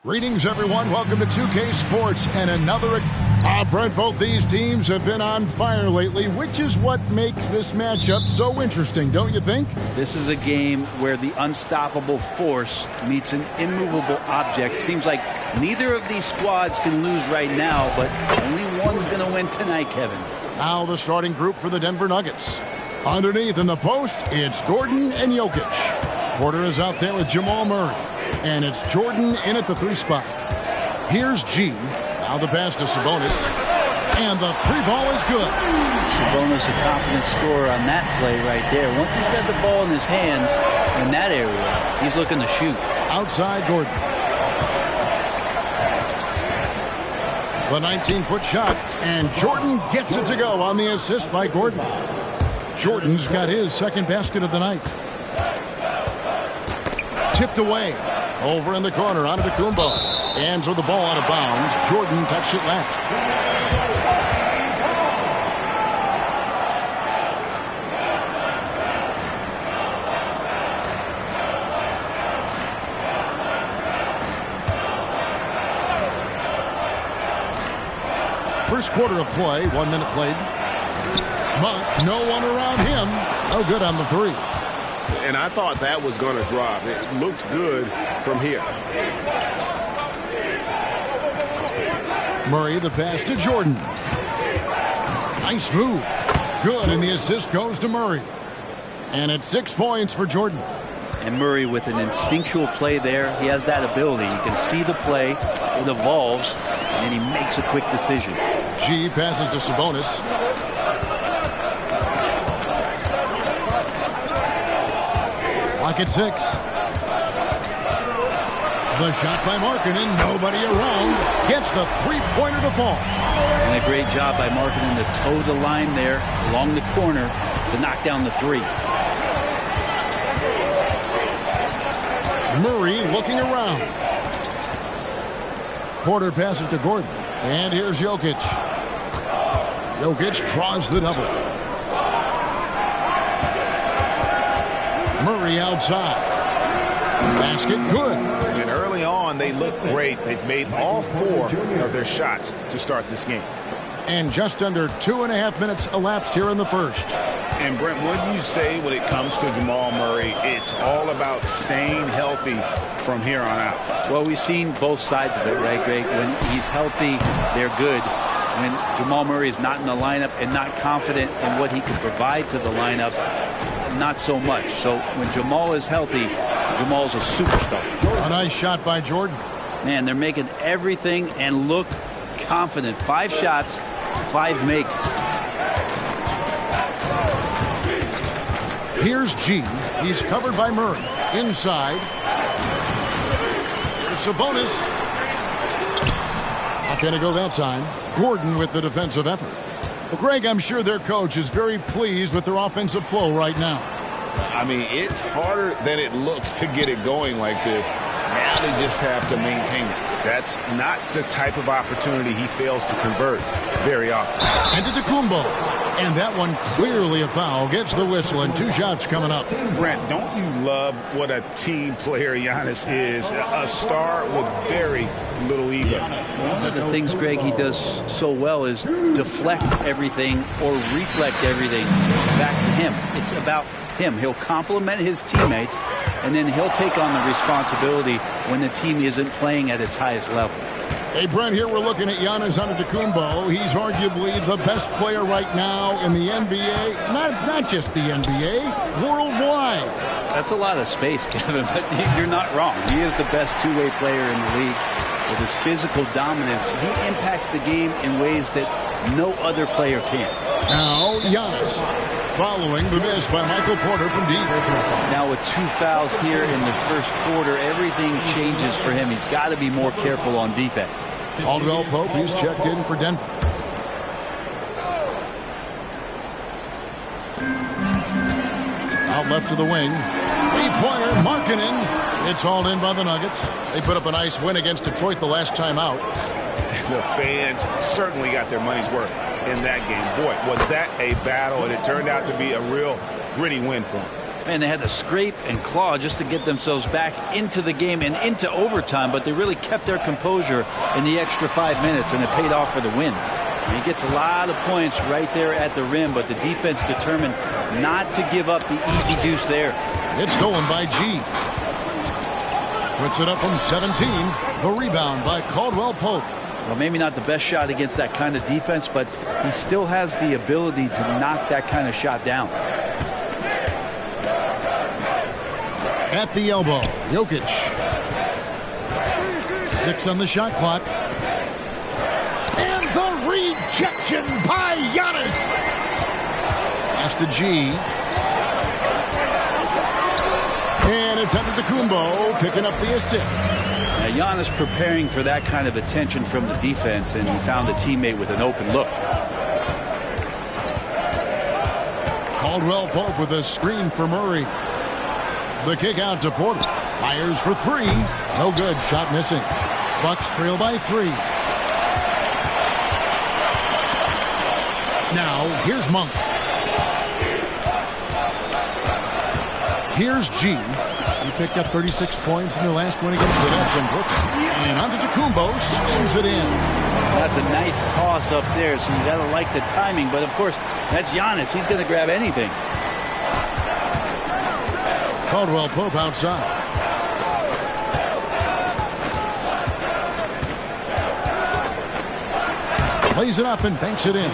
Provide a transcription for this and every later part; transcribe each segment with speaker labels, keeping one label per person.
Speaker 1: Greetings, everyone. Welcome to 2K Sports and another. Brent, both these teams have been on fire lately, which is what makes this matchup so interesting, don't you think?
Speaker 2: This is a game where the unstoppable force meets an immovable object. Seems like neither of these squads can lose right now, but only one's going to win tonight, Kevin.
Speaker 1: Now the starting group for the Denver Nuggets. Underneath in the post, it's Gordon and Jokic. Porter is out there with Jamal Murray. And it's Jordan in at the 3 spot. Here's G. Now the pass to Sabonis. And the 3 ball is good.
Speaker 2: Sabonis a confident scorer on that play right there. Once he's got the ball in his hands in that area, he's looking to shoot.
Speaker 1: Outside Gordon. The 19-foot shot. And Jordan gets it to go on the assist by Gordon. Jordan's got his second basket of the night. Tipped away. Over in the corner, onto the Kumbo. Hands with the ball out of bounds. Jordan touched it last. First quarter of play, 1 minute played. But no one around him. No good on the 3.
Speaker 3: And I thought that was going to drop. It looked good from here.
Speaker 1: Murray, the pass to Jordan. Nice move. Good, and the assist goes to Murray. And it's 6 points for Jordan.
Speaker 2: And Murray with an instinctual play there. He has that ability. You can see the play. It evolves, and he makes a quick decision.
Speaker 1: G passes to Sabonis. At 6. The shot by Markkanen, nobody around, gets the 3-pointer to fall.
Speaker 2: And a great job by Markkanen to toe the line there along the corner to knock down the 3.
Speaker 1: Murray looking around. Porter passes to Gordon, and here's Jokic. Jokic draws the double. Murray outside. Basket good.
Speaker 3: And early on, they look great. They've made all 4 of their shots to start this game.
Speaker 1: And just under 2.5 minutes elapsed here in the first.
Speaker 3: And Brent, what do you say when it comes to Jamal Murray? It's all about staying healthy from here on out.
Speaker 2: Well, we've seen both sides of it, right, Greg? When he's healthy, they're good. When Jamal Murray is not in the lineup and not confident in what he can provide to the lineup, not so much. So when Jamal is healthy, Jamal's a superstar.
Speaker 1: A nice shot by Jordan.
Speaker 2: Man, they're making everything and look confident. 5 shots, 5 makes.
Speaker 1: Here's G. He's covered by Murray. Inside. Here's Sabonis. Not going to go that time. Gordon with the defensive effort. Well, Greg, I'm sure their coach is very pleased with their offensive flow right now.
Speaker 3: I mean, it's harder than it looks to get it going like this. Now they just have to maintain it. That's not the type of opportunity he fails to convert very often.
Speaker 1: And to Kumbo. And that one clearly a foul. Gets the whistle and 2 shots coming up.
Speaker 3: Brent, don't you love what a team player Giannis is? A star with very little ego.
Speaker 2: One of the things, Greg, he does so well is deflect everything or reflect everything back to him. It's about him. He'll compliment his teammates, and then he'll take on the responsibility when the team isn't playing at its highest level.
Speaker 1: Hey, Brent, here we're looking at Giannis Antetokounmpo. He's arguably the best player right now in the NBA. Not just the NBA, worldwide.
Speaker 2: That's a lot of space, Kevin, but you're not wrong. He is the best two-way player in the league. With his physical dominance, he impacts the game in ways that no other player can.
Speaker 1: Now, Giannis, following the miss by Michael Porter from deep.
Speaker 2: Now with 2 fouls here in the first quarter, everything changes for him. He's got to be more careful on defense.
Speaker 1: Caldwell Pope, he's checked in for Denver. Out left to the wing. 3-pointer, Markkanen. It's hauled in by the Nuggets. They put up a nice win against Detroit the last time out.
Speaker 3: The fans certainly got their money's worth in that game. Boy, was that a battle, and it turned out to be a real gritty win for them.
Speaker 2: Man, they had to scrape and claw just to get themselves back into the game and into overtime, but they really kept their composure in the extra 5 minutes, and it paid off for the win. He gets a lot of points right there at the rim, but the defense determined not to give up the easy deuce there.
Speaker 1: It's stolen by G. Puts it up from 17. The rebound by Caldwell Pope.
Speaker 2: Well, maybe not the best shot against that kind of defense, but he still has the ability to knock that kind of shot down.
Speaker 1: At the elbow, Jokic. 6 on the shot clock. And the rejection by Giannis. Pass to G. And it's Antetokounmpo picking up the assist.
Speaker 2: Now, Giannis preparing for that kind of attention from the defense, and he found a teammate with an open look.
Speaker 1: Caldwell Pope with a screen for Murray. The kick out to Porter. Fires for 3. No good. Shot missing. Bucks trail by 3. Now, here's Monk. Here's G. He picked up 36 points in their last win against the Nets in Brooklyn. And Antetokounmpo slams it in.
Speaker 2: That's a nice toss up there, so you got to like the timing. But, of course, that's Giannis. He's going to grab anything.
Speaker 1: Caldwell Pope outside. Plays it up and banks it in.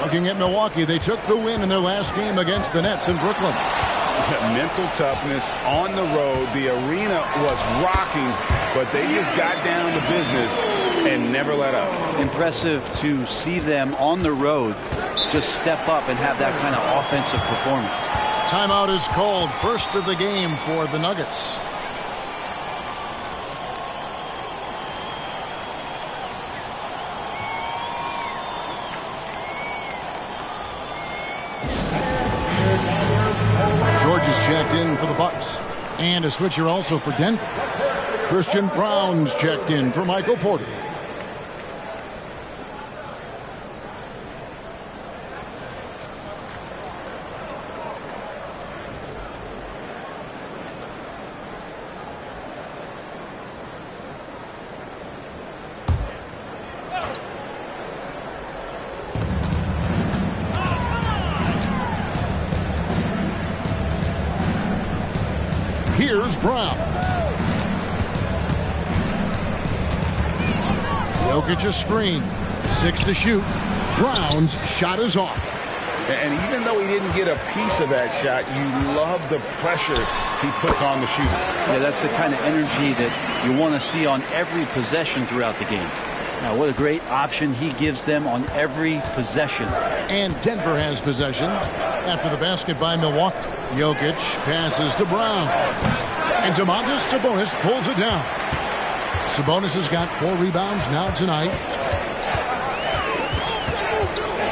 Speaker 1: Looking at Milwaukee, they took the win in their last game against the Nets in Brooklyn.
Speaker 3: Mental toughness on the road. The arena was rocking, but they just got down to business and never let up.
Speaker 2: Impressive to see them on the road just step up and have that kind of offensive performance.
Speaker 1: Timeout is called. First of the game for the Nuggets. George is checked in for the Bucks. And a switcher also for Denver. Christian Brown's checked in for Michael Porter. Here's Brown. Jokic's screen. 6 to shoot. Brown's shot is off.
Speaker 3: And even though he didn't get a piece of that shot, you love the pressure he puts on the shooter.
Speaker 2: Yeah, that's the kind of energy that you want to see on every possession throughout the game. Now, what a great option he gives them on every possession.
Speaker 1: And Denver has possession after the basket by Milwaukee. Jokic passes to Brown. And Domantas Sabonis pulls it down. Sabonis has got 4 rebounds now tonight.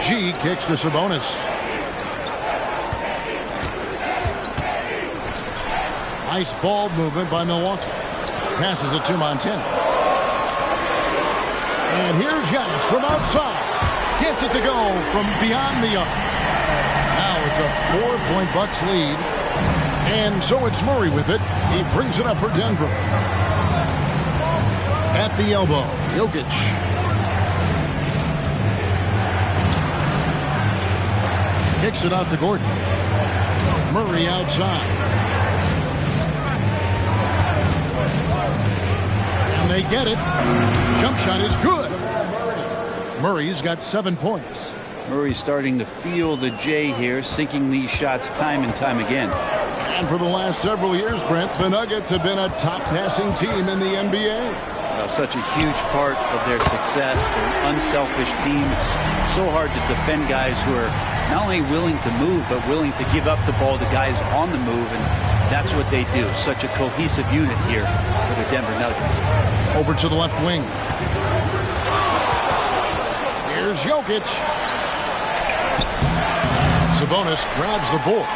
Speaker 1: G kicks to Sabonis. Nice ball movement by Milwaukee. Passes it to Montana. And here's Giannis from outside. Gets it to go from beyond the arc. Now it's a 4-point Bucks lead. And so it's Murray with it. He brings it up for Denver. At the elbow, Jokic. Kicks it out to Gordon. Murray outside. And they get it. Jump shot is good. Murray's got 7 points.
Speaker 2: Murray's starting to feel the J here, sinking these shots time and time again.
Speaker 1: And for the last several years, Brent, the Nuggets have been a top passing team in the NBA.
Speaker 2: Such a huge part of their success. They're an unselfish team. It's so hard to defend guys who are not only willing to move, but willing to give up the ball to guys on the move, and that's what they do. Such a cohesive unit here for the Denver Nuggets.
Speaker 1: Over to the left wing. Here's Jokic. Sabonis grabs the board.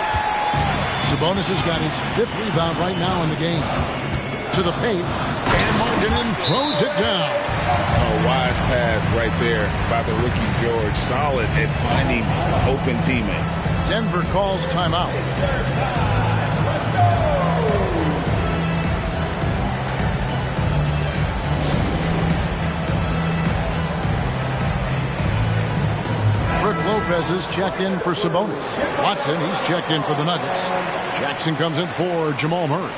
Speaker 1: Sabonis has got his 5th rebound right now in the game. To the paint, and Markkanen throws it down.
Speaker 3: A wise pass right there by the rookie George. Solid at finding open teammates.
Speaker 1: Denver calls timeout. Brook Lopez is checked in for Sabonis. Watson, he's checked in for the Nuggets. Jackson comes in for Jamal Murray.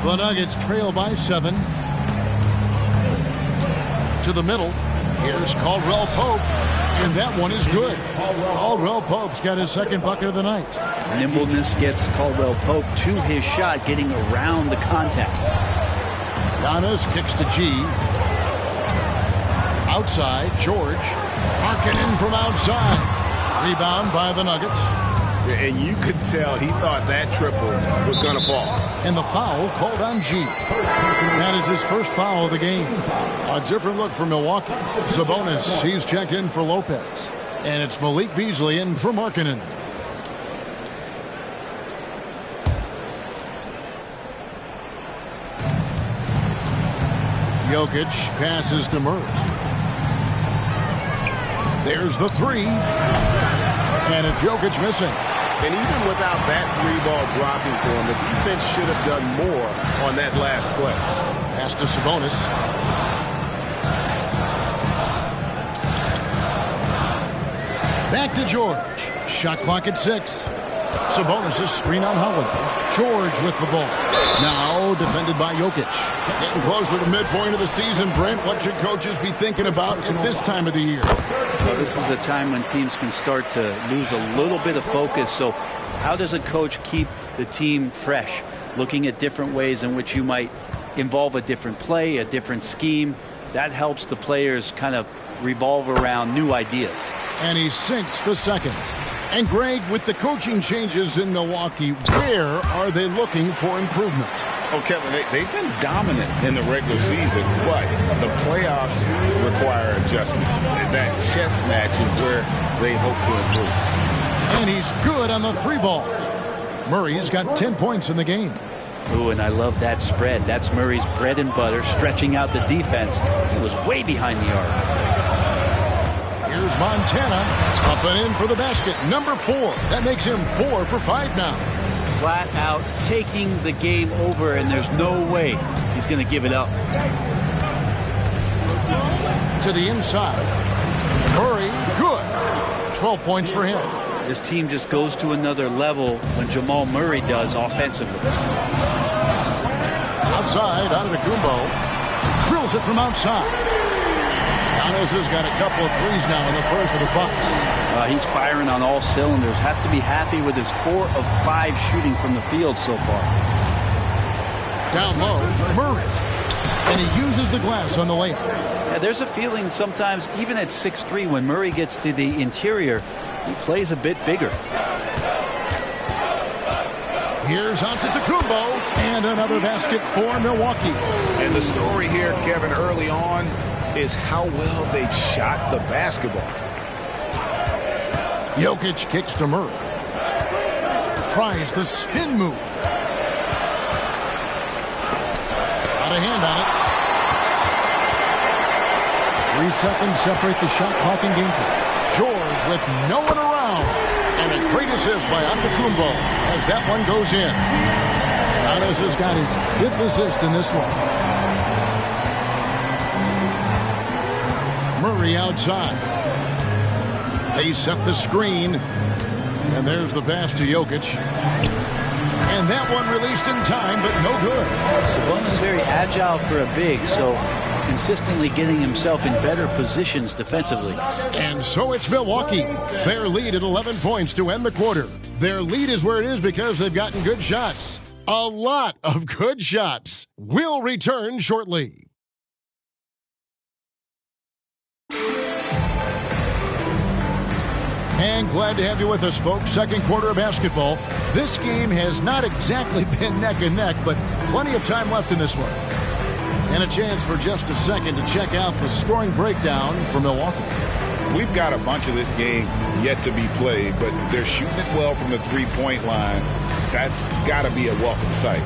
Speaker 1: The Nuggets trail by 7. To the middle. Here's Caldwell Pope. And that one is good. Caldwell Pope's got his second bucket of the night.
Speaker 2: Nimbleness gets Caldwell Pope to his shot, getting around the contact.
Speaker 1: Giannis kicks to G. Outside, George. Markkanen from outside. Rebound by the Nuggets.
Speaker 3: And you could tell he thought that triple was going to fall.
Speaker 1: And the foul called on G. That is his first foul of the game. A different look for Milwaukee. Sabonis, he's checked in for Lopez. And it's Malik Beasley in for Markkanen. Jokic passes to Murray. There's the three. And it's Jokic missing.
Speaker 3: And even without that three ball dropping for him, the defense should have done more on that last play.
Speaker 1: Pass to Sabonis. Back to George. Shot clock at 6. Sabonis' screen on Holiday. George with the ball. Now defended by Jokic. Getting closer to midpoint of the season, Brent. What should coaches be thinking about at this time of the year?
Speaker 2: Well, this is a time when teams can start to lose a little bit of focus. So how does a coach keep the team fresh? Looking at different ways in which you might involve a different play, a different scheme. That helps the players kind of revolve around new ideas.
Speaker 1: And he sinks the second. And Greg, with the coaching changes in Milwaukee, where are they looking for improvement?
Speaker 3: Oh, Kevin, they've been dominant in the regular season, but the playoffs require adjustments. That chess match is where they hope to improve.
Speaker 1: And he's good on the three ball. Murray's got 10 points in the game.
Speaker 2: Ooh, and I love that spread. That's Murray's bread and butter, stretching out the defense. He was way behind the arc.
Speaker 1: Here's Montana, up and in for the basket. Number 4. That makes him 4 for 5 now.
Speaker 2: Flat out taking the game over, and there's no way he's going to give it up.
Speaker 1: To the inside. Murray, good. 12 points for him.
Speaker 2: This team just goes to another level when Jamal Murray does offensively.
Speaker 1: Outside, Antetokounmpo. Drills it from outside. Giannis has got a couple of threes now in the first of the Bucks.
Speaker 2: He's firing on all cylinders. Has to be happy with his 4 of 5 shooting from the field so far.
Speaker 1: Down low, Murray. And he uses the glass on the layup.
Speaker 2: Yeah, there's a feeling sometimes, even at 6'3", when Murray gets to the interior, he plays a bit bigger.
Speaker 1: Here's Antetokounmpo, and another basket for Milwaukee.
Speaker 3: And the story here, Kevin, early on, is how well they shot the basketball.
Speaker 1: Jokic kicks to Murray. Tries the spin move. Got a hand on it. 3 seconds separate the shot clock and game clock. George with no one around. And a great assist by Antetokounmpo as that one goes in. Giannis has got his 5th assist in this one. Murray outside. They set the screen. And there's the pass to Jokic. And that one released in time, but no good.
Speaker 2: Sabonis very agile for a big, so consistently getting himself in better positions defensively.
Speaker 1: And so it's Milwaukee. Their lead at 11 points to end the quarter. Their lead is where it is because they've gotten good shots. A lot of good shots. We'll return shortly. And glad to have you with us, folks. Second quarter of basketball. This game has not exactly been neck and neck, but plenty of time left in this one. And a chance for just a second to check out the scoring breakdown for Milwaukee.
Speaker 3: We've got a bunch of this game yet to be played, but they're shooting it well from the three-point line. That's got to be a welcome sight.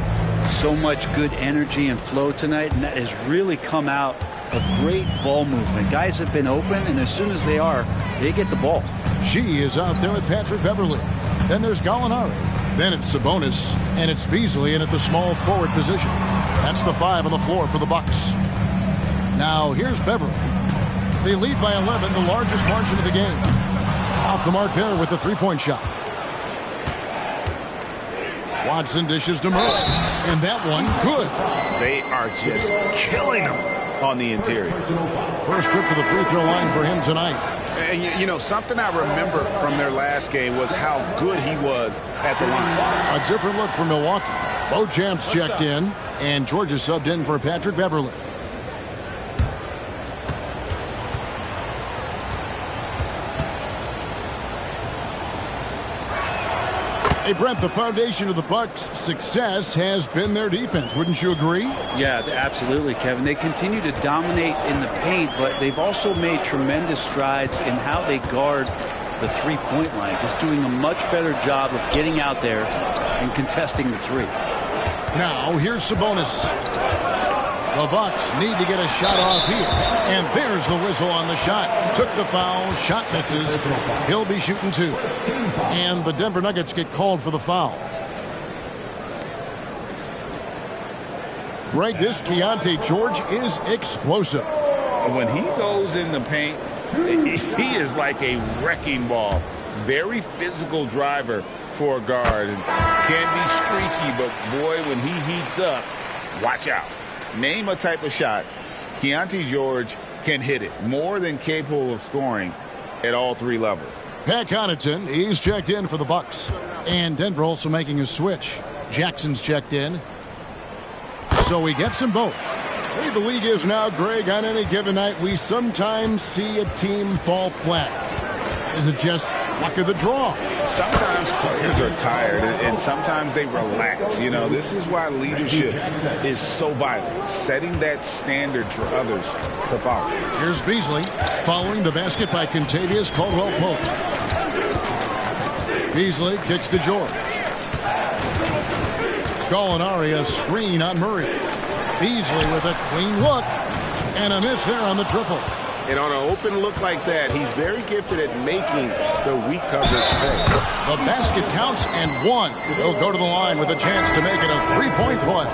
Speaker 2: So much good energy and flow tonight, and that has really come out of great ball movement. Guys have been open, and as soon as they are, they get the ball.
Speaker 1: She is out there with Patrick Beverley. Then there's Gallinari. Then it's Sabonis, and it's Beasley in at the small forward position. That's the 5 on the floor for the Bucks. Now here's Beverley. They lead by 11, the largest margin of the game. Off the mark there with the three-point shot. Watson dishes to Murray. And that one, good.
Speaker 3: They are just killing them on the interior.
Speaker 1: First trip to the free throw line for him tonight.
Speaker 3: And, you know, something I remember from their last game was how good he was at the line.
Speaker 1: A different look for Milwaukee. Beauchamp's checked in, and Georgia subbed in for Patrick Beverley. Hey, Brent, the foundation of the Bucks' success has been their defense. Wouldn't you agree?
Speaker 2: Yeah, absolutely, Kevin. They continue to dominate in the paint, but they've also made tremendous strides in how they guard the three-point line, just doing a much better job of getting out there and contesting the three.
Speaker 1: Now, here's Sabonis. The Bucks need to get a shot off here. And there's the whistle on the shot. Took the foul. Shot misses. He'll be shooting 2. And the Denver Nuggets get called for the foul. Greg, this Keontae George is explosive.
Speaker 3: When he goes in the paint, he is like a wrecking ball. Very physical driver for a guard. And can be streaky, but boy, when he heats up, watch out. Name a type of shot, Keontae George can hit it. More than capable of scoring at all 3 levels.
Speaker 1: Pat Connaughton, he's checked in for the Bucks. And Denver also making a switch. Jackson's checked in. So he gets them both. The way the league is now, Greg, on any given night, we sometimes see a team fall flat. Is it just luck of the draw?
Speaker 3: Sometimes players are tired, and sometimes they relax. You know, this is why leadership is so vital, setting that standard for others to follow.
Speaker 1: Here's Beasley following the basket by Kentavious Caldwell-Pope. Beasley kicks to George. Gallinari a screen on Murray. Beasley with a clean look and a miss there on the triple.
Speaker 3: And on an open look like that, he's very gifted at making the weak coverage pay.
Speaker 1: The basket counts and 1. He'll go to the line with a chance to make it a 3-point play.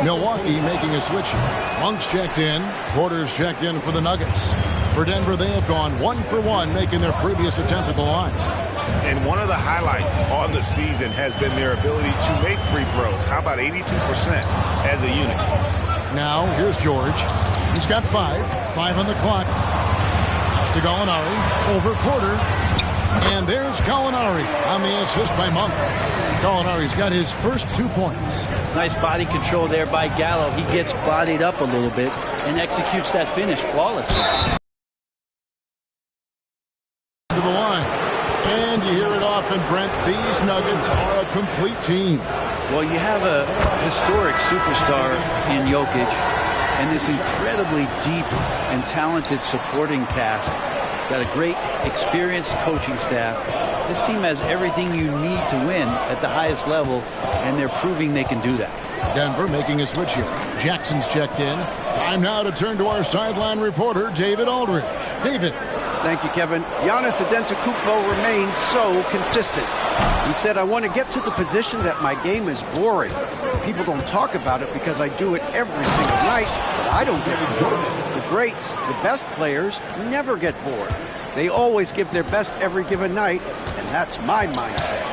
Speaker 1: Milwaukee making a switch here. Monk's checked in. Porter's checked in for the Nuggets. For Denver, they have gone 1 for 1, making their previous attempt at the line.
Speaker 3: And one of the highlights on the season has been their ability to make free throws. How about 82% as a unit?
Speaker 1: Now, here's George. He's got 5 on the clock. Pass to Gallinari, over Porter. And there's Gallinari on the assist by Monk. Gallinari's got his first 2 points.
Speaker 2: Nice body control there by Gallo. He gets bodied up a little bit and executes that finish flawlessly.
Speaker 1: To the line. And you hear it often, Brent. These Nuggets are a complete team.
Speaker 2: Well, you have a historic superstar in Jokic and this incredibly deep and talented supporting cast. Got a great experienced coaching staff. This team has everything you need to win at the highest level, and they're proving they can do that.
Speaker 1: Denver making a switch here. Jackson's checked in. Time now to turn to our sideline reporter, David Aldridge. David.
Speaker 4: Thank you, Kevin. Giannis Antetokounmpo remains so consistent. He said, I want to get to the position that my game is boring. People don't talk about it because I do it every single night, but I don't get bored. The greats, the best players, never get bored. They always give their best every given night, and that's my mindset.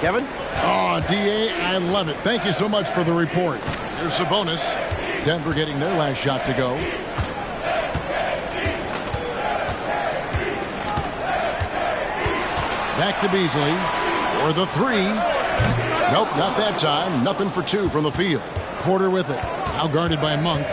Speaker 4: Kevin?
Speaker 1: Oh, D.A., I love it. Thank you so much for the report. Here's Sabonis. Denver getting their last shot to go. Back to Beasley for the 3. Nope, not that time. Nothing for 2 from the field. Porter with it. Now guarded by Monk.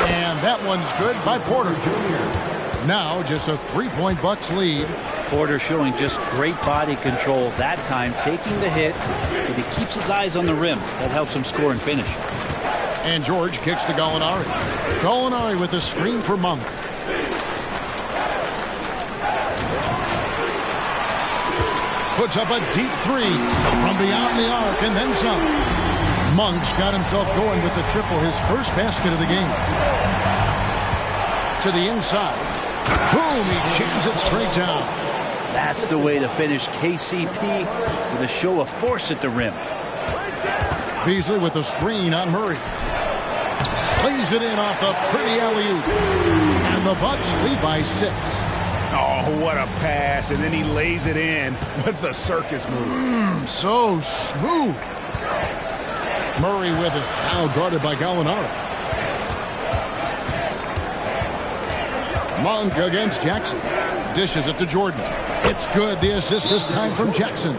Speaker 1: And that one's good by Porter Jr. Now just a 3-point Bucks lead.
Speaker 2: Porter showing just great body control that time, taking the hit, but he keeps his eyes on the rim. That helps him score and finish.
Speaker 1: And George kicks to Gallinari. Gallinari with a screen for Monk. Puts up a deep three from beyond the arc and then some. Monk's got himself going with the triple, his first basket of the game. To the inside. Boom, he jams it straight down.
Speaker 2: That's the way to finish. KCP with a show of force at the rim.
Speaker 1: Beasley with a screen on Murray. Plays it in off the pretty alley-oop. And the Bucks lead by 6.
Speaker 3: Oh, what a pass. And then he lays it in with the circus move.
Speaker 1: So smooth. Murray with it. Now guarded by Gallinari. Monk against Jackson. Dishes it to Jordan. It's good. The assist this time from Jackson.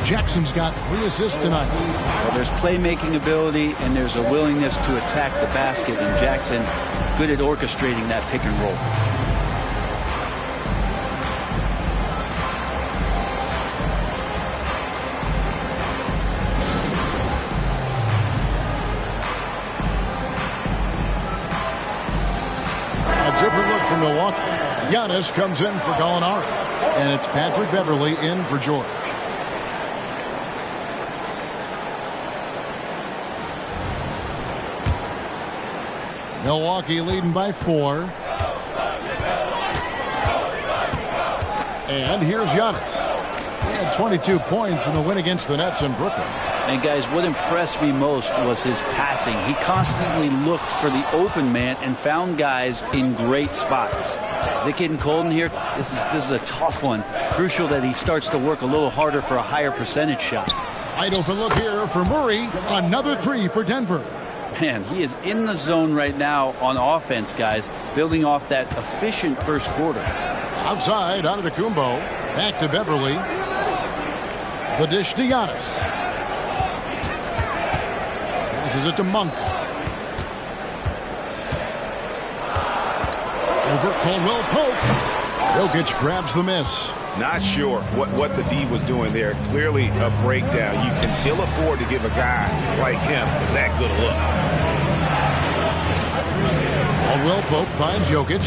Speaker 1: Jackson's got 3 assists tonight.
Speaker 2: Well, there's playmaking ability and there's a willingness to attack the basket, and Jackson good at orchestrating that pick and roll.
Speaker 1: A different look from Milwaukee. Giannis comes in for Gallinari. And it's Patrick Beverley in for George. Milwaukee leading by 4. And here's Giannis. He had 22 points in the win against the Nets in Brooklyn.
Speaker 2: And guys, what impressed me most was his passing. He constantly looked for the open man and found guys in great spots. Is it getting cold in here? This is a tough one. Crucial that he starts to work a little harder for a higher percentage shot.
Speaker 1: Wide open look here for Murray. Another 3 for Denver.
Speaker 2: Man, he is in the zone right now on offense, guys, building off that efficient first quarter.
Speaker 1: Outside, Antetokounmpo. Back to Beverley. The dish to Giannis. Passes it to Monk. Over Caldwell Pope. Jokic grabs the miss.
Speaker 5: Not sure what the D was doing there. Clearly a breakdown. You can ill afford to give a guy like him that good a look.
Speaker 1: Caldwell Pope finds Jokic.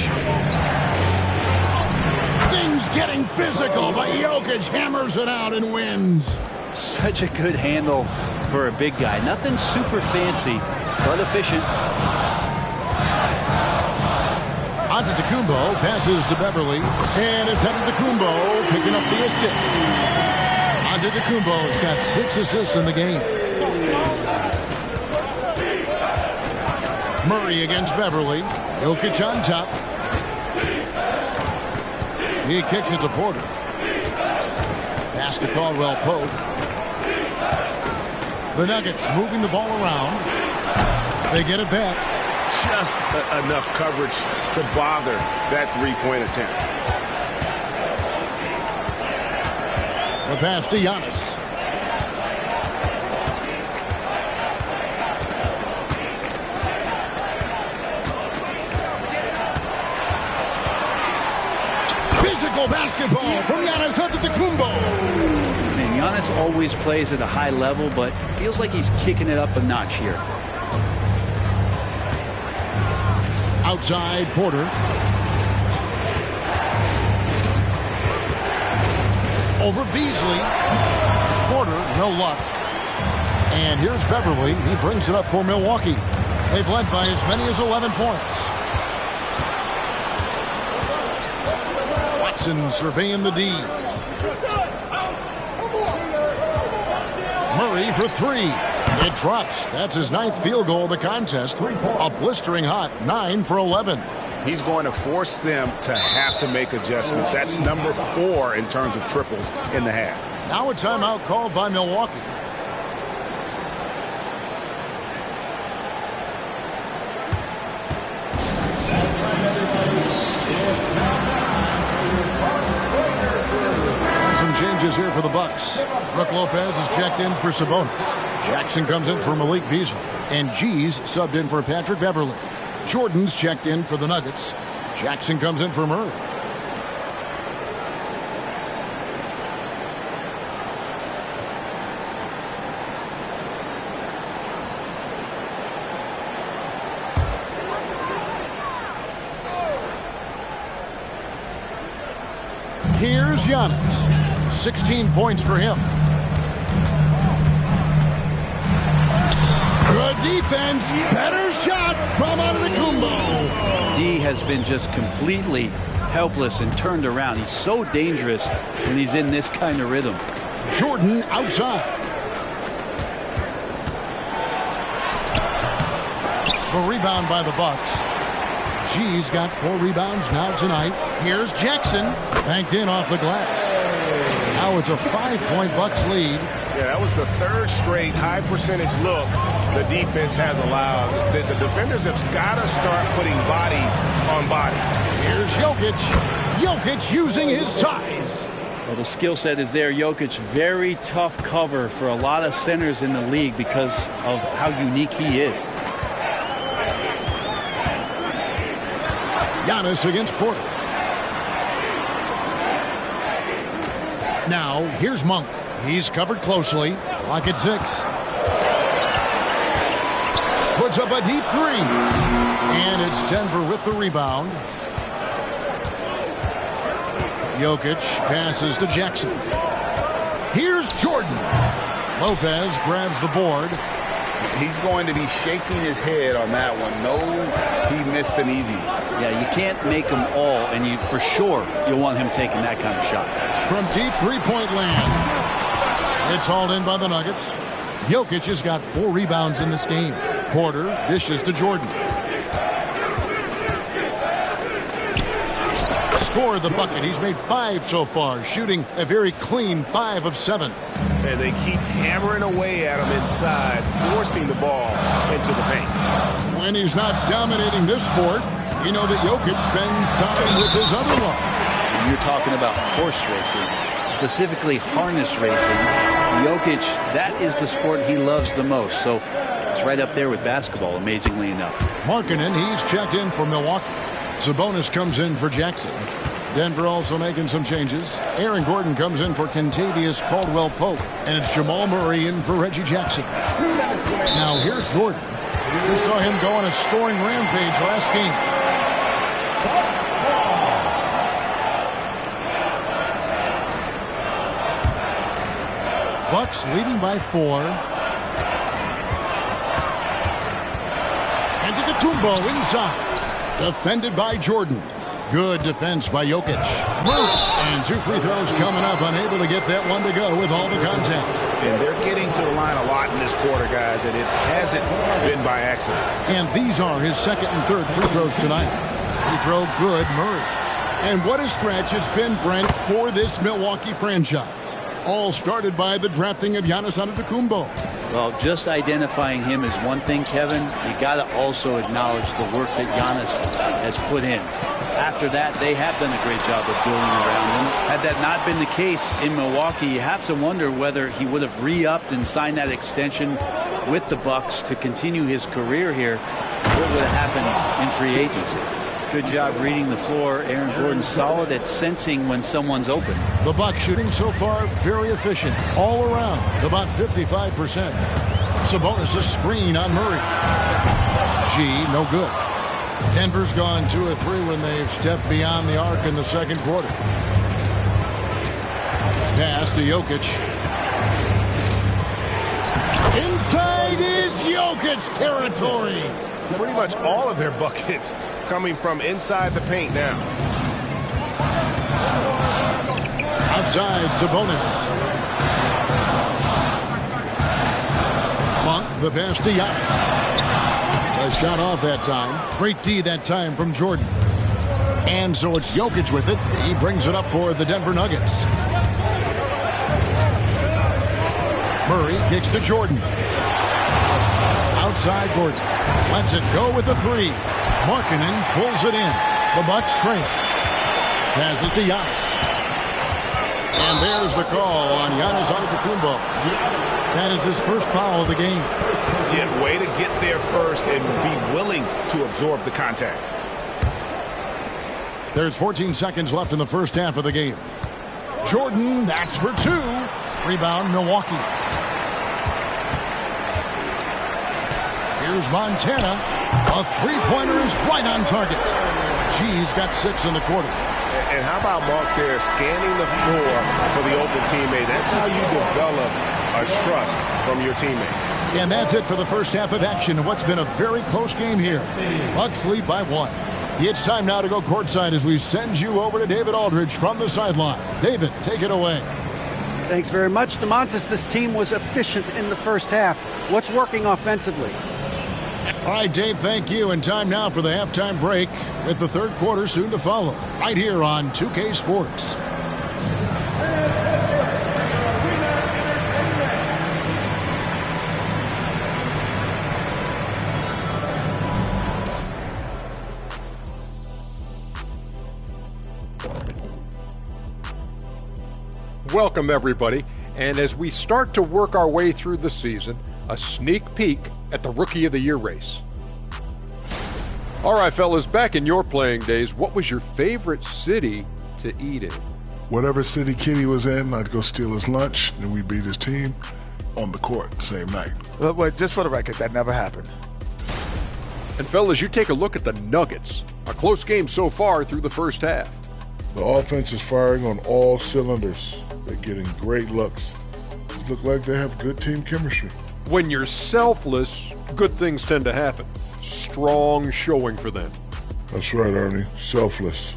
Speaker 1: Things getting physical, but Jokic hammers it out and wins.
Speaker 2: Such a good handle for a big guy. Nothing super fancy, but efficient.
Speaker 1: Antetokounmpo passes to Beverley, and it's Antetokounmpo picking up the assist. Antetokounmpo's got 6 assists in the game. Murray against Beverley. Jokic on top. He kicks it to Porter. Pass to Caldwell Pope. The Nuggets moving the ball around. They get it back.
Speaker 5: Just enough coverage to bother that three-point attempt.
Speaker 1: The pass to Giannis. Physical basketball from Giannis Antetokounmpo.
Speaker 2: Man, Giannis always plays at a high level, but feels like he's kicking it up a notch here.
Speaker 1: Outside, Porter. Over Beasley. Porter, no luck. And here's Beverley. He brings it up for Milwaukee. They've led by as many as 11 points. Watson surveying the D. Murray for 3. It drops. That's his 9th field goal of the contest. A blistering hot 9 for 11.
Speaker 5: He's going to force them to have to make adjustments. That's number 4 in terms of triples in the half.
Speaker 1: Now a timeout called by Milwaukee. Some changes here for the Bucks. Brook Lopez is checked in for Sabonis. Jackson comes in for Malik Beasley. And G's subbed in for Patrick Beverley. Jordan's checked in for the Nuggets. Jackson comes in for Murray. Here's Giannis. 16 points for him. Good defense. Better shot from Antetokounmpo.
Speaker 2: D has been just completely helpless and turned around. He's so dangerous when he's in this kind of rhythm.
Speaker 1: Jordan outside. A rebound by the Bucks. G's got 4 rebounds now tonight. Here's Jackson. Banked in off the glass. Now it's a 5-point Bucks lead.
Speaker 5: Yeah, that was the 3rd straight high percentage look the defense has allowed. The defenders have got to start putting bodies on bodies.
Speaker 1: Here's Jokic. Jokic using his size.
Speaker 2: Well, the skill set is there. Jokic, very tough cover for a lot of centers in the league because of how unique he is.
Speaker 1: Giannis against Porter. Now, here's Monk. He's covered closely. Clock at 6. Puts up a deep 3. And it's Denver with the rebound. Jokic passes to Jackson. Here's Jordan. Lopez grabs the board.
Speaker 3: He's going to be shaking his head on that one. Knows he missed an easy.
Speaker 2: Yeah, you can't make them all, and you for sure you'll want him taking that kind of shot.
Speaker 1: From deep three-point land. It's hauled in by the Nuggets. Jokic has got 4 rebounds in this game. Porter dishes to Jordan. Scored the bucket. He's made 5 so far, shooting a very clean 5 of 7.
Speaker 5: And they keep hammering away at him inside, forcing the ball into the paint.
Speaker 1: When he's not dominating this sport, you know that Jokic spends time with his other one.
Speaker 2: When you're talking about horse racing, specifically harness racing, Jokic, that is the sport he loves the most. So it's right up there with basketball, amazingly enough.
Speaker 1: Markkanen, he's checked in for Milwaukee. Sabonis comes in for Jackson. Denver also making some changes. Aaron Gordon comes in for Kentavious Caldwell-Pope. And it's Jamal Murray in for Reggie Jackson. Now here's Jordan. We saw him go on a scoring rampage last game. Bucks leading by 4. Antetokounmpo inside. Defended by Jordan. Good defense by Jokic. And 2 free throws coming up. Unable to get that one to go with all the contact.
Speaker 5: And they're getting to the line a lot in this quarter, guys, and it hasn't been by accident.
Speaker 1: And these are his 2nd and 3rd free throws tonight. Free throw good, Murray. And what a stretch it's been, Brent, for this Milwaukee franchise. All started by the drafting of Giannis Antetokounmpo.
Speaker 2: Well, just identifying him is one thing, Kevin. You got to also acknowledge the work that Giannis has put in. After that, they have done a great job of building around him. Had that not been the case in Milwaukee, you have to wonder whether he would have re-upped and signed that extension with the Bucks to continue his career here. What would have happened in free agency? Good job reading the floor. Aaron Gordon solid at sensing when someone's open.
Speaker 1: The Bucks shooting so far very efficient all around, about 55%. Sabonis a screen on Murray. G, no good. Denver's gone 2 of 3 when they've stepped beyond the arc in the 2nd quarter. Pass to Jokic. Inside is Jokic territory.
Speaker 5: Pretty much all of their buckets coming from inside the paint now.
Speaker 1: Outside, Sabonis. Monk, the pass to Giannis. A shot off that time. Great D that time from Jordan. And so it's Jokic with it. He brings it up for the Denver Nuggets. Murray kicks to Jordan. Outside Gordon. Lets it go with the 3. Markkanen pulls it in. The Bucks trail. Passes to Giannis. And there's the call on Giannis Antetokounmpo. That is his first foul of the game.
Speaker 5: Yeah, way to get there first and be willing to absorb the contact.
Speaker 1: There's 14 seconds left in the first half of the game. Jordan, that's for 2. Rebound, Milwaukee. Here's Montana. A 3-pointer is right on target. G's got 6 in the quarter.
Speaker 5: And how about Mark there scanning the floor for the open teammate? That's how you develop a trust from your teammates.
Speaker 1: And that's it for the first half of action. What's been a very close game here. Bucks lead by 1. It's time now to go courtside as we send you over to David Aldridge from the sideline. David, take it away.
Speaker 4: Thanks very much, DeMontis. This team was efficient in the first half. What's working offensively?
Speaker 1: All right, Dave, thank you. And time now for the halftime break with the third quarter soon to follow. Right here on 2K Sports.
Speaker 6: Welcome, everybody. And as we start to work our way through the season, a sneak peek at the Rookie of the Year race. All right, fellas, back in your playing days, what was your favorite city to eat in?
Speaker 7: Whatever city Kenny was in, I'd go steal his lunch, and we beat his team on the court same night.
Speaker 8: But just for the record, that never happened.
Speaker 6: And fellas, you take a look at the Nuggets. A close game so far through the first half.
Speaker 7: The offense is firing on all cylinders. They're getting great looks. It look like they have good team chemistry.
Speaker 6: When you're selfless, good things tend to happen. Strong showing for them.
Speaker 7: That's right, Ernie. Selfless.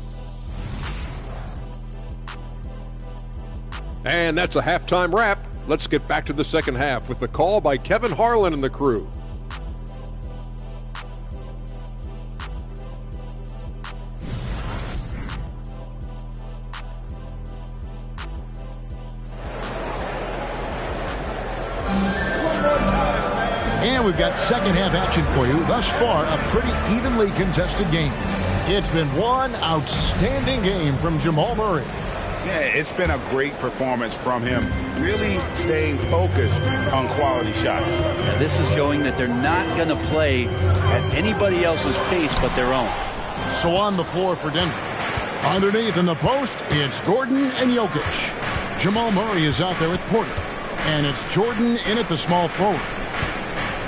Speaker 6: And that's a halftime wrap. Let's get back to the second half with the call by Kevin Harlan and the crew.
Speaker 1: And we've got second half action for you. Thus far, a pretty evenly contested game. It's been one outstanding game from Jamal Murray.
Speaker 3: Yeah, it's been a great performance from him, really staying focused on quality shots.
Speaker 2: Yeah, this is showing that they're not going to play at anybody else's pace but their own.
Speaker 1: So on the floor for Denver. Underneath in the post, it's Gordon and Jokic. Jamal Murray is out there with Porter. And it's Jordan in at the small forward.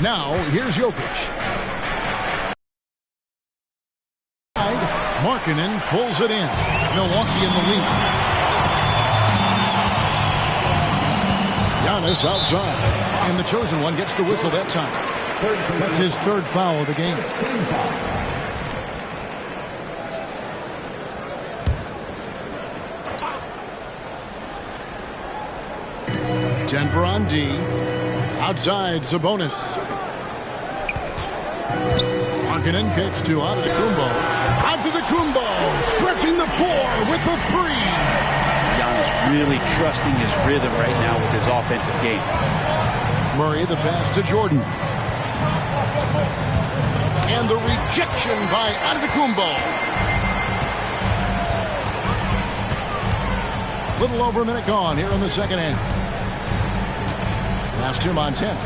Speaker 1: Now, here's Jokic. Markkanen pulls it in. Milwaukee in the lead. Giannis outside. And the chosen one gets the whistle that time. That's his third foul of the game. Denver on D. Outside, Sabonis. Markkanen kicks to Antetokounmpo. Antetokounmpo stretching the floor with the three.
Speaker 2: Giannis really trusting his rhythm right now with his offensive game.
Speaker 1: Murray the pass to Jordan. And the rejection by Antetokounmpo. Little over a minute gone here in the second half. Pass to Montana.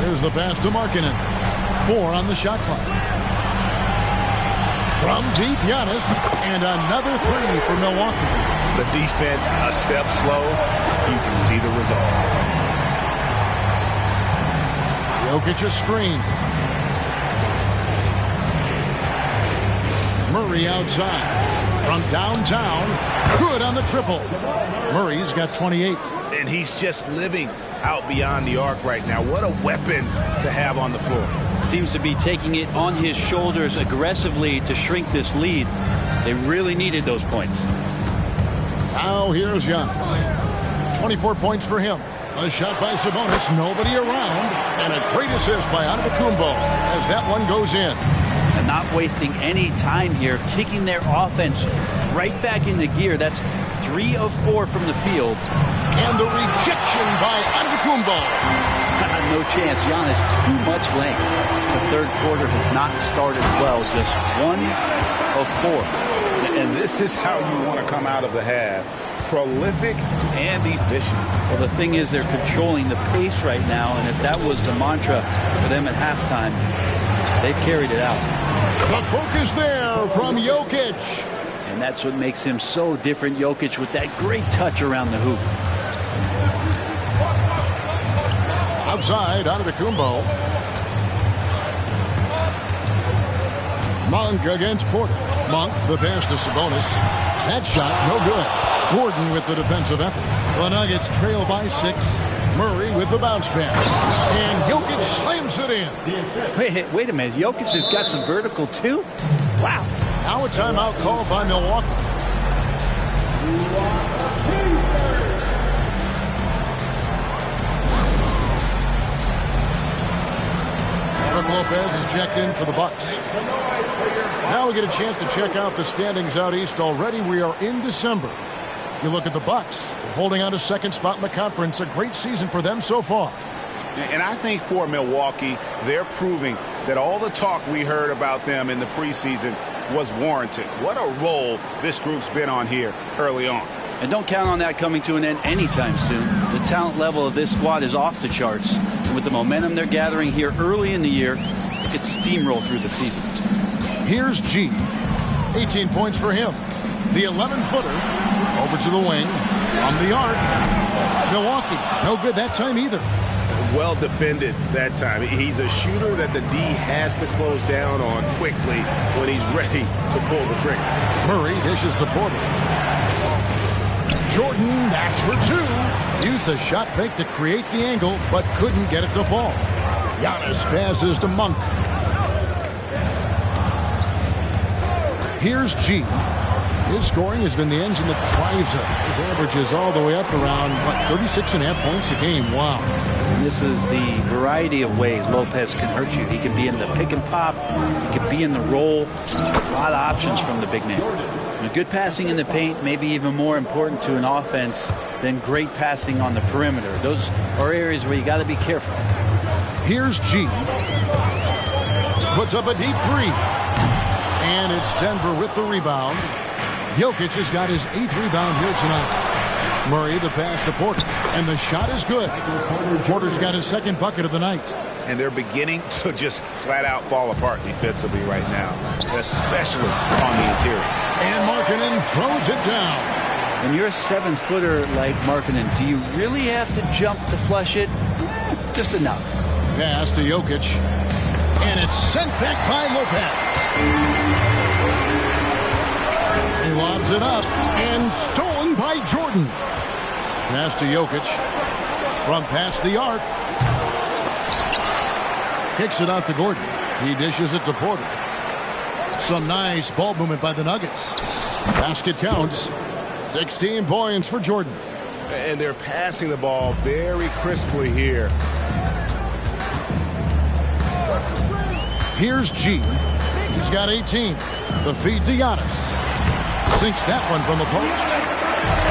Speaker 1: Here's the pass to Markkanen. 4 on the shot clock. From deep, Giannis. And another 3 for Milwaukee.
Speaker 5: The defense a step slow. You can see the results.
Speaker 1: Jokic a screen. Murray outside. From downtown, good on the triple. Murray's got 28.
Speaker 5: And he's just living out beyond the arc right now. What a weapon to have on the floor.
Speaker 2: Seems to be taking it on his shoulders aggressively to shrink this lead. They really needed those points.
Speaker 1: Now here's Giannis. 24 points for him. A shot by Sabonis, nobody around. And a great assist by Antetokounmpo as that one goes in.
Speaker 2: And not wasting any time here, kicking their offense right back into gear. That's 3 of 4 from the field.
Speaker 1: And the rejection by Antetokounmpo.
Speaker 2: No chance. Giannis, too much length. The third quarter has not started well. Just 1 of 4.
Speaker 3: And this is how you want to come out of the half. Prolific and efficient.
Speaker 2: Well, the thing is they're controlling the pace right now, and if that was the mantra for them at halftime, they've carried it out.
Speaker 1: The poke is there from Jokic.
Speaker 2: And that's what makes him so different, Jokic, with that great touch around the hoop.
Speaker 1: Outside, Antetokounmpo. Monk against Porter. Monk, the pass to Sabonis. That shot, no good. Gordon with the defensive effort. The Nuggets trail by 6. Murray with the bounce pass. And Jokic slams it in.
Speaker 2: Wait a minute. Jokic has got some vertical, too? Wow.
Speaker 1: Now a timeout called by Milwaukee. Brook Lopez is checked in for the Bucks. Now we get a chance to check out the standings out east. Already we are in December. You look at the Bucks, holding on to second spot in the conference. A great season for them so far.
Speaker 5: And I think for Milwaukee, they're proving that all the talk we heard about them in the preseason was warranted. What a role this group's been on here early on.
Speaker 2: And don't count on that coming to an end anytime soon. The talent level of this squad is off the charts. And with the momentum they're gathering here early in the year, it could steamroll through the season.
Speaker 1: Here's G. 18 points for him. The 11-footer over to the wing. On the arc. Milwaukee, no good that time either.
Speaker 5: Well defended that time. He's a shooter that the D has to close down on quickly when he's ready to pull the trigger.
Speaker 1: Murray dishes to Porter. Jordan, that's for 2. Used the shot fake to create the angle, but couldn't get it to fall. Giannis passes to Monk. Here's G. His scoring has been the engine that drives him. His average is all the way up around, 36.5 points a game. Wow.
Speaker 2: And this is the variety of ways Lopez can hurt you. He can be in the pick and pop. He can be in the roll. A lot of options from the big man. And good passing in the paint may be even more important to an offense than great passing on the perimeter. Those are areas where you got to be careful.
Speaker 1: Here's G. Puts up a deep 3. And it's Denver with the rebound. Jokic has got his 8th rebound here tonight. Murray the pass to Porter. And the shot is good. Porter's got his 2nd bucket of the night.
Speaker 5: And they're beginning to just flat out fall apart defensively right now, especially on the interior.
Speaker 1: And Markkanen throws it down.
Speaker 2: When you're a 7-footer like Markkanen, do you really have to jump to flush it? Just enough.
Speaker 1: Pass to Jokic. And it's sent back by Lopez. He lobs it up and stolen by Jordan. Pass to Jokic from past the arc. Kicks it out to Gordon. He dishes it to Porter. Some nice ball movement by the Nuggets. Basket counts. 16 points for Jordan.
Speaker 5: And they're passing the ball very crisply here.
Speaker 1: Here's G. He's got 18. The feed to Giannis. Sinks that one from the post.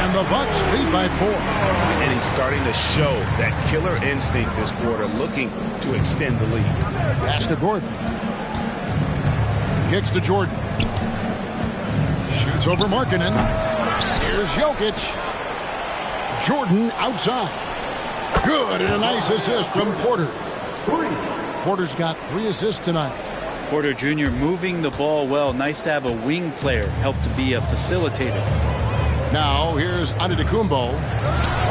Speaker 1: And the Bucks lead by 4.
Speaker 5: And he's starting to show that killer instinct this quarter, looking to extend the lead.
Speaker 1: Pass to Gordon. Kicks to Jordan. Shoots over Markkanen. Here's Jokic. Jordan outside. Good, and a nice assist from Porter. Porter's got 3 assists tonight.
Speaker 2: Porter Jr. moving the ball well. Nice to have a wing player help to be a facilitator.
Speaker 1: Now here's Antetokounmpo.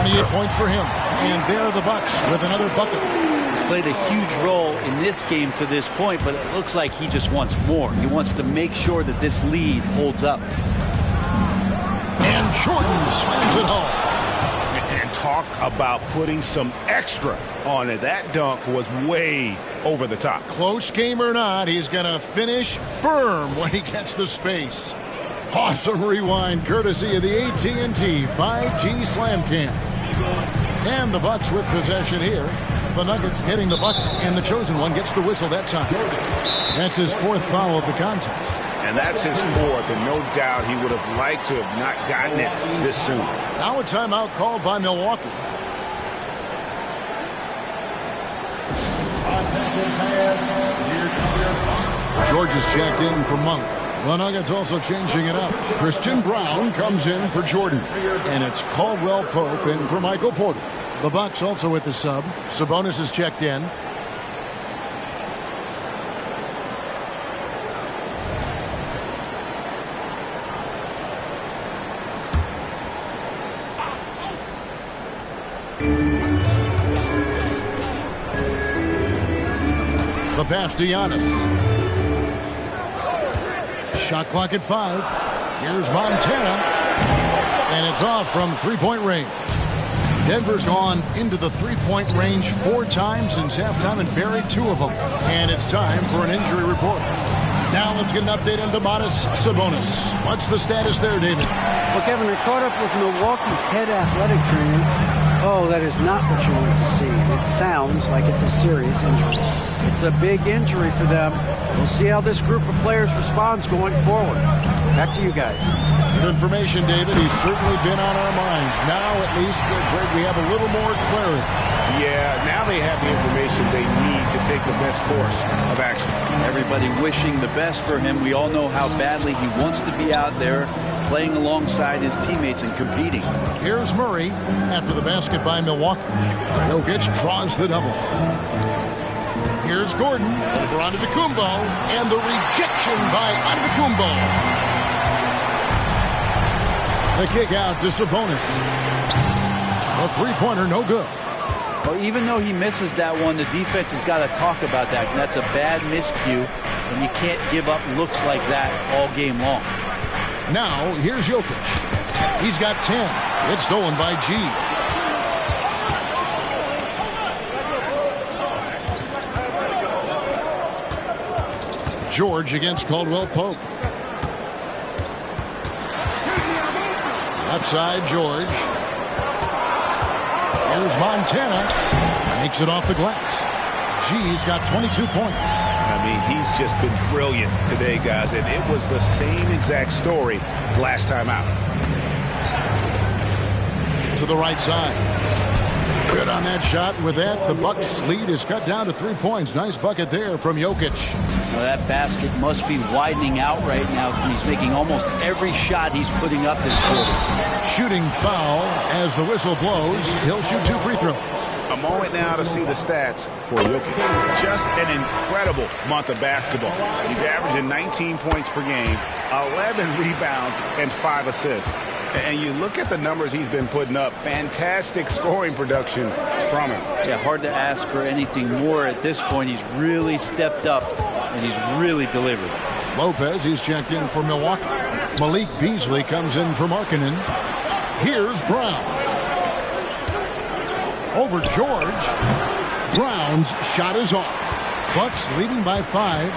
Speaker 1: 28 points for him. And there are the Bucks with another bucket.
Speaker 2: He's played a huge role in this game to this point, but it looks like he just wants more. He wants to make sure that this lead holds up.
Speaker 1: And Jordan slams it home.
Speaker 5: And talk about putting some extra on it. That dunk was way over the top.
Speaker 1: Close game or not, he's going to finish firm when he gets the space. Awesome rewind courtesy of the AT&T 5G Slam Cam. And the Bucks with possession here. The Nuggets getting the bucket, and the chosen one gets the whistle that time. That's his 4th foul of the contest.
Speaker 5: And that's his 4th, and no doubt he would have liked to have not gotten it this soon.
Speaker 1: Now a timeout called by Milwaukee. George is checked in for Monk. The Nuggets also changing it up. Christian Brown comes in for Jordan. And it's Caldwell Pope in for Michael Porter. The Bucks also with the sub. Sabonis is checked in. The pass to Giannis. Shot clock at 5. Here's Montana. And it's off from three-point range. Denver's gone into the three-point range 4 times since halftime and buried 2 of them. And it's time for an injury report. Now let's get an update on Domantas Sabonis. What's the status there, David?
Speaker 4: Well, Kevin, I caught up with Milwaukee's head athletic trainer. Oh, that is not what you want to see. It sounds like it's a serious injury. It's a big injury for them. We'll see how this group of players responds going forward. Back to you guys.
Speaker 1: Good information, David. He's certainly been on our minds. Now, at least, Greg, we have a little more clarity.
Speaker 5: Yeah, now they have the information they need to take the best course of action.
Speaker 2: Everybody wishing the best for him. We all know how badly he wants to be out there playing alongside his teammates and competing.
Speaker 1: Here's Murray after the basket by Milwaukee. Jokic draws the double. Here's Gordon over Antetokounmpo, and the rejection by Antetokounmpo. The kick out to Sabonis. A three-pointer, no good.
Speaker 2: Well, even though he misses that one, the defense has got to talk about that. That's a bad miscue, and you can't give up looks like that all game long.
Speaker 1: Now, here's Jokic. He's got 10. It's stolen by G. George against Caldwell Pope. Left side, George. Here's Montana. Makes it off the glass. G's got 22 points.
Speaker 5: I mean, he's just been brilliant today, guys, and it was the same exact story last time out.
Speaker 1: To the right side. Good on that shot. With that, the Bucks' lead is cut down to 3 points. Nice bucket there from Jokic.
Speaker 2: Now that basket must be widening out right now. He's making almost every shot he's putting up this quarter.
Speaker 1: Shooting foul as the whistle blows. He'll shoot 2 free throws.
Speaker 5: A moment now to see the stats for Jokic. Just an incredible month of basketball. He's averaging 19 points per game, 11 rebounds, and 5 assists. And you look at the numbers he's been putting up. Fantastic scoring production from him.
Speaker 2: Yeah, hard to ask for anything more at this point. He's really stepped up, and he's really delivered.
Speaker 1: Lopez, he's checked in for Milwaukee. Malik Beasley comes in for Markkanen. Here's Brown. Over George. Brown's shot is off. Bucks leading by 5.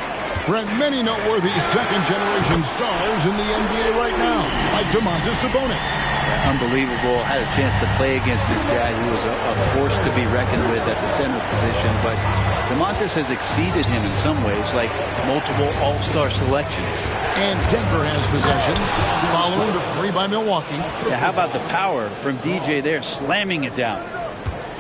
Speaker 1: Brent, many noteworthy second-generation stars in the NBA right now, like Domantas Sabonis.
Speaker 2: Yeah, unbelievable. Had a chance to play against this guy who was a force to be reckoned with at the center position, but Domantas has exceeded him in some ways, like multiple all-star selections.
Speaker 1: And Denver has possession, following the 3 by Milwaukee.
Speaker 2: Yeah, how about the power from DJ there, slamming it down?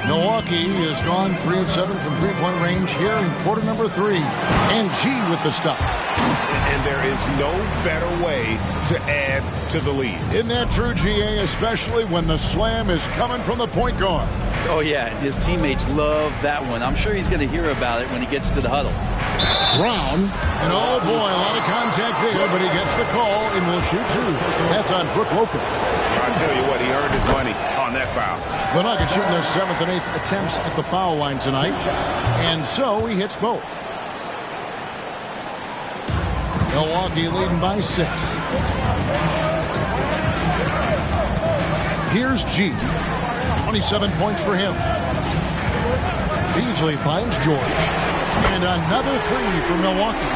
Speaker 1: Milwaukee has gone 3 of 7 from three-point range here in quarter number 3. And G with the stuff.
Speaker 5: And there is no better way to add to the lead.
Speaker 1: Isn't that true, GA, especially when the slam is coming from the point guard?
Speaker 2: Oh, yeah, his teammates love that one. I'm sure he's going to hear about it when he gets to the huddle.
Speaker 1: Brown, and oh boy, a lot of contact there, but he gets the call and will shoot 2. That's on Brook Lopez.
Speaker 5: I'll tell you what, he earned his money on that foul.
Speaker 1: The Nuggets shooting their 7th and 8th attempts at the foul line tonight, and so he hits both. Milwaukee leading by 6. Here's G. 27 points for him. Beasley finds George. And another 3 for Milwaukee.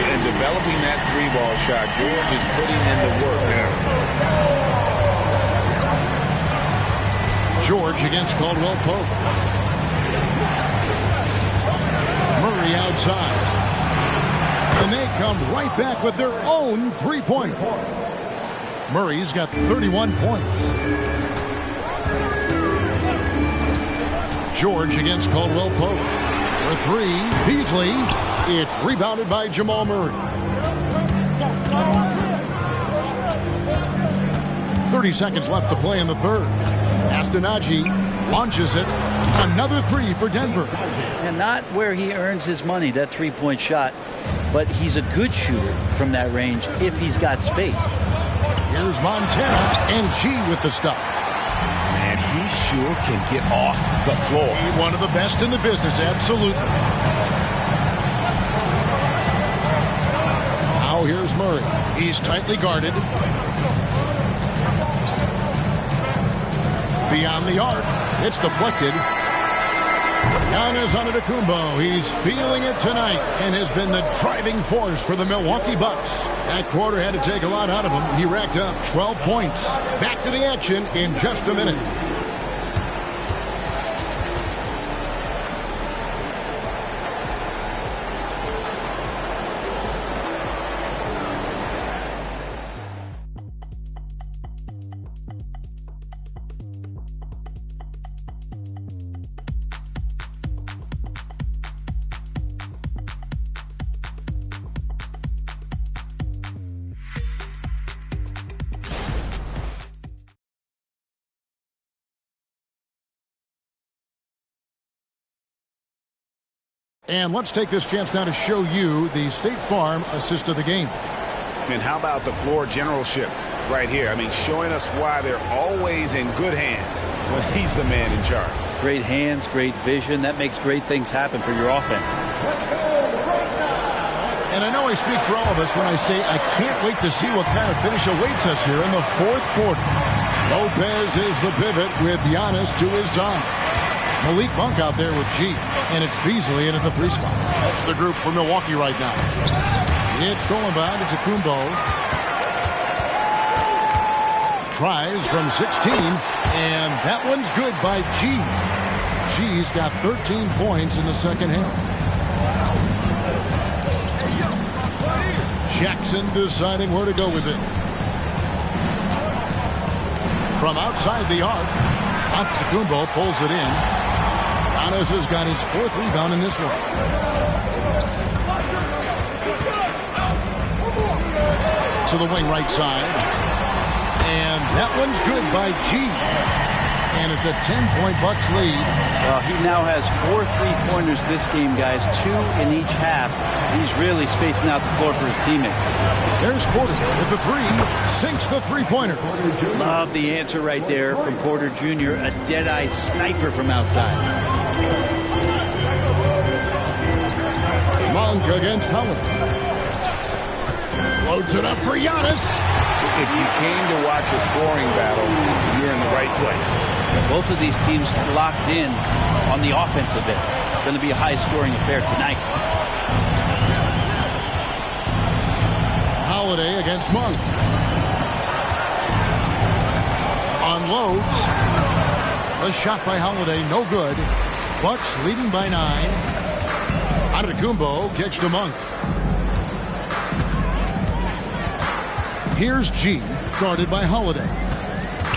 Speaker 3: And developing that 3-ball shot, George is putting in the work now.
Speaker 1: George against Caldwell Pope. Murray outside. And they come right back with their own 3-pointer. Murray's got 31 points. George against Caldwell Pope. For 3, Beasley. It's rebounded by Jamal Murray. 30 seconds left to play in the third. Astonagi launches it. Another 3 for Denver.
Speaker 2: And not where he earns his money, that 3-point shot. But he's a good shooter from that range if he's got space.
Speaker 1: Here's Montana and G with the stuff.
Speaker 5: And he sure can get off the floor.
Speaker 1: One of the best in the business, absolutely. Now here's Murray. He's tightly guarded. Beyond the arc. It's deflected. Giannis Antetokounmpo. He's feeling it tonight and has been the driving force for the Milwaukee Bucks. That quarter had to take a lot out of him. He racked up 12 points. Back to the action in just a minute. And let's take this chance now to show you the State Farm assist of the game.
Speaker 5: And how about the floor generalship right here? I mean, showing us why they're always in good hands when he's the man in charge.
Speaker 2: Great hands, great vision. That makes great things happen for your offense.
Speaker 1: And I know I speak for all of us when I say I can't wait to see what kind of finish awaits us here in the fourth quarter. Lopez is the pivot with Giannis to his side. Malik Monk out there with G. And it's Beasley in at the 3 spot. That's the group for Milwaukee right now. It's stolen by Antetokounmpo. Tries from 16. And that one's good by G. G's got 13 points in the second half. Jackson deciding where to go with it. From outside the arc, Antetokounmpo pulls it in. Giannis has got his 4th rebound in this one. To the wing right side. And that one's good by G. And it's a 10-point Bucks lead.
Speaker 2: Well, he now has 4 3-pointers this game, guys. 2 in each half. He's really spacing out the floor for his teammates.
Speaker 1: There's Porter with the 3. Sinks the 3-pointer.
Speaker 2: Love the answer right there from Porter Jr. A dead-eye sniper from outside.
Speaker 1: Monk against Holiday. Loads it up for Giannis.
Speaker 3: If you came to watch a scoring battle, you're in the right place.
Speaker 2: Both of these teams locked in on the offensive end. Going to be a high-scoring affair tonight.
Speaker 1: Holiday against Monk. Unloads. A shot by Holiday, no good. Bucks leading by 9. Antetokounmpo kicks to Monk. Here's G, guarded by Holiday.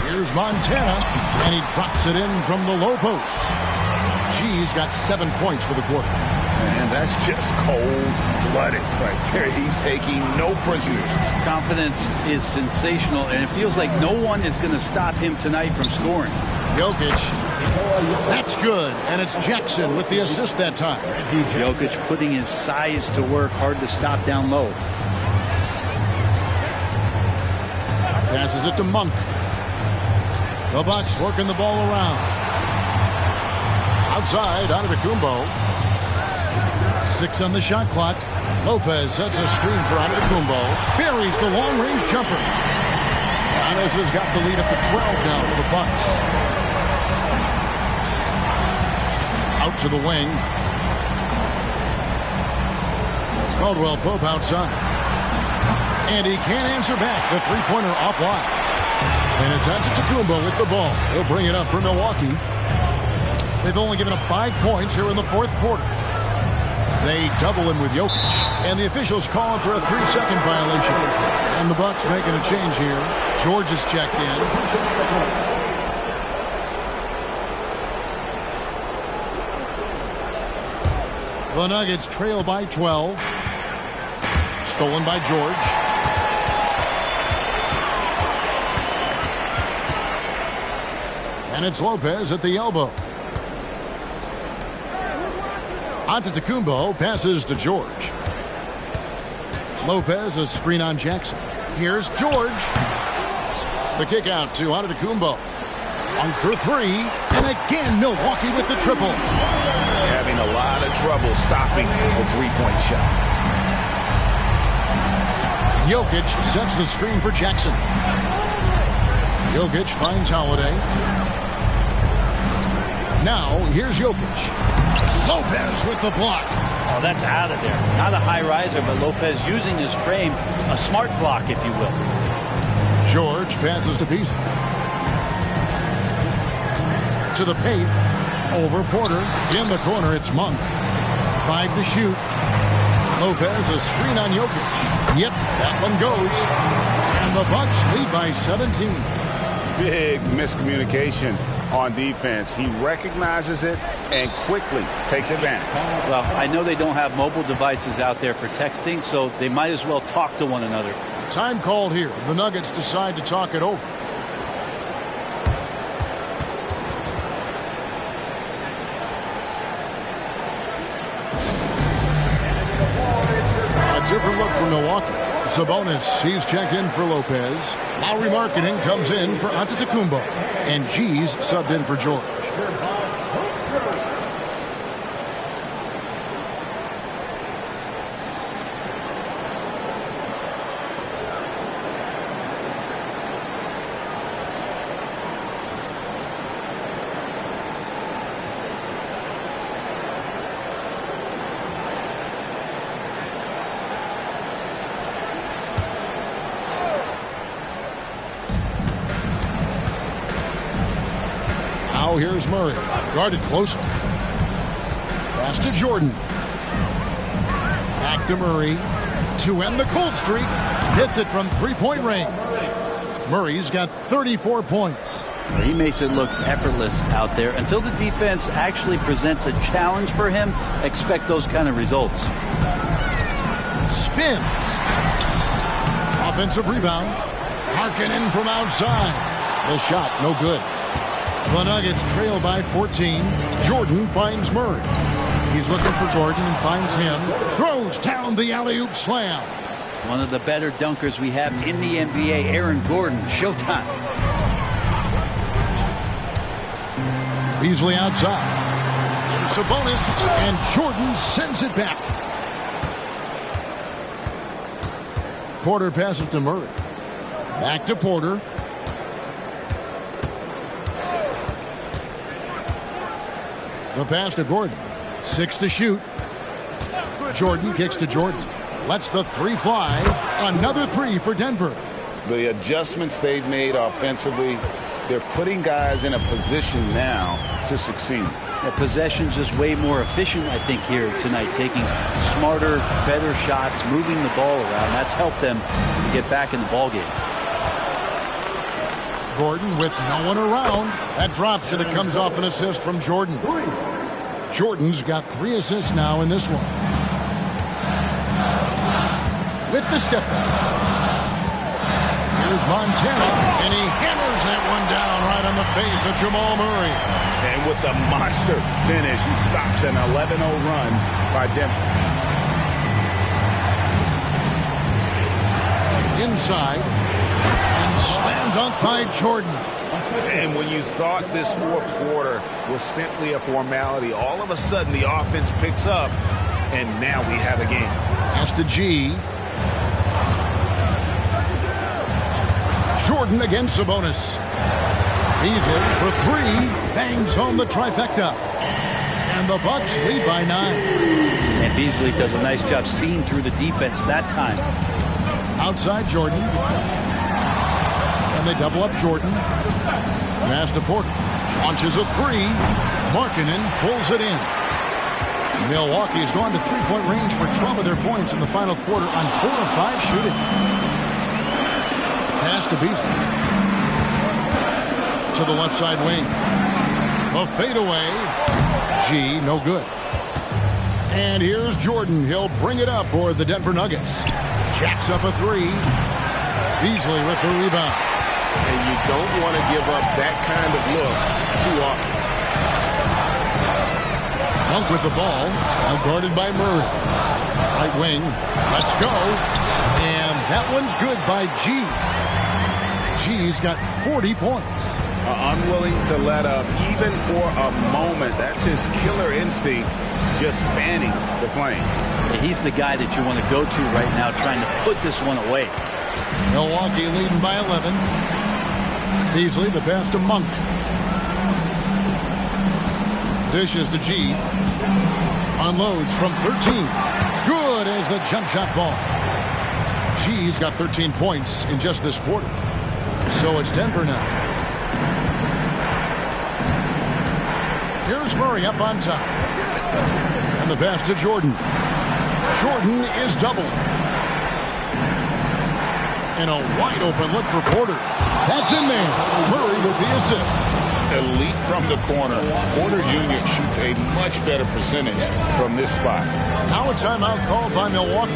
Speaker 1: Here's Montana, and he drops it in from the low post. G's got 7 points for the quarter.
Speaker 3: And that's just cold-blooded right there. He's taking no prisoners.
Speaker 2: Confidence is sensational, and it feels like no one is going to stop him tonight from scoring.
Speaker 1: Jokic. That's good, and it's Jackson with the assist that time.
Speaker 2: Jokic putting his size to work, hard to stop down low.
Speaker 1: Passes it to Monk. The Bucks working the ball around. Outside, Antetokounmpo. 6 on the shot clock. Lopez sets a screen for Antetokounmpo. Buries the long-range jumper. Giannis has got the lead up to 12 now for the Bucks. Out to the wing. Caldwell Pope outside. And he can't answer back. The 3-pointer offline. And it's Antetokounmpo with the ball. He'll bring it up for Milwaukee. They've only given up 5 points here in the fourth quarter. They double him with Jokic. And the officials call him for a 3-second violation. And the Bucks making a change here. George is checked in. The Nuggets trail by 12. Stolen by George. And it's Lopez at the elbow. Antetokounmpo passes to George. Lopez a screen on Jackson. Here's George. The kick out to Antetokounmpo. On for 3. And again, Milwaukee with the triple.
Speaker 3: Having a lot of trouble stopping the 3-point shot.
Speaker 1: Jokic sets the screen for Jackson. Jokic finds Holiday. Now, here's Jokic. Lopez with the block.
Speaker 2: Oh, that's out of there. Not a high riser, but Lopez using his frame. A smart block, if you will.
Speaker 1: George passes to Beasley. To the paint. Over Porter. In the corner, it's Monk. 5 to shoot. Lopez, a screen on Jokic. Yep, that one goes. And the Bucks lead by 17.
Speaker 5: Big miscommunication on defense. He recognizes it and quickly takes advantage.
Speaker 2: Well, I know they don't have mobile devices out there for texting, so they might as well talk to one another.
Speaker 1: Time called here. The Nuggets decide to talk it over. A different look from Milwaukee. Sabonis, he's checked in for Lopez. Lowry Markkanen comes in for Antetokounmpo. And G's subbed in for George. Now here's Murray, guarded closely. Pass to Jordan. Back to Murray to end the cold streak. Hits it from three-point range. Murray's got 34 points.
Speaker 2: He makes it look effortless out there. Until the defense actually presents a challenge for him, expect those kind of results.
Speaker 1: Spins. Offensive rebound. Markkanen from outside. The shot, no good. The Nuggets trail by 14. Jordan finds Murray. He's looking for Gordon and finds him. Throws down the alley-oop slam.
Speaker 2: One of the better dunkers we have in the NBA, Aaron Gordon. Showtime.
Speaker 1: Beasley outside. Here's Sabonis, and Jordan sends it back. Porter passes to Murray. Back to Porter. The pass to Gordon. 6 to shoot. Jordan kicks to Jordan. Lets the three fly. Another three for Denver.
Speaker 5: The adjustments they've made offensively, they're putting guys in a position now to succeed.
Speaker 2: The possession's just way more efficient, I think, here tonight. Taking smarter, better shots, moving the ball around. That's helped them to get back in the ballgame.
Speaker 1: Gordon with no one around. That drops, and it comes off an assist from Jordan. Jordan's got 3 assists now in this one. With the step back. Here's Montana, and he hammers that one down right on the face of Jamal Murray.
Speaker 5: And with the monster finish, he stops an 11-0 run by Denver.
Speaker 1: Inside, and slam dunk by Jordan.
Speaker 5: And when you thought this fourth quarter was simply a formality, all of a sudden the offense picks up, and now we have a game.
Speaker 1: Pass to G. Jordan against Sabonis. Beasley for 3. Bangs home the trifecta. And the Bucks lead by 9.
Speaker 2: And Beasley does a nice job seeing through the defense that time.
Speaker 1: Outside Jordan. And they double up Jordan. Pass to Porter. Launches a 3. Markkanen pulls it in. Milwaukee's gone to three-point range for 12 of their points in the final quarter on 4 of 5 shooting. Pass to Beasley. To the left side wing. A fadeaway. G, no good. And here's Jordan. He'll bring it up for the Denver Nuggets. Jacks up a 3. Beasley with the rebound.
Speaker 5: And you don't want to give up that kind of look too often.
Speaker 1: Monk with the ball. Now guarded by Murray. Right wing. Let's go. And that one's good by G. G's got 40 points.
Speaker 5: Unwilling to let up even for a moment. That's his killer instinct. just fanning the flame.
Speaker 2: He's the guy that you want to go to right now, trying to put this one away.
Speaker 1: Milwaukee leading by 11. Beasley, the pass to Monk. Dishes to G. Unloads from 13. Good as the jump shot falls. G's got 13 points in just this quarter. So it's Denver now. Here's Murray up on top. And the pass to Jordan. Jordan is doubled. And a wide open look for Porter. That's in there. Murray with the assist.
Speaker 3: Elite from the corner. Porter Jr. shoots a much better percentage from this spot.
Speaker 1: Now a timeout called by Milwaukee.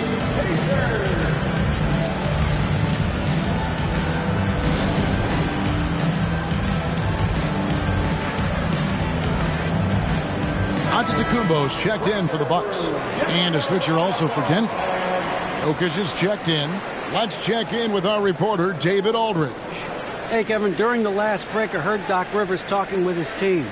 Speaker 1: Antetokounmpo's checked in for the Bucks. And a switcher also for Denver. Jokic is checked in. Let's check in with our reporter, David Aldridge.
Speaker 4: Hey, Kevin, during the last break, I heard Doc Rivers talking with his team.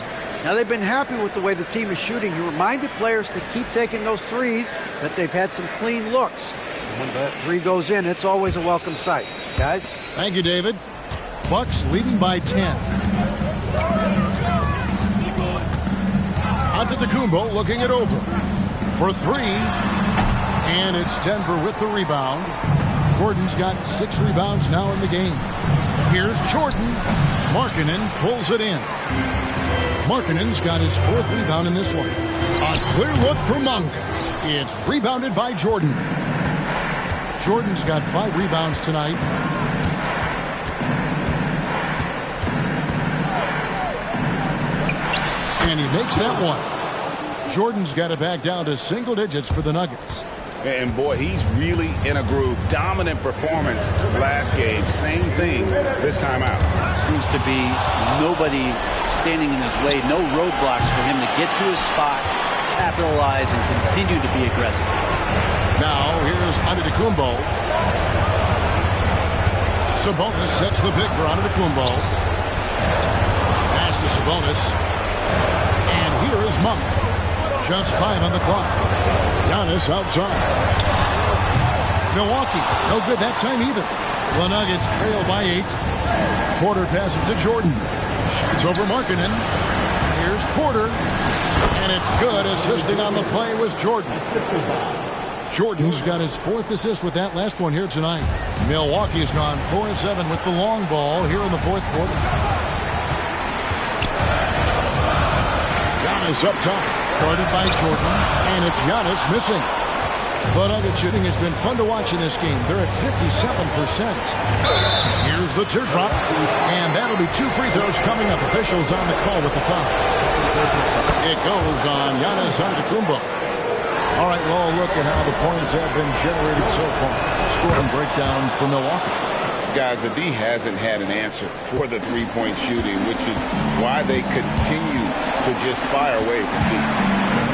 Speaker 4: Now, they've been happy with the way the team is shooting. He reminded players to keep taking those threes, that they've had some clean looks. And when that three goes in, it's always a welcome sight. Guys?
Speaker 1: Thank you, David. Bucks leading by 10. Antetokounmpo looking it over for three. And it's Denver with the rebound. Gordon's got 6 rebounds now in the game. Here's Jordan. Markkanen pulls it in. Markkanen's got his 4th rebound in this one. A clear look for Monk. It's rebounded by Jordan. Jordan's got 5 rebounds tonight. And he makes that one. Jordan's got it back down to single digits for the Nuggets.
Speaker 5: And boy, he's really in a groove. Dominant performance last game. Same thing this time out.
Speaker 2: Seems to be nobody standing in his way. No roadblocks for him to get to his spot, capitalize, and continue to be aggressive.
Speaker 1: Now, here's Antetokounmpo. Sabonis sets the pick for Antetokounmpo. Pass to Sabonis. And here is Monk. Just 5 on the clock. Giannis outside. Milwaukee, no good that time either. The Nuggets trail by 8. Porter passes to Jordan. Shoots over Markkanen. Here's Porter. And it's good. Assisting on the play was Jordan. Jordan's got his 4th assist with that last one here tonight. Milwaukee's gone 4-7 with the long ball here in the 4th quarter. Giannis up top. Guarded by Jordan, and it's Giannis missing. The Nugget shooting has been fun to watch in this game. They're at 57%. Here's the teardrop, and that'll be 2 free throws coming up. Officials on the call with the foul. It goes on Giannis Antetokounmpo. All right, well, look at how the points have been generated so far. Scoring breakdown for Milwaukee.
Speaker 3: Guys, the D hasn't had an answer for the three-point shooting, which is why they continue to just fire away from deep.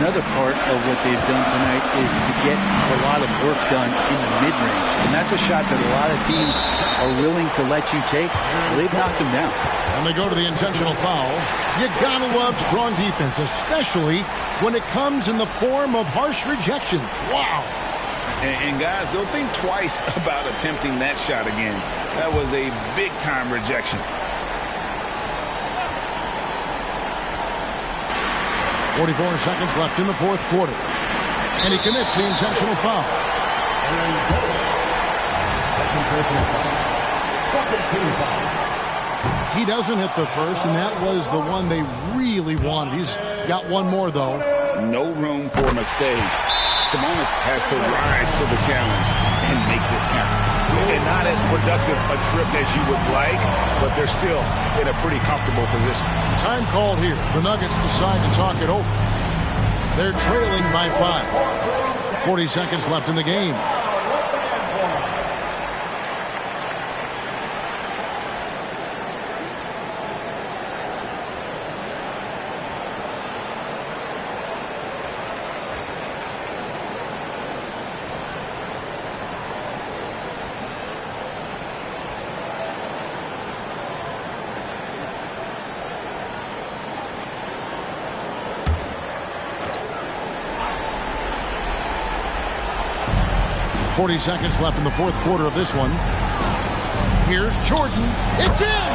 Speaker 2: Another part of what they've done tonight is to get a lot of work done in the mid-range. And that's a shot that a lot of teams are willing to let you take. They've knocked them down.
Speaker 1: And they go to the intentional foul. You gotta love strong defense, especially when it comes in the form of harsh rejections. Wow.
Speaker 5: And guys, they'll think twice about attempting that shot again. That was a big-time rejection.
Speaker 1: 44 seconds left in the 4th quarter. And he commits the intentional foul.
Speaker 9: Second personal foul. Second team foul.
Speaker 1: He doesn't hit the first, and that was the one they really wanted. He's got one more, though.
Speaker 3: No room for mistakes. Sabonis has to rise to the challenge and make this count.
Speaker 5: And not as productive a trip as you would like, but they're still in a pretty comfortable position.
Speaker 1: Time called here. The Nuggets decide to talk it over. They're trailing by 5. 40 seconds left in the game. 40 seconds left in the fourth quarter of this one. Here's Jordan. It's in!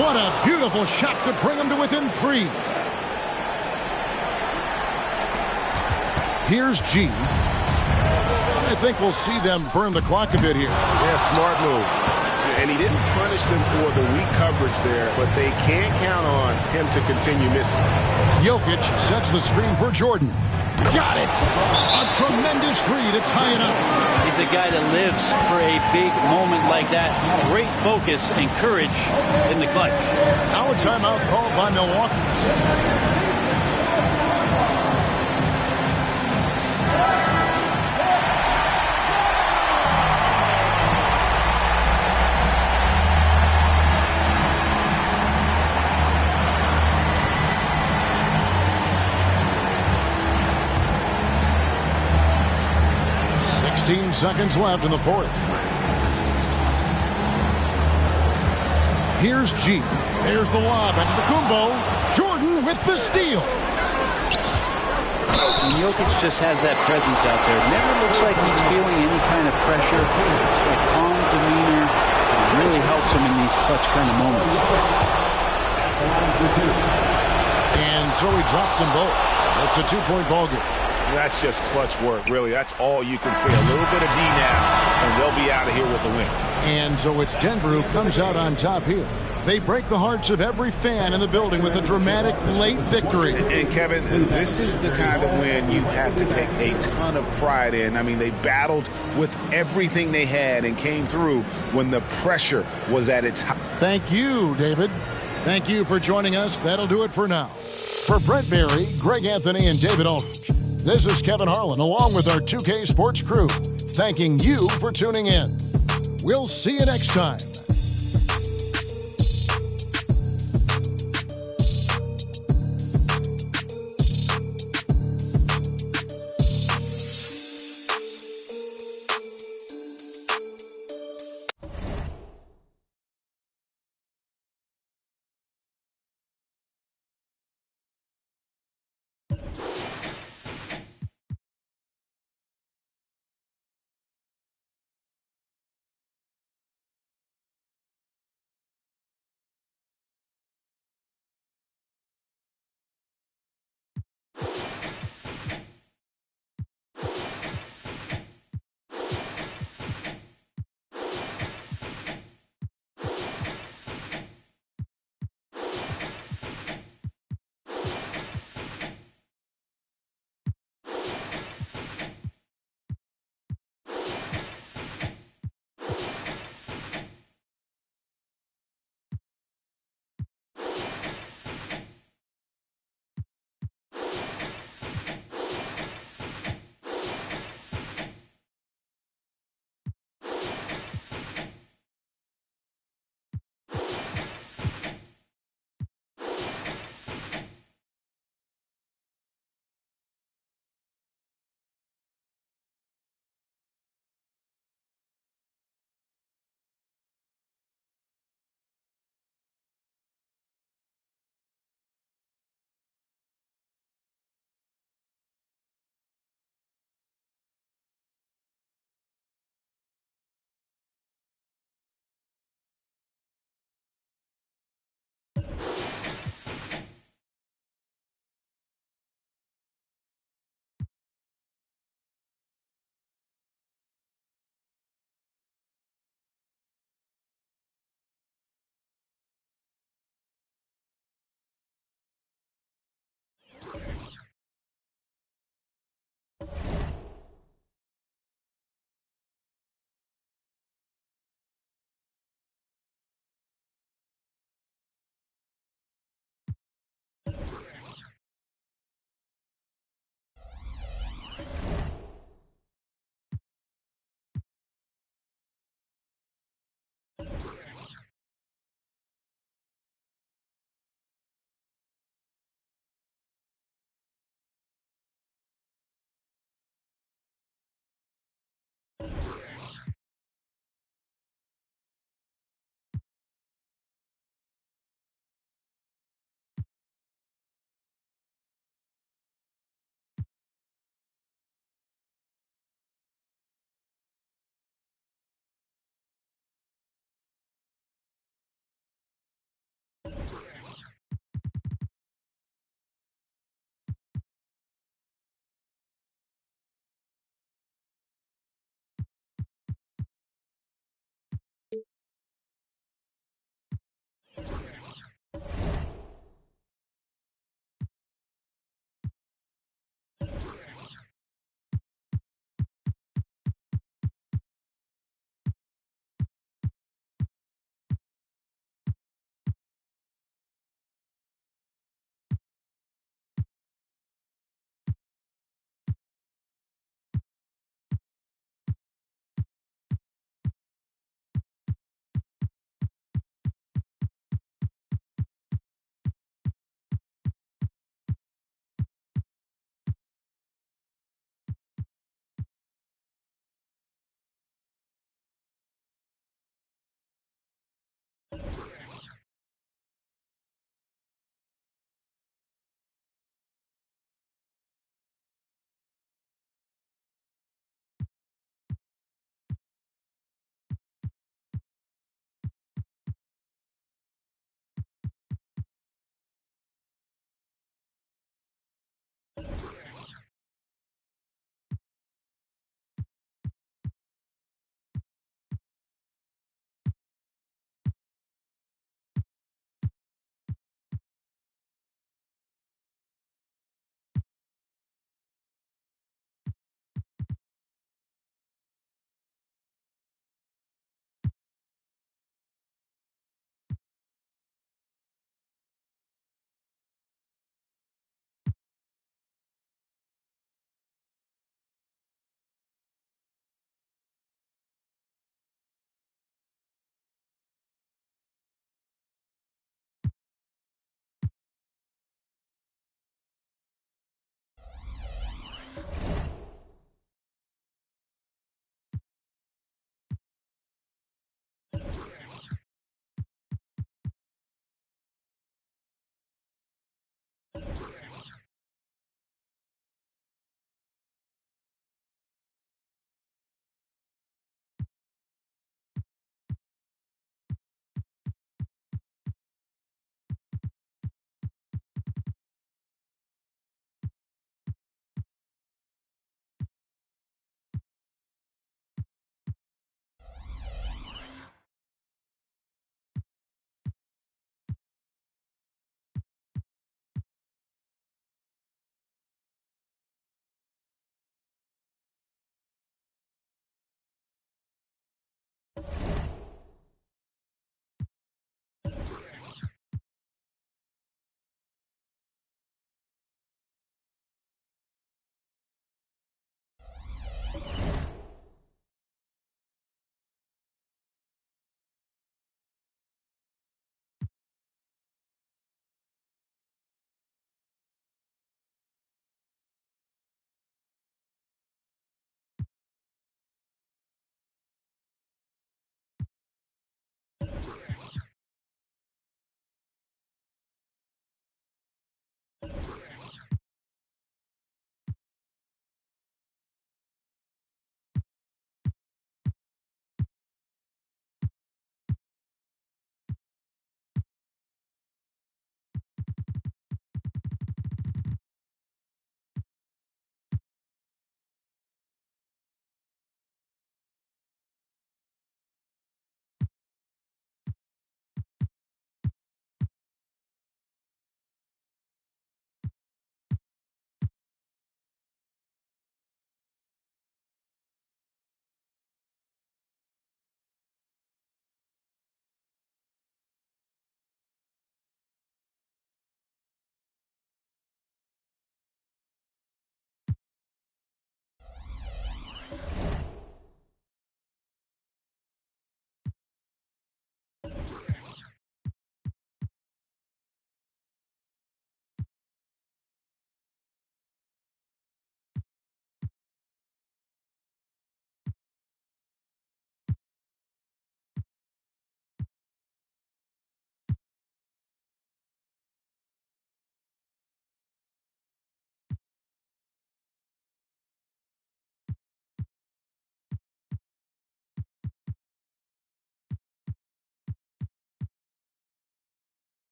Speaker 1: What a beautiful shot to bring him to within 3. Here's G. I think we'll see them burn the clock a bit here.
Speaker 5: Yeah, smart move. And he didn't punish them for the weak coverage there, but they can't count on him to continue missing.
Speaker 1: Jokic sets the screen for Jordan. Got it! A tremendous 3 to tie it up.
Speaker 2: He's a guy that lives for a big moment like that. Great focus and courage in the clutch.
Speaker 1: Now a timeout called by Milwaukee. 16 seconds left in the fourth. Here's G. There's the lob at Kumbo. Jordan with the steal.
Speaker 2: And Jokic just has that presence out there. Never looks like he's feeling any kind of pressure. It's a calm demeanor. It really helps him in these clutch kind of moments.
Speaker 1: And so he drops them both. It's a 2-point ball game.
Speaker 5: That's just clutch work, really. That's all you can say. A little bit of D now, and they'll be out of here with a win.
Speaker 1: And so it's Denver who comes out on top here. They break the hearts of every fan in the building with a dramatic late victory.
Speaker 5: And Kevin, this is the kind of win you have to take a ton of pride in. I mean, they battled with everything they had and came through when the pressure was at its height.
Speaker 1: Thank you, David. Thank you for joining us. That'll do it for now. For Brent Berry, Greg Anthony, and David Aldridge, this is Kevin Harlan along with our 2K Sports crew, thanking you for tuning in. We'll see you next time.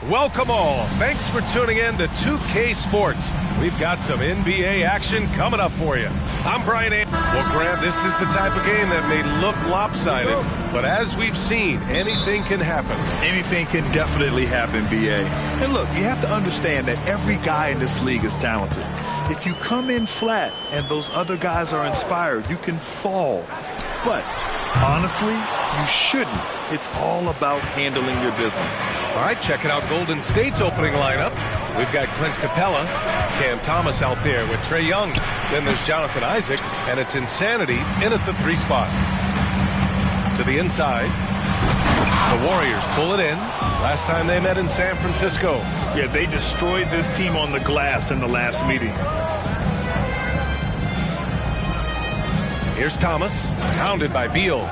Speaker 10: Welcome all. Thanks for tuning in to 2K Sports. We've got some NBA action coming up for you. I'm Brian A. Well, Grant, this is the type of game that may look lopsided, but as we've seen, anything can happen.
Speaker 11: Anything can definitely happen, BA. And look, you have to understand that every guy in this league is talented. If you come in flat and those other guys are inspired, you can fall. But honestly, you shouldn't. It's all about handling your business.
Speaker 10: All right, checking out Golden State's opening lineup. We've got Clint Capella, Cam Thomas out there with Trae Young. Then there's Jonathan Isaac, and it's Insanity in at the 3 spot. To the inside. The Warriors pull it in. Last time they met in San Francisco.
Speaker 11: Yeah, they destroyed this team on the glass in the last meeting.
Speaker 10: Here's Thomas, pounded by Beal.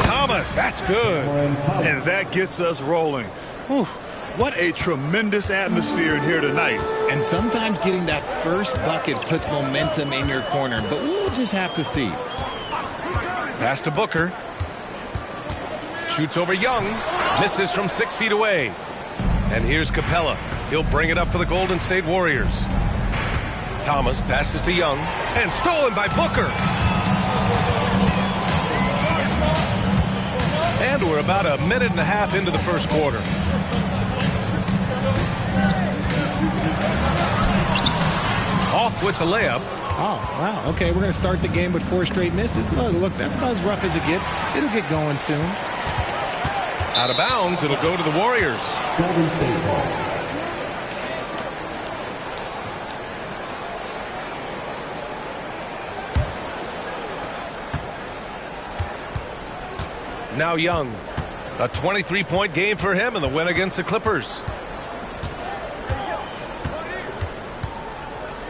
Speaker 10: Thomas, that's good.
Speaker 11: And that gets us rolling. Whew, what a tremendous atmosphere in here tonight.
Speaker 12: And sometimes getting that first bucket puts momentum in your corner, but we'll just have to see.
Speaker 10: Pass to Booker. Shoots over Young. Misses from 6 feet away. And here's Capella. He'll bring it up for the Golden State Warriors. Thomas passes to Young. And stolen by Booker. And we're about a minute and a half into the first quarter. Off with the layup.
Speaker 12: Oh, wow. Okay, we're going to start the game with 4 straight misses. Look, that's about as rough as it gets. It'll get going soon.
Speaker 10: Out of bounds, it'll go to the Warriors.
Speaker 9: Golden State ball.
Speaker 10: Now Young. A 23-point game for him in the win against the Clippers.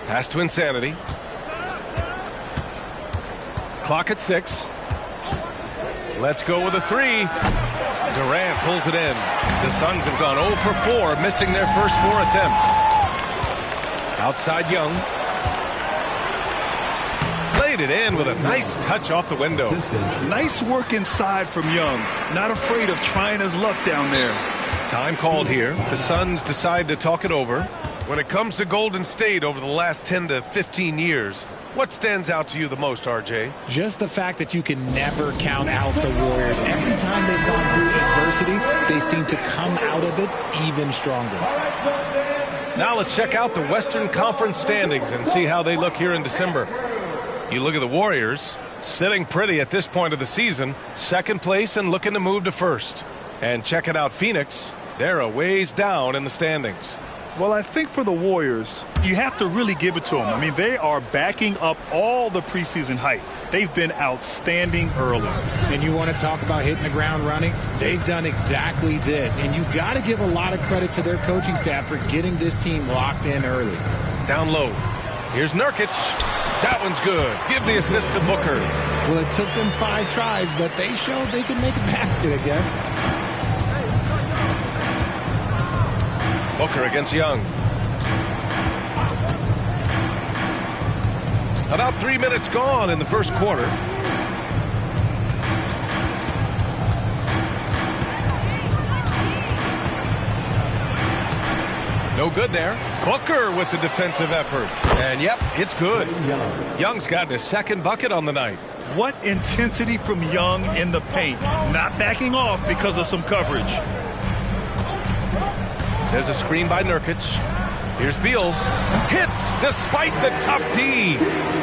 Speaker 10: Pass to Insanity. Clock at 6. Let's go with a 3. Durant pulls it in. The Suns have gone 0 for 4, missing their first 4 attempts. Outside Young. Laid it in with a nice touch off the window.
Speaker 11: Nice work inside from Young. Not afraid of trying his luck down there.
Speaker 10: Time called here. The Suns decide to talk it over. When it comes to Golden State over the last 10 to 15 years, what stands out to you the most, RJ?
Speaker 12: Just the fact that you can never count out the Warriors. Every time they've gone through adversity, they seem to come out of it even stronger.
Speaker 10: Now let's check out the Western Conference standings and see how they look here in December. You look at the Warriors, sitting pretty at this point of the season, 2nd place and looking to move to 1st. And checking out Phoenix, they're a ways down in the standings.
Speaker 11: Well, I think for the Warriors, you have to really give it to them. I mean, they are backing up all the preseason hype. They've been outstanding early.
Speaker 12: And you want to talk about hitting the ground running? They've done exactly this. And you got to give a lot of credit to their coaching staff for getting this team locked in early.
Speaker 10: Down low. Here's Nurkic. That one's good. Give the assist to Booker.
Speaker 12: Well, it took them 5 tries, but they showed they could make a basket, I guess.
Speaker 10: Booker against Young. About 3 minutes gone in the first quarter. No good there. Booker with the defensive effort. And yep, it's good. Young's gotten his 2nd bucket on the night.
Speaker 11: What intensity from Young in the paint. Not backing off because of some coverage.
Speaker 10: There's a screen by Nurkic. Here's Beal. Hits despite the tough D.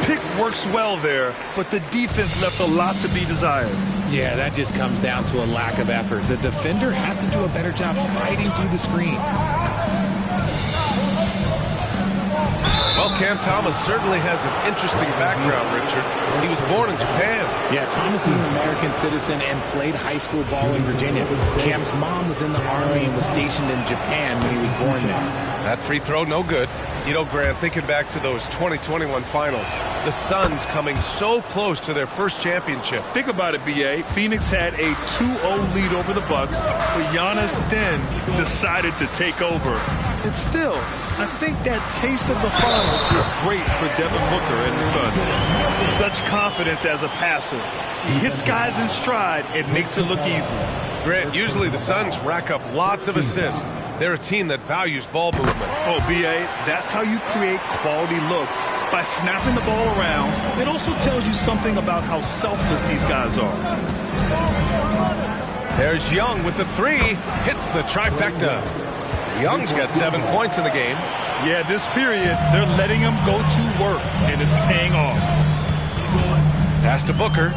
Speaker 11: Pick works well there, but the defense left a lot to be desired.
Speaker 12: Yeah, that just comes down to a lack of effort. The defender has to do a better job fighting through the screen.
Speaker 10: Well, Cam Thomas certainly has an interesting background, Richard. He was born in Japan.
Speaker 12: Yeah, Thomas is an American citizen and played high school ball in Virginia. Cam's mom was in the Army and was stationed in Japan when he was born there.
Speaker 10: That free throw, no good. You know, Grant, thinking back to those 2021 finals, the Suns coming so close to their first championship.
Speaker 11: Think about it, B.A. Phoenix had a 2-0 lead over the Bucks, but Giannis then decided to take over. And still, I think that taste of the finals was great for Devin Booker and the Suns. Such confidence as a passer. He hits guys in stride and makes it look easy.
Speaker 10: Grant, usually the Suns rack up lots of assists. They're a team that values ball movement.
Speaker 11: Oh, B.A., that's how you create quality looks, by snapping the ball around. It also tells you something about how selfless these guys are.
Speaker 10: There's Young with the three. Hits the trifecta. Young's got 7 points in the game.
Speaker 11: Yeah, this period, they're letting him go to work, and it's paying off.
Speaker 10: Pass to Booker.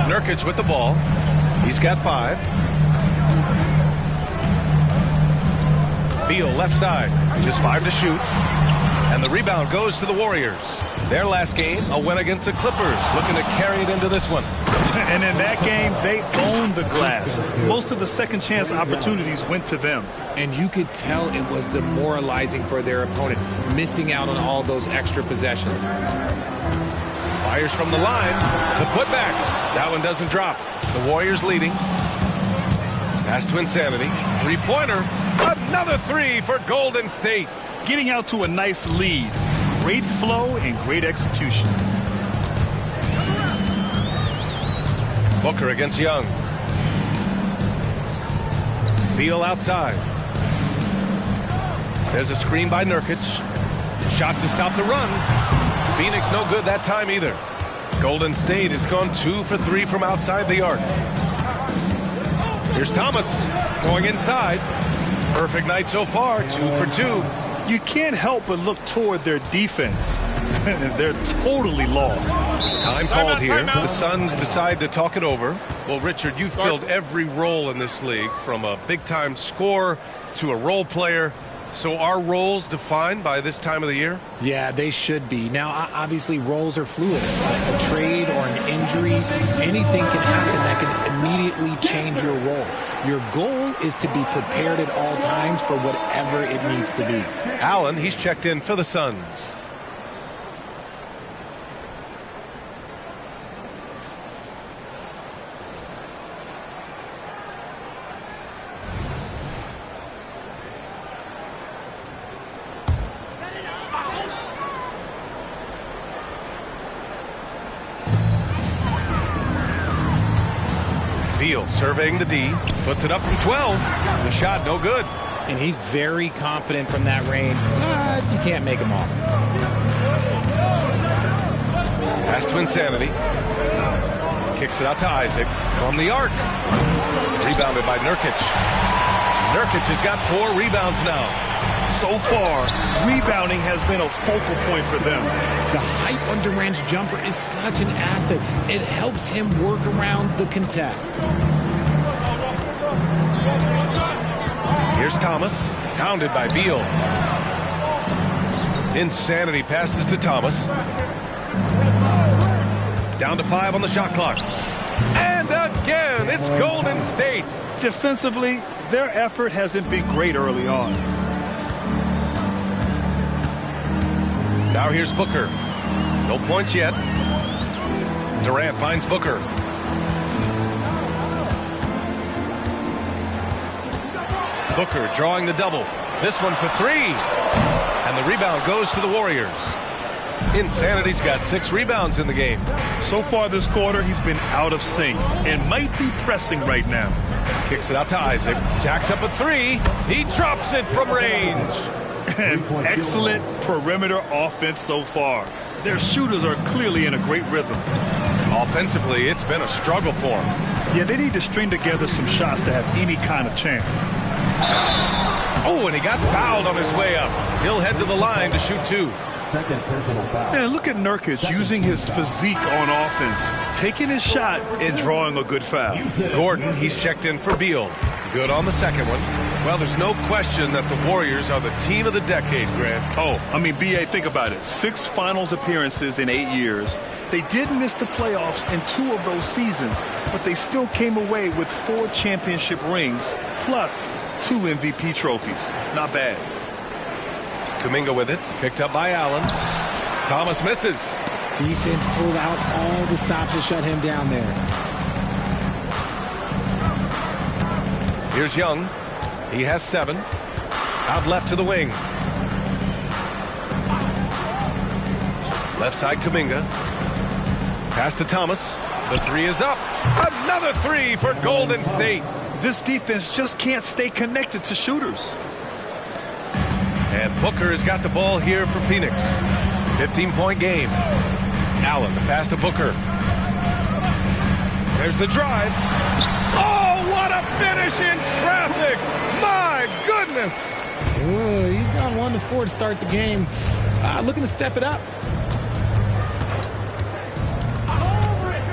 Speaker 10: Nurkic with the ball. He's got 5. Beal left side. Just 5 to shoot. And the rebound goes to the Warriors. Their last game, a win against the Clippers. Looking to carry it into this one.
Speaker 11: And in that game, they owned the glass. Most of the second chance opportunities went to them.
Speaker 12: And you could tell it was demoralizing for their opponent, missing out on all those extra possessions.
Speaker 10: Fires from the line. The putback. That one doesn't drop. The Warriors leading. Pass to Insanity. Three-pointer. Another 3 for Golden State.
Speaker 11: Getting out to a nice lead. Great flow and great execution.
Speaker 10: Booker against Young. Beal outside. There's a screen by Nurkic. Shot to stop the run. Phoenix no good that time either. Golden State has gone 2 for 3 from outside the arc. Here's Thomas going inside. Perfect night so far, 2 for 2.
Speaker 11: You can't help but look toward their defense. They're totally lost.
Speaker 10: Time called here. The Suns decide to talk it over. Well, Richard, you've filled every role in this league, from a big-time scorer to a role player. So are roles defined by this time of the year?
Speaker 12: Yeah, they should be. Now, obviously, roles are fluid. A trade or an injury, anything can happen that can immediately change your role. Your goal is to be prepared at all times for whatever it needs to be.
Speaker 10: Allen, he's checked in for the Suns. Beal surveying the D, puts it up from 12. The shot no good.
Speaker 12: And he's very confident from that range, but you can't make him all.
Speaker 10: Pass to Insanity. Kicks it out to Isaac from the arc. Rebounded by Nurkic. Nurkic has got 4 rebounds now.
Speaker 11: So far, rebounding has been a focal point for them.
Speaker 12: The height on Durant's jumper is such an asset. It helps him work around the contest.
Speaker 10: Here's Thomas, hounded by Beal. Insanity passes to Thomas. Down to 5 on the shot clock. And again, it's Golden State.
Speaker 11: Defensively, their effort hasn't been great early on.
Speaker 10: Now here's Booker. No points yet. Durant finds Booker. Booker drawing the double. This one for 3. And the rebound goes to the Warriors. Insanity's got 6 rebounds in the game.
Speaker 11: So far this quarter, he's been out of sync and might be pressing right now.
Speaker 10: Kicks it out to Isaac. Jacks up a 3. He drops it from range.
Speaker 11: And excellent perimeter offense so far. Their shooters are clearly in a great rhythm.
Speaker 10: Offensively, it's been a struggle for them.
Speaker 11: Yeah, they need to string together some shots to have any kind of chance.
Speaker 10: Oh, and he got fouled on his way up. He'll head to the line to shoot 2.
Speaker 9: Second personal foul.
Speaker 11: Man, look at Nurkic using his physique on offense, taking his shot and drawing a good foul.
Speaker 10: Gordon, he's checked in for Beal. Good on the second one. Well, there's no question that the Warriors are the team of the decade, Grant.
Speaker 11: Oh, I mean, B.A., think about it. 6 finals appearances in 8 years. They did miss the playoffs in 2 of those seasons, but they still came away with 4 championship rings, plus 2 MVP trophies. Not bad.
Speaker 10: Kuminga with it, picked up by Allen. Thomas misses.
Speaker 12: Defense pulled out all the stops to shut him down there.
Speaker 10: Here's Young. He has 7. Out left to the wing. Left side Kuminga. Pass to Thomas. The three is up. Another three for Golden State.
Speaker 11: This defense just can't stay connected to shooters.
Speaker 10: And Booker has got the ball here for Phoenix. 15-point game. Allen, the pass to Booker. There's the drive. Oh, what a finish in traffic! My goodness!
Speaker 12: He's gone 1-4 to start the game. Looking to step it up.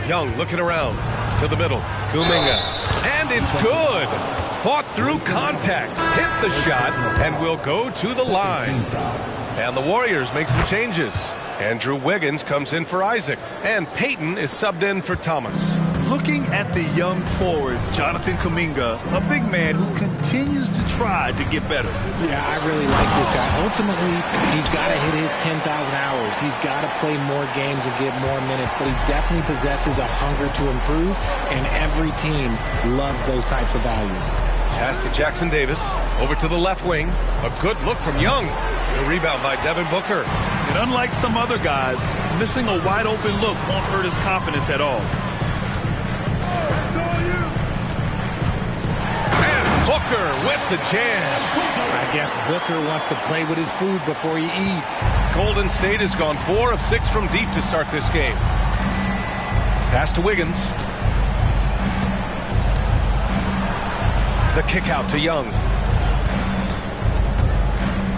Speaker 10: Young looking around to the middle. Kuminga. And it's good. Fought through contact. Hit the shot and will go to the line. And the Warriors make some changes. Andrew Wiggins comes in for Isaac. And Payton is subbed in for Thomas.
Speaker 11: Looking at the young forward, Jonathan Kuminga, a big man who continues to try to get better.
Speaker 12: Yeah, I really like this guy. Ultimately, he's got to hit his 10,000 hours. He's got to play more games and get more minutes, but he definitely possesses a hunger to improve, and every team loves those types of values.
Speaker 10: Pass to Jackson Davis. Over to the left wing. A good look from Young. The rebound by Devin Booker.
Speaker 11: And unlike some other guys, missing a wide open look won't hurt his confidence at all.
Speaker 10: Booker with the jam.
Speaker 12: I guess Booker wants to play with his food before he eats.
Speaker 10: Golden State has gone 4 of 6 from deep to start this game. Pass to Wiggins. The kick out to Young.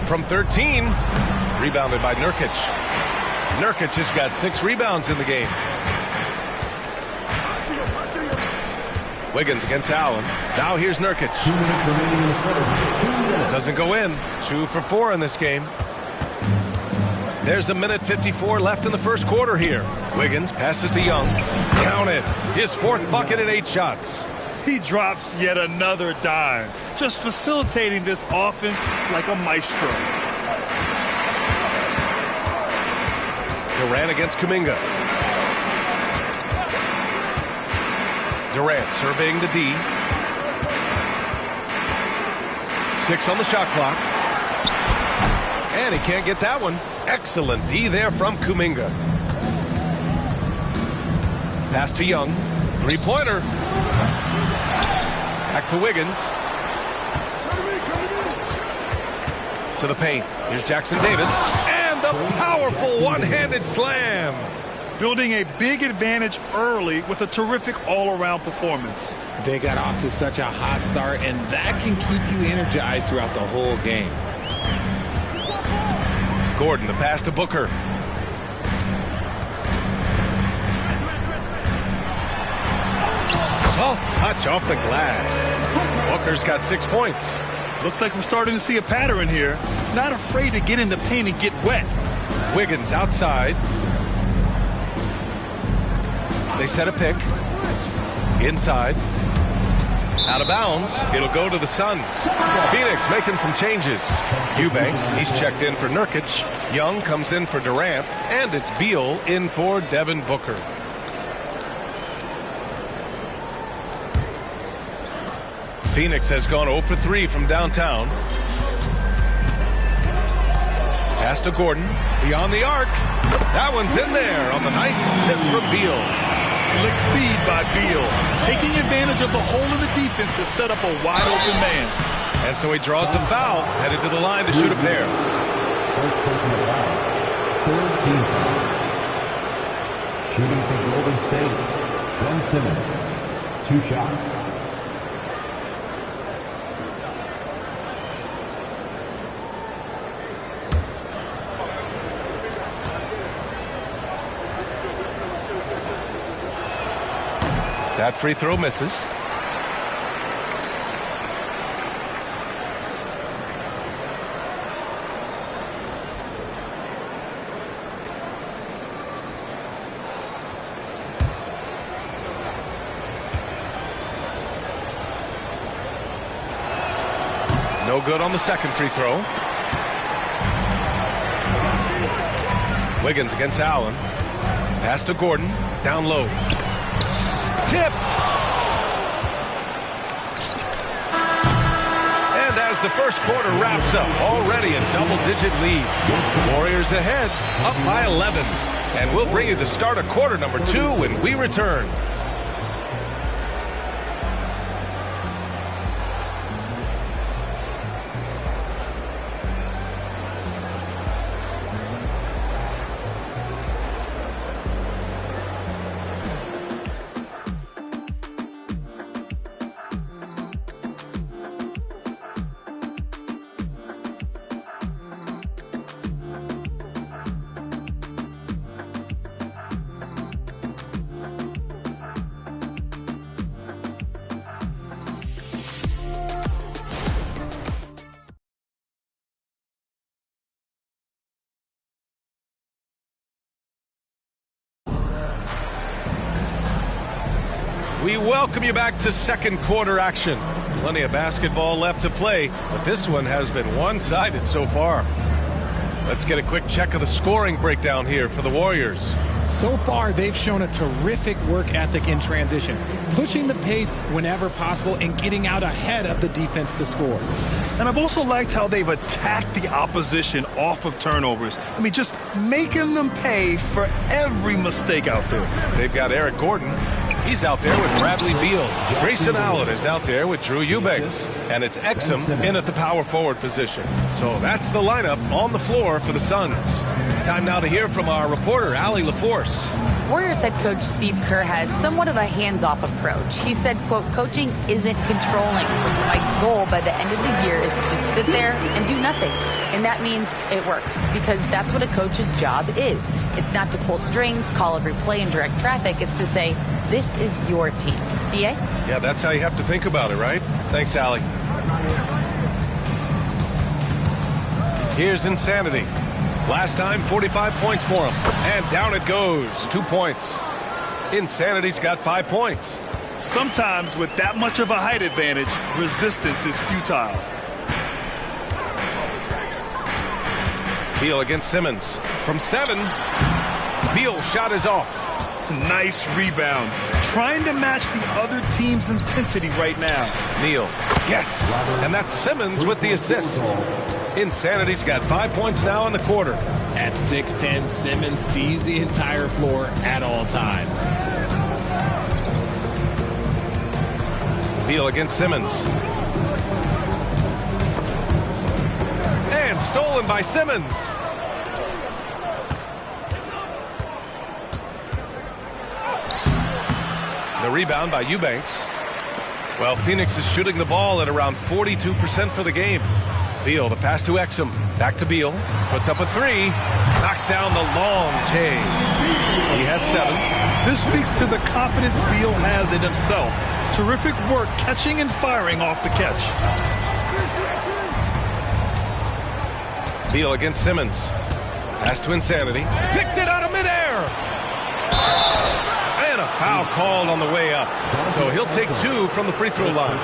Speaker 10: From 13. Rebounded by Nurkic. Nurkic has got 6 rebounds in the game. Wiggins against Allen. Now here's Nurkic.
Speaker 9: 2 minutes remaining in the first. 2 minutes.
Speaker 10: Doesn't go in. 2 for 4 in this game. There's a minute 54 left in the first quarter here. Wiggins passes to Young. Counted. His 4th bucket in 8 shots.
Speaker 11: He drops yet another dime, just facilitating this offense like a maestro.
Speaker 10: Durant against Kuminga. Durant surveying the D. 6 on the shot clock. And he can't get that one. Excellent D there from Kuminga. Pass to Young. 3-pointer. Back to Wiggins. To the paint. Here's Jackson Davis. And the powerful one-handed slam.
Speaker 11: Building a big advantage early with a terrific all-around performance.
Speaker 12: They got off to such a hot start, and that can keep you energized throughout the whole game.
Speaker 10: Gordon, the pass to Booker. Soft touch off the glass. Booker's got 6 points.
Speaker 11: Looks like we're starting to see a pattern here. Not afraid to get in the paint and get wet.
Speaker 10: Wiggins outside. They set a pick. Inside. Out of bounds. It'll go to the Suns. Phoenix making some changes. Eubanks, he's checked in for Nurkic. Young comes in for Durant. And it's Beal in for Devin Booker. Phoenix has gone 0 for 3 from downtown. Pass to Gordon. Beyond the arc. That one's in there on the nice assist from Beal.
Speaker 11: Slick feed by Beal, taking advantage of the hole in the defense to set up a wide open man.
Speaker 10: And so he draws the foul, headed to the line to shoot a pair.
Speaker 9: First personal foul. 3rd team foul. Shooting for Golden State. Ben Simmons. 2 shots.
Speaker 10: That free throw misses. No good on the second free throw. Wiggins against Allen. Pass to Gordon. Down low. Tipped. And as the first quarter wraps up, already a double-digit lead. Warriors ahead, up by 11. And we'll bring you the start of quarter number 2 when we return. We welcome you back to second quarter action. Plenty of basketball left to play, but this one has been one-sided so far. Let's get a quick check of the scoring breakdown here for the Warriors.
Speaker 12: So far, they've shown a terrific work ethic in transition, pushing the pace whenever possible and getting out ahead of the defense to score.
Speaker 11: And I've also liked how they've attacked the opposition off of turnovers. I mean, just making them pay for every mistake out there.
Speaker 10: They've got Eric Gordon. He's out there with Bradley Beal. Grayson Allen is out there with Drew Eubanks. And it's Exum in at the power forward position. So that's the lineup on the floor for the Suns. Time now to hear from our reporter, Allie LaForce.
Speaker 13: Warriors head coach Steve Kerr has somewhat of a hands-off approach. He said, quote, coaching isn't controlling. My goal by the end of the year is to just sit there and do nothing. And that means it works because that's what a coach's job is. It's not to pull strings, call every play, and direct traffic. It's to say, this is your team. BA?
Speaker 10: Yeah, that's how you have to think about it, right? Thanks, Allie. Here's Insanity. Last time, 45 points for him. And down it goes. 2 points. Insanity's got 5 points.
Speaker 11: Sometimes with that much of a height advantage, resistance is futile.
Speaker 10: Beal against Simmons. From 7, Beal's shot is off.
Speaker 11: Nice rebound. Trying to match the other team's intensity right now.
Speaker 10: Neal. Yes. And that's Simmons with the assist. Insanity's got 5 points now in the quarter.
Speaker 12: At 6'10", Simmons sees the entire floor at all times.
Speaker 10: Beal against Simmons. And stolen by Simmons. The rebound by Eubanks. Well, Phoenix is shooting the ball at around 42% for the game. Beal, the pass to Exum. Back to Beal. Puts up a 3. Knocks down the long J. He has 7.
Speaker 11: This speaks to the confidence Beal has in himself. Terrific work catching and firing off the catch.
Speaker 10: Beal against Simmons. Pass to Insanity. Picked it out of midair. And a foul called on the way up. So he'll take 2 from the free throw line.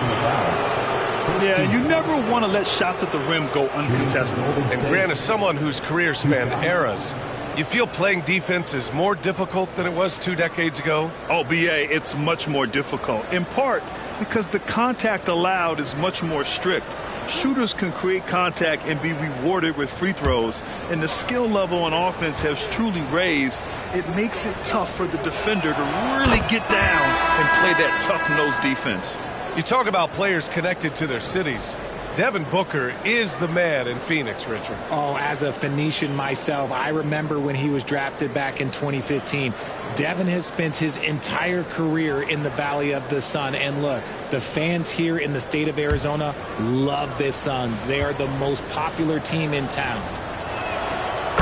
Speaker 11: Yeah, you never want to let shots at the rim go uncontested.
Speaker 10: And Grant, as someone whose career spanned eras, you feel playing defense is more difficult than it was 2 decades ago?
Speaker 11: Oh, BA, it's much more difficult. In part because the contact allowed is much more strict. Shooters can create contact and be rewarded with free throws, and the skill level on offense has truly raised. It makes it tough for the defender to really get down and play that tough-nosed defense.
Speaker 10: You talk about players connected to their cities. Devin Booker is the man in Phoenix, Richard.
Speaker 12: Oh, as a Phoenician myself, I remember when he was drafted back in 2015. Devin has spent his entire career in the Valley of the Sun. And look, the fans here in the state of Arizona love the Suns. They are the most popular team in town.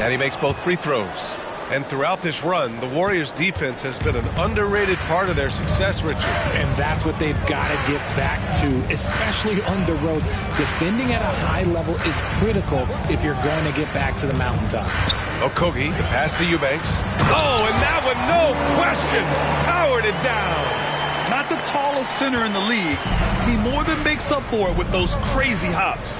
Speaker 10: And he makes both free throws. And throughout this run, the Warriors' defense has been an underrated part of their success, Richard.
Speaker 12: And that's what they've got to get back to, especially on the road. Defending at a high level is critical if you're going to get back to the mountaintop.
Speaker 10: Okogie, the pass to Eubanks. Oh, and that one, no question, powered it down.
Speaker 11: Not the tallest center in the league. He more than makes up for it with those crazy hops.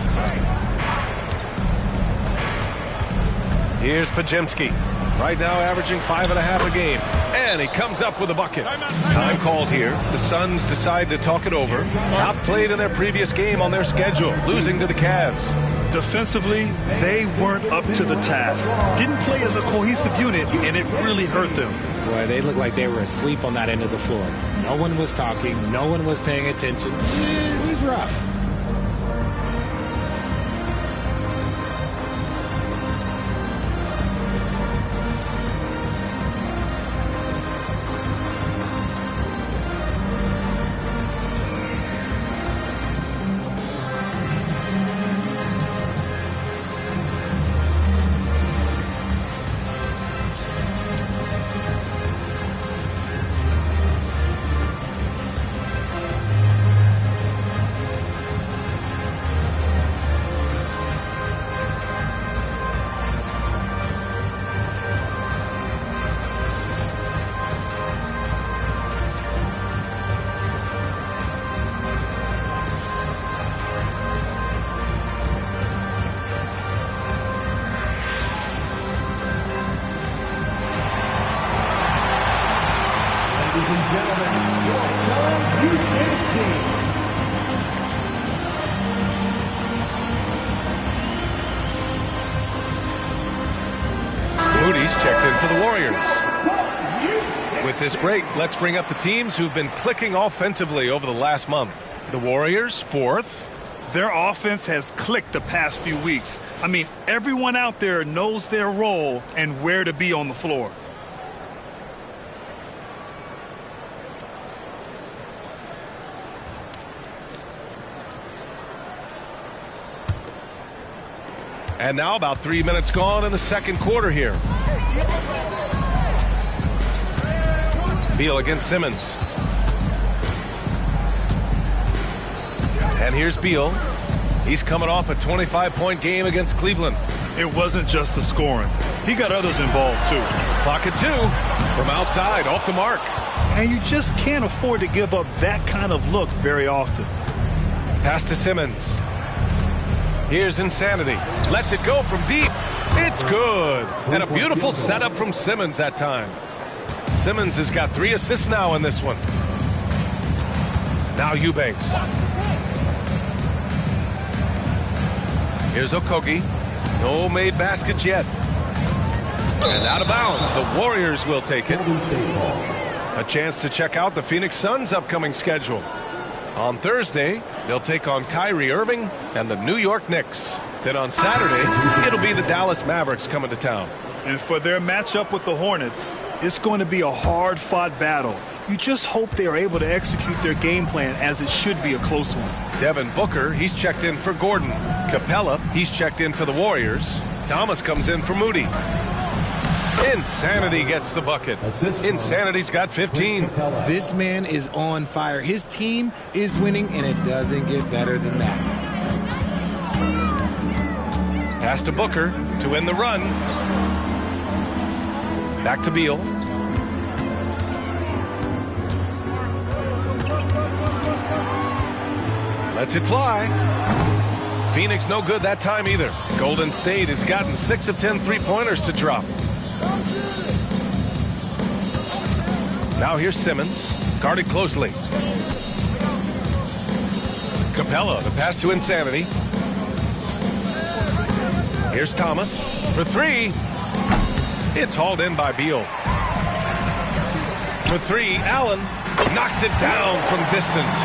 Speaker 10: Here's Pajemski. Right now averaging 5.5 a game. And he comes up with a bucket. Time called here. The Suns decide to talk it over. Not played in their previous game on their schedule, losing to the Cavs.
Speaker 11: Defensively, they weren't up to the task. Didn't play as a cohesive unit, and it really hurt them.
Speaker 12: Boy, they looked like they were asleep on that end of the floor. No one was talking. No one was paying attention. It was rough.
Speaker 10: Moody's checked in for the Warriors. With this break, let's bring up the teams who've been clicking offensively over the last month. The Warriors, 4th.
Speaker 11: Their offense has clicked the past few weeks. I mean, everyone out there knows their role and where to be on the floor.
Speaker 10: And now about 3 minutes gone in the second quarter here. Beal against Simmons. And here's Beal. He's coming off a 25-point game against Cleveland.
Speaker 11: It wasn't just the scoring. He got others involved, too.
Speaker 10: Clock at 2. From outside, off the mark.
Speaker 11: And you just can't afford to give up that kind of look very often.
Speaker 10: Pass to Simmons. Here's Insanity. Lets it go from deep. It's good. And a beautiful setup from Simmons that time. Simmons has got 3 assists now in this one. Now Eubanks. Here's Okogie. No made baskets yet. And out of bounds. The Warriors will take it. A chance to check out the Phoenix Suns' upcoming schedule. On Thursday, they'll take on Kyrie Irving and the New York Knicks. Then on Saturday, it'll be the Dallas Mavericks coming to town.
Speaker 11: And for their matchup with the Hornets, it's going to be a hard-fought battle. You just hope they are able to execute their game plan, as it should be a close one.
Speaker 10: Devin Booker, he's checked in for Gordon. Capella, he's checked in for the Warriors. Thomas comes in for Moody. Insanity gets the bucket. Insanity's got 15.
Speaker 12: This man is on fire. His team is winning, and it doesn't get better than that.
Speaker 10: Pass to Booker to end the run. Back to Beal. Lets it fly. Phoenix no good that time either. Golden State has gotten 6 of 10 three-pointers to drop. Now here's Simmons, guarded closely. Capella, the pass to Insanity. Here's Thomas for 3. It's hauled in by Beal. For 3, Allen knocks it down from distance.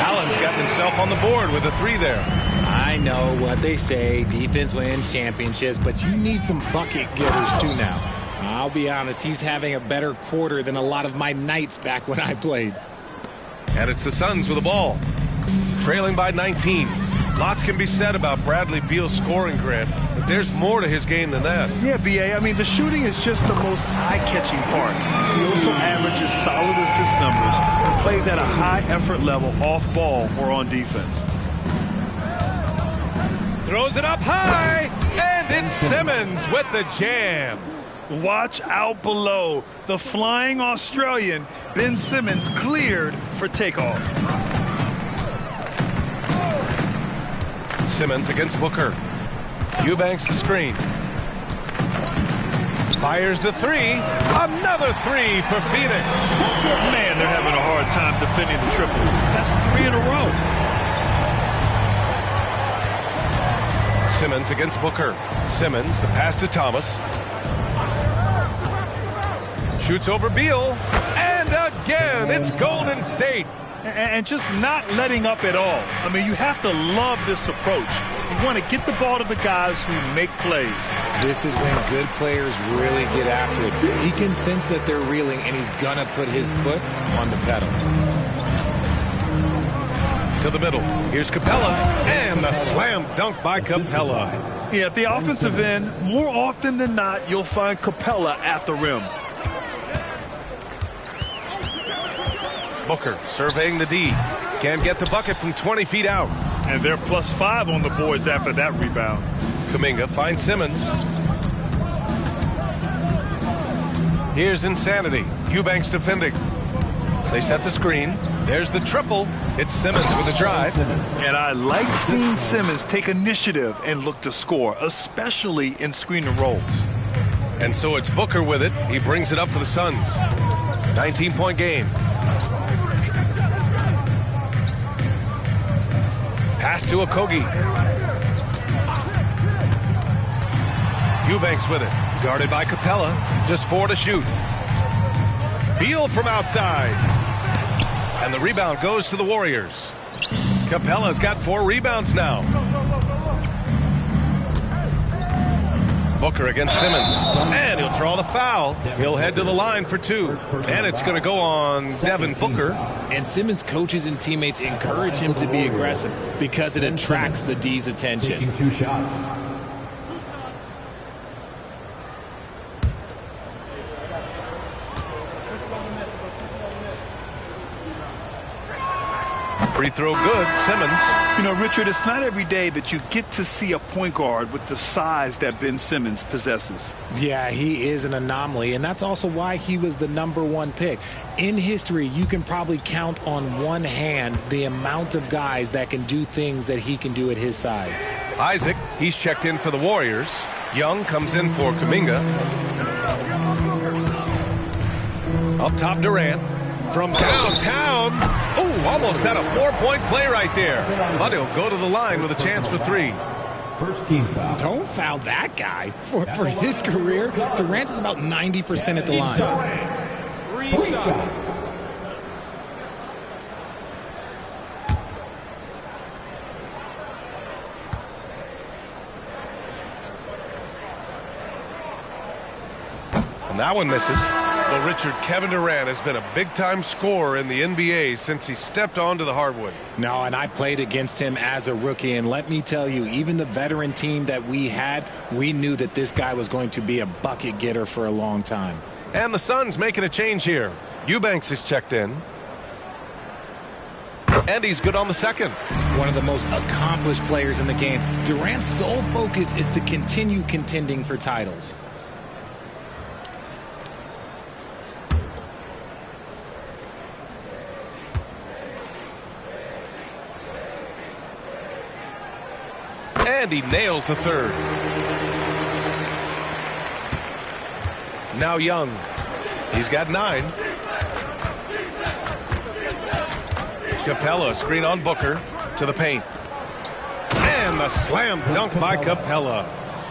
Speaker 10: Allen's got himself on the board with a 3 there.
Speaker 12: I know what they say, defense wins championships, but you need some bucket getters too now. I'll be honest, he's having a better quarter than a lot of my nights back when I played.
Speaker 10: And it's the Suns with the ball. Trailing by 19. Lots can be said about Bradley Beal's scoring, Grant, but there's more to his game than that.
Speaker 11: Yeah, B.A., I mean, the shooting is just the most eye-catching part. He also averages solid assist numbers and plays at a high effort level off ball or on defense.
Speaker 10: Throws it up high, and it's Simmons with the jam.
Speaker 11: Watch out below. The flying Australian, Ben Simmons, cleared for takeoff.
Speaker 10: Simmons against Booker. Eubanks the screen. Fires the 3. Another 3 for Phoenix.
Speaker 11: Man, they're having a hard time defending the triple. That's 3 in a row.
Speaker 10: Simmons against Booker. Simmons, the pass to Thomas. Shoots over Beal. And again, it's Golden State.
Speaker 11: And just not letting up at all. I mean, you have to love this approach. You want to get the ball to the guys who make plays.
Speaker 12: This is when good players really get after it. He can sense that they're reeling, and he's going to put his foot on the pedal.
Speaker 10: To the middle. Here's Capella. And the slam dunk by Capella.
Speaker 11: Yeah, at the offensive end, more often than not, you'll find Capella at the rim.
Speaker 10: Booker surveying the D. Can't get the bucket from 20 feet out.
Speaker 11: And they're +5 on the boards after that rebound.
Speaker 10: Kuminga finds Simmons. Here's Insanity. Eubanks defending. They set the screen. There's the triple. It's Simmons with a drive.
Speaker 11: And I like seeing Simmons take initiative and look to score, especially in screen and rolls.
Speaker 10: And so it's Booker with it. He brings it up for the Suns. 19-point game. Pass to Okogie. Eubanks with it. Guarded by Capella. Just 4 to shoot. Beal from outside. And the rebound goes to the Warriors. Capella's got 4 rebounds now. Booker against Simmons. And he'll draw the foul. He'll head to the line for 2. And it's going to go on Devin Booker.
Speaker 12: And Simmons' coaches and teammates encourage him to be aggressive because it attracts the D's attention.
Speaker 9: Taking 2 shots.
Speaker 10: Free throw good. Simmons.
Speaker 11: You know, Richard, it's not every day that you get to see a point guard with the size that Ben Simmons possesses.
Speaker 12: Yeah, he is an anomaly, and that's also why he was the #1 pick. In history, you can probably count on one hand the amount of guys that can do things that he can do at his size.
Speaker 10: Isaac, he's checked in for the Warriors. Young comes in for Kuminga. Up top, Durant. From downtown. Oh, almost had a 4-point play right there. But he'll go to the line with a chance for 3.
Speaker 9: First team foul.
Speaker 12: Don't foul that guy. For his career, Durant is about 90% at the line.
Speaker 9: 3 shots.
Speaker 10: And that one misses. Well, Richard, Kevin Durant has been a big-time scorer in the NBA since he stepped onto the hardwood.
Speaker 12: No, and I played against him as a rookie, and let me tell you, even the veteran team that we had, we knew that this guy was going to be a bucket getter for a long time.
Speaker 10: And the Suns making a change here. Eubanks is checked in. And he's good on the second.
Speaker 12: One of the most accomplished players in the game. Durant's sole focus is to continue contending for titles.
Speaker 10: And he nails the third. Now Young. He's got 9. Capella screen on Booker to the paint. And the slam dunk by Capella.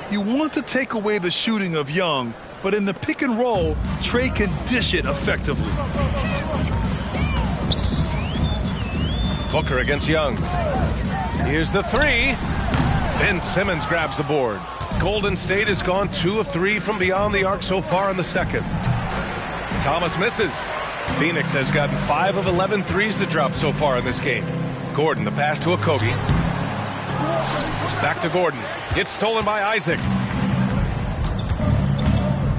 Speaker 11: You want to take away the shooting of Young, but in the pick and roll, Trey can dish it effectively.
Speaker 10: Booker against Young. Here's the 3. Ben Simmons grabs the board. Golden State has gone 2 of 3 from beyond the arc so far in the second. Thomas misses. Phoenix has gotten 5 of 11 threes to drop so far in this game. Gordon, the pass to Okogie. Back to Gordon. It's stolen by Isaac.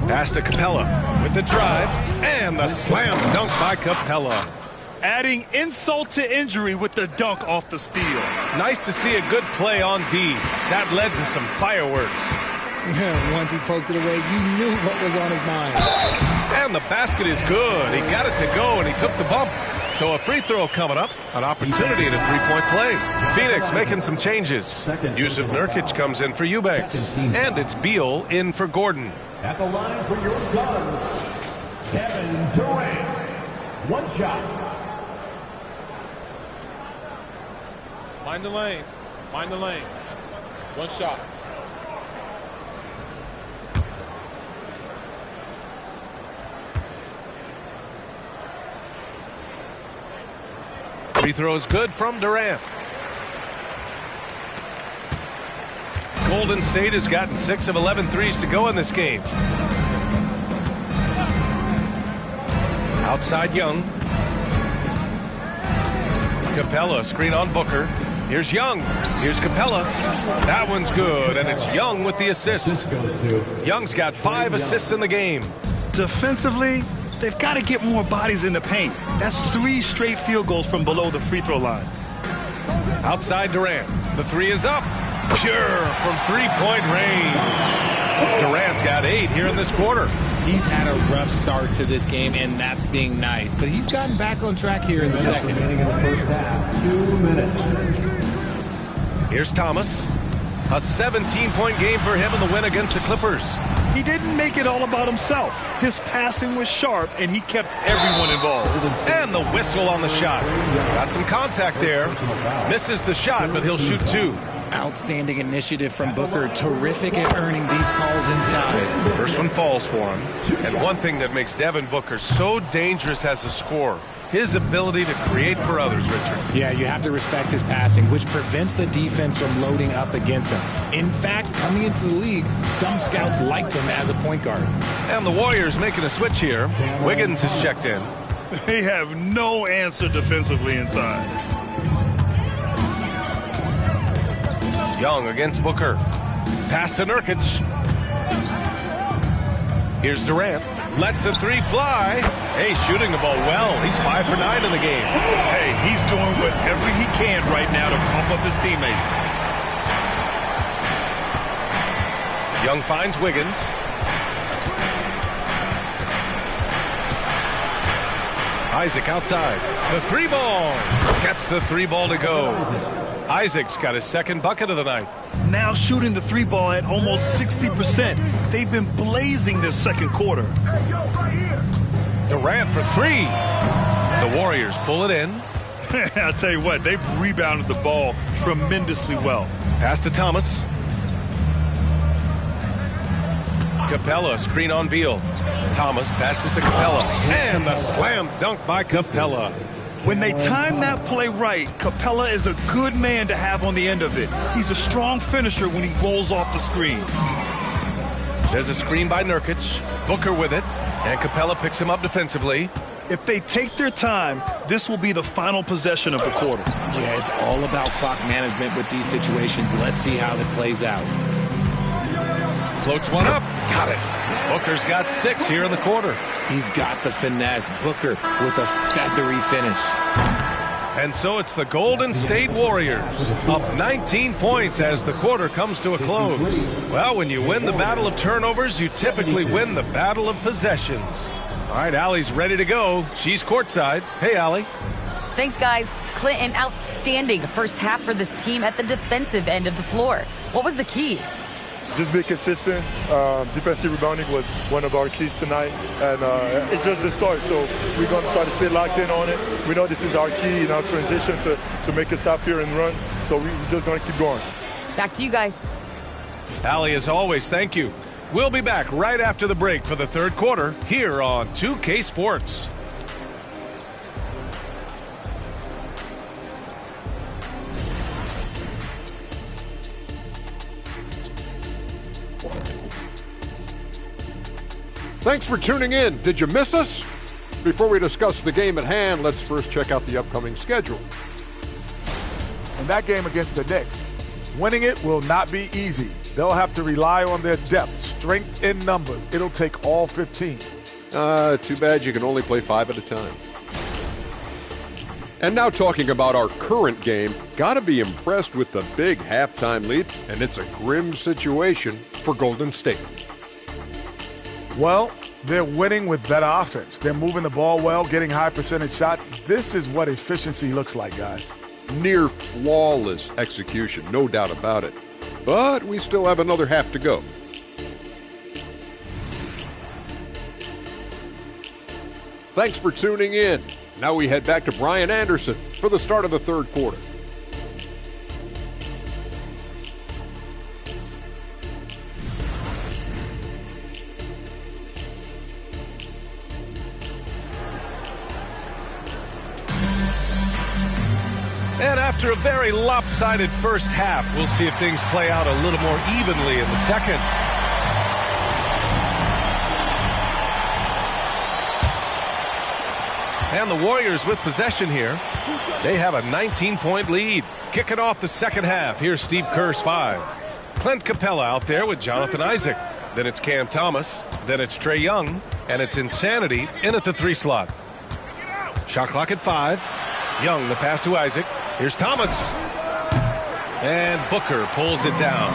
Speaker 10: Pass to Capella with the drive. And the slam dunk by Capella.
Speaker 11: Adding insult to injury with the dunk off the steal.
Speaker 10: Nice to see a good play on D. That led to some fireworks.
Speaker 12: Once he poked it away, you knew what was on his mind.
Speaker 10: And the basket is good. He got it to go, and he took the bump. So a free throw coming up. An opportunity at a 3-point play. Phoenix making some changes. Yusuf Nurkic comes in for Eubanks. And it's Beal in for Gordon.
Speaker 9: At the line for your Suns, Kevin Durant. 1 shot.
Speaker 14: Mind the lanes. Mind the lanes. 1 shot.
Speaker 10: Free throw is good from Durant. Golden State has gotten 6 of 11 threes to go in this game. Outside Young. Capella, screen on Booker. Here's Young. Here's Capella. That one's good, and it's Young with the assist. Young's got 5 assists in the game.
Speaker 11: Defensively, they've got to get more bodies in the paint. That's 3 straight field goals from below the free throw line.
Speaker 10: Outside Durant. The 3 is up. Pure from three-point range. Durant's got 8 here in this quarter.
Speaker 12: He's had a rough start to this game, and that's being nice. But he's gotten back on track here in the second.
Speaker 9: In the first half, 2 minutes.
Speaker 10: Here's Thomas. A 17-point game for him in the win against the Clippers.
Speaker 11: He didn't make it all about himself. His passing was sharp, and he kept everyone involved.
Speaker 10: And the whistle on the shot. Got some contact there. Misses the shot, but he'll shoot 2.
Speaker 12: Outstanding initiative from Booker. Terrific at earning these calls inside.
Speaker 10: First one falls for him. And one thing that makes Devin Booker so dangerous as a scorer, his ability to create for others, Richard.
Speaker 12: Yeah, you have to respect his passing, which prevents the defense from loading up against him. In fact, coming into the league, some scouts liked him as a point guard.
Speaker 10: And the Warriors making a switch here. Wiggins has checked in.
Speaker 11: They have no answer defensively inside.
Speaker 10: Young against Booker. Pass to Nurkic. Here's Durant. Lets the 3 fly. Hey, shooting the ball well. He's 5 for 9 in the game.
Speaker 11: Hey, he's doing whatever he can right now to pump up his teammates.
Speaker 10: Young finds Wiggins. Isaac outside. The 3 ball. Gets the 3 ball to go. Isaac's got his second bucket of the night.
Speaker 11: Now shooting the 3 ball at almost 60%. They've been blazing this second quarter.
Speaker 10: Durant for 3. The Warriors pull it in.
Speaker 11: I'll tell you what, they've rebounded the ball tremendously well.
Speaker 10: Pass to Thomas. Capella, screen on Beal. Thomas passes to Capella. And the slam dunk by Capella.
Speaker 11: When they time that play right, Capella is a good man to have on the end of it. He's a strong finisher when he rolls off the screen.
Speaker 10: There's a screen by Nurkic. Booker with it. And Capella picks him up defensively.
Speaker 11: If they take their time, this will be the final possession of the quarter.
Speaker 12: Yeah, it's all about clock management with these situations. Let's see how that plays out.
Speaker 10: Floats one up. Got it. Booker's got 6 here in the quarter.
Speaker 12: He's got the finesse. Booker with a feathery finish.
Speaker 10: And so it's the Golden State Warriors up 19 points as the quarter comes to a close. Well, when you win the battle of turnovers, you typically win the battle of possessions. All right, Allie's ready to go. She's courtside. Hey, Allie.
Speaker 13: Thanks, guys. Clint, an outstanding first half for this team at the defensive end of the floor. What was the key?
Speaker 14: Just be consistent. Defensive rebounding was one of our keys tonight, and it's just the start. So we're going to try to stay locked in on it. We know this is our key in our transition to make a stop here and run. So we're just going to keep going.
Speaker 13: Back to you guys.
Speaker 10: Allie, as always, thank you. We'll be back right after the break for the third quarter here on 2K Sports.
Speaker 6: Thanks for tuning in. Did you miss us? Before we discuss the game at hand, let's first check out the upcoming schedule.
Speaker 8: In that game against the Knicks, winning it will not be easy. They'll have to rely on their depth, strength in numbers. It'll take all 15.
Speaker 6: Too bad you can only play 5 at a time. And now talking about our current game, gotta be impressed with the big halftime lead, and it's a grim situation for Golden State.
Speaker 8: Well, they're winning with better offense. They're moving the ball well, getting high percentage shots. This is what efficiency looks like, guys.
Speaker 6: Near flawless execution, no doubt about it. But we still have another half to go. Thanks for tuning in. Now we head back to Brian Anderson for the start of the third quarter.
Speaker 10: And after a very lopsided first half, we'll see if things play out a little more evenly in the second. And the Warriors with possession here. They have a 19-point lead. Kicking off the second half. Here's Steve Kerr's 5. Clint Capella out there with Jonathan Isaac. Then it's Cam Thomas. Then it's Trae Young. And it's Insanity in at the 3 slot. Shot clock at 5. Young, the pass to Isaac. Here's Thomas. And Booker pulls it down.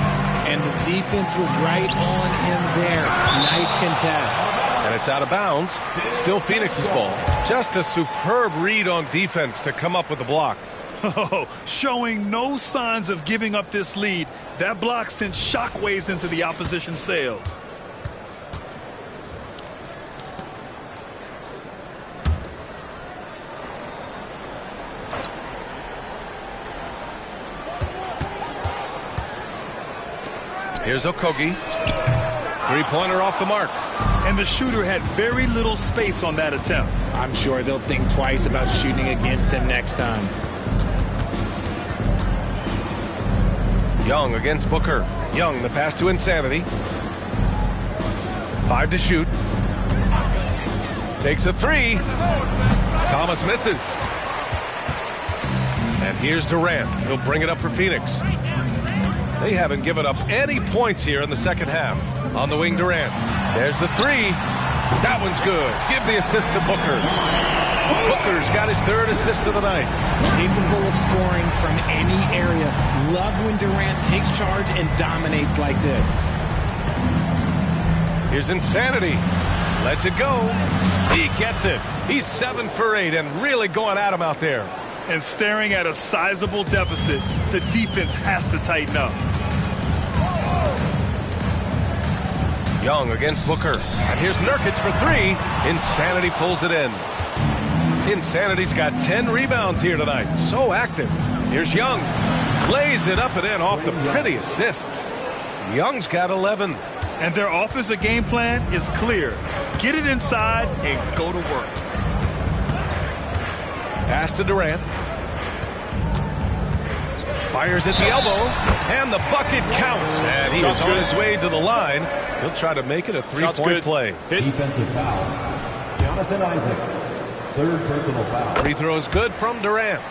Speaker 12: And the defense was right on him there. Nice contest.
Speaker 10: And it's out of bounds. Still Phoenix's ball. Just a superb read on defense to come up with the block.
Speaker 11: Oh, showing no signs of giving up this lead. That block sent shockwaves into the opposition sails.
Speaker 10: Here's Okogie. Three-pointer off the mark.
Speaker 11: And the shooter had very little space on that attempt.
Speaker 12: I'm sure they'll think twice about shooting against him next time.
Speaker 10: Young against Booker. Young, the pass to Insanity. 5 to shoot. Takes a 3. Thomas misses. And here's Durant. He'll bring it up for Phoenix. They haven't given up any points here in the second half. On the wing, Durant. There's the 3. That one's good. Give the assist to Booker. Booker's got his 3rd assist of the night.
Speaker 12: Capable of scoring from any area. Love when Durant takes charge and dominates like this.
Speaker 10: Here's Insanity. Lets it go. He gets it. He's 7 for 8 and really going at him out there.
Speaker 11: And staring at a sizable deficit, the defense has to tighten up.
Speaker 10: Young against Booker. And here's Nurkic for 3. Insanity pulls it in. Insanity's got 10 rebounds here tonight. So active. Here's Young. Lays it up and in off the pretty assist. Young's got 11.
Speaker 11: And their offensive game plan is clear. Get it inside and go to work.
Speaker 10: Pass to Durant. Fires at the elbow. And the bucket counts. And he is on his way to the line. He'll try to make it a 3-point play.
Speaker 9: Defensive foul. Jonathan Isaac. 3rd personal foul.
Speaker 10: Free throw is good from Durant.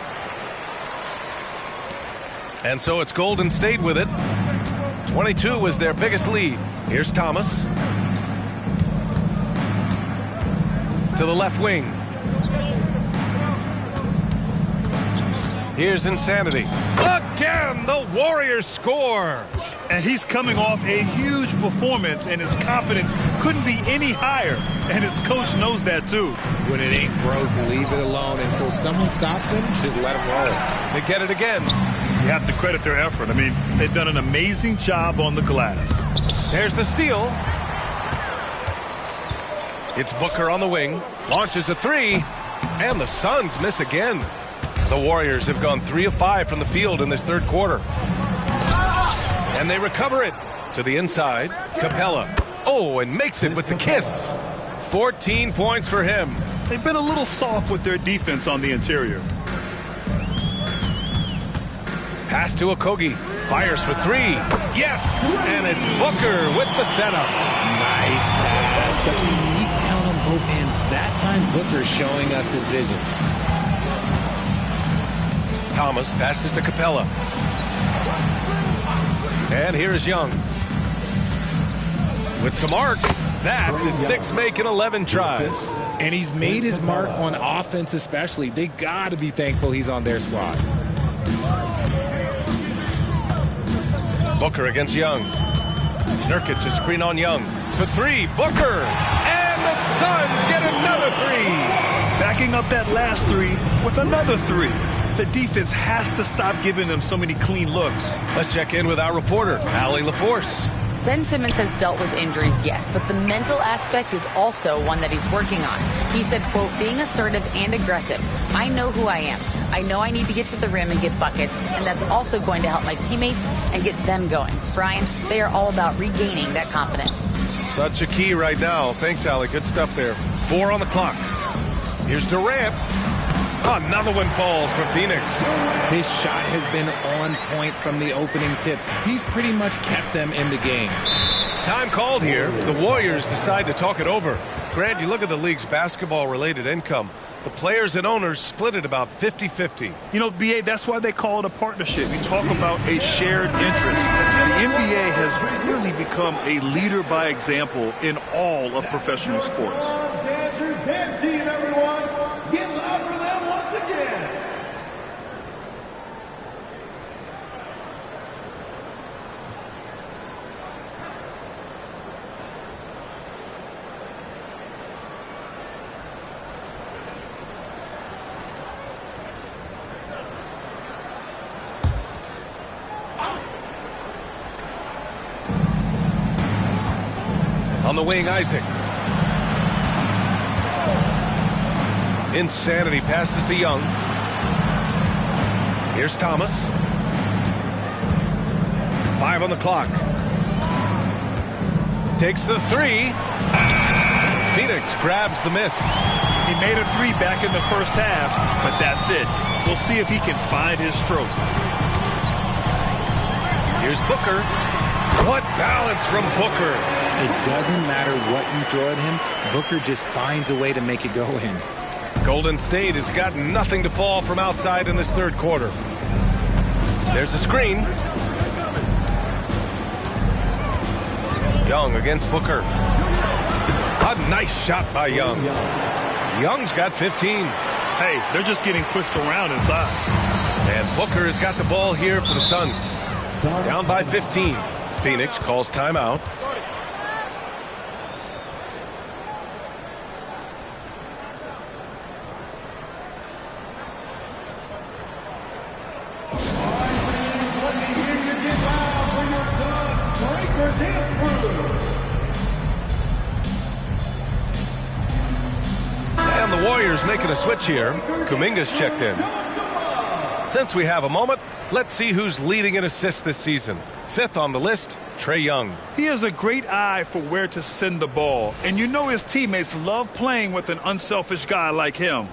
Speaker 10: And so it's Golden State with it. 22 was their biggest lead. Here's Thomas. To the left wing. Here's Insanity. Again, the Warriors score.
Speaker 11: And he's coming off a huge performance, and his confidence couldn't be any higher. And his coach knows that, too.
Speaker 12: When it ain't broke, leave it alone. Until someone stops him, just let him roll.
Speaker 10: They get it again.
Speaker 11: You have to credit their effort. I mean, they've done an amazing job on the glass.
Speaker 10: There's the steal. It's Booker on the wing. Launches a 3. And the Suns miss again. The Warriors have gone 3 of 5 from the field in this 3rd quarter. And they recover it to the inside. Capella. Oh, and makes it with the kiss. 14 points for him.
Speaker 11: They've been a little soft with their defense on the interior.
Speaker 10: Pass to Okogie. Fires for 3. Yes! And it's Booker with the setup.
Speaker 12: Nice pass. Such a unique talent on both ends. That time, Booker's showing us his vision.
Speaker 10: Thomas passes to Capella. And here's Young. With some arc. That's his 6 make in 11 tries.
Speaker 12: And he's made his mark on offense especially. They got to be thankful he's on their squad.
Speaker 10: Booker against Young. Nurkic a screen on Young. For 3. Booker. And the Suns get another 3.
Speaker 11: Backing up that last 3 with another 3. The defense has to stop giving them so many clean looks.
Speaker 10: Let's check in with our reporter, Allie LaForce.
Speaker 13: Ben Simmons has dealt with injuries, yes, but the mental aspect is also one that he's working on. He said, quote, being assertive and aggressive. I know who I am. I know I need to get to the rim and get buckets, and that's also going to help my teammates and get them going. Brian, they are all about regaining that confidence.
Speaker 10: Such a key right now. Thanks, Allie. Good stuff there. 4 on the clock. Here's Durant. Another one falls for Phoenix.
Speaker 12: His shot has been on point from the opening tip. He's pretty much kept them in the game.
Speaker 10: Time called here. The Warriors decide to talk it over. Grant, you look at the league's basketball-related income. The players and owners split it about 50-50.
Speaker 11: You know, BA, that's why they call it a partnership. You talk about a shared interest. The NBA has really become a leader by example in all of professional sports.
Speaker 9: Dance team, everyone. Get loud for them once again.
Speaker 10: On the wing, Isaac. Insanity passes to Young. Here's Thomas. 5 on the clock. Takes the three. Phoenix grabs the miss.
Speaker 11: He made a three back in the first half, but that's it. We'll see if he can find his stroke.
Speaker 10: Here's Booker. What balance from Booker.
Speaker 12: It doesn't matter what you throw at him. Booker just finds a way to make it go in.
Speaker 10: Golden State has got nothing to fall from outside in this third quarter. There's a screen. Young against Booker. A nice shot by Young. Young's got 15.
Speaker 11: Hey, they're just getting pushed around inside.
Speaker 10: And Booker has got the ball here for the Suns. Down by 15. Phoenix calls timeout. And the Warriors making a switch here. Kuminga's checked in. Since we have a moment, let's see who's leading in assists this season. 5th on the list, Trae Young.
Speaker 11: He has a great eye for where to send the ball, and you know his teammates love playing with an unselfish guy like him.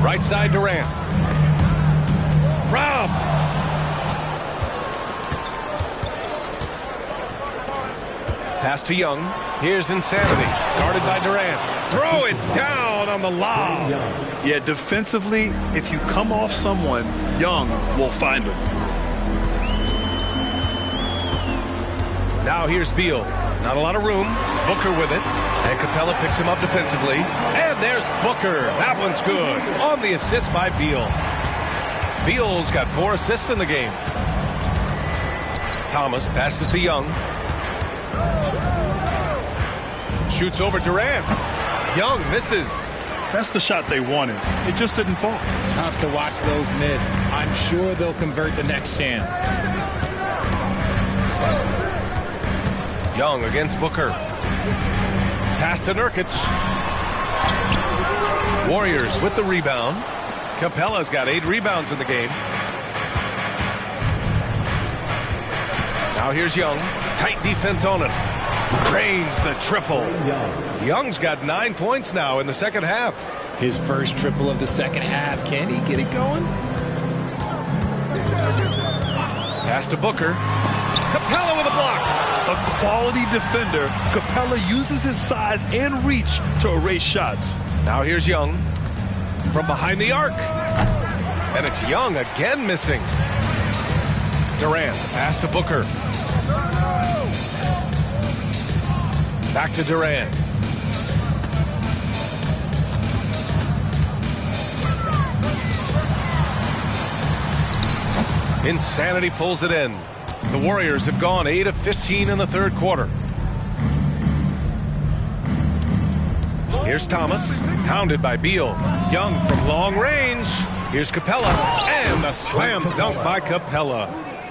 Speaker 10: Right side Durant. Robbed. Pass to Young. Here's Insanity. Guarded by Durant. Throw it down on the lob.
Speaker 11: Yeah, defensively, if you come off someone, Young will find him.
Speaker 10: Now here's Beal. Not a lot of room. Booker with it. And Capella picks him up defensively. And there's Booker. That one's good. On the assist by Beal. Beal's got 4 assists in the game. Thomas passes to Young. Shoots over Durant. Young misses.
Speaker 11: That's the shot they wanted. It just didn't fall.
Speaker 12: Tough to watch those miss. I'm sure they'll convert the next chance.
Speaker 10: Young against Booker. Pass to Nurkic. Warriors with the rebound. Capella's got 8 rebounds in the game. Now here's Young. Tight defense on him. Drains the triple. Young's got 9 points now in the second half.
Speaker 12: His first triple of the second half. Can he get it going?
Speaker 10: Pass to Booker. Capella with a block.
Speaker 11: A quality defender, Capella uses his size and reach to erase shots.
Speaker 10: Now here's Young from behind the arc. And it's Young again missing. Durant, pass to Booker. Back to Durant. Insanity pulls it in. The Warriors have gone 8 of 15 in the third quarter. Here's Thomas, hounded by Beal. Young from long range. Here's Capella, and a slam dunk by Capella.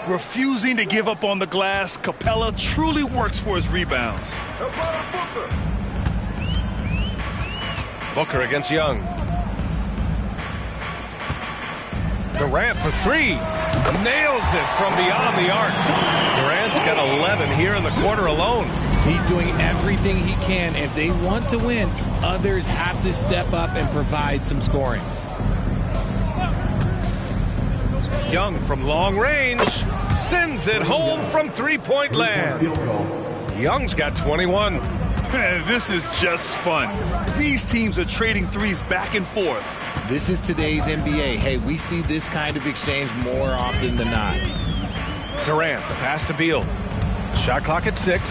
Speaker 11: refusing to give up on the glass. Capella truly works for his rebounds.
Speaker 10: Booker against Young. Durant for three. Nails it from beyond the arc. Durant's got 11 here in the quarter alone.
Speaker 12: He's doing everything he can. If they want to win, others have to step up and provide some scoring.
Speaker 10: Young from long range sends it home from three-point land. Young's got 21.
Speaker 11: This is just fun. These teams are trading threes back and forth.
Speaker 12: This is today's NBA. Hey, we see this kind of exchange more often than not.
Speaker 10: Durant, the pass to Beal. Shot clock at 6.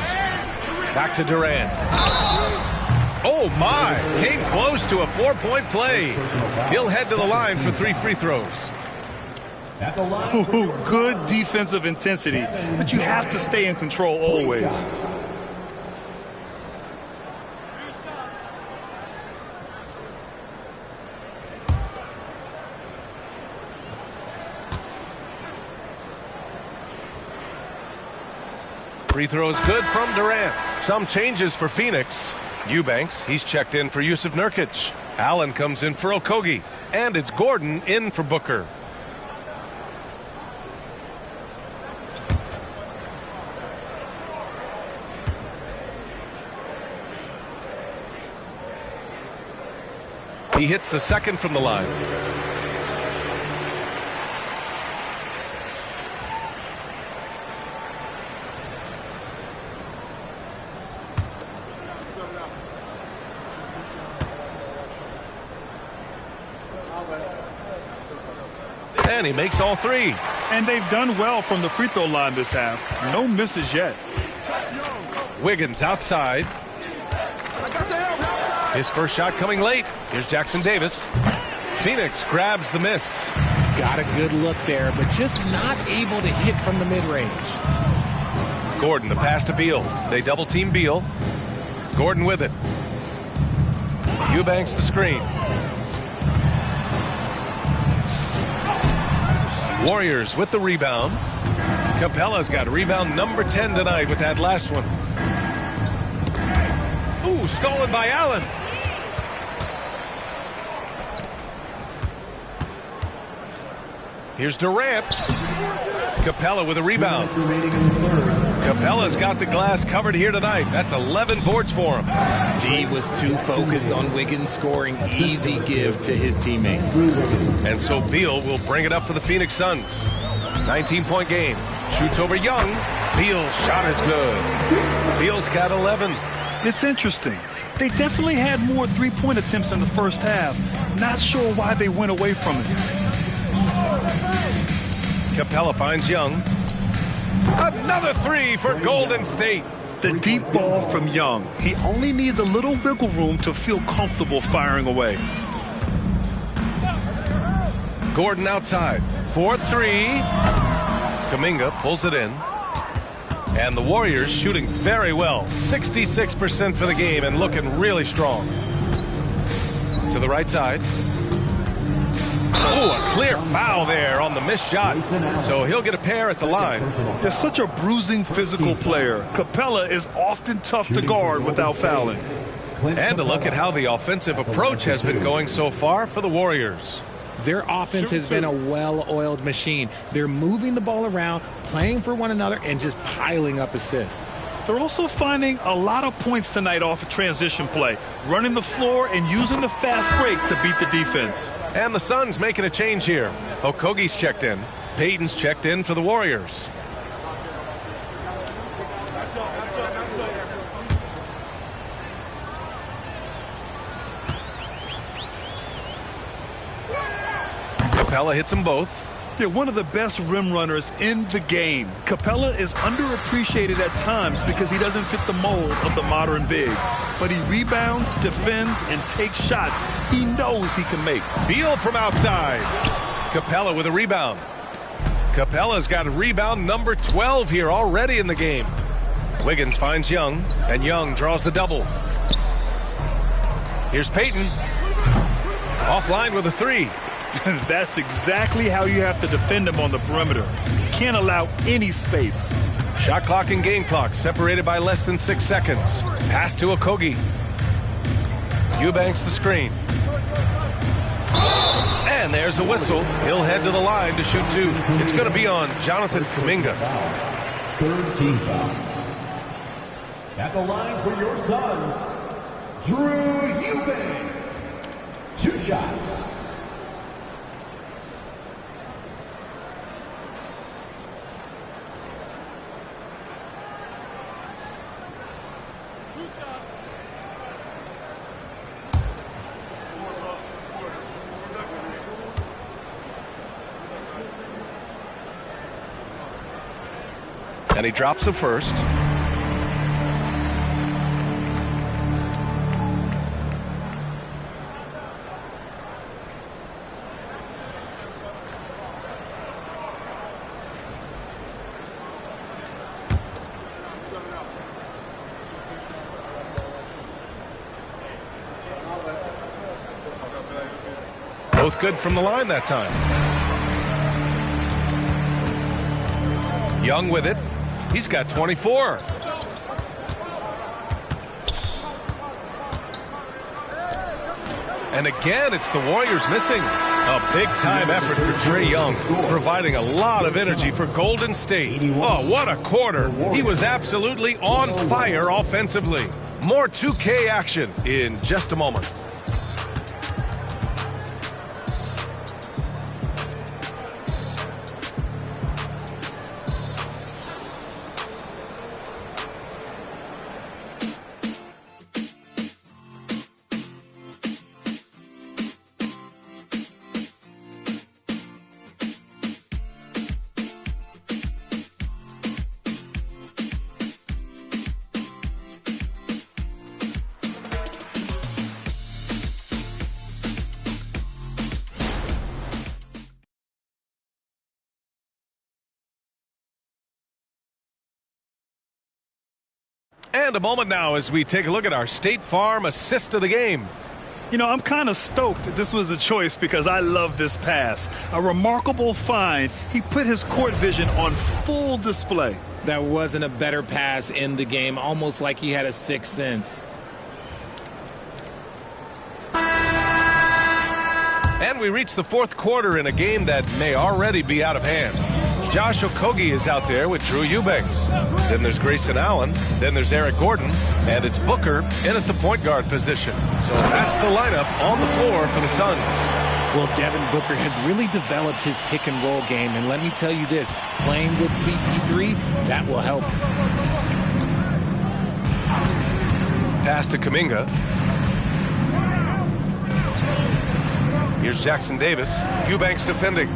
Speaker 10: Back to Durant. Oh, my. Came close to a 4-point play. He'll head to the line for 3 free throws.
Speaker 11: Ooh, good defensive intensity, but you have to stay in control always.
Speaker 10: Free throw is good from Durant. Some changes for Phoenix. Eubanks, he's checked in for Yusuf Nurkic. Allen comes in for Okogie. And it's Gordon in for Booker. He hits the second from the line. And he makes all 3.
Speaker 11: And they've done well from the free throw line this half. No misses yet.
Speaker 10: Wiggins outside. His first shot coming late. Here's Jackson Davis. Phoenix grabs the miss.
Speaker 12: Got a good look there, but just not able to hit from the mid-range.
Speaker 10: Gordon, the pass to Beal. They double-team Beal. Gordon with it. Eubanks the screen. Warriors with the rebound. Capella's got rebound number 10 tonight with that last one. Ooh, stolen by Allen. Here's Durant. Capella with a rebound. Capella's got the glass covered here tonight. That's 11 boards for him.
Speaker 12: D was too focused on Wiggins scoring. Easy give to his teammate.
Speaker 10: And so Beal will bring it up for the Phoenix Suns. 19-point game. Shoots over Young. Beal's shot is good. Beal's got 11.
Speaker 11: It's interesting. They definitely had more three-point attempts in the first half. Not sure why they went away from it.
Speaker 10: Capella finds Young. Another 3 for Golden State.
Speaker 11: The deep ball from Young. He only needs a little wiggle room to feel comfortable firing away.
Speaker 10: Gordon outside. 4-3. Kuminga pulls it in. And the Warriors shooting very well. 66% for the game and looking really strong. To the right side. Oh, a clear foul there on the missed shot. So he'll get a pair at the line.
Speaker 11: They're such a bruising physical player. Capella is often tough to guard without fouling.
Speaker 10: And a look at how the offensive approach has been going so far for the Warriors.
Speaker 12: Their offense has been a well-oiled machine. They're moving the ball around, playing for one another, and just piling up assists.
Speaker 11: They're also finding a lot of points tonight off of transition play, running the floor and using the fast break to beat the defense.
Speaker 10: And the Suns making a change here. Okogie's checked in. Payton's checked in for the Warriors. Capella hits them both.
Speaker 11: They're one of the best rim runners in the game. Capella is underappreciated at times because he doesn't fit the mold of the modern big. But he rebounds, defends, and takes shots he knows he can make.
Speaker 10: Beal from outside. Capella with a rebound. Capella's got rebound number 12 here already in the game. Wiggins finds Young, and Young draws the double. Here's Payton. Offline with a 3.
Speaker 11: That's exactly how you have to defend him on the perimeter. You can't allow any space.
Speaker 10: Shot clock and game clock separated by less than 6 seconds. Pass to Okogie. Eubanks the screen. And there's a whistle. He'll head to the line to shoot 2. It's going to be on Jonathan Kuminga.
Speaker 9: Third team foul. At the line for your Suns, Drew Eubanks. 2 shots.
Speaker 10: And he drops the first. Both good from the line that time. Young with it. He's got 24. And again, it's the Warriors missing. A big-time effort for Trae Young, providing a lot of energy for Golden State. Oh, what a quarter. He was absolutely on fire offensively. More 2K action in just a moment. And a moment now as we take a look at our State Farm assist of the game.
Speaker 11: You know, I'm kind of stoked that this was a choice because I love this pass. A remarkable find. He put his court vision on full display.
Speaker 12: That wasn't a better pass in the game, almost like he had a sixth sense.
Speaker 10: And we reach the fourth quarter in a game that may already be out of hand. Josh Okogie is out there with Drew Eubanks. Then there's Grayson Allen. Then there's Eric Gordon. And it's Booker in at the point guard position. So that's the lineup on the floor for the Suns.
Speaker 12: Well, Devin Booker has really developed his pick and roll game. And let me tell you this, playing with CP3, that will help.
Speaker 10: Pass to Kuminga. Here's Jackson Davis. Eubanks defending.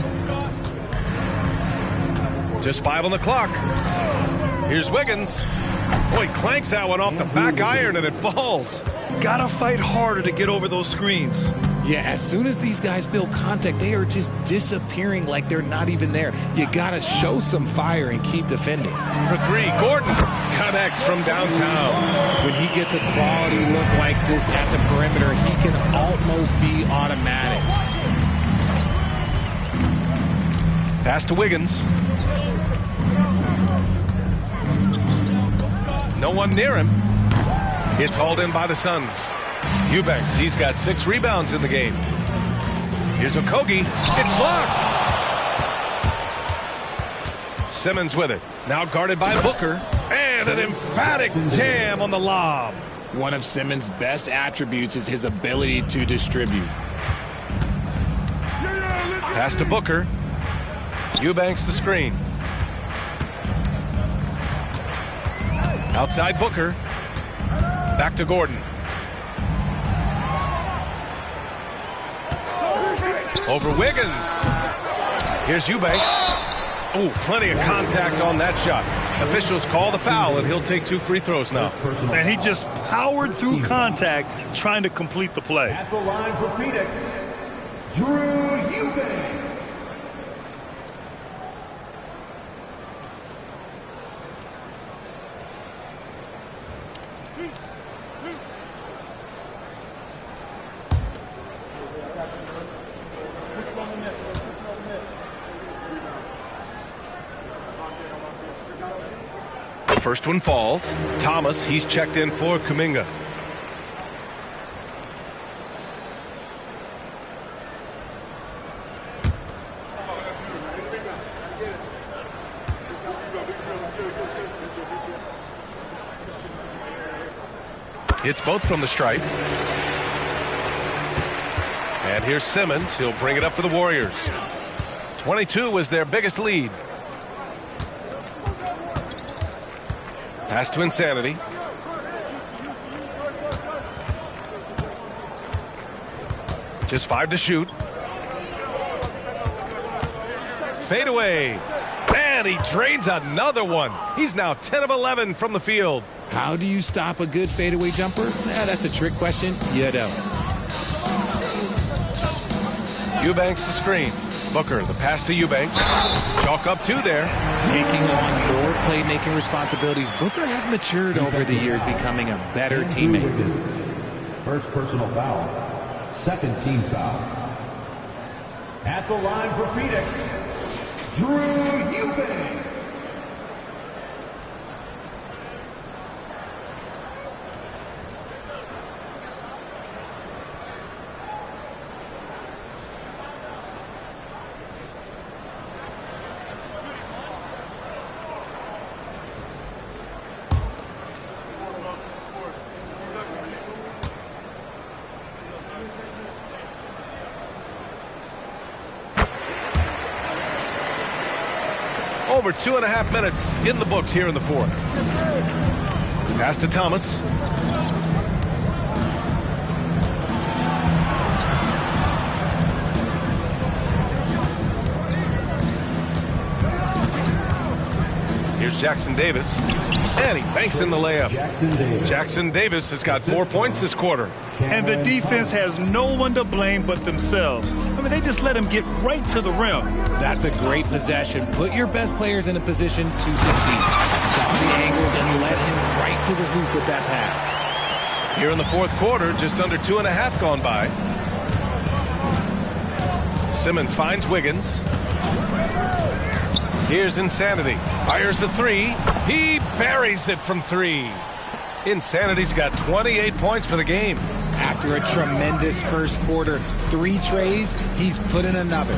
Speaker 10: Just 5 on the clock. Here's Wiggins. Oh, he clanks that one off the back iron and it falls.
Speaker 11: Gotta fight harder to get over those screens.
Speaker 12: Yeah, as soon as these guys feel contact, they are just disappearing like they're not even there. You gotta show some fire and keep defending.
Speaker 10: For 3, Gordon connects from downtown.
Speaker 12: When he gets a quality look like this at the perimeter, he can almost be automatic.
Speaker 10: Pass to Wiggins. No one near him. It's hauled in by the Suns. Eubanks, he's got 6 rebounds in the game. Here's Okogie. It's blocked. Simmons with it. Now guarded by Booker. And an emphatic jam on the lob.
Speaker 12: One of Simmons' best attributes is his ability to distribute.
Speaker 10: Pass to Booker. Eubanks the screen. Outside Booker. Back to Gordon. Over Wiggins. Here's Eubanks. Oh, plenty of contact on that shot. Officials call the foul, and he'll take 2 free throws now.
Speaker 11: And he just powered through contact trying to complete the play.
Speaker 9: At the line for Phoenix, Drew Eubanks.
Speaker 10: First one falls. Thomas, he's checked in for Kuminga. Hits both from the stripe. And here's Simmons. He'll bring it up for the Warriors. 22 was their biggest lead. Pass to Insanity. Just 5 to shoot. Fade away. And he drains another one. He's now 10 of 11 from the field.
Speaker 12: How do you stop a good fadeaway jumper? That's a trick question. You don't.
Speaker 10: Eubanks the screen. Booker, the pass to Eubanks. Chalk up 2 there.
Speaker 12: Taking on more playmaking responsibilities. Booker has matured over the years, becoming a better teammate.
Speaker 9: First personal foul. Second team foul. At the line for Phoenix, Drew Eubanks.
Speaker 10: Over 2.5 minutes in the books here in the fourth. Pass to Thomas. Here's Jackson Davis. And he banks in the layup. Jackson Davis has got 4 points this quarter.
Speaker 11: And the defense has no one to blame but themselves. I mean, they just let him get right to the rim.
Speaker 12: That's a great possession. Put your best players in a position to succeed. Saw the angles and led him right to the hoop with that pass.
Speaker 10: Here in the fourth quarter, just under 2.5 gone by. Simmons finds Wiggins. Here's Insanity. Fires the 3. He buries it from 3. Insanity's got 28 points for the game.
Speaker 12: After a tremendous first quarter, 3 trays, he's put in another.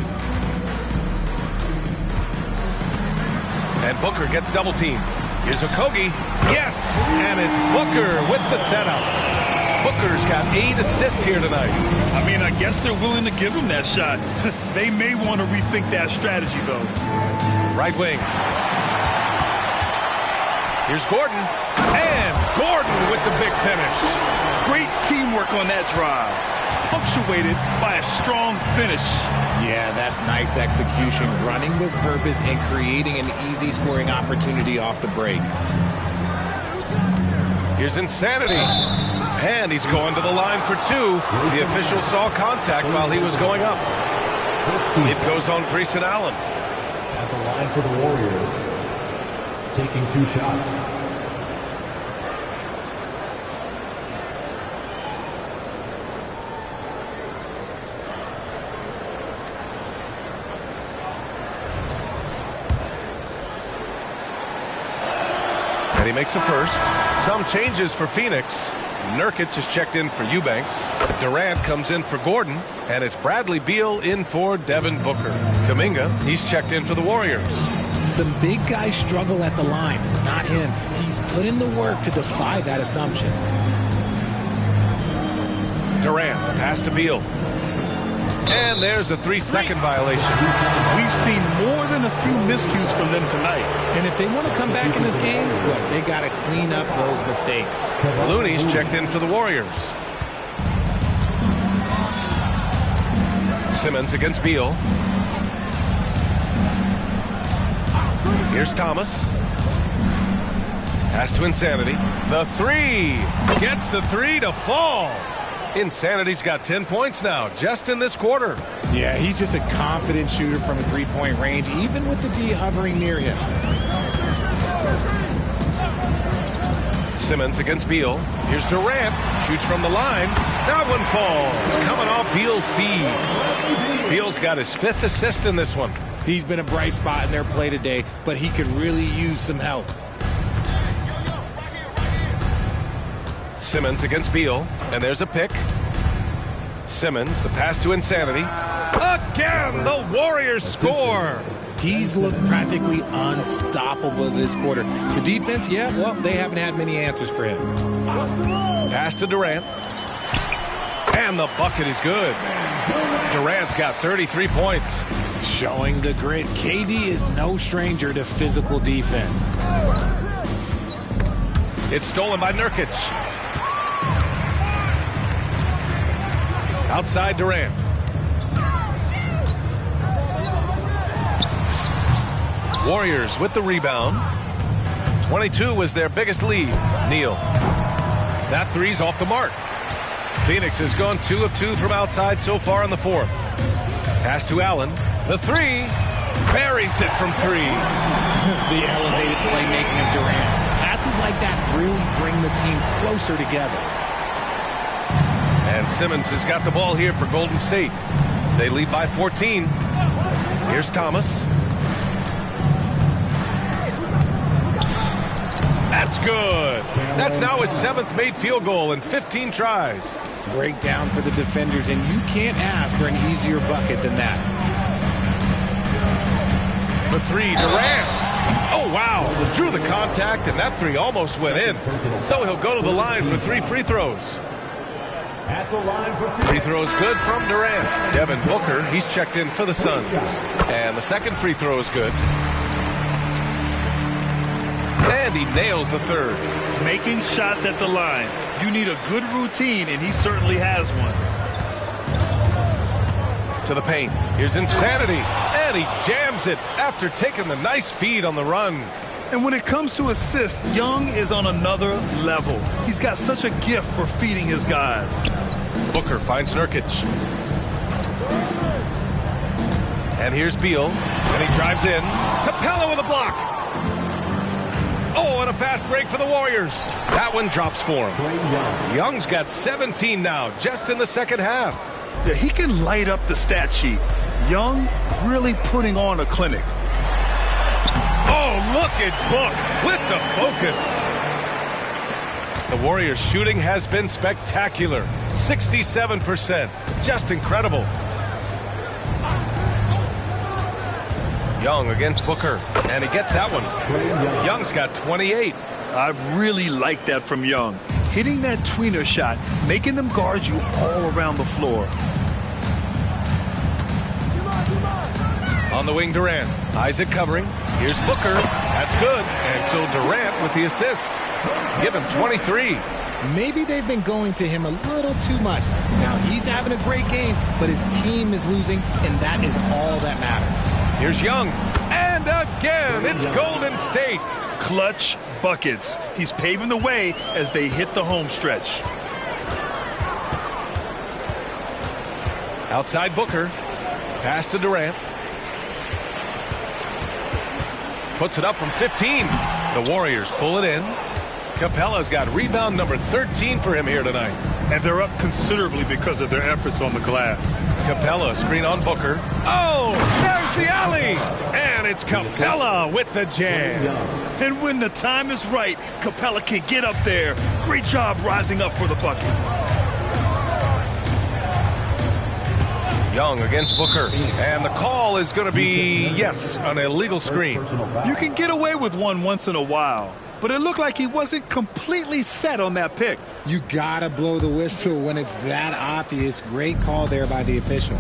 Speaker 10: And Booker gets double teamed. Here's Okogie. Yes! And it's Booker with the setup. Booker's got 8 assists here tonight.
Speaker 11: I mean, I guess they're willing to give him that shot. They may want to rethink that strategy, though.
Speaker 10: Right wing. Here's Gordon. And Gordon with the big finish.
Speaker 11: Great teamwork on that drive. Punctuated by a strong finish.
Speaker 12: Yeah, that's nice execution. Running with purpose and creating an easy scoring opportunity off the break.
Speaker 10: Here's Insanity. And he's going to the line for 2. The official saw contact while he was going up. It goes on Grayson Allen.
Speaker 9: At the line for the Warriors, taking 2 shots.
Speaker 10: And he makes a first. Some changes for Phoenix. Nurkic is checked in for Eubanks. Durant comes in for Gordon. And it's Bradley Beal in for Devin Booker. Kuminga, he's checked in for the Warriors.
Speaker 12: Some big guys struggle at the line. Not him. He's put in the work to defy that assumption.
Speaker 10: Durant, pass to Beal. And there's a 3-second violation.
Speaker 11: We've seen more than a few miscues from them tonight.
Speaker 12: And if they want to come back in this game, look, they got to clean up those mistakes.
Speaker 10: Looney's checked in for the Warriors. Simmons against Beal. Here's Thomas. Pass to Insanity. The 3. Gets the 3 to fall. Insanity's got 10 points now, just in this quarter.
Speaker 12: Yeah, he's just a confident shooter from a 3-point range, even with the D hovering near him.
Speaker 10: Simmons against Beal. Here's Durant. Shoots from the line. That one falls. Coming off Beal's feed. Beal's got his 5th assist in this one.
Speaker 12: He's been a bright spot in their play today, but he could really use some help.
Speaker 10: Simmons against Beal, and there's a pick. Simmons, the pass to Insanity. Again, the Warriors score.
Speaker 12: He's looked practically unstoppable this quarter. The defense, yeah, well, they haven't had many answers for him.
Speaker 10: Pass to Durant. And the bucket is good. Durant's got 33 points.
Speaker 12: Showing the grit. KD is no stranger to physical defense.
Speaker 10: It's stolen by Nurkic. Outside Durant. Warriors with the rebound. 22 was their biggest lead. Neal. That three's off the mark. Phoenix has gone 2 of 2 from outside so far in the fourth. Pass to Allen. The three. Buries it from 3.
Speaker 12: The elevated playmaking of Durant. Passes like that really bring the team closer together.
Speaker 10: And Simmons has got the ball here for Golden State. They lead by 14. Here's Thomas. That's good. That's now his 7th made field goal in 15 tries.
Speaker 12: Breakdown for the defenders, and you can't ask for an easier bucket than that.
Speaker 10: For 3, Durant. Oh, wow. Drew the contact, and that 3 almost went in. So he'll go to the line for 3 free throws. Free throws good from Durant. Devin Booker, he's checked in for the Suns. And the second free throw is good. And he nails the third.
Speaker 11: Making shots at the line. You need a good routine, and he certainly has one.
Speaker 10: To the paint. Here's Insanity. And he jams it after taking the nice feed on the run.
Speaker 11: And when it comes to assists, Young is on another level. He's got such a gift for feeding his guys.
Speaker 10: Booker finds Nurkic. And here's Beal. And he drives in. Capella with a block. Oh, and a fast break for the Warriors. That one drops for him. Young's got 17 now, just in the second half.
Speaker 11: Yeah, he can light up the stat sheet. Young really putting on a clinic.
Speaker 10: Oh, look at Book with the focus. The Warriors' shooting has been spectacular. 67%. Just incredible. Young against Booker, and he gets that one. Young's got 28.
Speaker 11: I really like that from Young. Hitting that tweener shot, making them guard you all around the floor.
Speaker 10: On the wing, Durant. Isaac covering. Here's Booker. That's good. And so Durant with the assist. Give him 23.
Speaker 12: Maybe they've been going to him a little too much. Now he's having a great game, but his team is losing, and that is all that matters.
Speaker 10: Here's Young. And again, it's Golden State.
Speaker 11: Clutch buckets. He's paving the way as they hit the home stretch.
Speaker 10: Outside Booker. Pass to Durant. Puts it up from 15. The Warriors pull it in. Capella's got rebound number 13 for him here tonight.
Speaker 11: And they're up considerably because of their efforts on the glass.
Speaker 10: Capella, screen on Booker. Oh, there's the alley. And it's Capella with the jam.
Speaker 11: And when the time is right, Capella can get up there. Great job rising up for the bucket.
Speaker 10: Young against Booker. And the call is going to be, yes, an illegal screen.
Speaker 11: You can get away with one once in a while. But it looked like he wasn't completely set on that pick.
Speaker 12: You gotta blow the whistle when it's that obvious. Great call there by the official.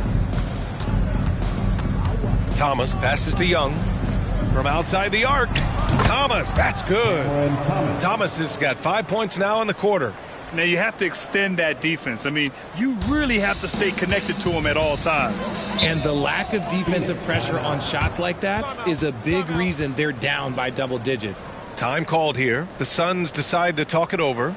Speaker 10: Thomas passes to Young from outside the arc. Thomas, that's good. Thomas has got 5 points now in the quarter.
Speaker 11: Now you have to extend that defense. I mean, you really have to stay connected to him at all times.
Speaker 12: And the lack of defensive pressure on shots like that is a big reason they're down by double digits.
Speaker 10: Time called here. The Suns decide to talk it over.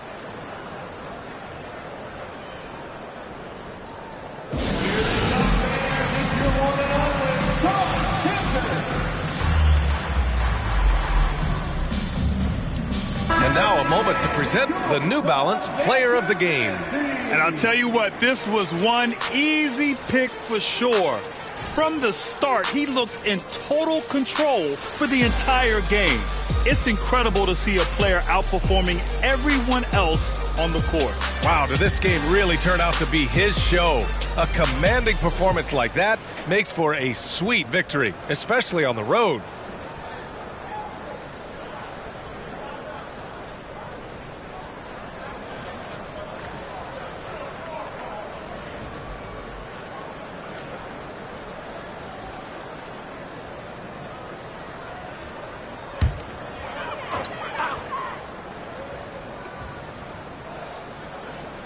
Speaker 10: And now a moment to present the New Balance Player of the Game.
Speaker 11: And I'll tell you what, this was one easy pick for sure. From the start, he looked in total control for the entire game. It's incredible to see a player outperforming everyone else on the court.
Speaker 10: Wow, did this game really turn out to be his show? A commanding performance like that makes for a sweet victory, especially on the road.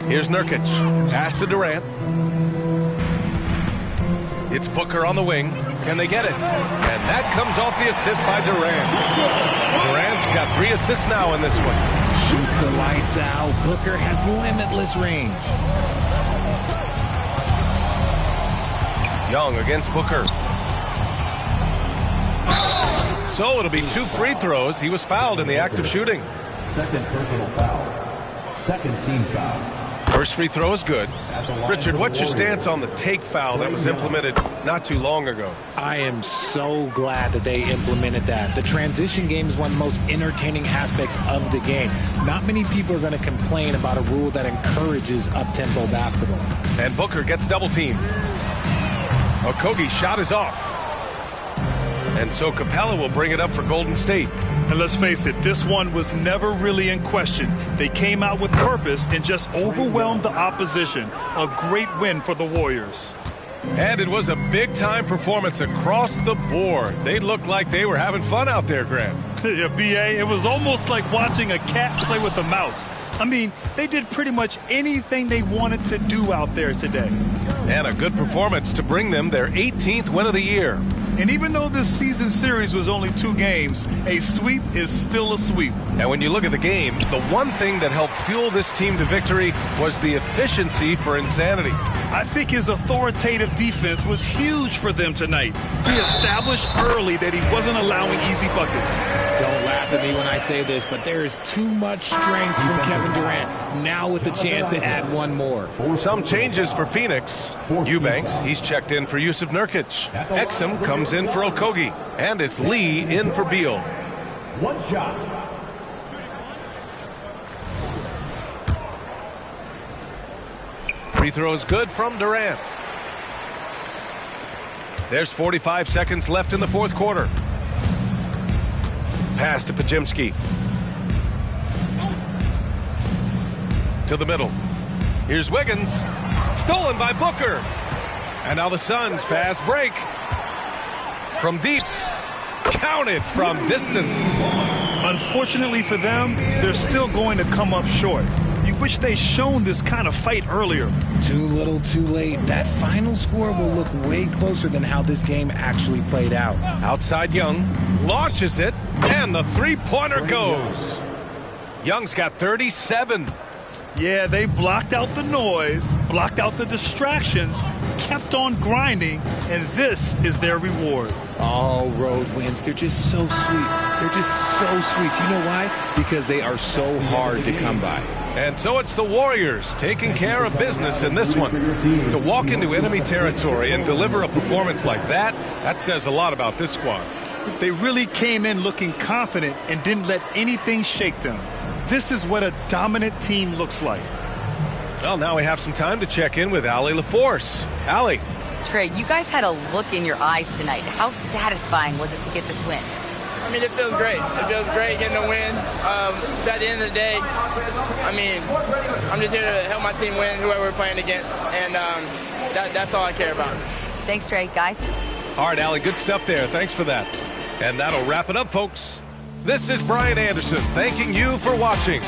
Speaker 10: Here's Nurkic. Pass to Durant. It's Booker on the wing. Can they get it? And that comes off the assist by Durant. Durant's got 3 assists now in this one.
Speaker 12: Shoots the lights out. Booker has limitless range.
Speaker 10: Young against Booker. So it'll be 2 free throws. He was fouled in the act of shooting.
Speaker 9: Second personal foul. Second team foul.
Speaker 10: First free throw is good. Richard, what's your stance on the take foul that was implemented not too long ago?
Speaker 12: I am so glad that they implemented that. The transition game is one of the most entertaining aspects of the game. Not many people are going to complain about a rule that encourages up-tempo basketball.
Speaker 10: And Booker gets double-teamed. Okogie's shot is off. And so Capella will bring it up for Golden State.
Speaker 11: And let's face it, this one was never really in question. They came out with purpose and just overwhelmed the opposition. A great win for the Warriors.
Speaker 10: And it was a big-time performance across the board. They looked like they were having fun out there, Grant.
Speaker 11: Yeah, B.A., it was almost like watching a cat play with a mouse. I mean, they did pretty much anything they wanted to do out there today.
Speaker 10: And a good performance to bring them their 18th win of the year.
Speaker 11: And even though this season series was only 2 games, a sweep is still a sweep.
Speaker 10: And when you look at the game, the one thing that helped fuel this team to victory was the efficiency for Insanity.
Speaker 11: I think his authoritative defense was huge for them tonight. He established early that he wasn't allowing easy buckets.
Speaker 12: Don't laugh at me when I say this, but there is too much strength from Kevin Durant. Now with the chance to add one more.
Speaker 10: Some changes for Phoenix. Eubanks, he's checked in for Yusuf Nurkic. Exum comes in for Okogie. And it's Lee in for Beal.
Speaker 9: One shot.
Speaker 10: Free throw is good from Durant. There's 45 seconds left in the 4th quarter. Pass to Pajimski. To the middle. Here's Wiggins. Stolen by Booker. And now the Suns fast break. From deep. Counted from distance.
Speaker 11: Unfortunately for them, they're still going to come up short. You wish they shown this kind of fight earlier.
Speaker 12: Too little, too late. That final score will look way closer than how this game actually played out.
Speaker 10: Outside Young. Launches it. And the three-pointer goes. Young's got 37.
Speaker 11: Yeah, they blocked out the noise, blocked out the distractions, kept on grinding, and this is their reward.
Speaker 12: All road wins. They're just so sweet. They're just so sweet. You know why? Because they are so hard to come by.
Speaker 10: And so it's the Warriors taking care of business in this one. To walk into enemy territory and deliver a performance like that, that says a lot about this squad.
Speaker 11: They really came in looking confident and didn't let anything shake them. This is what a dominant team looks like.
Speaker 10: Well, now we have some time to check in with Allie LaForce. Allie.
Speaker 13: Trey, you guys had a look in your eyes tonight. How satisfying was it to get this win?
Speaker 15: I mean, it feels great. It feels great getting a win. But at the end of the day, I mean, I'm just here to help my team win, whoever we're playing against, and that's all I care about.
Speaker 13: Thanks, Trey. Guys?
Speaker 10: All right, Allie, good stuff there. Thanks for that. And that'll wrap it up, folks. This is Brian Anderson thanking you for watching.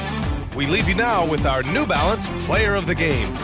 Speaker 10: We leave you now with our New Balance Player of the Game.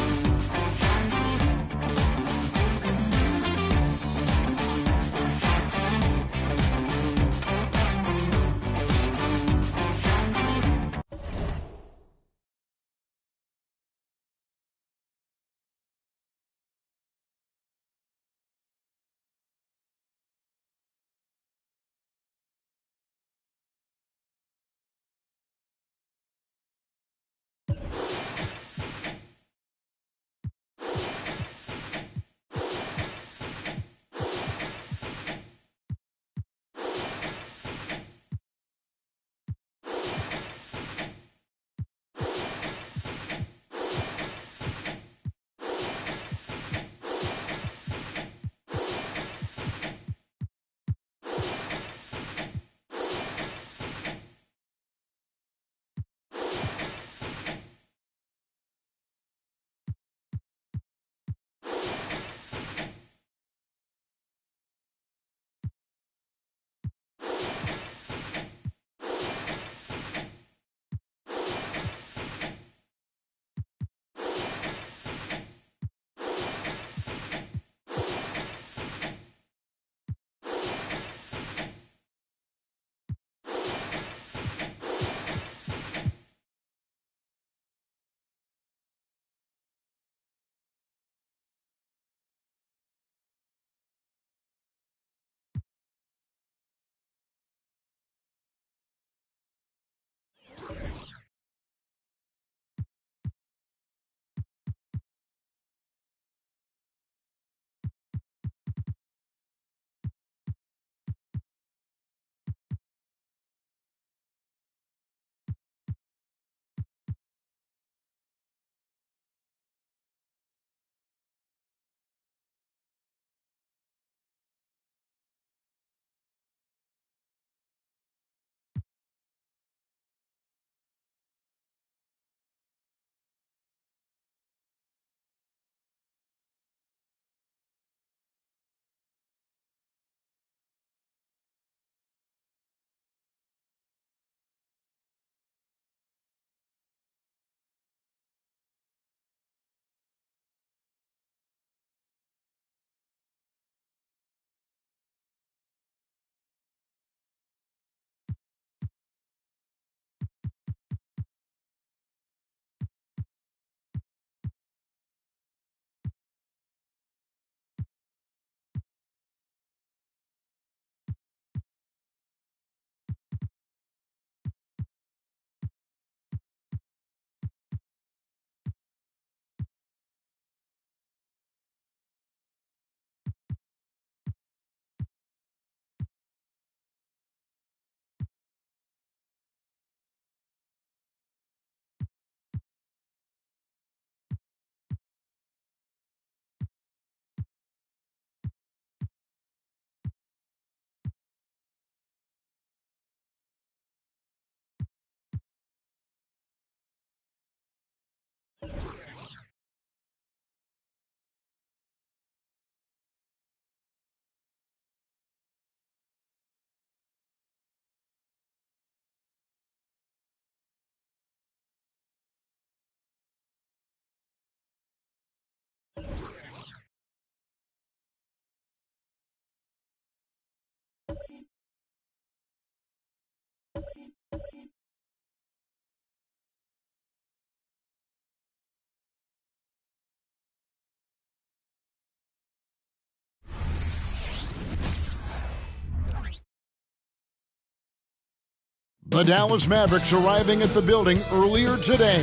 Speaker 1: The Dallas Mavericks arriving at the building earlier today.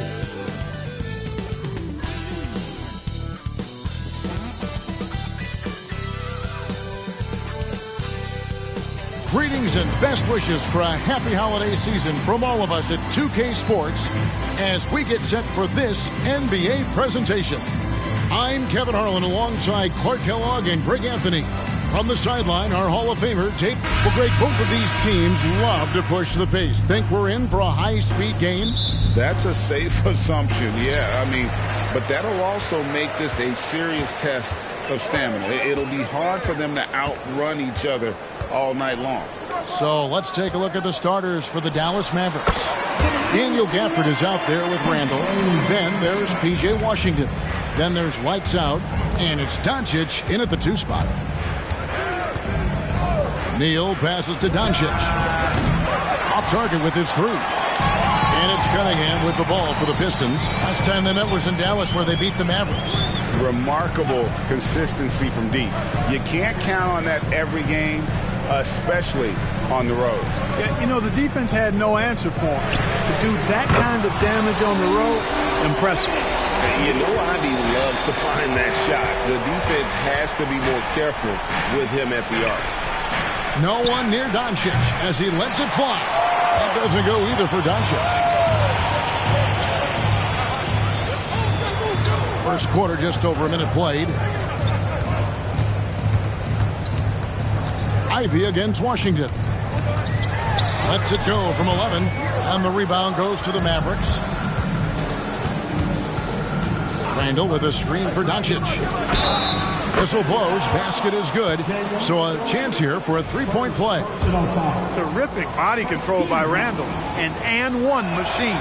Speaker 1: Greetings and best wishes for a happy holiday season from all of us at 2K Sports as we get set for this NBA presentation. I'm Kevin Harlan alongside Clark Kellogg and Greg Anthony. From the sideline, our Hall of Famer, Jake. Well, Greg, both of these teams love to push the pace. Think we're in for a high-speed game?
Speaker 3: That's a safe assumption, yeah. But that'll also make this a serious test of stamina. It'll be hard for them to outrun each other all night long.
Speaker 1: So let's take a look at the starters for the Dallas Mavericks. Daniel Gafford is out there with Randall. Then there's P.J. Washington. Then there's lights out, and it's Doncic in at the 2 spot. Neal passes to Doncic. Off target with his 3. And it's Cunningham with the ball for the Pistons. Last time they met was in Dallas where they beat the Mavericks.
Speaker 3: Remarkable consistency from deep. You can't count on that every game, especially on the road.
Speaker 16: Yeah, you know, the defense had no answer for him. To do that kind of damage on the road, impressive.
Speaker 3: You know Ivy loves to find that shot. The defense has to be more careful with him at the arc.
Speaker 1: No one near Doncic as he lets it fly. That doesn't go either for Doncic. First quarter, just over a minute played. Ivy against Washington. Lets it go from 11, and the rebound goes to the Mavericks. Randall with a screen for Doncic. Whistle blows, basket is good. So a chance here for a 3-point play.
Speaker 16: Terrific body control by Randall. And one machine.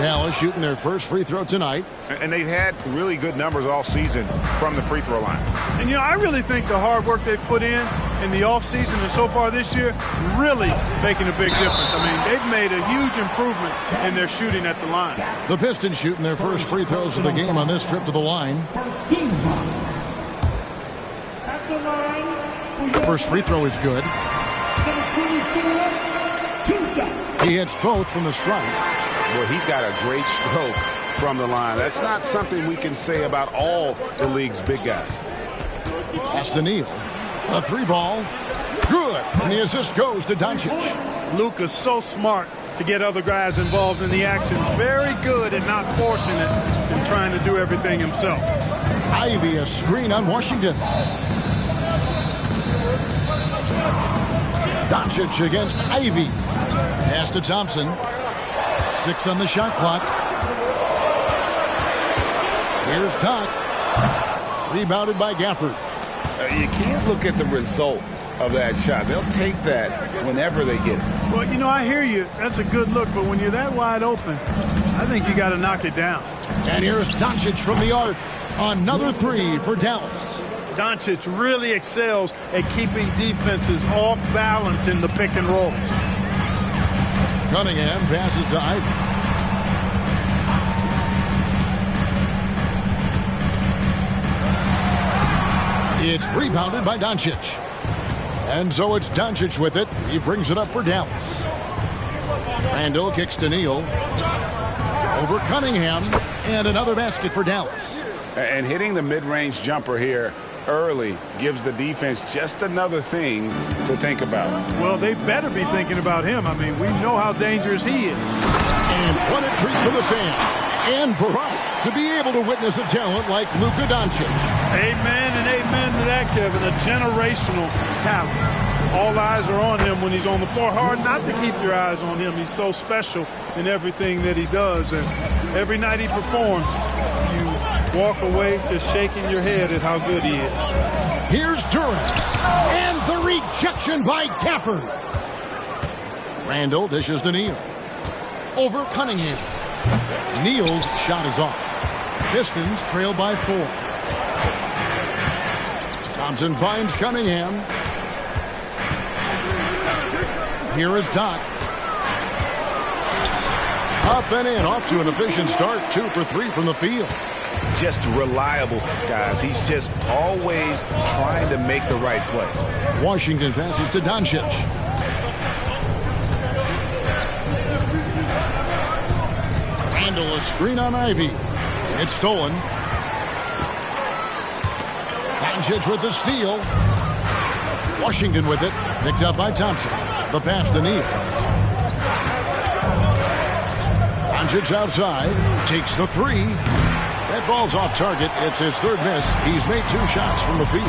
Speaker 1: Dallas shooting their first free throw tonight.
Speaker 5: And they've had really good numbers all season from the free throw line.
Speaker 16: And, you know, I really think the hard work they've put in the offseason and so far this year really making a big difference. I mean, they've made a huge improvement in their shooting at the line.
Speaker 1: The Pistons shooting their first free throws of the game on this trip to the line. First free throw is good. He hits both from the stripe.
Speaker 5: Well, he's got a great stroke from the line. That's not something we can say about all the league's big guys.
Speaker 1: Pass to Neal. A 3-ball. Good. And the assist goes to Doncic.
Speaker 16: Luka's so smart to get other guys involved in the action. Very good at not forcing it and trying to do everything himself.
Speaker 1: Ivy, a screen on Washington. Doncic against Ivy. Pass to Thompson. 6 on the shot clock. Here's Doc. Rebounded by Gafford.
Speaker 3: You can't look at the result of that shot. They'll take that whenever they get it.
Speaker 16: Well, you know, I hear you. That's a good look. But when you're that wide open, I think you got to knock it down.
Speaker 1: And here's Doncic from the arc. Another 3 for Dallas.
Speaker 16: Doncic really excels at keeping defenses off balance in the pick and rolls.
Speaker 1: Cunningham passes to Ivy. It's rebounded by Doncic. And so it's Doncic with it. He brings it up for Dallas. Randall kicks to Neal. Over Cunningham. And another basket for Dallas.
Speaker 3: And hitting the mid-range jumper here early gives the defense just another thing to think about.
Speaker 16: Well, they better be thinking about him. I mean, we know how dangerous he is.
Speaker 1: And what a treat for the fans. And for us to be able to witness a talent like Luka Doncic.
Speaker 16: Amen and amen to that, Kevin. A generational talent. All eyes are on him when he's on the floor. Hard not to keep your eyes on him. He's so special in everything that he does. And every night he performs, you walk away just shaking your head at how good he is.
Speaker 1: Here's Durant. And the rejection by Gafford. Randall dishes to Neal. Over Cunningham. Neal's shot is off. Pistons trail by 4. Thompson finds Cunningham. Here is Doc. Up and in, off to an efficient start. 2 for 3 from the field.
Speaker 5: Just reliable, guys. He's just always trying to make the right play.
Speaker 1: Washington passes to Doncic. screen on Ivy. It's stolen. Doncic with the steal. Washington with it. Picked up by Thompson. The pass to Neal. Doncic outside. Takes the three. That ball's off target. It's his third miss. He's made 2 shots from the field.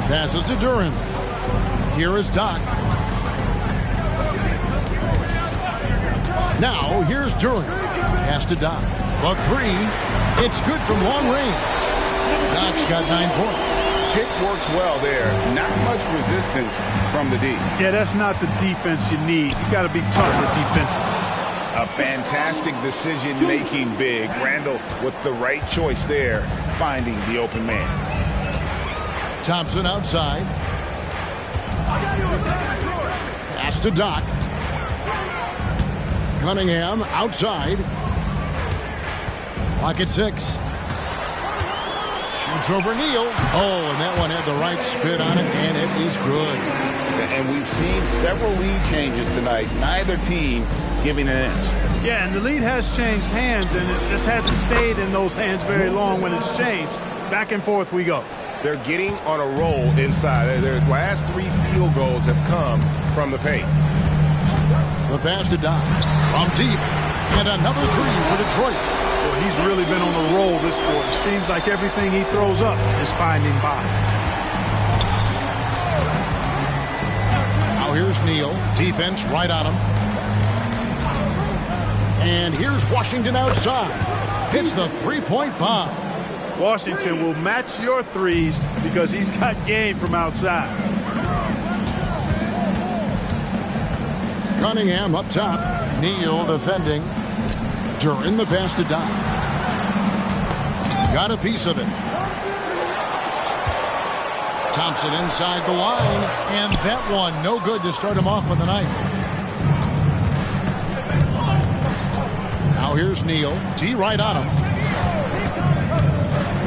Speaker 1: Passes to Duran. Here is Doc. Now here's Duran. Pass to Doc. The three. It's good from long range. Doc's got 9 points.
Speaker 5: Pick works well there. Not much resistance from the D.
Speaker 16: Yeah, that's not the defense you need. You got to be tougher defensively.
Speaker 5: A fantastic decision-making big. Randall with the right choice there, finding the open man.
Speaker 1: Thompson outside. Pass to Doc. Cunningham outside. Clock at 6. Shoots over Neal. Oh, and that one had the right spin on it, and it is good.
Speaker 5: And we've seen several lead changes tonight. Neither team giving an inch.
Speaker 16: Yeah, and the lead has changed hands, and it just hasn't stayed in those hands very long when it's changed. Back and forth we go.
Speaker 5: They're getting on a roll inside. Their last 3 field goals have come from the paint.
Speaker 1: The pass to Doc. From deep. And another three for Detroit.
Speaker 16: Well, he's really been on the roll this quarter. Seems like everything he throws up is finding bottom.
Speaker 1: Now here's Neal. Defense right on him. And here's Washington outside. Hits the three-point bomb.
Speaker 16: Washington will match your threes because he's got game from outside.
Speaker 1: Cunningham up top. Neal defending. Duran the pass to Doc. Got a piece of it. Thompson inside the line. And that one no good to start him off on the night. Now here's Neal. D right on him.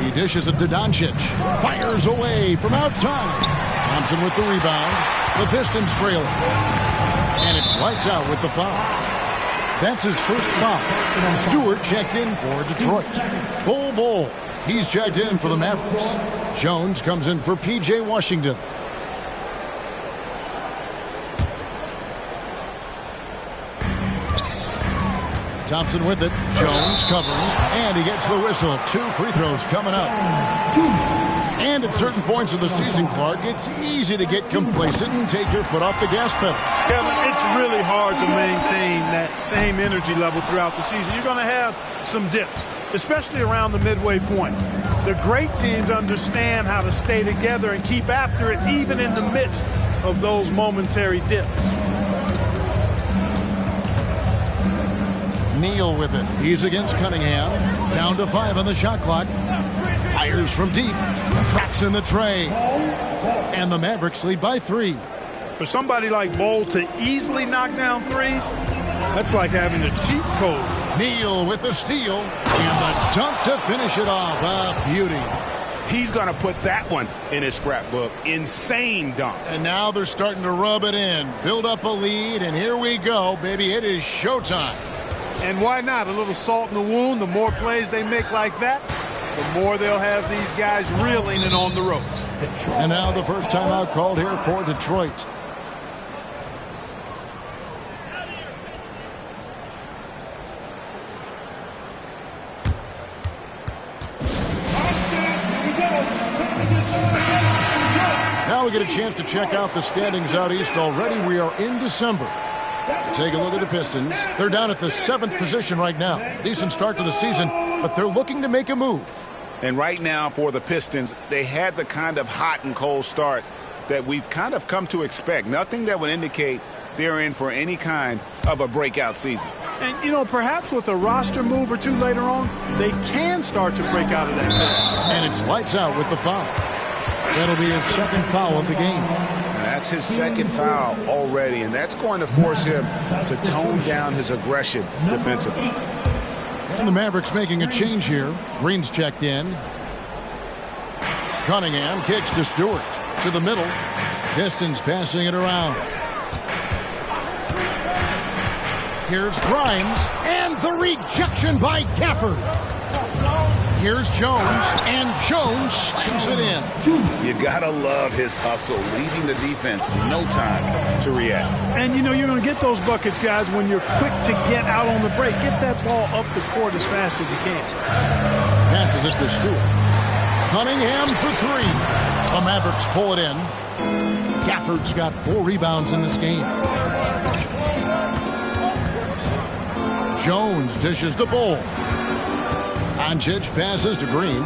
Speaker 1: He dishes it to Doncic. Fires away from outside. Thompson with the rebound. The Pistons trailing. And it's lights out with the foul. That's his first foul. Stewart checked in for Detroit. Bull. He's checked in for the Mavericks. Jones comes in for P.J. Washington. Thompson with it. Jones covering. And he gets the whistle. 2 free throws coming up. And at certain points of the season, Clark, it's easy to get complacent and take your foot off the gas pedal.
Speaker 16: Kevin, it's really hard to maintain that same energy level throughout the season. You're going to have some dips, especially around the midway point. The great teams understand how to stay together and keep after it even in the midst of those momentary dips.
Speaker 1: Neal with it. He's against Cunningham. Down to 5 on the shot clock. Fires from deep. Traps in the tray. And the Mavericks lead by 3.
Speaker 16: For somebody like Bol to easily knock down threes, that's like having a cheat code.
Speaker 1: Neal with the steal. And the dunk to finish it off. A beauty.
Speaker 5: He's going to put that one in his scrapbook. Insane dunk.
Speaker 1: And now they're starting to rub it in. Build up a lead, and here we go, baby. It is showtime.
Speaker 16: And why not? A little salt in the wound. The more plays they make like that, the more they'll have these guys reeling and on the ropes.
Speaker 1: And now the first timeout called here for Detroit. Now we get a chance to check out the standings out east already. We are in December. Take a look at the Pistons. They're down at the 7th position right now. Decent start to the season, but they're looking to make a move.
Speaker 5: And right now for the Pistons, they had the kind of hot and cold start that we've kind of come to expect. Nothing that would indicate they're in for any kind of a breakout season.
Speaker 16: And, you know, perhaps with a roster move or two later on, they can start to break out of that pattern.
Speaker 1: And it's lights out with the foul. That'll be his second foul of the game.
Speaker 5: That's his second foul already, and that's going to force him to tone down his aggression defensively.
Speaker 1: And the Mavericks making a change here. Green's checked in. Cunningham kicks to Stewart. To the middle. Pistons passing it around. Here's Grimes, and the rejection by Gafford. Here's Jones, and Jones slams it in.
Speaker 3: You gotta love his hustle, leaving the defense no time to react.
Speaker 16: And you know you're going to get those buckets, guys, when you're quick to get out on the break. Get that ball up the court as fast as you can.
Speaker 1: Passes it to Stewart. Cunningham for three. The Mavericks pull it in. Gafford's got 4 rebounds in this game. Jones dishes the ball. Doncic passes to Green.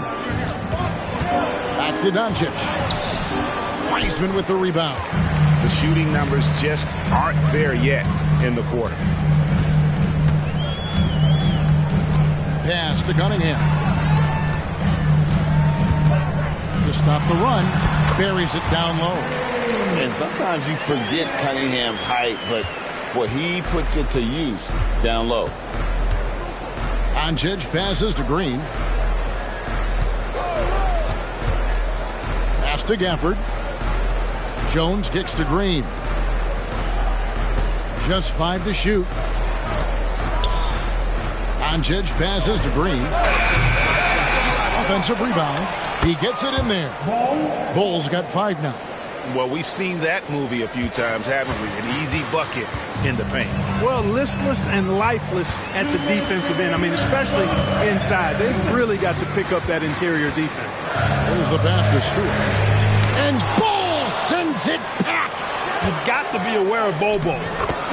Speaker 1: Back to Doncic. Wiseman with the rebound.
Speaker 5: The shooting numbers just aren't there yet in the quarter.
Speaker 1: Pass to Cunningham. To stop the run. Buries it down low.
Speaker 3: And sometimes you forget Cunningham's height, but boy, he puts it to use down low.
Speaker 1: Doncic passes to Green. Pass to Gafford. Jones kicks to Green. Just 5 to shoot. Doncic passes to Green. Offensive rebound. He gets it in there. Bulls got 5 now.
Speaker 5: Well, we've seen that movie a few times, haven't we? An easy bucket in the paint.
Speaker 16: Well, listless and lifeless at the defensive end. I mean, especially inside. They've really got to pick up that interior defense.
Speaker 1: There's the pass to Stewart. And Ball sends it back.
Speaker 16: You've got to be aware of Bobo.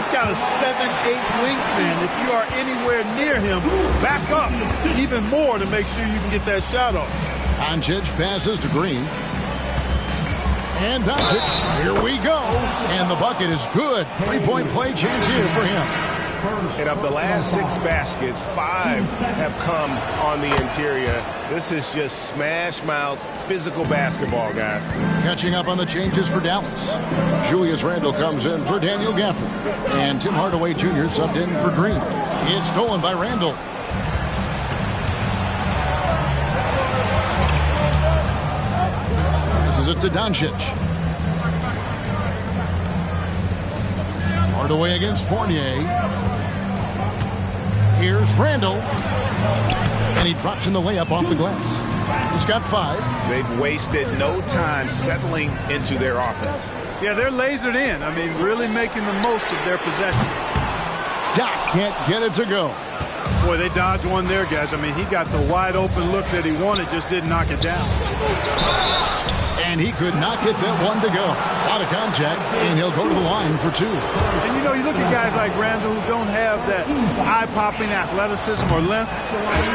Speaker 16: He's got a 7'8" wingspan. If you are anywhere near him, back up even more to make sure you can get that shot off.
Speaker 1: Doncic passes to Green. And Doncic, here we go. And the bucket is good. 3-point play chance here for him.
Speaker 5: And of the last 6 baskets, 5 have come on the interior. This is just smash mouth, physical basketball, guys.
Speaker 1: Catching up on the changes for Dallas. Julius Randle comes in for Daniel Gafford. And Tim Hardaway Jr. subbed in for Green. It's stolen by Randle. Passes it to Doncic. Hardaway against Fournier. Here's Randle. And he drops in the layup off the glass. He's got 5.
Speaker 5: They've wasted no time settling into their offense.
Speaker 16: Yeah, they're lasered in. I mean, really making the most of their possessions.
Speaker 1: Doc can't get it to go.
Speaker 16: Boy, they dodged one there, guys. I mean, he got the wide open look that he wanted, just didn't knock it down.
Speaker 1: And he could not get that one to go. Out of contact, and he'll go to the line for 2.
Speaker 16: And, you know, you look at guys like Randle who don't have that eye-popping athleticism or length.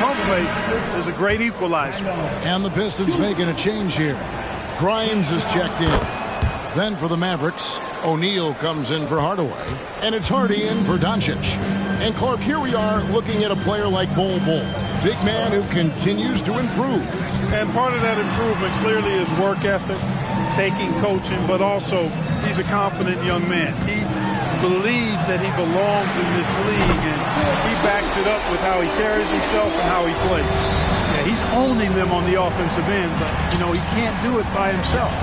Speaker 16: Pump fake is a great equalizer.
Speaker 1: And the Pistons making a change here. Grimes is checked in. Then for the Mavericks, O'Neal comes in for Hardaway. And it's Hardy in for Doncic. And Clark, here we are looking at a player like Bol Bol. Big man who continues to improve.
Speaker 16: And part of that improvement clearly is work ethic, taking coaching, but also he's a confident young man. He believes that he belongs in this league, and he backs it up with how he carries himself and how he plays. Yeah, he's owning them on the offensive end, but, you know, he can't do it by himself.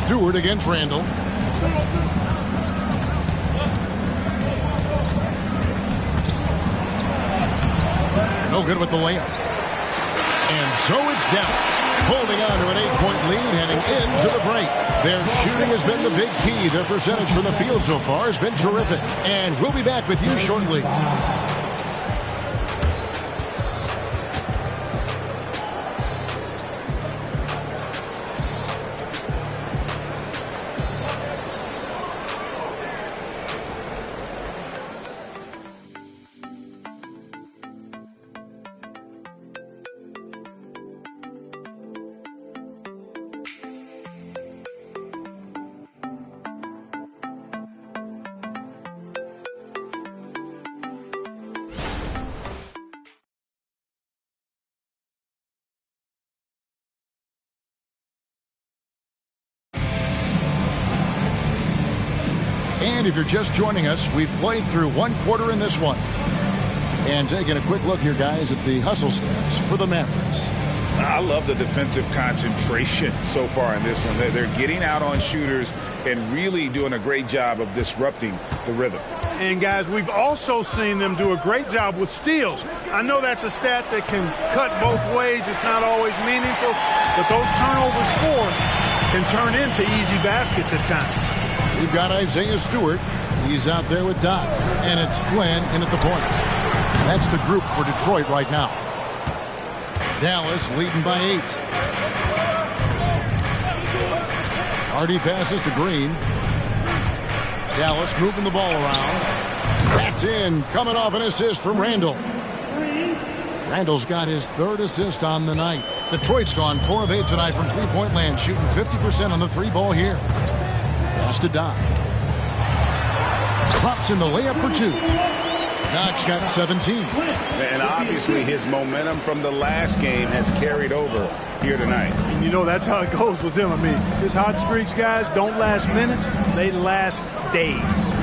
Speaker 1: Stewart against Randle. No good with the layup. And so it's Dallas, holding on to an 8-point lead heading into the break. Their shooting has been the big key. Their percentage from the field so far has been terrific. And we'll be back with you shortly. And if you're just joining us, we've played through 1 quarter in this one. And taking a quick look here, guys, at the hustle stats for the Mavericks.
Speaker 3: I love the defensive concentration so far in this one. They're getting out on shooters and really doing a great job of disrupting the rhythm.
Speaker 16: And, guys, we've also seen them do a great job with steals. I know that's a stat that can cut both ways. It's not always meaningful, but those turnovers forced can turn into easy baskets at times.
Speaker 1: We've got Isaiah Stewart. He's out there with Doc. And it's Flynn in at the point. That's the group for Detroit right now. Dallas leading by 8. Hardy passes to Green. Dallas moving the ball around. That's in. Coming off an assist from Randall. Randall's got his 3rd assist on the night. Detroit's gone 4 of 8 tonight from three-point land, shooting 50% on the 3-ball here. Pass to Doc. Drops in the layup for 2. Doc's got 17.
Speaker 5: And obviously his momentum from the last game has carried over here tonight.
Speaker 16: And you know that's how it goes with him. I mean, his hot streaks, guys, don't last minutes. They last days.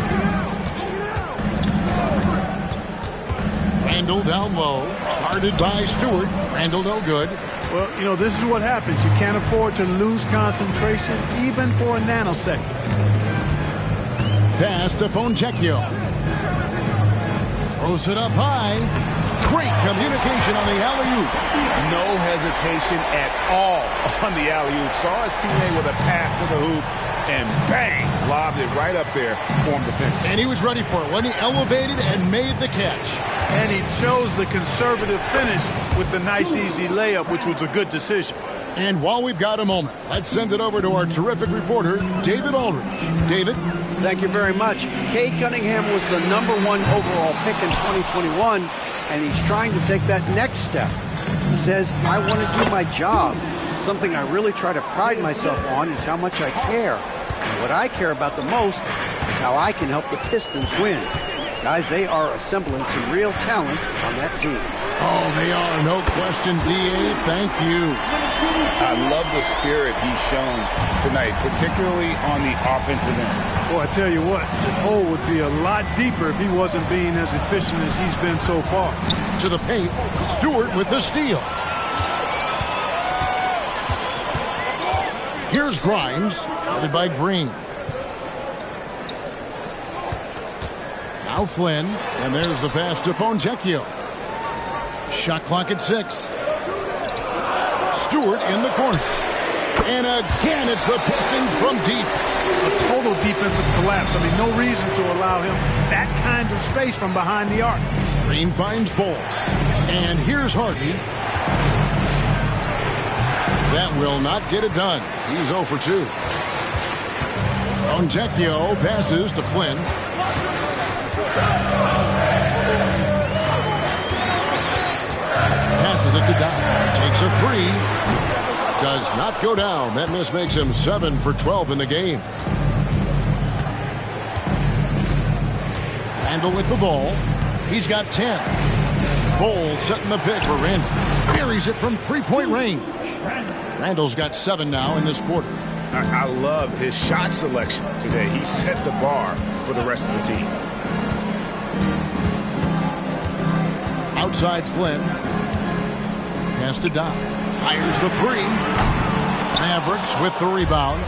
Speaker 1: Randall down low. Guarded by Stewart. Randall no good.
Speaker 16: Well, you know, this is what happens. You can't afford to lose concentration even for a nanosecond.
Speaker 1: Pass to Fontecchio. Throws it up high. Great communication on the alley-oop.
Speaker 5: No hesitation at all on the alley-oop. Saw his teammate with a path to the hoop, and bang, lobbed it right up there for him to finish.
Speaker 1: And he was ready for it when he elevated and made the catch.
Speaker 16: And he chose the conservative finish with the nice, easy layup, which was a good decision.
Speaker 1: And while we've got a moment, let's send it over to our terrific reporter, David Aldridge. David?
Speaker 4: Thank you very much. Cade Cunningham was the #1 overall pick in 2021, and he's trying to take that next step. He says, I want to do my job. Something I really try to pride myself on is how much I care. And what I care about the most is how I can help the Pistons win. Guys, they are assembling some real talent on that team.
Speaker 1: Oh, they are. No question, D.A. Thank you.
Speaker 3: I love the spirit he's shown tonight, particularly on the offensive end.
Speaker 16: Boy, I tell you what, the hole would be a lot deeper if he wasn't being as efficient as he's been so far.
Speaker 1: To the paint, Stewart with the steal. Here's Grimes, guarded by Green. Now Flynn, and there's the pass to Fontecchio. Shot clock at 6. Stewart in the corner. And again, it's the Pistons from deep.
Speaker 16: A total defensive collapse. I mean, no reason to allow him that kind of space from behind the arc.
Speaker 1: Green finds Ball. And here's Hardy. That will not get it done. He's 0 for 2. Fontecchio passes to Flynn. Passes it to Doc. Takes a 3. Does not go down. That miss makes him 7 for 12 in the game. Randall with the ball. He's got 10. Bowles setting the pick for Randall. Buries it from three-point range. Randall's got 7 now in this quarter.
Speaker 5: I love his shot selection today. He set the bar for the rest of the team.
Speaker 1: Outside Flynn. Pass to Doc. Fires the 3. Mavericks with the rebound.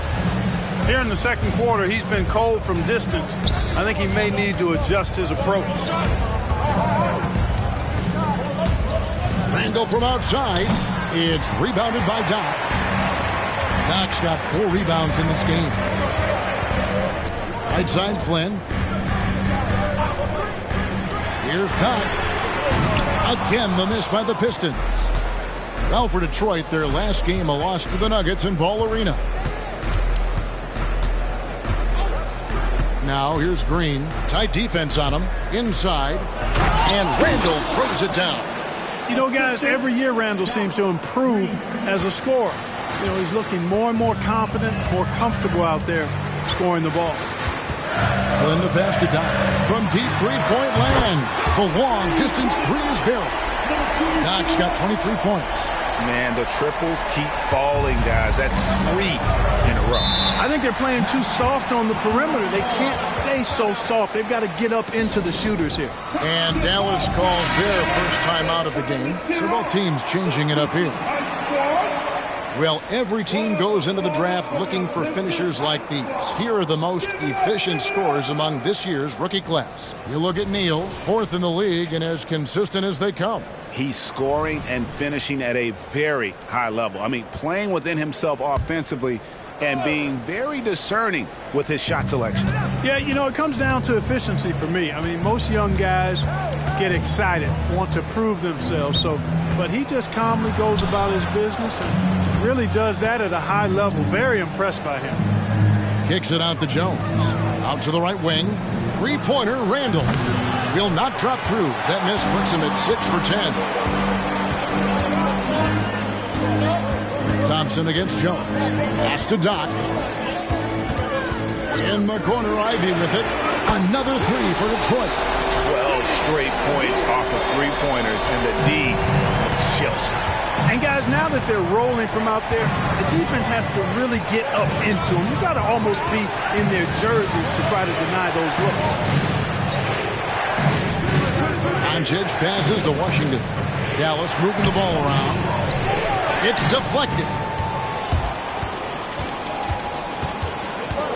Speaker 16: Here in the second quarter, he's been cold from distance. I think he may need to adjust his approach.
Speaker 1: Randall from outside. It's rebounded by Doc. Doc's got 4 rebounds in this game. Right side Flynn. Here's Doc. Again, the miss by the Pistons. Well, for Detroit, their last game a loss to the Nuggets in Ball Arena. Now, here's Green. Tight defense on him. Inside. And Randall throws it down.
Speaker 16: You know, guys, every year Randall seems to improve as a scorer. You know, he's looking more and more confident, more comfortable out there scoring the ball.
Speaker 1: Flynn the pass to Doc. From deep three-point land. The long distance 3 is buried. Doc's got 23 points.
Speaker 5: Man, the triples keep falling, guys. That's 3 in a row.
Speaker 16: I think they're playing too soft on the perimeter. They can't stay so soft. They've got to get up into the shooters here.
Speaker 1: And Dallas calls their first time out of the game. So both teams changing it up here. Well, every team goes into the draft looking for finishers like these. Here are the most efficient scorers among this year's rookie class. You look at Neal, 4th in the league and as consistent as they come.
Speaker 5: He's scoring and finishing at a very high level. I mean, playing within himself offensively and being very discerning with his shot selection.
Speaker 16: Yeah, you know, it comes down to efficiency for me. I mean, most young guys get excited, want to prove themselves. But he just calmly goes about his business and really does that at a high level. Very impressed by him.
Speaker 1: Kicks it out to Jones. Out to the right wing. Three-pointer, Randall. Will not drop through. That miss puts him at 6 for 10. Thompson against Jones. Pass to Doc. In the corner, Ivy with it. Another 3 for Detroit.
Speaker 5: 12 straight points off of three-pointers, and the D chills.
Speaker 16: And guys, now that they're rolling from out there, the defense has to really get up into them. You've got to almost be in their jerseys to try to deny those looks.
Speaker 1: Doncic passes to Washington. Dallas moving the ball around. It's deflected.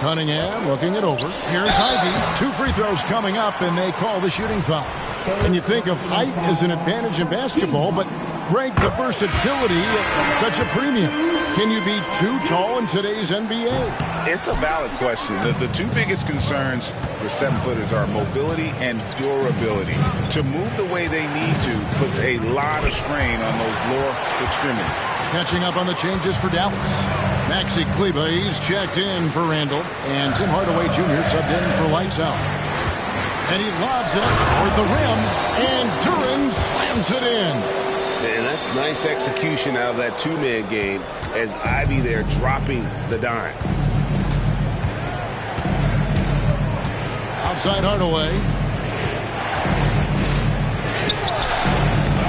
Speaker 1: Cunningham looking it over. Here's Ivy. 2 free throws coming up, and they call the shooting foul. And you think of height as an advantage in basketball, but Greg, the versatility at such a premium. Can you be too tall in today's NBA?
Speaker 5: It's a valid question. The two biggest concerns for 7-footers are mobility and durability. To move the way they need to puts a lot of strain on those lower extremities.
Speaker 1: Catching up on the changes for Dallas. Maxi Kleber, he's checked in for Randall. And Tim Hardaway Jr. subbed in for Lights Out. And he lobs it up toward the rim. And Duran slams it in.
Speaker 17: And that's nice execution out of that two-man game as Ivy there dropping the dime.
Speaker 1: Outside Hardaway.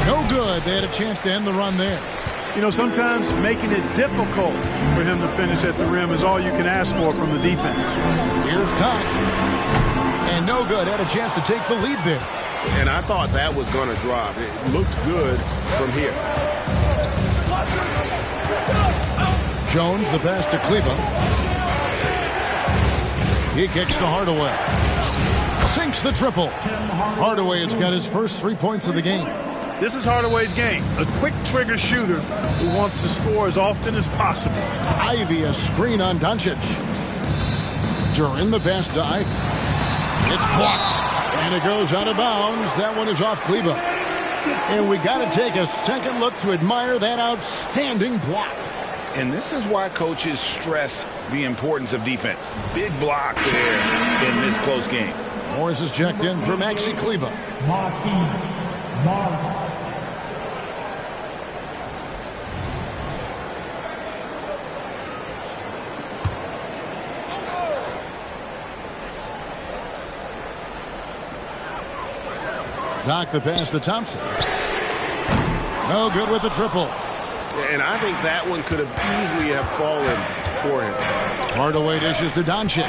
Speaker 1: No good. They had a chance to end the run there.
Speaker 16: You know, sometimes making it difficult for him to finish at the rim is all you can ask for from the defense.
Speaker 1: Here's Doc. And no good. Had a chance to take the lead there.
Speaker 17: And I thought that was going to drop. It looked good from here.
Speaker 1: Jones, the pass to Kleber. He kicks to Hardaway. Sinks the triple. Hardaway has got his first 3 points of the game.
Speaker 16: This is Hardaway's game. A quick trigger shooter who wants to score as often as possible.
Speaker 1: Ivy, a screen on Doncic. Duran, the pass to Ivy. It's blocked. And it goes out of bounds. That one is off Kleber. And we got to take a second look to admire that outstanding block.
Speaker 5: And this is why coaches stress the importance of defense. Big block there in this close game.
Speaker 1: Morris is checked in for Maxi Kleber. Doc the pass to Thompson. No good with the triple.
Speaker 17: And I think that one could have easily have fallen for him.
Speaker 1: Hardaway dishes to Doncic.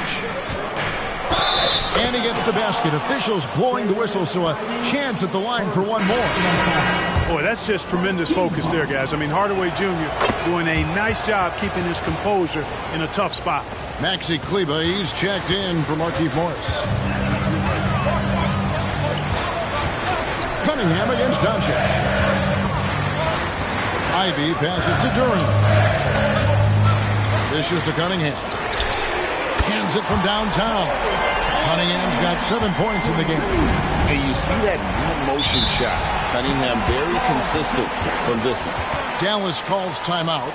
Speaker 1: And he gets the basket. Officials blowing the whistle, so a chance at the line for one more.
Speaker 16: Boy, that's just tremendous focus there, guys. I mean, Hardaway Jr. doing a nice job keeping his composure in a tough spot.
Speaker 1: Maxi Kleber, he's checked in for Markieff Morris. Cunningham against Doncic. Ivy passes to Duran. Dishes to Cunningham. Hands it from downtown. Cunningham's got 7 points in the game.
Speaker 17: And you see that motion shot. Cunningham very consistent from distance.
Speaker 1: Dallas calls timeout.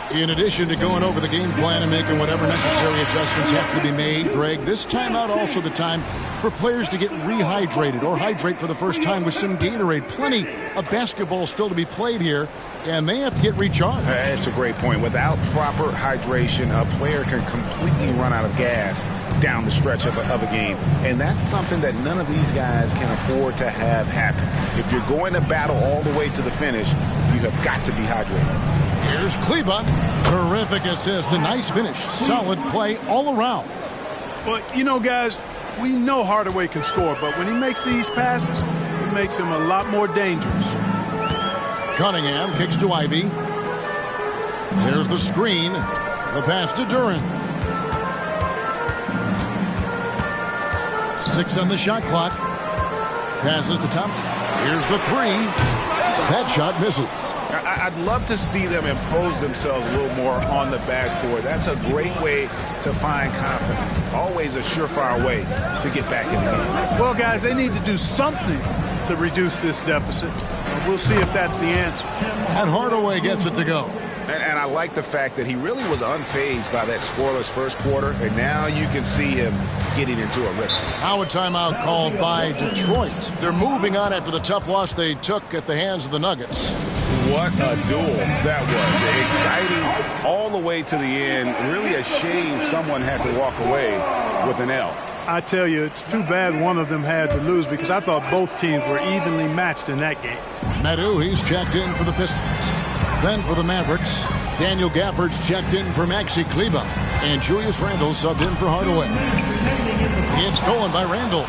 Speaker 1: In addition to going over the game plan and making whatever necessary adjustments have to be made, Greg, this timeout also the time for players to get rehydrated or hydrate for the first time with some Gatorade. Plenty of basketball still to be played here, and they have to get recharged.
Speaker 5: That's a great point. Without proper hydration, a player can completely run out of gas down the stretch of a game. And that's something that none of these guys can afford to have happen. If you're going to battle all the way to the finish, you have got to be hydrated.
Speaker 1: Here's Kleber. Terrific assist. A nice finish. Solid play all around.
Speaker 16: But, you know, guys, we know Hardaway can score, but when he makes these passes, it makes him a lot more dangerous.
Speaker 1: Cunningham kicks to Ivy. Here's the screen. The pass to Duran. 6 on the shot clock. Passes to Thompson. Here's the 3. That shot misses.
Speaker 5: I'd love to see them impose themselves a little more on the backboard. That's a great way to find confidence. Always a surefire way to get back in the game.
Speaker 16: Well, guys, they need to do something to reduce this deficit. We'll see if that's the answer.
Speaker 1: And Hardaway gets it to go.
Speaker 5: And I like the fact that he really was unfazed by that scoreless first quarter, and now you can see him getting into a rhythm.
Speaker 1: Now a timeout called by Detroit. They're moving on after the tough loss they took at the hands of the Nuggets.
Speaker 5: What a duel that was. Exciting all the way to the end. Really a shame someone had to walk away with an L.
Speaker 16: I tell you, it's too bad one of them had to lose because I thought both teams were evenly matched in that game.
Speaker 1: Medu, he's checked in for the Pistons. Then for the Mavericks, Daniel Gafford's checked in for Maxi Kleber, and Julius Randle subbed in for Hardaway. It's stolen by Randle.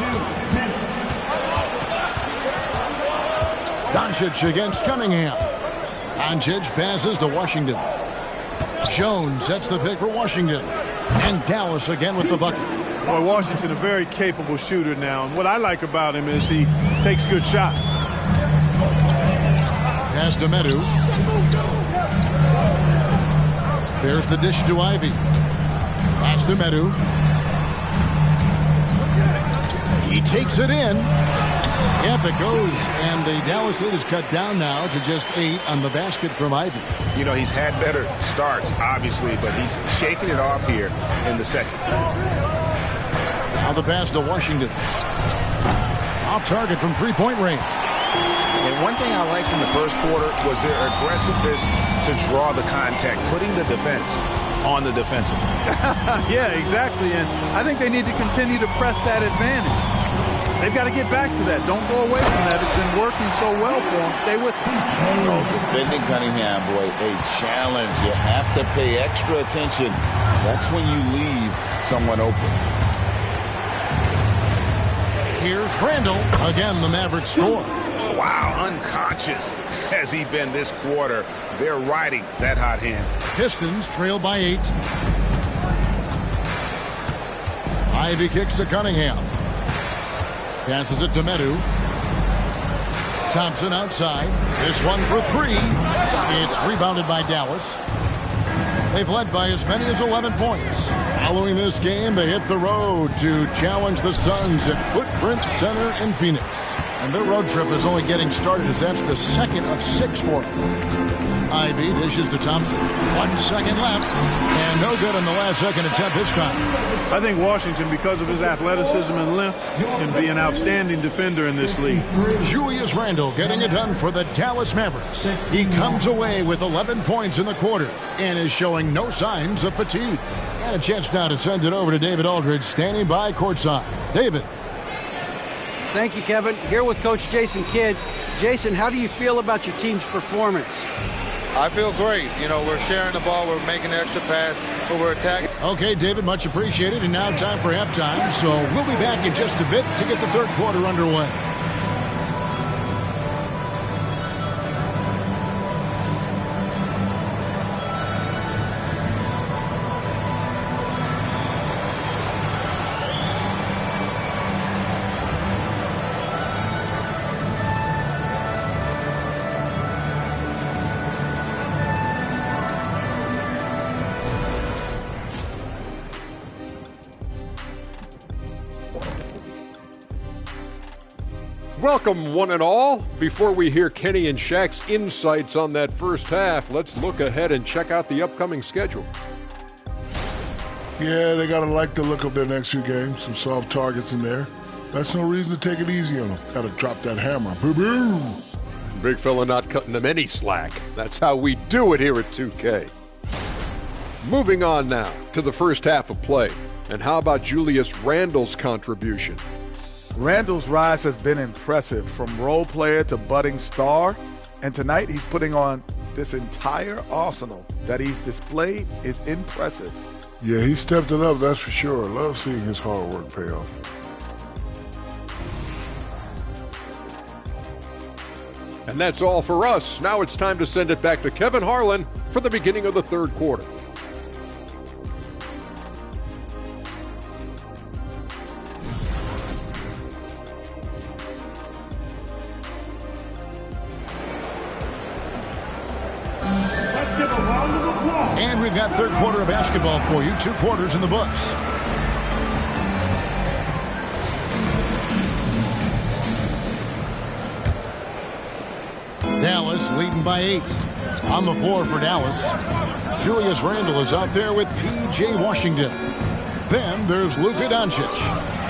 Speaker 1: Doncic against Cunningham. Doncic passes to Washington. Jones sets the pick for Washington. And Dallas again with the bucket.
Speaker 16: Boy, Washington a very capable shooter now. And what I like about him is he takes good shots.
Speaker 1: Pass to Medu. There's the dish to Ivy. Pass to Medu. He takes it in. Yep, it goes. And the Dallas lead is cut down now to just 8 on the basket from Ivy.
Speaker 5: You know, he's had better starts, obviously, but he's shaking it off here in the second.
Speaker 1: Now the pass to Washington. Off target from three-point range.
Speaker 5: And one thing I liked in the first quarter was their aggressiveness to draw the contact, putting the defense on the defensive.
Speaker 16: Yeah, exactly. And I think they need to continue to press that advantage. They've got to get back to that. Don't go away from that. It's been working so well for them. Stay with them.
Speaker 3: Oh, defending Cunningham, boy, a challenge. You have to pay extra attention. That's when you leave someone open.
Speaker 1: Here's Randle. Again, the Mavericks score.
Speaker 5: Wow, unconscious has he been this quarter. They're riding that hot hand.
Speaker 1: Pistons trail by 8. Ivy kicks to Cunningham. Passes it to Medu. Thompson outside. This one for 3. It's rebounded by Dallas. They've led by as many as 11 points. Following this game, they hit the road to challenge the Suns at Footprint Center in Phoenix. And their road trip is only getting started as that's the second of 6 for them. Ivy dishes to Thompson. 1 second left. And no good on the last second attempt this time.
Speaker 16: I think Washington, because of his athleticism and length, can be an outstanding defender in this league.
Speaker 1: Julius Randle getting it done for the Dallas Mavericks. He comes away with 11 points in the quarter and is showing no signs of fatigue. And a chance now to send it over to David Aldridge, standing by courtside. David.
Speaker 4: Thank you, Kevin. Here with Coach Jason Kidd. Jason, how do you feel about your team's performance?
Speaker 18: I feel great. You know, we're sharing the ball, we're making the extra pass, but we're attacking.
Speaker 1: Okay, David, much appreciated. And now time for halftime. So we'll be back in just a bit to get the third quarter underway.
Speaker 6: Welcome, one and all. Before we hear Kenny and Shaq's insights on that first half, let's look ahead and check out the upcoming schedule.
Speaker 7: Yeah, they got to like the look of their next few games. Some soft targets in there. That's no reason to take it easy on them. Got to drop that hammer. Boom.
Speaker 6: Big fella not cutting them any slack. That's how we do it here at 2K. Moving on now to the first half of play. And how about Julius Randle's contribution?
Speaker 8: Randle's rise has been impressive, from role player to budding star. And tonight he's putting on this entire arsenal that he's displayed is impressive.
Speaker 7: Yeah, he stepped it up, that's for sure. Love seeing his hard work pay off.
Speaker 6: And that's all for us. Now it's time to send it back to Kevin Harlan for for the beginning of the third quarter.
Speaker 1: And we've got third quarter of basketball for you. 2 quarters in the books. Dallas leading by 8. On the floor for Dallas, Julius Randle is out there with P.J. Washington. Then there's Luka Doncic.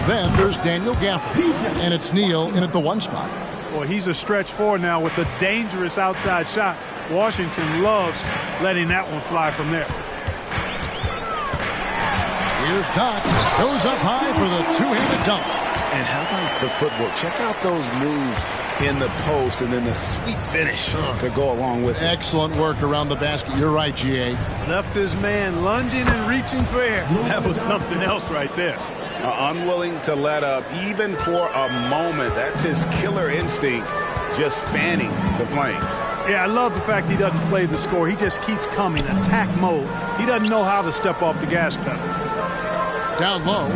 Speaker 1: Then there's Daniel Gafford. And it's Neal in at the 1 spot.
Speaker 16: Well, he's a stretch 4 now with a dangerous outside shot. Washington loves letting that one fly from there.
Speaker 1: Here's Doc. Goes up high for the 2-handed dunk.
Speaker 5: And how about the footwork? Check out those moves in the post and then the sweet finish to go along with it.
Speaker 1: Excellent work around the basket. You're right, G.A.
Speaker 16: Left his man lunging and reaching for air. That was something else right there.
Speaker 5: Unwilling to let up even for a moment. That's his killer instinct, just fanning the flames.
Speaker 16: Yeah, I love the fact he doesn't play the score. He just keeps coming, attack mode. He doesn't know how to step off the gas pedal.
Speaker 1: Down low.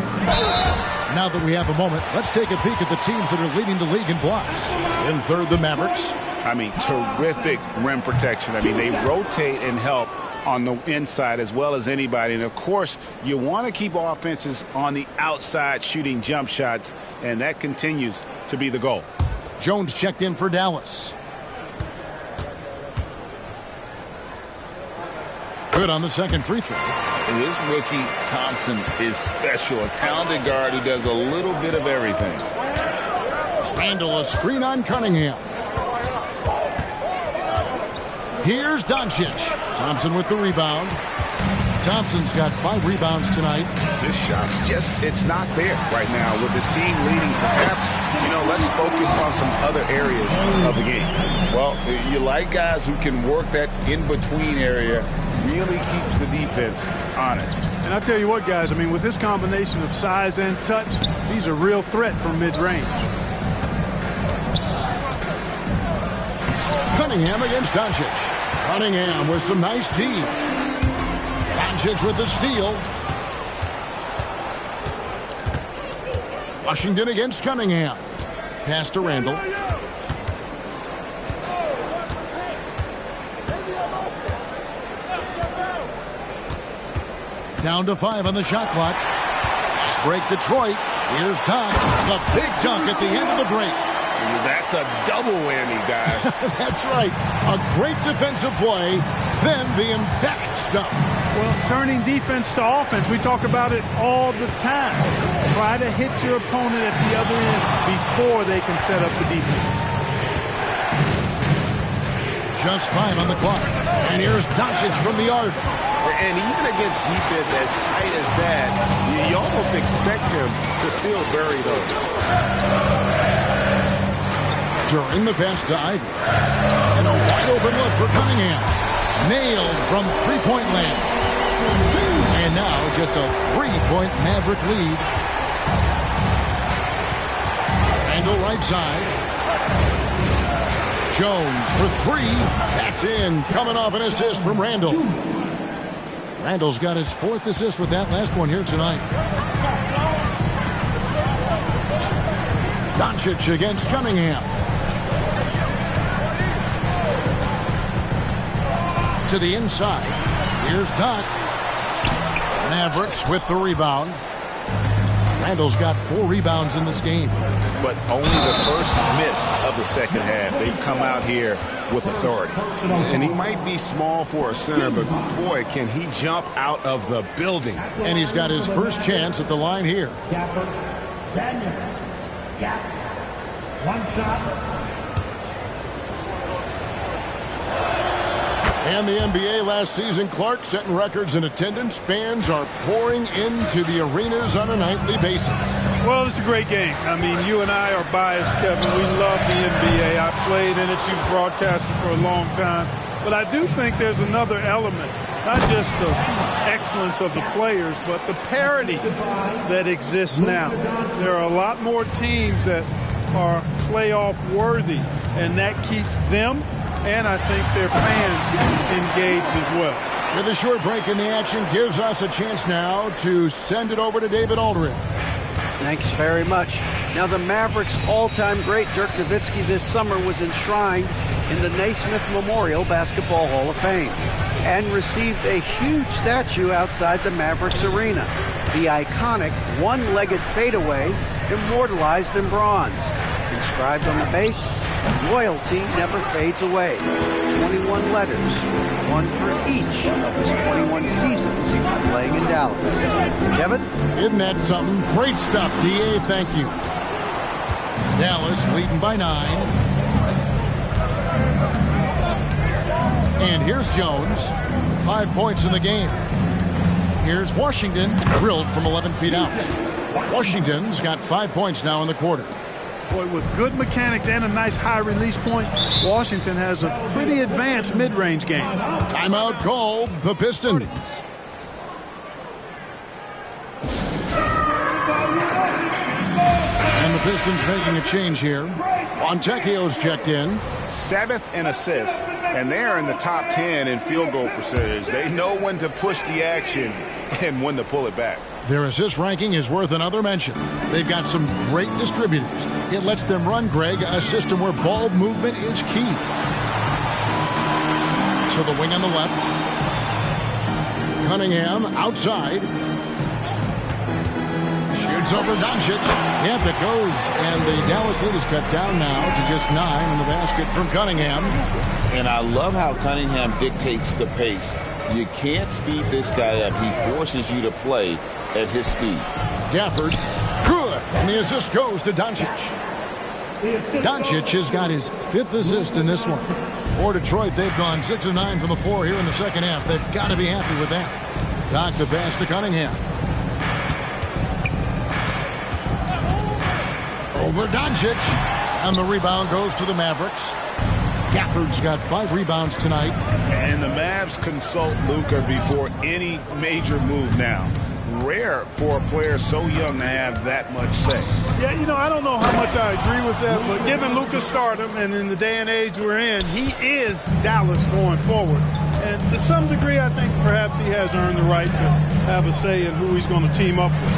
Speaker 1: Now that we have a moment, let's take a peek at the teams that are leading the league in blocks. In third, the Mavericks.
Speaker 5: I mean, terrific rim protection. I mean, they rotate and help on the inside as well as anybody. And, of course, you want to keep offenses on the outside shooting jump shots, and that continues to be the goal.
Speaker 1: Jones checked in for Dallas. Good on the second free throw.
Speaker 3: This rookie, Thompson, is special. A talented guard who does a little bit of everything.
Speaker 1: Randle, a screen on Cunningham. Here's Doncic. Thompson with the rebound. Thompson's got 5 rebounds tonight.
Speaker 5: This shot's just, it's not there right now. With this team leading, perhaps, let's focus on some other areas of the game.
Speaker 3: Well, you like guys who can work that in-between area. Really keeps the defense honest.
Speaker 16: And I tell you what, guys, I mean, with this combination of size and touch, he's a real threat from mid-range.
Speaker 1: Cunningham against Doncic. Cunningham with some nice D. Doncic with the steal. Washington against Cunningham. Pass to Randle. Down to 5 on the shot clock. Fast break Detroit. Here's Doc. The big dunk at the end of the break.
Speaker 3: That's a double whammy, guys.
Speaker 1: That's right. A great defensive play, then the emphatic stuff.
Speaker 16: Well, turning defense to offense, we talk about it all the time. Try to hit your opponent at the other end before they can set up the defense.
Speaker 1: Just 5 on the clock. And here's Doncic from the arc.
Speaker 5: And even against defense as tight as that, you almost expect him to still bury those.
Speaker 1: During the pass to Ivy. And a wide open look for Cunningham. Nailed from three-point land. And now just a 3-point Maverick lead. Randle right side. Jones for 3. That's in. Coming off an assist from Randle. Randle's got his 4th assist with that last one here tonight. Doncic against Cunningham. To the inside. Here's Doc. Mavericks with the rebound. Randle's got 4 rebounds in this game.
Speaker 5: But only the first miss of the second half. They've come out here with authority. And he might be small for a center, but boy, can he jump out of the building.
Speaker 1: And he's got his first chance at the line here.
Speaker 9: Daniel. One shot.
Speaker 1: And the NBA last season, Clark, setting records in attendance. Fans are pouring into the arenas on a nightly basis.
Speaker 16: Well, it's a great game. I mean, you and I are biased, Kevin. We love the NBA. I played in it. You've broadcasted for a long time. But I do think there's another element, not just the excellence of the players, but the parity that exists now. There are a lot more teams that are playoff worthy, and that keeps them and I think their fans engaged as well.
Speaker 1: With a short break in the action, gives us a chance now to send it over to David Aldridge.
Speaker 4: Thanks very much. Now, the Mavericks' all-time great Dirk Nowitzki this summer was enshrined in the Naismith Memorial Basketball Hall of Fame and received a huge statue outside the Mavericks arena. The iconic one-legged fadeaway immortalized in bronze. Inscribed on the base, loyalty never fades away. 21 letters, one for each of his 21 seasons playing in Dallas. Kevin?
Speaker 1: Isn't that something? Great stuff, D.A. Thank you. Dallas leading by 9. And here's Jones. 5 points in the game. Here's Washington, drilled from 11 feet out. Washington's got 5 points now in the quarter.
Speaker 16: Boy, with good mechanics and a nice high release point, Washington has a pretty advanced mid-range game.
Speaker 1: Timeout called the Pistons. And the Pistons making a change here. Fontecchio's checked in.
Speaker 5: 7th in assists, and they're in the top 10 in field goal percentage. They know when to push the action and when to pull it back.
Speaker 1: Their assist ranking is worth another mention. They've got some great distributors. It lets them run, Greg, a system where ball movement is key. So the wing on the left. Cunningham outside. Shoots over Doncic. Yep, it goes. And the Dallas lead is cut down now to just 9 in the basket from Cunningham.
Speaker 17: And I love how Cunningham dictates the pace. You can't speed this guy up. He forces you to play at his speed.
Speaker 1: Gafford, good. And the assist goes to Doncic. Doncic has got his 5th assist in this one. For Detroit, they've gone 6 of 9 from the floor here in the second half. They've got to be happy with that. Doc the pass to Cunningham. Over Doncic. And the rebound goes to the Mavericks. Gafford's got 5 rebounds tonight.
Speaker 5: And the Mavs consult Luka before any major move now. Rare for a player so young to have that much say.
Speaker 16: Yeah, you know, I don't know how much I agree with that, but given Luka's stardom and in the day and age we're in, he is Dallas going forward. And to some degree, I think perhaps he has earned the right to have a say in who he's going to team up with.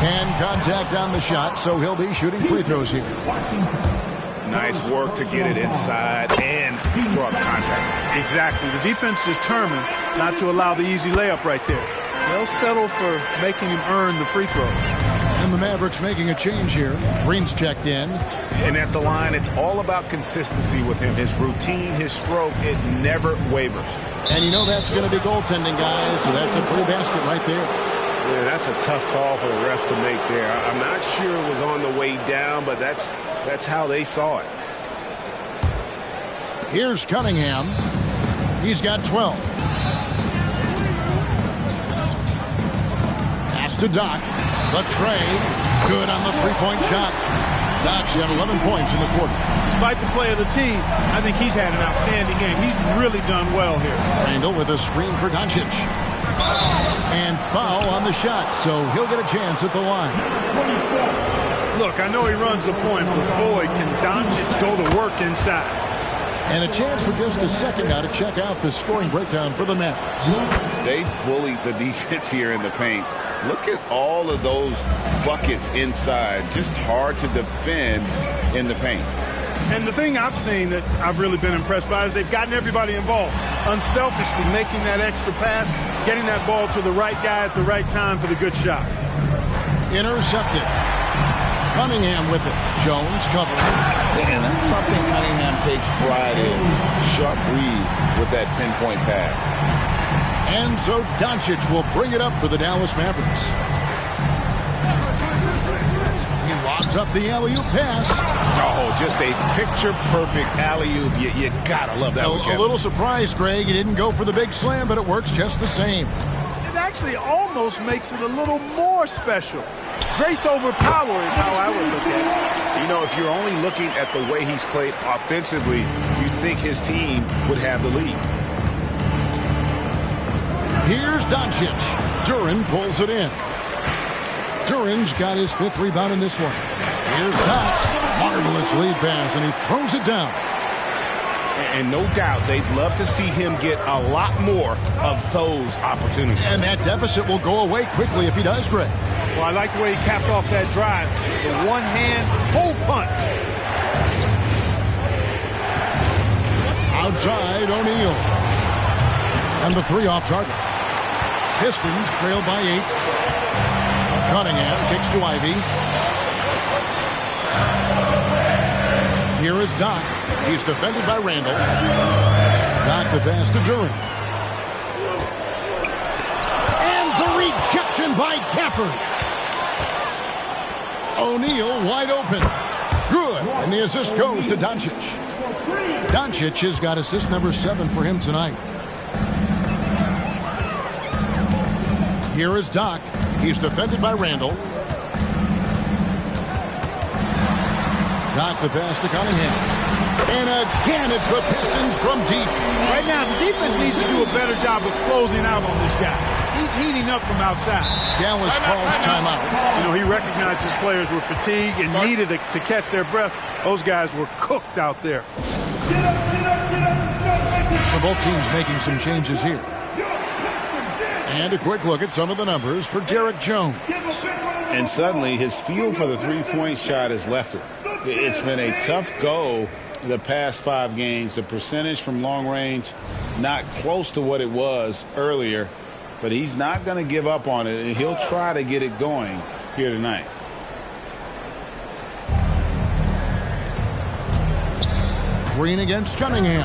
Speaker 1: And contact on the shot, so he'll be shooting free throws here.
Speaker 5: Nice work to get it inside and draw the contact.
Speaker 16: Exactly. The defense determined not to allow the easy layup right there. They'll settle for making him earn the free throw.
Speaker 1: And the Mavericks making a change here. Green's checked in.
Speaker 5: And at the line, it's all about consistency with him. His routine, his stroke, it never wavers.
Speaker 1: And you know that's going to be goaltending, guys, so that's a free basket right there.
Speaker 17: Yeah, that's a tough call for the ref to make there. I'm not sure it was on the way down, but that's how they saw it.
Speaker 1: Here's Cunningham. He's got 12. Pass to Doc. The trade. Good on the three-point shot. Doc's got 11 points in the quarter.
Speaker 16: Despite the play of the team, I think he's had an outstanding game. He's really done well here.
Speaker 1: Randall with a screen for Doncic. And foul on the shot, so he'll get a chance at the line.
Speaker 16: Look, I know he runs the point, but boy, can Doncic go to work inside.
Speaker 1: And a chance for just a second now to check out the scoring breakdown for the Mavericks.
Speaker 17: They bullied the defense here in the paint. Look at all of those buckets inside. Just hard to defend in the paint.
Speaker 16: And the thing I've seen that I've really been impressed by is they've gotten everybody involved. Unselfishly making that extra pass, getting that ball to the right guy at the right time for the good shot.
Speaker 1: Intercepted. Cunningham with it. Jones covering.
Speaker 17: And that's something Cunningham takes pride in. Sharp read with that pinpoint pass.
Speaker 1: And so Doncic will bring it up for the Dallas Mavericks. He lobs up the alley-oop pass.
Speaker 5: Oh, just a picture-perfect alley-oop. You gotta love that one, Kevin.
Speaker 1: A little surprised, Greg. He didn't go for the big slam, but it works just the same.
Speaker 16: It actually almost makes it a little more special. Grace over power is how I would look at it.
Speaker 5: You know, if you're only looking at the way he's played offensively, you'd think his team would have the lead.
Speaker 1: Here's Doncic. Duran pulls it in. Duran's got his 5th rebound in this one. Here's Doc. Marvelous lead pass, and he throws it down.
Speaker 5: And no doubt they'd love to see him get a lot more of those opportunities.
Speaker 1: And that deficit will go away quickly if he does, Greg.
Speaker 16: Well, I like the way he capped off that drive. The one-hand hole punch.
Speaker 1: Outside, O'Neal. And the 3 off target. Pistons trail by 8. Cunningham kicks to Ivy. Here is Doc. He's defended by Randall. Doc the pass to Durant. And the rejection by Gafford. O'Neal wide open. Good. And the assist goes to Doncic. Doncic has got assist number 7 for him tonight. Here is Doc. He's defended by Randall. Doc the pass to Cunningham. And again, it's the Pistons from deep.
Speaker 16: Right now, the defense needs to do a better job of closing out on this guy. He's heating up from outside.
Speaker 1: Dallas calls timeout.
Speaker 16: You know, he recognized his players were fatigued and needed to catch their breath. Those guys were cooked out there.
Speaker 1: So both teams making some changes here. And a quick look at some of the numbers for Derek Jones.
Speaker 17: And suddenly his feel for the three-point shot has left him. It's been a tough go the past 5 games. The percentage from long range not close to what it was earlier, but he's not going to give up on it, and he'll try to get it going here tonight.
Speaker 1: Green against Cunningham.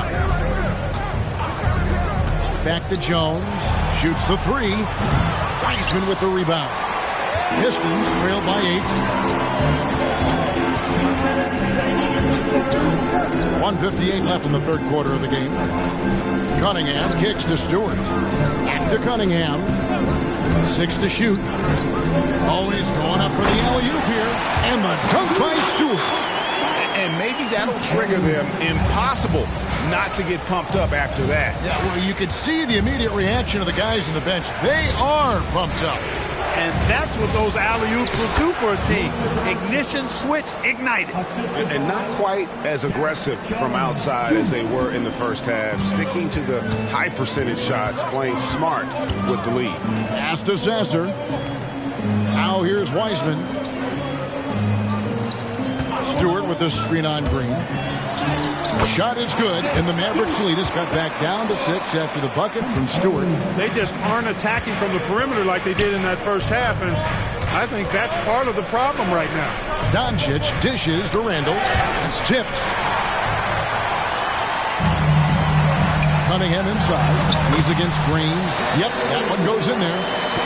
Speaker 1: Back to Jones. Shoots the 3. Wiseman with the rebound. Pistons trail by 8. 1:58 left in the third quarter of the game. Cunningham kicks to Stewart. Back to Cunningham. 6 to shoot. Always going up for the alley-oop here. And the dunk by Stewart.
Speaker 5: And maybe that'll trigger them. Impossible not to get pumped up after that.
Speaker 1: Yeah, well, you could see the immediate reaction of the guys on the bench. They are pumped up.
Speaker 16: And that's what those alley-oops will do for a team. Ignition, switch, ignited.
Speaker 5: And not quite as aggressive from outside as they were in the first half. Sticking to the high percentage shots, playing smart with the lead.
Speaker 1: Pass to Sasser. Now here's Wiseman. Stewart with the screen on Green. Shot is good, and the Mavericks lead is cut back down to 6 after the bucket from Stewart.
Speaker 16: They just aren't attacking from the perimeter like they did in that first half, and I think that's part of the problem right now.
Speaker 1: Doncic dishes to Randall. It's tipped. Cunningham inside. He's against Green. Yep, that one goes in there.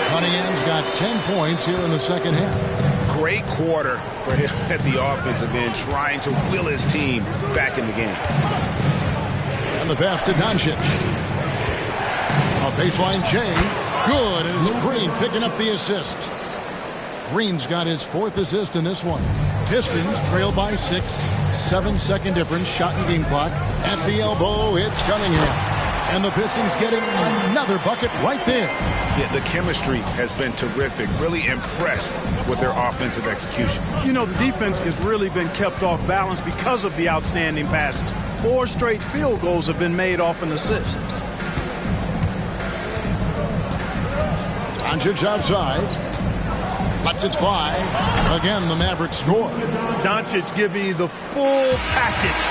Speaker 1: Cunningham's got 10 points here in the second half.
Speaker 5: Great quarter for him at the offensive end, trying to will his team back in the game.
Speaker 1: And the pass to Doncic. A baseline change. Good, and it's Green picking up the assist. Green's got his 4th assist in this one. Pistons trail by 6. 7-second difference, shot and game clock. At the elbow, it's Cunningham. And the Pistons getting another bucket right there.
Speaker 5: Yeah, the chemistry has been terrific. Really impressed with their offensive execution.
Speaker 16: You know, the defense has really been kept off balance because of the outstanding passes. 4 straight field goals have been made off an assist.
Speaker 1: Doncic outside. Lets it fly. Again, the Mavericks score.
Speaker 16: Doncic giving you the full package.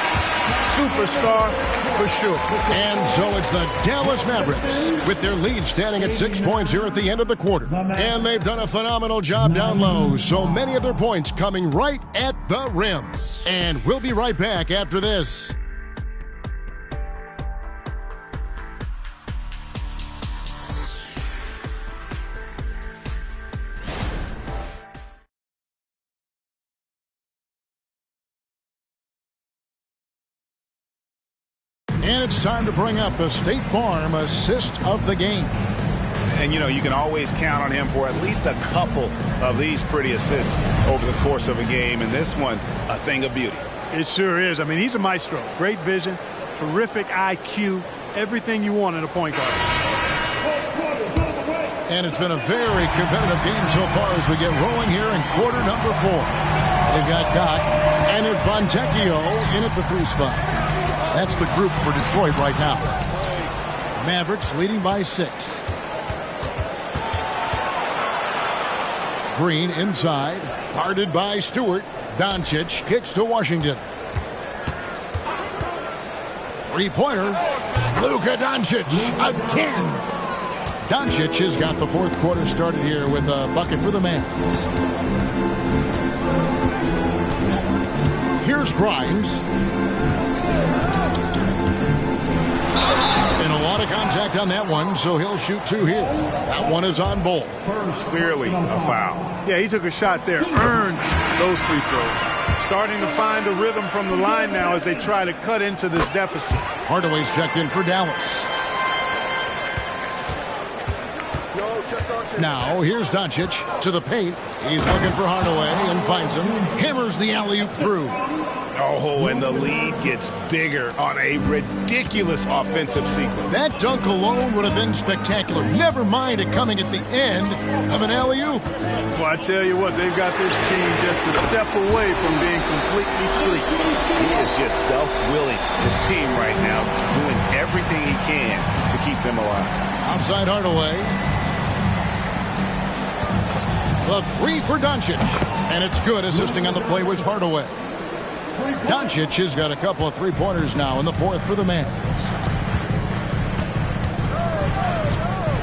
Speaker 16: Superstar for sure.
Speaker 1: And so it's the Dallas Mavericks with their lead standing at 6 points here at the end of the quarter. And they've done a phenomenal job down low. So many of their points coming right at the rim. And we'll be right back after this. And it's time to bring up the State Farm assist of the game.
Speaker 5: And, you know, you can always count on him for at least a couple of these pretty assists over the course of a game. And this one, a thing of beauty.
Speaker 16: It sure is. I mean, he's a maestro. Great vision, terrific IQ, everything you want in a point guard.
Speaker 1: And it's been a very competitive game so far as we get rolling here in quarter number 4. They've got Doc, and it's Fontecchio in at the 3 spot. That's the group for Detroit right now. Mavericks leading by 6. Green inside. Guarded by Stewart. Doncic kicks to Washington. Three-pointer. Luka Doncic again. Doncic has got the fourth quarter started here with a bucket for the Mavs. Here's Grimes. And a lot of contact on that one, so he'll shoot 2 here. That one is on Bull.
Speaker 5: Clearly a foul.
Speaker 16: Yeah, he took a shot there, earned those free throws. Starting to find a rhythm from the line now as they try to cut into this deficit.
Speaker 1: Hardaway's checked in for Dallas. Now, here's Doncic to the paint. He's looking for Hardaway and finds him. Hammers the alley-oop through.
Speaker 5: Oh, and the lead gets bigger on a ridiculous offensive sequence.
Speaker 1: That dunk alone would have been spectacular. Never mind it coming at the end of an alley-oop.
Speaker 16: Well, I tell you what, they've got this team just a step away from being completely sleek.
Speaker 5: He is just self-willing, this team right now, doing everything he can to keep them alive.
Speaker 1: Outside Hardaway. The 3 for Doncic. And it's good, assisting on the play with Hardaway. Doncic has got a couple of three-pointers now in the fourth for the Mavs.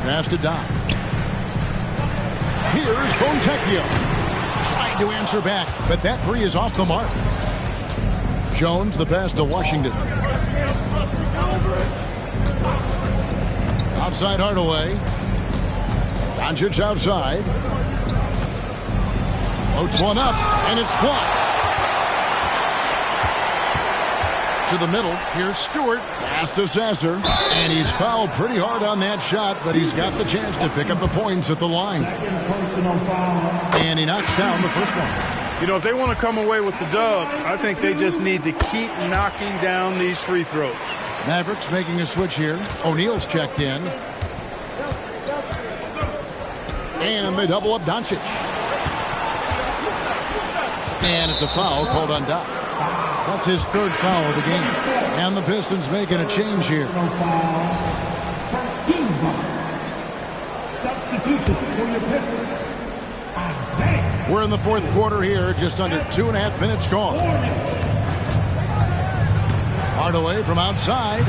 Speaker 1: Pass to Doc. Here's Fontecchio. Tried to answer back, but that 3 is off the mark. Jones, the pass to Washington. Outside Hardaway. Doncic outside. Floats one up, and it's blocked. To the middle, here's Stewart. Pass to Sasser, and he's fouled pretty hard on that shot, but he's got the chance to pick up the points at the line. And he knocks down the first one.
Speaker 16: You know, if they want to come away with the dub, I think they just need to keep knocking down these free throws.
Speaker 1: Mavericks making a switch here. O'Neal's checked in. And they double up Doncic. And it's a foul called on Doc. That's his 3rd foul of the game. And the Pistons making a change here.
Speaker 9: Substitution for your Pistons.
Speaker 1: We're in the fourth quarter here, just under 2.5 minutes gone. Hardaway from outside.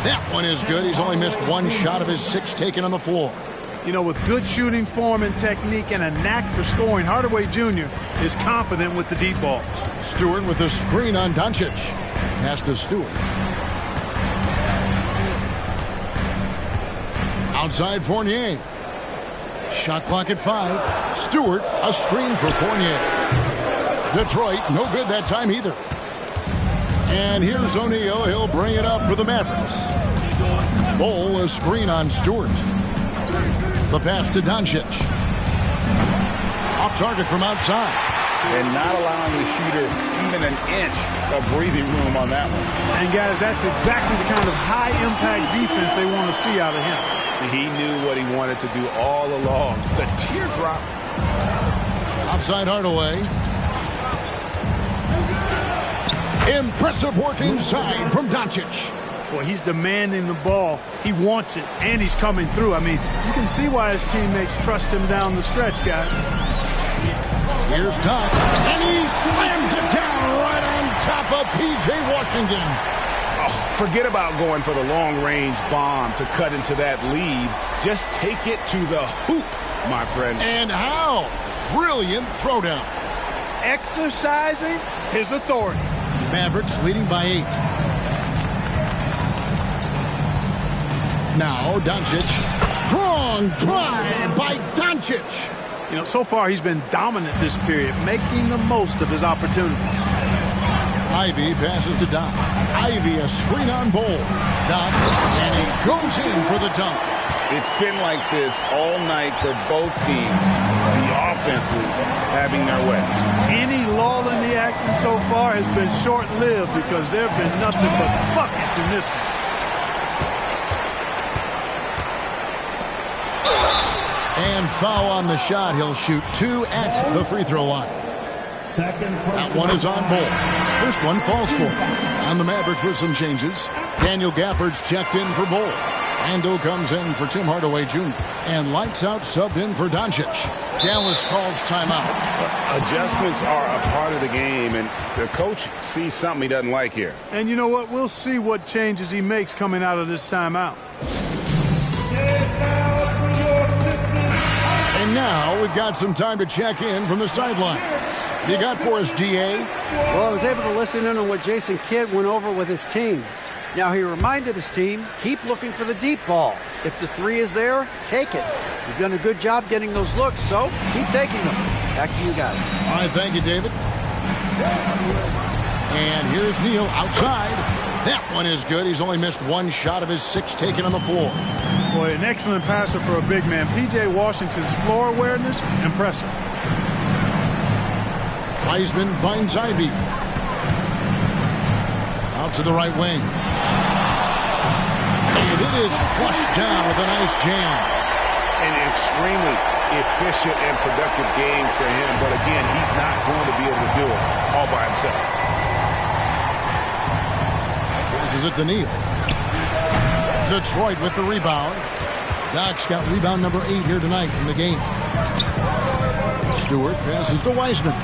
Speaker 1: That one is good. He's only missed 1 shot of his 6 taken on the floor.
Speaker 16: You know, with good shooting form and technique and a knack for scoring, Hardaway Jr. is confident with the deep ball.
Speaker 1: Stewart with the screen on Doncic. Pass to Stewart. Outside Fournier. Shot clock at 5. Stewart, a screen for Fournier. Detroit, no good that time either. And here's O'Neal. He'll bring it up for the Mavericks. Bull, a screen on Stewart. The pass to Doncic. Off target from outside.
Speaker 17: And not allowing the shooter even an inch of breathing room on that one.
Speaker 16: And guys, that's exactly the kind of high-impact defense they want to see out of him.
Speaker 5: He knew what he wanted to do all along. The teardrop.
Speaker 1: Outside Hardaway. Impressive work inside from Doncic.
Speaker 16: Well, he's demanding the ball. He wants it, and he's coming through. I mean, you can see why his teammates trust him down the stretch, guys.
Speaker 1: Here's Doc, and he slams it down right on top of P.J. Washington.
Speaker 5: Oh, forget about going for the long-range bomb to cut into that lead. Just take it to the hoop, my friend.
Speaker 1: And how? Brilliant throwdown.
Speaker 16: Exercising his authority.
Speaker 1: Mavericks leading by 8. Now Doncic. Strong drive by Doncic.
Speaker 16: You know, so far he's been dominant this period, making the most of his opportunities.
Speaker 1: Ivy passes to Doc. Ivy a screen on Bull. Doc, and he goes in for the dunk.
Speaker 17: It's been like this all night for both teams. The offenses having their way.
Speaker 16: Any lull in the action so far has been short-lived because there have been nothing but buckets in this one.
Speaker 1: And foul on the shot. He'll shoot 2 at the free throw line. That one is on Bull. first one falls for him. And the Mavericks with some changes. Daniel Gafford's checked in for Bull. Ando comes in for Tim Hardaway Jr. And lights out subbed in for Doncic. Dallas calls timeout.
Speaker 17: Adjustments are a part of the game, and the coach sees something he doesn't like here.
Speaker 16: And you know what? We'll see what changes he makes coming out of this timeout.
Speaker 1: And now we've got some time to check in from the sidelines. You got for us, DA?
Speaker 4: Well, I was able to listen in on what Jason Kidd went over with his team. Now, he reminded his team, keep looking for the deep ball. If the three is there, take it. You've done a good job getting those looks, so keep taking them. Back to you guys.
Speaker 1: All right, thank you, David. And here's Neal outside. That one is good. He's only missed one shot of his 6 taken on the floor.
Speaker 16: Boy, an excellent passer for a big man. P.J. Washington's floor awareness, impressive.
Speaker 1: Wiseman finds Ivy. Out to the right wing. And it is flushed down with a nice jam.
Speaker 5: An extremely efficient and productive game for him. But again, he's not going to be able to do it all by himself.
Speaker 1: Passes it to Neal. Detroit with the rebound. Doc's got rebound number 8 here tonight in the game. Stewart passes to Wiseman.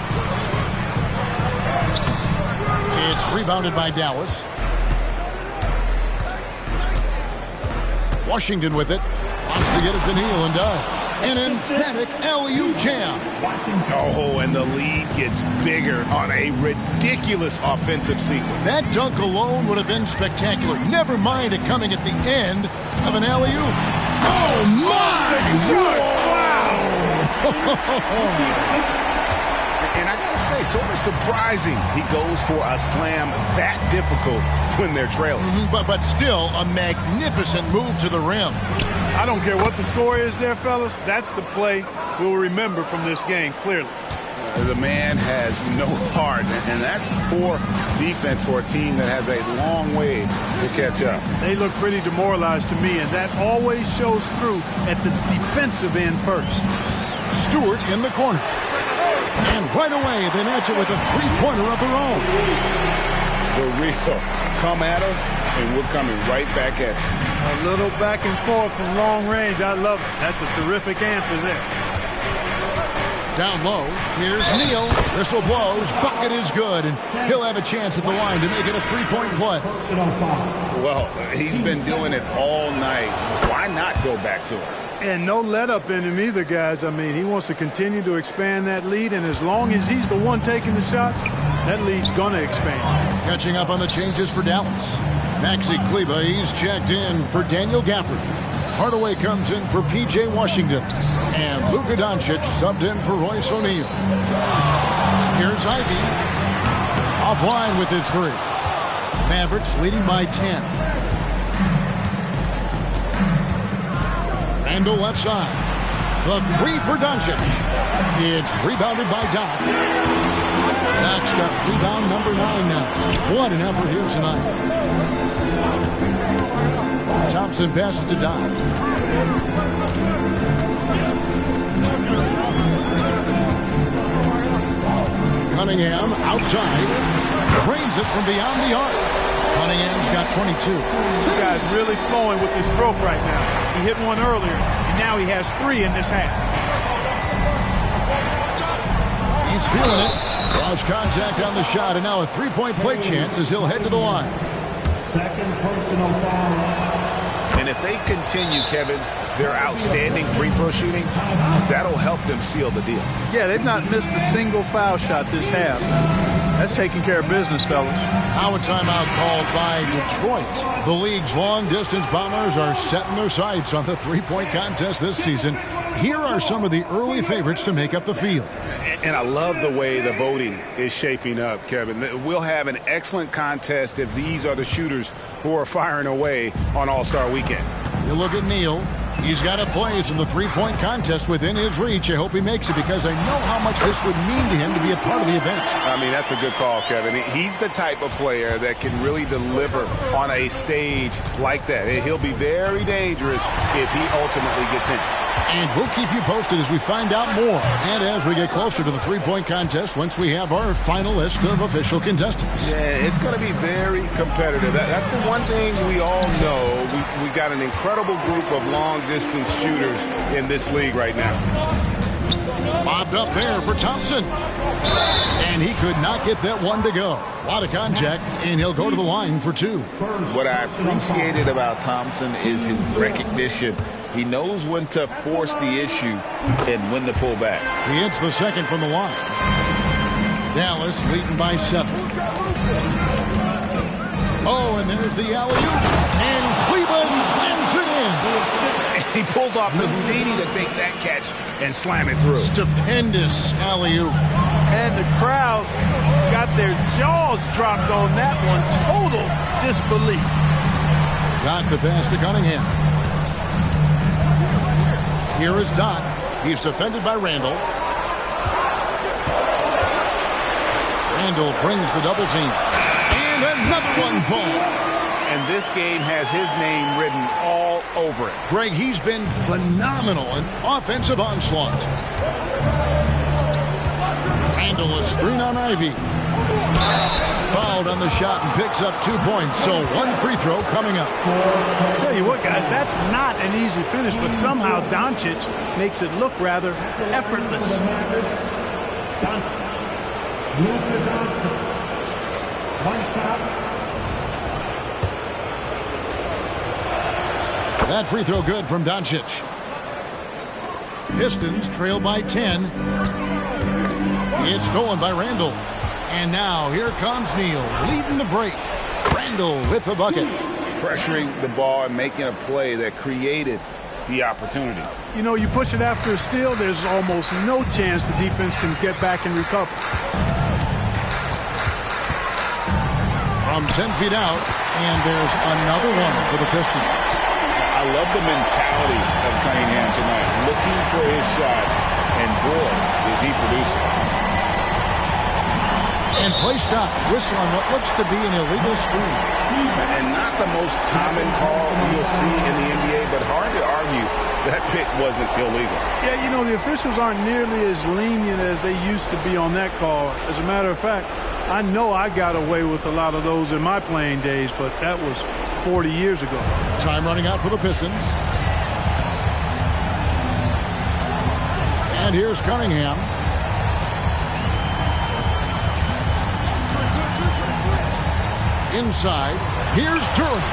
Speaker 1: It's rebounded by Dallas. Washington with it. Wants to get it to Neal and does. An emphatic LU jam.
Speaker 5: Oh, and the lead gets bigger on a ridiculous offensive sequence.
Speaker 1: That dunk alone would have been spectacular. Never mind it coming at the end of an LU. Oh, my! Wow!
Speaker 5: And I gotta say, sort of surprising he goes for a slam that difficult when they're trailing.
Speaker 1: But still, a magnificent move to the rim.
Speaker 16: I don't care what the score is there, fellas. That's the play we'll remember from this game, clearly.
Speaker 5: The man has no heart, and that's poor defense for a team that has a long way to catch up.
Speaker 16: They look pretty demoralized to me, and that always shows through at the defensive end first.
Speaker 1: Stewart in the corner. And right away, they match it with a three-pointer of their own.
Speaker 5: For real. Come at us, and we're coming right back at you.
Speaker 16: A little back and forth from long range. I love it. That's a terrific answer there.
Speaker 1: Down low, here's Neal. Whistle blows. Bucket is good, and he'll have a chance at the line to make it a three-point play.
Speaker 5: Well, he's been doing it all night. Why not go back to it?
Speaker 16: And no let-up in him either, guys. I mean, he wants to continue to expand that lead, and as long as he's the one taking the shots, that lead's going to expand.
Speaker 1: Catching up on the changes for Dallas. Maxi Kleber, he's checked in for Daniel Gafford. Hardaway comes in for P.J. Washington. And Luka Doncic subbed in for Royce O'Neal. Here's Ivy. Offline with his 3. Mavericks leading by 10. Randall left side. The 3 for Doncic. It's rebounded by Doc. Doc's got rebound number 9 now. What an effort here tonight. Thompson passes to Doc. Cunningham outside. Trains it from beyond the arc. Cunningham's got 22.
Speaker 16: This guy's really flowing with his stroke right now. He hit one earlier, and now he has 3 in this half.
Speaker 1: He's feeling it. Lost contact on the shot, and now a three-point play chance as he'll head to the line.
Speaker 9: Second personal foul.
Speaker 5: And if they continue, Kevin, their outstanding free throw shooting, that'll help them seal the deal.
Speaker 16: Yeah, they've not missed a single foul shot this half. That's taking care of business, fellas.
Speaker 1: Now a timeout called by Detroit. The league's long-distance Bombers are setting their sights on the three-point contest this season. Here are some of the early favorites to make up the field.
Speaker 5: And I love the way the voting is shaping up, Kevin. We'll have an excellent contest if these are the shooters who are firing away on All-Star Weekend.
Speaker 1: You look at Neal. He's got a place in the three-point contest within his reach. I hope he makes it because I know how much this would mean to him to be a part of the event.
Speaker 5: I mean, that's a good call, Kevin. He's the type of player that can really deliver on a stage like that. He'll be very dangerous if he ultimately gets in.
Speaker 1: And we'll keep you posted as we find out more and as we get closer to the three-point contest once we have our final list of official contestants.
Speaker 5: Yeah, it's going to be very competitive. That's the one thing we all know. We got an incredible group of long-distance shooters in this league right now.
Speaker 1: Bobbed up there for Thompson. And he could not get that one to go. A lot of contact, and he'll go to the line for two.
Speaker 5: What I appreciated about Thompson is his recognition. He knows when to force the issue and when to pull back.
Speaker 1: He hits the second from the line. Dallas leading by 7. Oh, and there's the alley-oop. And Cleveland slams it in.
Speaker 5: He pulls off the Houdini to make that catch and slam it through.
Speaker 1: Stupendous alley-oop.
Speaker 16: And the crowd got their jaws dropped on that one. Total disbelief.
Speaker 1: Got the pass to Cunningham. Here is Doc. He's defended by Randall. Randall brings the double team. And another one falls.
Speaker 5: And this game has his name written all over it.
Speaker 1: Greg, he's been phenomenal in offensive onslaught. Randall a screen on Ivy. Fouled on the shot and picks up 2 points. So one free throw coming up.
Speaker 16: I'll tell you what, guys, that's not an easy finish, but somehow Doncic makes it look rather effortless.
Speaker 1: That free throw good from Doncic. Pistons trail by 10. It's stolen by Randall. And now here comes Neal leading the break. Randall with the bucket.
Speaker 5: Pressuring the ball and making a play that created the opportunity.
Speaker 16: You know, you push it after a steal, there's almost no chance the defense can get back and recover.
Speaker 1: From 10 feet out, and there's another one for the Pistons.
Speaker 5: I love the mentality of Cunningham tonight, looking for his shot, and boy, is he producing.
Speaker 1: And play stops. Whistle on what looks to be an illegal screen.
Speaker 5: And not the most common call you'll see in the NBA, but hard to argue that pick wasn't illegal.
Speaker 16: Yeah, you know, the officials aren't nearly as lenient as they used to be on that call. As a matter of fact, I know I got away with a lot of those in my playing days, but that was 40 years ago.
Speaker 1: Time running out for the Pistons. And here's Cunningham. Inside, here's Durham.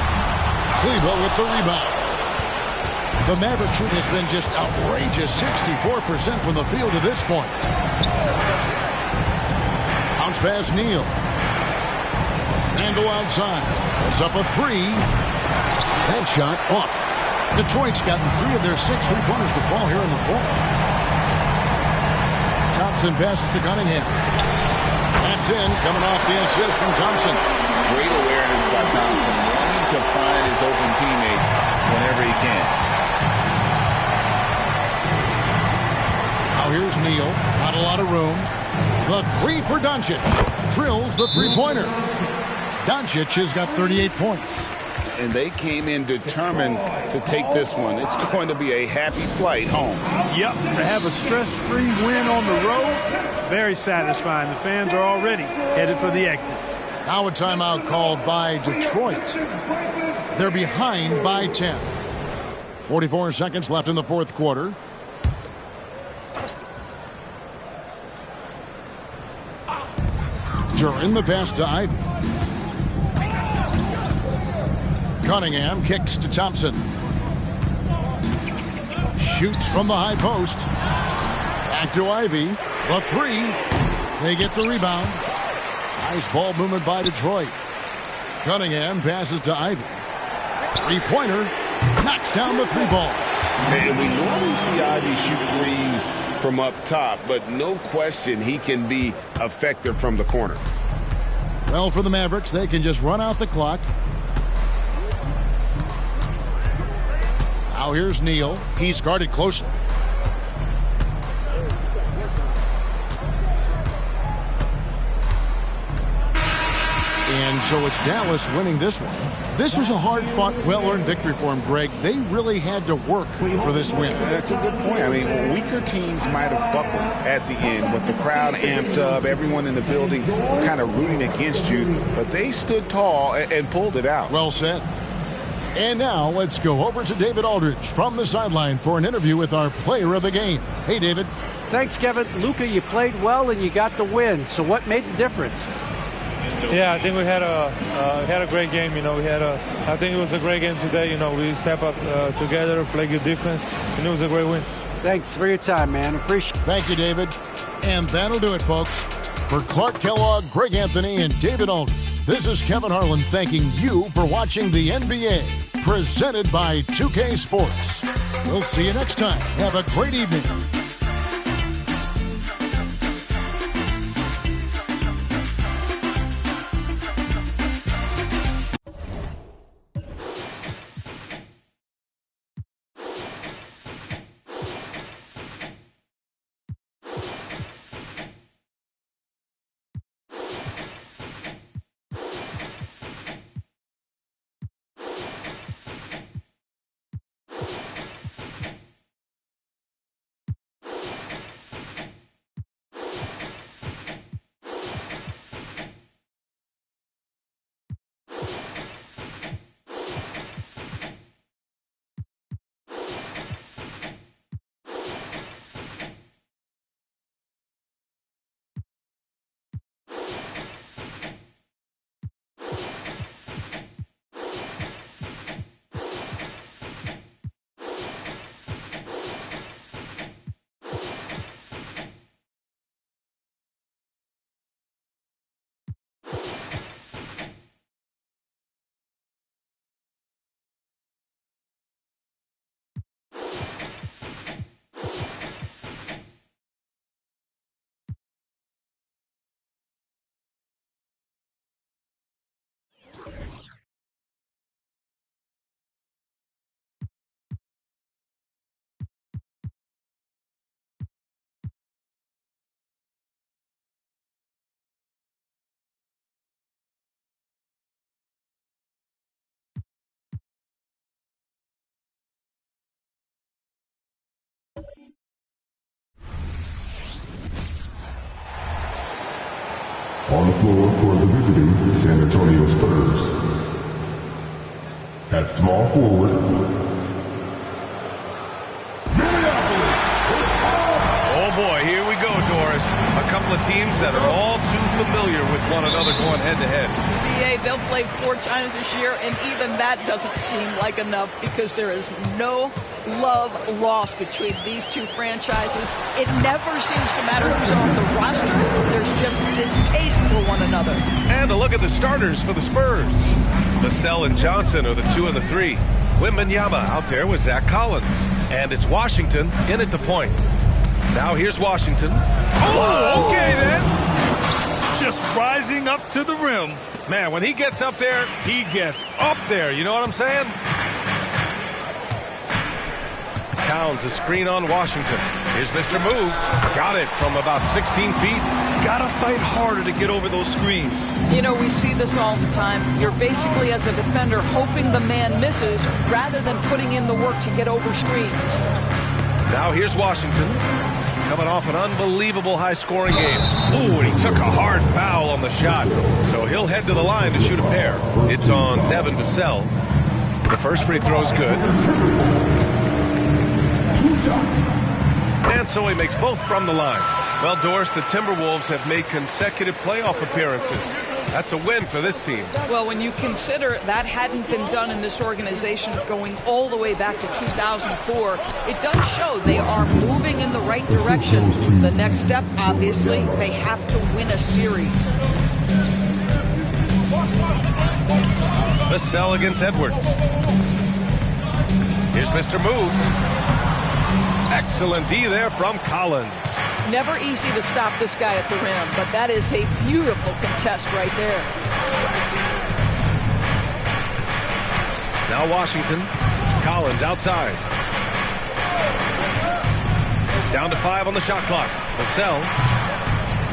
Speaker 1: Kleba with the rebound. The Maverick shoot has been just outrageous, 64% from the field to this point. Bounce pass, Neal. Randall outside. It's up a 3. That shot off. Detroit's gotten 3 of their 6 3-pointers to fall here in the fourth. Thompson passes to Cunningham. That's in, coming off the assist from Thompson.
Speaker 5: Great awareness by Thompson, wanting to find his open teammates whenever he can.
Speaker 1: Now here's Neal. Not a lot of room. The 3 for Doncic. Drills the three-pointer. Doncic has got 38 points.
Speaker 5: And they came in determined to take this one. It's going to be a happy flight home.
Speaker 16: Yep, to have a stress-free win on the road, very satisfying. The fans are already headed for the exits.
Speaker 1: Now a timeout called by Detroit. They're behind by 10. 44 seconds left in the fourth quarter. During the pass to Ivy. Cunningham kicks to Thompson. Shoots from the high post. Back to Ivy. The 3. They get the rebound. Nice ball movement by Detroit. Cunningham passes to Ivy. Three-pointer. Knocks down the 3 ball.
Speaker 5: And we normally see Ivy shoot threes from up top, but no question he can be effective from the corner.
Speaker 1: Well, for the Mavericks, they can just run out the clock. Now here's Neal. He's guarded closely. And so it's Dallas winning this one. This was a hard-fought, well-earned victory for him, Greg. They really had to work for this win.
Speaker 17: That's a good point. I mean, weaker teams might have buckled at the end, but the crowd amped up, everyone in the building kind of rooting against you, but they stood tall and pulled it out.
Speaker 1: Well said. And now let's go over to David Aldridge from the sideline for an interview with our player of the game. Hey, David.
Speaker 4: Thanks, Kevin. Luka, you played well and you got the win. So what made the difference?
Speaker 19: Yeah, I think we had a great game. I think it was a great game today. We step up together, play good defense, and it was a great win.
Speaker 4: Thanks for your time, man. Appreciate it.
Speaker 1: Thank you, David. And that'll do it, folks. For Clark Kellogg, Greg Anthony, and David Aldridge, this is Kevin Harlan thanking you for watching the NBA, presented by 2K Sports. We'll see you next time. Have a great evening.
Speaker 9: On the floor for the visiting San Antonio Spurs. At small forward,
Speaker 10: Oh boy, here we go, Doris. A couple of teams that are all too familiar with one another going head-to-head.
Speaker 20: NBA, they'll play 4 times this year, and even that doesn't seem like enough because there is no love lost between these two franchises. It never seems to matter who's on the roster. There's just distaste for one another.
Speaker 10: And a look at the starters for the Spurs. Vassell and Johnson are the 2 and the 3. Wembanyama out there with Zach Collins. And it's Washington in at the point. Now here's Washington. Oh, okay then. Just rising up to the rim. Man, when he gets up there, he gets up there. You know what I'm saying? Towns a screen on Washington. Here's Mr. Moves. Got it from about 16 feet. Gotta fight harder to get over those screens.
Speaker 20: We see this all the time. You're basically, as a defender, hoping the man misses rather than putting in the work to get over screens.
Speaker 10: Now here's Washington. Coming off an unbelievable high-scoring game. Ooh, and he took a hard foul on the shot. So he'll head to the line to shoot a pair. It's on Devin Vassell. The first free throw's good. And so he makes both from the line. Well, Doris, the Timberwolves have made consecutive playoff appearances. That's a win for this team.
Speaker 20: Well, when you consider that hadn't been done in this organization going all the way back to 2004, it does show they are moving in the right direction. The next step, obviously, they have to win a series.
Speaker 10: Vassell against Edwards. Here's Mr. Moves. Excellent D there from Collins.
Speaker 20: Never easy to stop this guy at the rim, but that is a beautiful contest right there.
Speaker 10: Now Washington. Collins outside. Down to 5 on the shot clock. Vassell.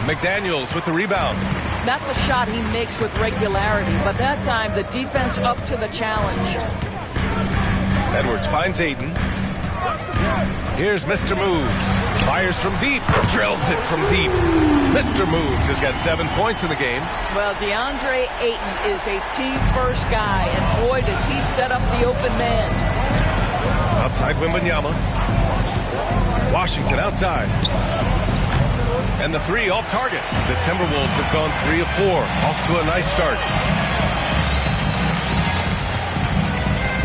Speaker 10: McDaniels with the rebound.
Speaker 20: That's a shot he makes with regularity, but that time the defense up to the challenge.
Speaker 10: Edwards finds Ayton. Here's Mr. Moves. Fires from deep. Drills it from deep. Mr. Moves has got 7 points in the game.
Speaker 20: Well, DeAndre Ayton is a team-first guy, and boy, does he set up the open man.
Speaker 10: Outside Wembanyama. Washington outside. And the three off target. The Timberwolves have gone 3 of 4. Off to a nice start.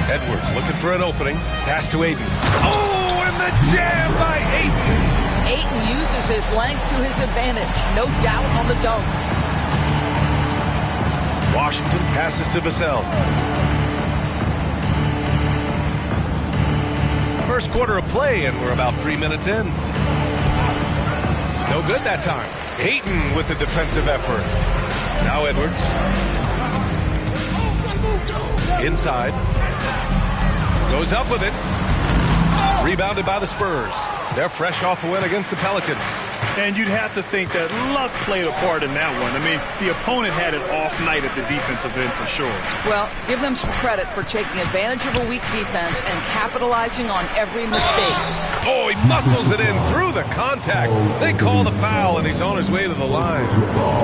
Speaker 10: Edwards looking for an opening. Pass to Ayton. Oh, and the jam by Ayton.
Speaker 20: Ayton uses his length to his advantage. No doubt on the dunk.
Speaker 10: Washington passes to Vassell. First quarter of play, and we're about 3 minutes in. No good that time. Ayton with the defensive effort. Now Edwards. Inside. Goes up with it. Rebounded by the Spurs. They're fresh off a win against the Pelicans.
Speaker 11: And you'd have to think that luck played a part in that one. I mean, the opponent had an off night at the defensive end for sure.
Speaker 20: Well, give them some credit for taking advantage of a weak defense and capitalizing on every mistake.
Speaker 10: Oh, he muscles it in through the contact. They call the foul, and he's on his way to the line.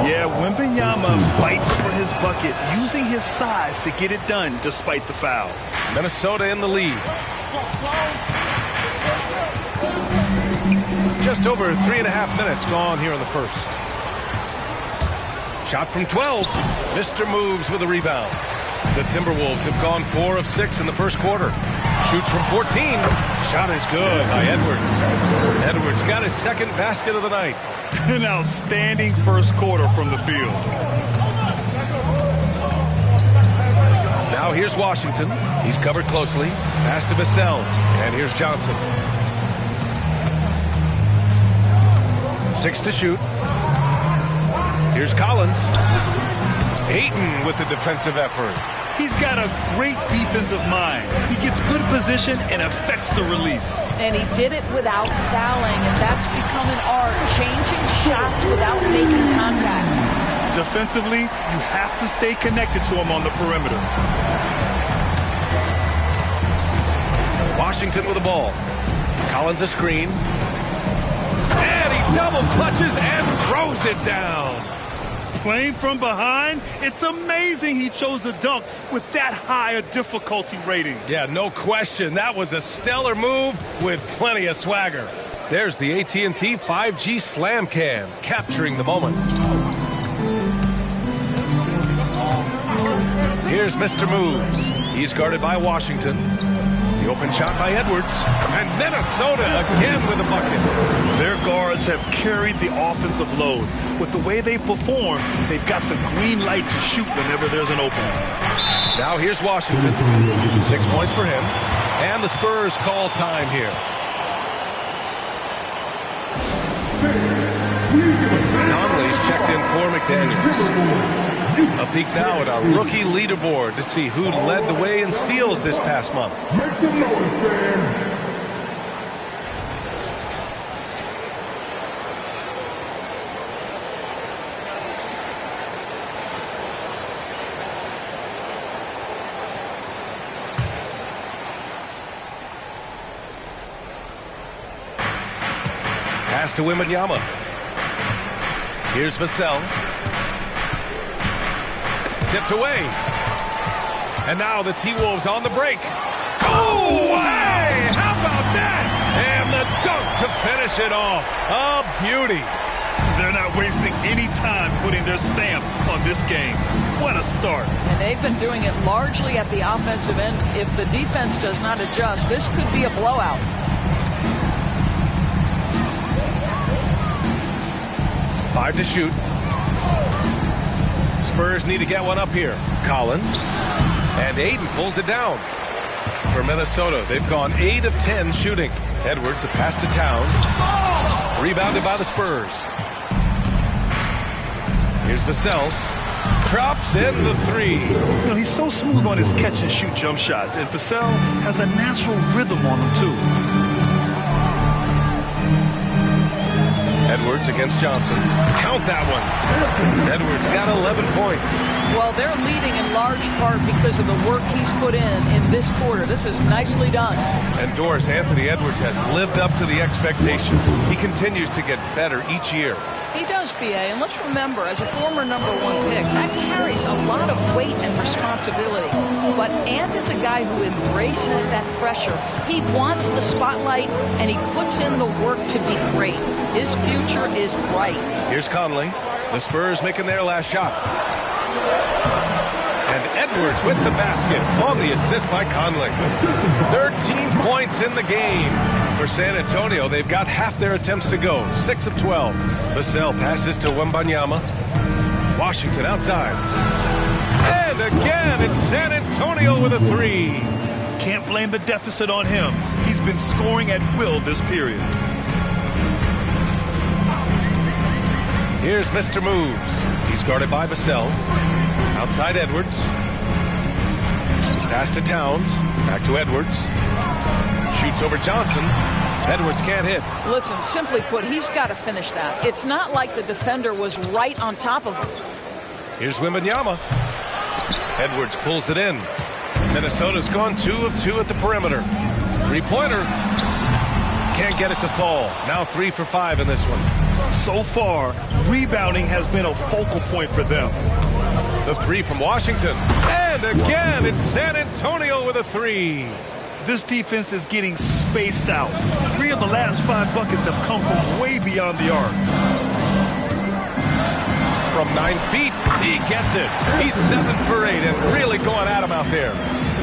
Speaker 11: Yeah, Wembanyama fights for his bucket, using his size to get it done despite the foul.
Speaker 10: Minnesota in the lead. Just over 3.5 minutes gone here in the first. Shot from 12. Mr. Moves with a rebound. The Timberwolves have gone 4 of 6 in the first quarter. Shoots from 14. Shot is good by Edwards. Edwards got his second basket of the night.
Speaker 11: An outstanding first quarter from the field.
Speaker 10: Now here's Washington. He's covered closely. Pass to Vassell. And here's Johnson. 6 to shoot. Here's Collins. Ayton with the defensive effort.
Speaker 11: He's got a great defensive mind. He gets good position and affects the release.
Speaker 20: And he did it without fouling, and that's become an art, changing shots without making contact.
Speaker 11: Defensively, you have to stay connected to him on the perimeter.
Speaker 10: Washington with the ball. Collins a screen. And he double clutches and throws it down.
Speaker 11: Playing from behind, it's amazing he chose to dunk with that high a difficulty rating.
Speaker 10: Yeah, no question. That was a stellar move with plenty of swagger. There's the AT&T 5G Slam Cam, capturing the moment. Here's Mr. Moves. He's guarded by Washington. The open shot by Edwards. And Minnesota again with a bucket.
Speaker 11: Their guards have carried the offensive load. With the way they perform, they've got the green light to shoot whenever there's an opening.
Speaker 10: Now here's Washington. 6 points for him. And the Spurs call time here. Conley's checked in for McDaniels. A peek now at our rookie leaderboard to see who led the way in steals this past month.
Speaker 9: Make some noise, fans.
Speaker 10: Pass to Wembanyama. Here's Vassell. Tipped away. And now the T-Wolves on the break. Oh, hey! How about that? And the dunk to finish it off. A beauty.
Speaker 11: They're not wasting any time putting their stamp on this game. What a start.
Speaker 20: And they've been doing it largely at the offensive end. If the defense does not adjust, this could be a blowout.
Speaker 10: Five to shoot. Spurs need to get one up here. Collins. And Ayton pulls it down. For Minnesota, they've gone 8 of 10 shooting. Edwards, the pass to Towns. Rebounded by the Spurs. Here's Vassell. Drops in the 3.
Speaker 11: You know, he's so smooth on his catch-and-shoot jump shots, and Vassell has a natural rhythm on them, too.
Speaker 10: Edwards against Johnson. Count that one. Edwards got 11 points.
Speaker 20: Well, they're leading in large part because of the work he's put in this quarter. This is nicely done.
Speaker 10: And Doris, Anthony Edwards has lived up to the expectations. He continues to get better each year.
Speaker 20: He does, BA, and let's remember, as a former #1 pick, that carries a lot of weight and responsibility. But Ant is a guy who embraces that pressure. He wants the spotlight, and he puts in the work to be great. His future is bright.
Speaker 10: Here's Conley. The Spurs making their last shot. And Edwards with the basket on the assist by Conley. 13 points in the game. For San Antonio, they've got half their attempts to go. 6 of 12. Vassell passes to Wembanyama. Washington outside. And again, it's San Antonio with a 3.
Speaker 11: Can't blame the deficit on him. He's been scoring at will this period.
Speaker 10: Here's Mr. Moves. He's guarded by Vassell. Outside Edwards. Pass to Towns. Back to Edwards. Shoots over Johnson. Edwards can't hit.
Speaker 20: Listen, simply put, he's got to finish that. It's not like the defender was right on top of him.
Speaker 10: Here's Wembanyama. Edwards pulls it in. Minnesota's gone 2 of 2 at the perimeter. Three-pointer. Can't get it to fall. Now 3 for 5 in this one.
Speaker 11: So far, rebounding has been a focal point for them.
Speaker 10: The 3 from Washington. And again, it's San Antonio with a 3.
Speaker 11: This defense is getting spaced out. 3 of the last 5 buckets have come from way beyond the arc.
Speaker 10: From 9 feet, he gets it. He's 7 for 8 and really going at him out there.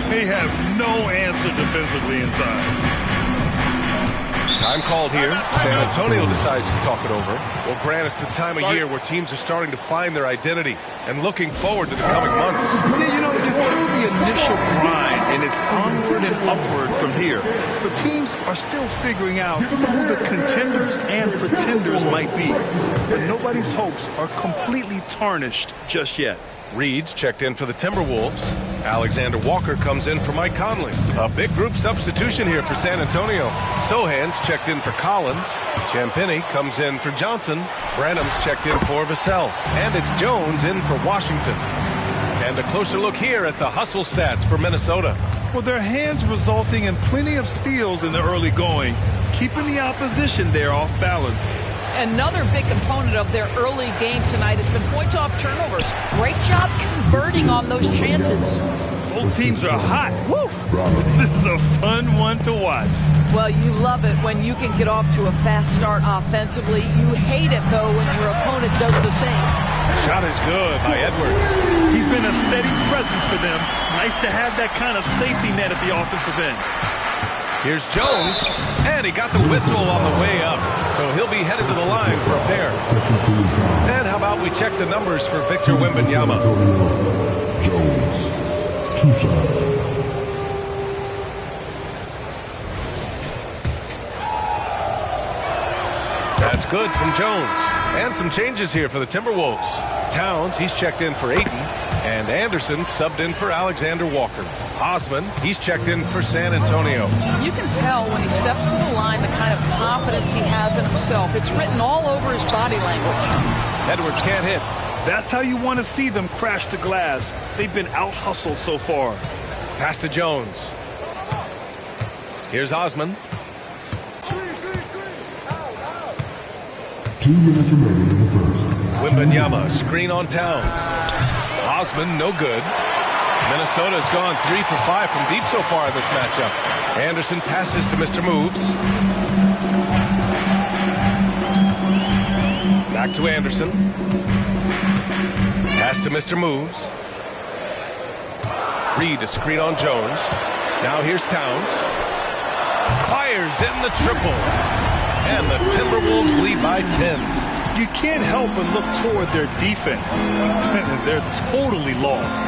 Speaker 11: They have no answer defensively inside.
Speaker 10: Time called here. San Antonio decides to talk it over. Well, Grant, it's the time of year where teams are starting to find their identity and looking forward to the coming months.
Speaker 11: Yeah, you know, you're through the initial grind, and it's onward and upward from here. But teams are still figuring out who the contenders and pretenders might be. But nobody's hopes are completely tarnished just yet.
Speaker 10: Reed's checked in for the Timberwolves. Alexander Walker comes in for Mike Conley. A big group substitution here for San Antonio. Sohan's checked in for Collins. Champagny comes in for Johnson. Branham's checked in for Vassell. And it's Jones in for Washington. And a closer look here at the hustle stats for Minnesota.
Speaker 11: Well, their hands resulting in plenty of steals in the early going, keeping the opposition there off balance.
Speaker 20: Another big component of their early game tonight has been points off turnovers. Great job converting on those chances.
Speaker 11: Both teams are hot. Woo! This is a fun one to watch.
Speaker 20: Well, you love it when you can get off to a fast start offensively. You hate it, though, when your opponent does the same.
Speaker 10: Shot is good by Edwards.
Speaker 11: He's been a steady presence for them. Nice to have that kind of safety net at the offensive end.
Speaker 10: Here's Jones, and he got the whistle on the way up, so he'll be headed to the line for a pair. And how about we check the numbers for Victor Wembanyama?
Speaker 9: Jones, 2 shots.
Speaker 10: That's good from Jones. And some changes here for the Timberwolves. Towns, he's checked in for Ayton. And Anderson subbed in for Alexander Walker. Osman, he's checked in for San Antonio.
Speaker 20: You can tell when he steps to the line the kind of confidence he has in himself. It's written all over his body language.
Speaker 10: Edwards can't hit.
Speaker 11: That's how you want to see them crash the glass. They've been out-hustled so far.
Speaker 10: Pass to Jones. Here's Osman.
Speaker 9: 2 minutes remaining in the first.
Speaker 10: Wembanyama, screen on Towns. Osman, no good. Minnesota's gone 3 for 5 from deep so far in this matchup. Anderson passes to Mr. Moves. Back to Anderson. Pass to Mr. Moves. Reed, a screen on Jones. Now here's Towns. Fires in the triple. And the Timberwolves lead by 10.
Speaker 11: You can't help but look toward their defense. They're totally lost.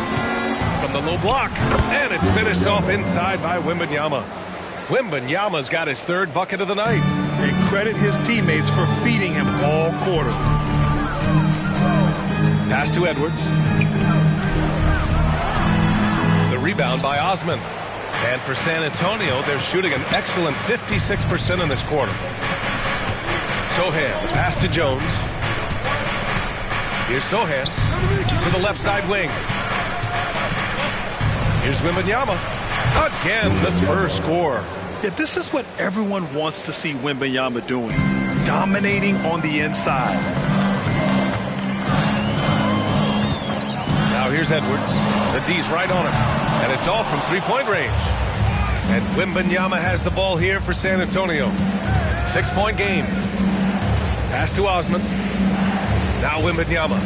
Speaker 10: From the low block, and it's finished off inside by Wembanyama. Wembanyama's got his 3rd bucket of the night.
Speaker 11: And credit his teammates for feeding him all quarter.
Speaker 10: Pass to Edwards. The rebound by Osman. And for San Antonio, they're shooting an excellent 56% in this quarter. So Sohan. The pass to Jones. Here's Sohan to the left side wing. Here's Wembanyama. Again, the Spurs score.
Speaker 11: Yeah, this is what everyone wants to see Wembanyama doing. Dominating on the inside.
Speaker 10: Now here's Edwards. The D's right on him. And it's all from three-point range. And Wembanyama has the ball here for San Antonio. 6-point game. Pass to Osman. Now Wembanyama.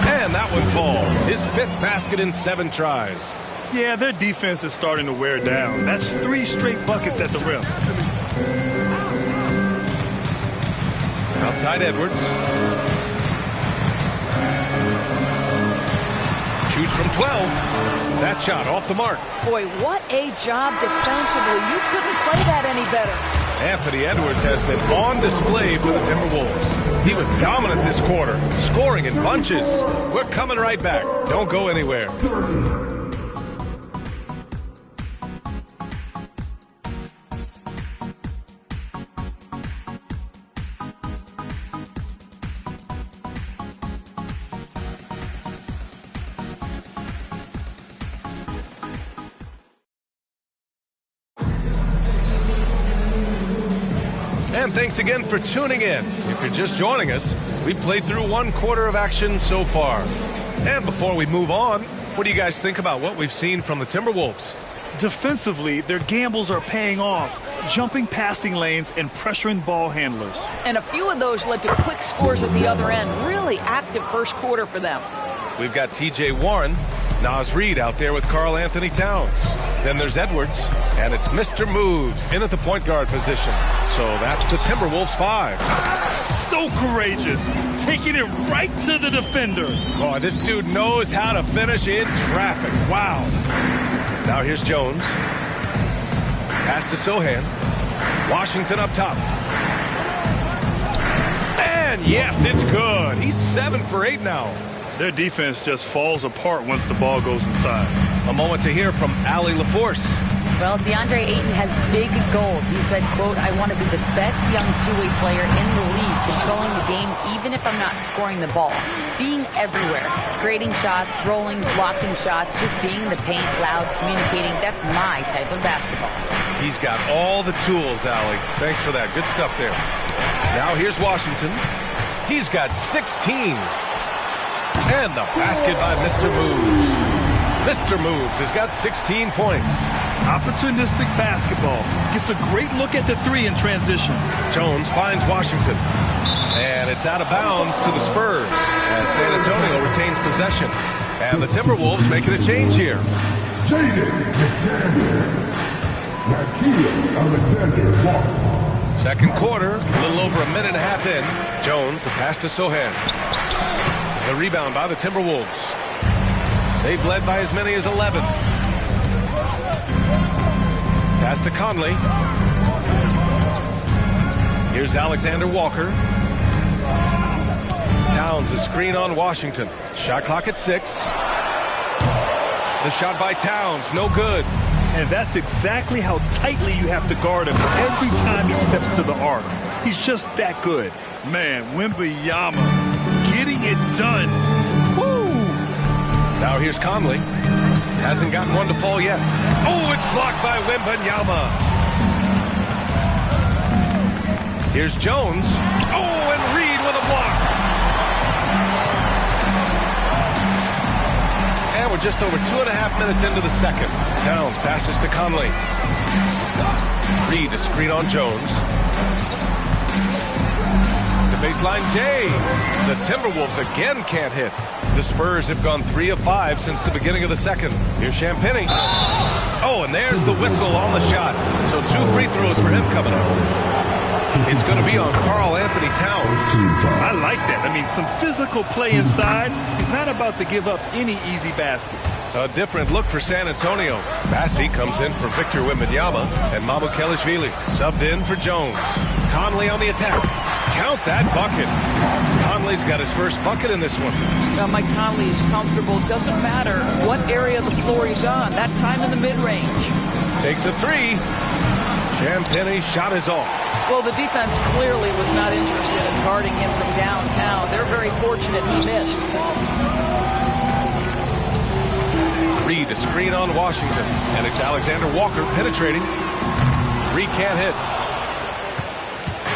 Speaker 10: And that one falls. His 5th basket in 7 tries.
Speaker 11: Yeah, their defense is starting to wear down. That's 3 straight buckets at the rim.
Speaker 10: Outside Edwards. Shoots from 12. That shot off the mark.
Speaker 20: Boy, what a job defensively. You couldn't play that any better.
Speaker 10: Anthony Edwards has been on display for the Timberwolves. He was dominant this quarter, scoring in bunches. We're coming right back. Don't go anywhere. And thanks again for tuning in. If you're just joining us, we played through 1 quarter of action so far. And before we move on, what do you guys think about what we've seen from the Timberwolves?
Speaker 11: Defensively, their gambles are paying off, jumping passing lanes and pressuring ball handlers.
Speaker 20: And a few of those led to quick scores at the other end. Really active first quarter for them.
Speaker 10: We've got T.J. Warren, Naz Reid out there with Karl Anthony Towns. Then there's Edwards, and it's Mr. Moves in at the point guard position. So that's the Timberwolves 5.
Speaker 11: So courageous, taking it right to the defender.
Speaker 10: Oh, this dude knows how to finish in traffic. Wow. Now here's Jones. Pass to Sohan. Washington up top. And yes, it's good. He's 7 for 8 now.
Speaker 11: Their defense just falls apart once the ball goes inside.
Speaker 10: A moment to hear from Allie LaForce.
Speaker 13: Well, DeAndre Ayton has big goals. He said, quote, I want to be the best young two-way player in the league, controlling the game even if I'm not scoring the ball. Being everywhere, creating shots, rolling, blocking shots, just being in the paint, loud, communicating. That's my type of basketball.
Speaker 10: He's got all the tools, Allie. Thanks for that. Good stuff there. Now here's Washington. He's got 16. And the basket by Mr. Moves. Mr. Moves has got 16 points.
Speaker 11: Opportunistic basketball. Gets a great look at the 3 in transition.
Speaker 10: Jones finds Washington. And it's out of bounds to the Spurs as San Antonio retains possession. And the Timberwolves making a change here. Second quarter, a little over a minute and a half in. Jones, the pass to Sohan. The rebound by the Timberwolves. They've led by as many as 11. Pass to Conley. Here's Alexander Walker. Towns a screen on Washington. Shot clock at 6. The shot by Towns, no good.
Speaker 11: And that's exactly how tightly you have to guard him every time he steps to the arc. He's just that good. Man, Wembanyama getting it done. Woo!
Speaker 10: Now here's Conley. Hasn't gotten one to fall yet. Oh, it's blocked by Wembanyama. Here's Jones. Oh, and Reid with a block. And we're just over 2.5 minutes into the second. Towns passes to Conley. Reid to screen on Jones. Baseline J. The Timberwolves again can't hit. The Spurs have gone 3 of 5 since the beginning of the second. Here's Champagnie. Oh, and there's the whistle on the shot. So 2 free throws for him coming up. It's going to be on Karl Anthony Towns.
Speaker 11: I like that. I mean, some physical play inside. He's not about to give up any easy baskets.
Speaker 10: A different look for San Antonio. Bassey comes in for Victor Wembanyama, and Mamukelashvili subbed in for Jones. Conley on the attack. Count that bucket. Conley's got his first bucket in this one.
Speaker 20: Now, Mike Conley is comfortable. Doesn't matter what area of the floor he's on. That time in the mid-range.
Speaker 10: Takes a 3. Champagnie shot is off.
Speaker 20: Well, the defense clearly was not interested in guarding him from downtown. They're very fortunate he missed.
Speaker 10: Reed, a screen on Washington, and it's Alexander Walker penetrating. Reed can't hit.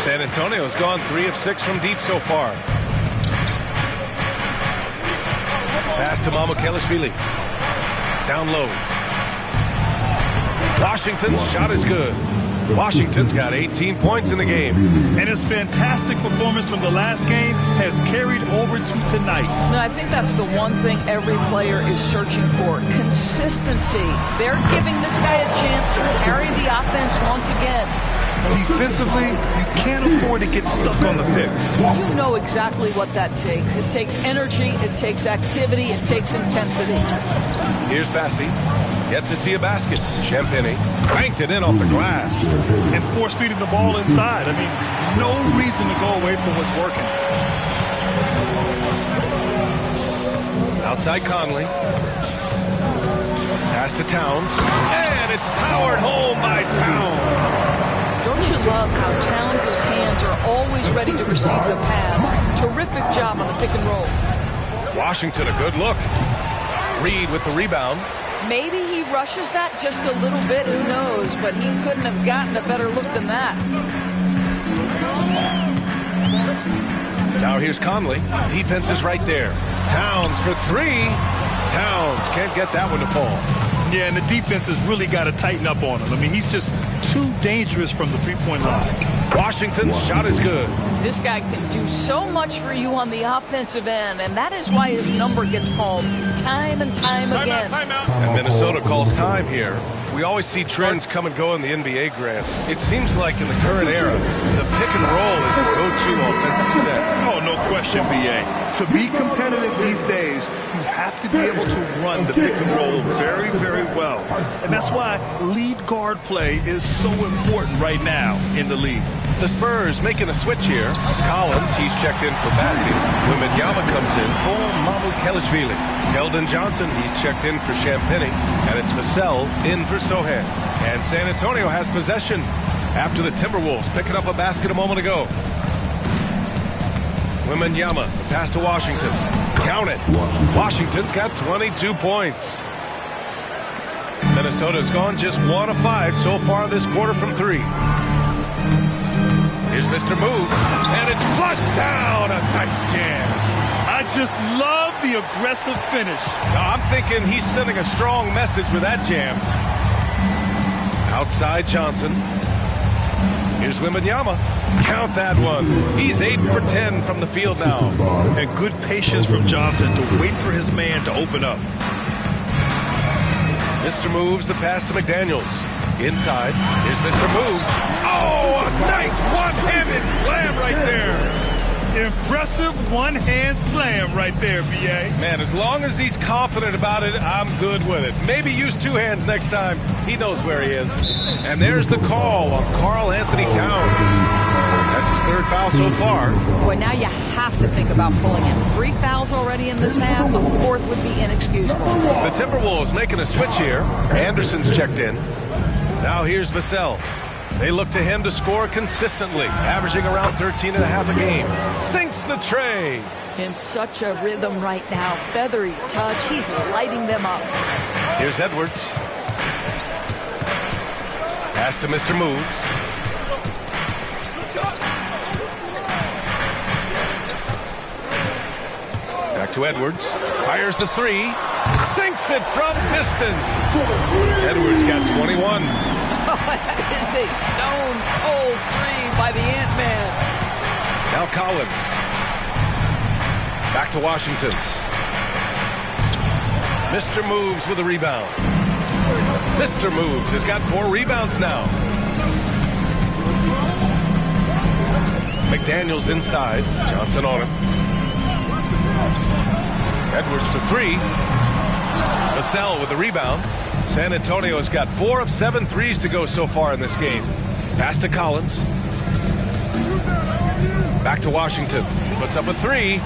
Speaker 10: San Antonio's gone 3 of 6 from deep so far. Pass to Mamukelashvili. Down low. Washington's shot is good. Washington's got 18 points in the game.
Speaker 21: And his fantastic performance from the last game has carried over to tonight.
Speaker 20: And I think that's the one thing every player is searching for. Consistency. They're giving this guy a chance to carry the offense once again.
Speaker 21: Defensively, you can't afford to get stuck on the pick.
Speaker 20: You know exactly what that takes. It takes energy, it takes activity, it takes intensity.
Speaker 10: Here's Bassi. Yet to see a basket. Champagny banked it in off the glass.
Speaker 21: And force-feeding the ball inside. I mean, no reason to go away from what's working.
Speaker 10: Outside Conley. Pass to Towns. And it's powered home by Towns.
Speaker 20: Don't you love how Towns' hands are always ready to receive the pass? Terrific job on the pick and roll.
Speaker 10: Washington, a good look. Reed with the rebound.
Speaker 20: Maybe he rushes that just a little bit, who knows, but he couldn't have gotten a better look than that.
Speaker 10: Now here's Conley. Defense is right there. Towns for 3. Towns can't get that one to fall.
Speaker 21: Yeah, and the defense has really got to tighten up on him. I mean, he's just too dangerous from the three-point line.
Speaker 10: Washington's shot is good.
Speaker 20: This guy can do so much for you on the offensive end, and that is why his number gets called time and time again.
Speaker 10: And Minnesota calls time here. We always see trends come and go in the NBA, Grant. It seems like in the current era, the pick and roll is the go-to offensive set.
Speaker 21: Oh, no question, B.A. To be competitive these days, you have to be able to run the pick and roll very, very well. And that's why lead guard play is so important right now in the league.
Speaker 10: The Spurs making a switch here. Collins, he's checked in for Bassi. Wembanyama comes in for Mamukelashvili. Keldon Johnson, he's checked in for Champagny. And it's Vassell in for Sohan. And San Antonio has possession after the Timberwolves picking up a basket a moment ago. Wembanyama, the pass to Washington. Count it. Washington's got 22 points. Minnesota's gone just 1 of 5 so far this quarter from 3. Here's Mr. Moves, and it's flushed down. A nice jam.
Speaker 21: I just love the aggressive finish.
Speaker 10: Now, I'm thinking he's sending a strong message with that jam. Outside Johnson. Here's Wembanyama. Count that one. He's 8 for 10 from the field now.
Speaker 21: And good patience from Johnson to wait for his man to open up.
Speaker 10: Mr. Moves, the pass to McDaniels. Inside, here's Mr. Moves. Oh, a nice one-handed slam right there.
Speaker 21: Impressive one-hand slam right there, B.A.
Speaker 10: Man, as long as he's confident about it, I'm good with it. Maybe use 2 hands next time. He knows where he is. And there's the call on Karl Anthony Towns. That's his 3rd foul so far.
Speaker 20: Boy, now you have to think about pulling him. 3 fouls already in this half. A 4th would be inexcusable.
Speaker 10: The Timberwolves making a switch here. Anderson's checked in. Now here's Vassell. They look to him to score consistently, averaging around 13.5 a game. Sinks the tray.
Speaker 20: In such a rhythm right now. Feathery touch. He's lighting them up.
Speaker 10: Here's Edwards. Pass to Mr. Moves. Back to Edwards. Fires the 3. Sinks it from distance. Edwards got 21.
Speaker 20: That is a stone-cold 3 by the Ant-Man.
Speaker 10: Now Collins. Back to Washington. Mr. Moves with a rebound. Mr. Moves has got 4 rebounds now. McDaniels inside. Johnson on him. Edwards for 3. Vassell with the rebound. San Antonio's got 4 of 7 threes to go so far in this game. Pass to Collins. Back to Washington. Puts up a 3.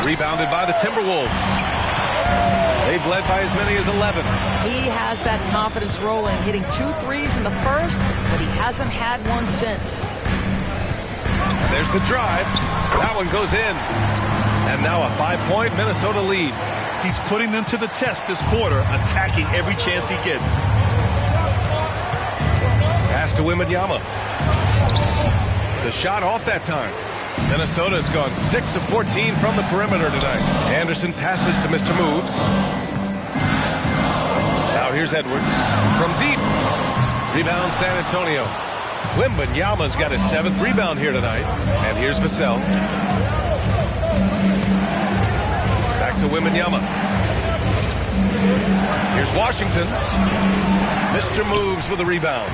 Speaker 10: Rebounded by the Timberwolves. They They've led by as many as 11.
Speaker 20: He has that confidence rolling, hitting 2 threes in the first, but he hasn't had one since.
Speaker 10: And there's the drive. That one goes in. And now a 5-point Minnesota lead.
Speaker 21: He's putting them to the test this quarter, attacking every chance he gets.
Speaker 10: Pass to Wembanyama. The shot off that time. Minnesota's gone 6 of 14 from the perimeter tonight. Anderson passes to Mr. Moves. Now here's Edwards from deep. Rebound San Antonio. Wembanyama's got his 7th rebound here tonight. And here's Vassell. Back to Wembanyama. Here's Washington. Mr. Moves with a rebound.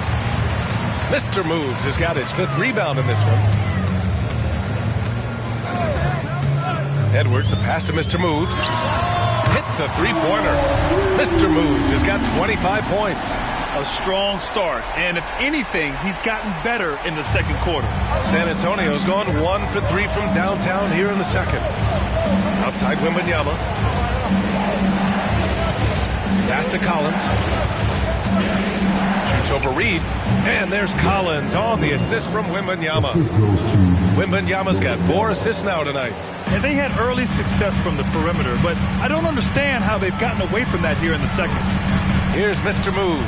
Speaker 10: Mr. Moves has got his 5th rebound in this one. Edwards, a pass to Mr. Moves. Hits a 3-pointer. Mr. Moves has got 25 points.
Speaker 21: A strong start, and if anything, he's gotten better in the second quarter.
Speaker 10: San Antonio's gone 1 for 3 from downtown here in the second. Outside Wembanyama. Pass to Collins. Shoots over Reed. And there's Collins on the assist from Wembanyama. Wembanyama's got 4 assists now tonight.
Speaker 21: And they had early success from the perimeter, but I don't understand how they've gotten away from that here in the second.
Speaker 10: Here's Mr. Moves.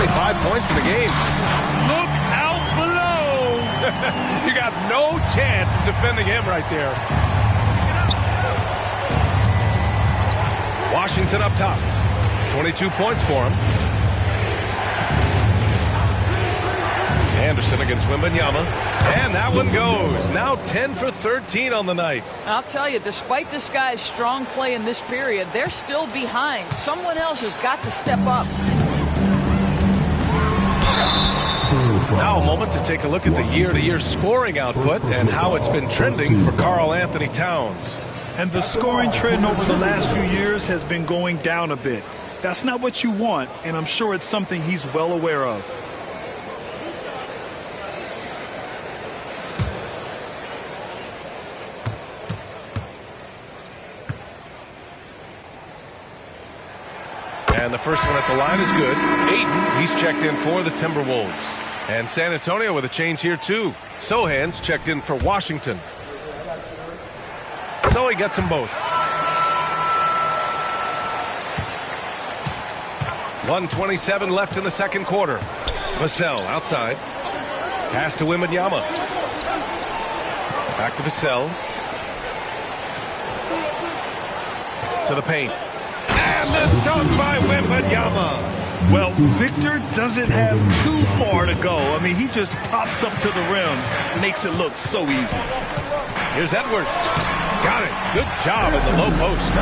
Speaker 10: 25 points in the game.
Speaker 21: Look out below!
Speaker 10: You got no chance of defending him right there. Washington up top. 22 points for him. Anderson against Wembanyama. And that one goes. Now 10 for 13 on the night.
Speaker 20: I'll tell you, despite this guy's strong play in this period, they're still behind. Someone else has got to step up.
Speaker 10: Now a moment to take a look at the year-to-year scoring output and how it's been trending for Karl Anthony Towns.
Speaker 21: And the scoring trend over the last few years has been going down a bit. That's not what you want, and I'm sure it's something he's well aware of.
Speaker 10: And the first one at the line is good. Ayton, he's checked in for the Timberwolves. And San Antonio with a change here, too. Sohan's checked in for Washington. So he gets them both. 1:27 left in the second quarter. Vassell outside. Pass to Wembanyama. Back to Vassell. To the paint. And the dunk by Wembanyama.
Speaker 21: Well, Victor doesn't have too far to go. I mean, he just pops up to the rim, makes it look so easy.
Speaker 10: Here's Edwards. Got it. Good job in the low post.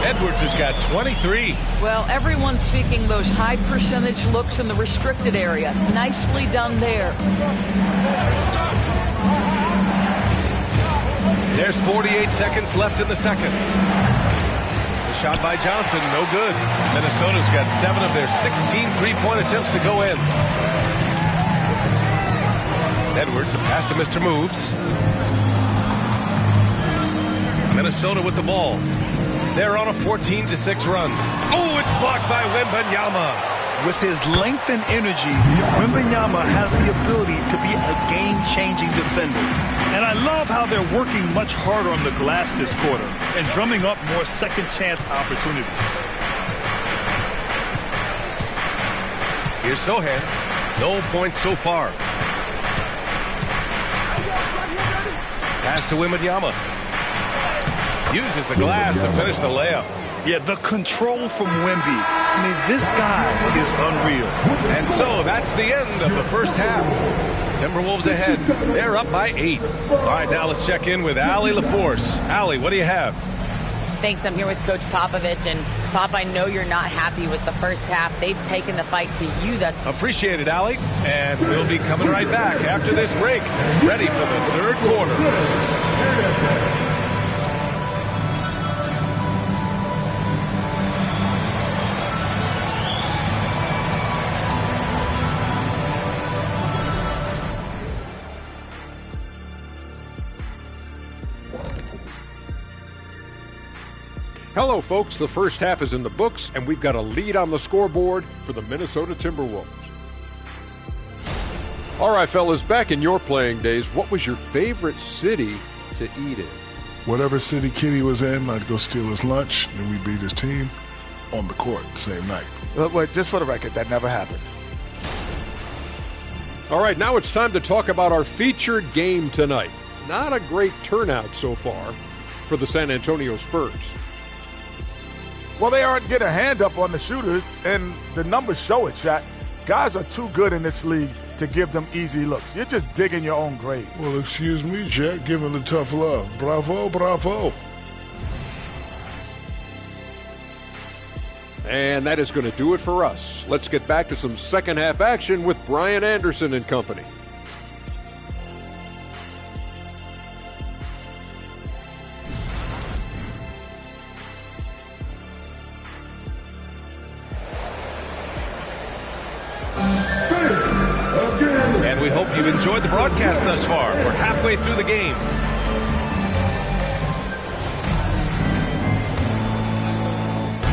Speaker 10: Edwards has got 23.
Speaker 20: Well, everyone's seeking those high percentage looks in the restricted area. Nicely done there.
Speaker 10: There's 48 seconds left in the second. Shot by Johnson, no good. Minnesota's got 7 of their 16 three-point attempts to go in. Edwards, a pass to Mr. Moves. Minnesota with the ball. They're on a 14-6 run. Oh, it's blocked by Wembanyama.
Speaker 21: With his length and energy, Wembanyama has the ability to be a game-changing defender. And I love how they're working much harder on the glass this quarter and drumming up more second-chance opportunities.
Speaker 10: Here's Sohan. No points so far. Pass to Wembanyama. Uses the glass to finish the layup.
Speaker 21: Yeah, the control from Wemby. I mean, this guy is unreal.
Speaker 10: And so that's the end of the first half. Timberwolves ahead. They're up by 8. All right, now let's check in with Allie LaForce. Allie, what do you have?
Speaker 13: Thanks. I'm here with Coach Popovich. And, Pop, I know you're not happy with the first half. They've taken the fight to you.
Speaker 10: Appreciate it, Allie. And we'll be coming right back after this break. Ready for the third quarter.
Speaker 6: Hello, folks. The first half is in the books, and we've got a lead on the scoreboard for the Minnesota Timberwolves. All right, fellas, back in your playing days, what was your favorite city to eat in?
Speaker 7: Whatever city Kitty was in, I'd go steal his lunch, and we beat his team on the court the same night.
Speaker 8: Wait, just for the record, that never happened.
Speaker 6: All right, now it's time to talk about our featured game tonight. Not a great turnout so far for the San Antonio Spurs.
Speaker 8: Well, they aren't getting a hand up on the shooters, and the numbers show it, Shaq. Guys are too good in this league to give them easy looks. You're just digging your own grave.
Speaker 7: Well, excuse me, Jack, giving the tough love. Bravo, bravo.
Speaker 6: And that is going to do it for us. Let's get back to some second half action with Brian Anderson and company.
Speaker 10: And we hope you've enjoyed the broadcast thus far. We're halfway through the game.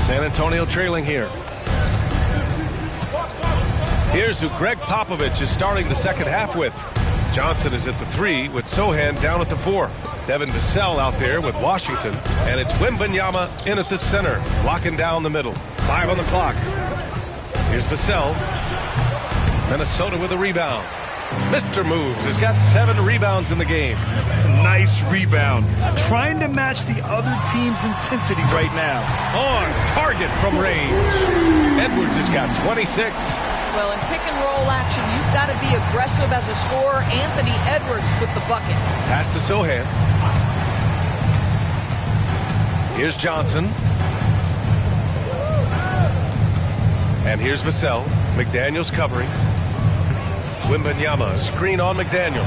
Speaker 10: San Antonio trailing here. Here's who Greg Popovich is starting the second half with. Johnson is at the 3 with Sohan down at the 4. Devin Vassell out there with Washington. And it's Wembanyama in at the center, locking down the middle. 5 on the clock. Here's Vassell. Minnesota with a rebound. Mr. Moves has got 7 rebounds in the game.
Speaker 11: Nice rebound. Trying to match the other team's intensity right now.
Speaker 10: On target from range. Edwards has got 26.
Speaker 20: Well, in pick and roll action, you've got to be aggressive as a scorer. Anthony Edwards with the bucket.
Speaker 10: Pass to Sohan. Here's Johnson. And here's Vassell. McDaniels covering. Wembanyama, screen on McDaniels.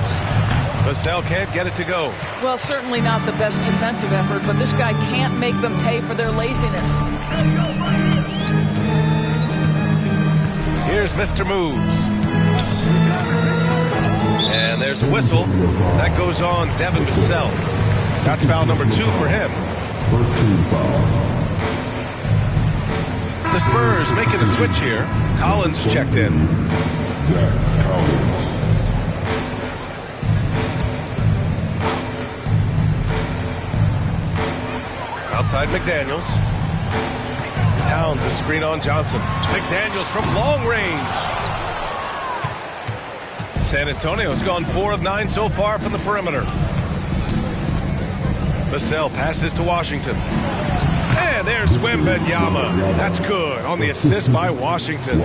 Speaker 10: Vassell can't get it to go.
Speaker 20: Well, certainly not the best defensive effort, but this guy can't make them pay for their laziness.
Speaker 10: Here's Mr. Moves. And there's a whistle. That goes on Devin Vassell. That's foul number 2 for him.
Speaker 9: First team foul.
Speaker 10: The Spurs making a switch here. Collins checked in.
Speaker 9: Zach Collins.
Speaker 10: Outside McDaniels. Towns a screen on Johnson. McDaniels from long range. San Antonio's gone 4 of 9 so far from the perimeter. Vassell passes to Washington. And there's Wembanyama. That's good on the assist by Washington.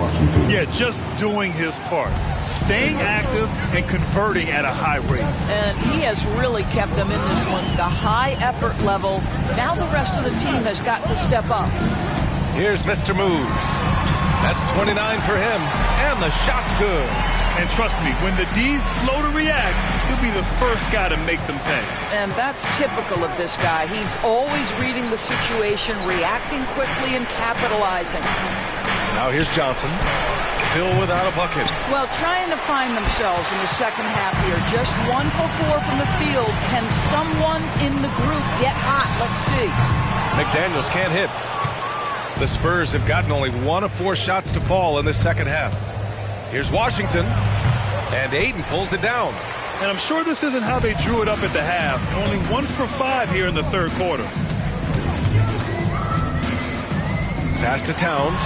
Speaker 11: Yeah, just doing his part. Staying active and converting at a high rate.
Speaker 20: And he has really kept them in this one. The high effort level. Now the rest of the team has got to step up.
Speaker 10: Here's Mr. Moves. That's 29 for him. And the shot's good.
Speaker 11: And trust me, when the D's slow to react, he'll be the first guy to make them pay.
Speaker 20: And that's typical of this guy. He's always reading the situation, reacting quickly, and capitalizing.
Speaker 10: Now here's Johnson. Still without a bucket.
Speaker 20: Well, trying to find themselves in the second half here. Just 1 for 4 from the field. Can someone in the group get hot? Let's see.
Speaker 10: McDaniels can't hit. The Spurs have gotten only 1 of 4 shots to fall in the second half. Here's Washington, and Aiden pulls it down.
Speaker 11: And I'm sure this isn't how they drew it up at the half. Only 1 for 5 here in the third quarter.
Speaker 10: Pass to Towns.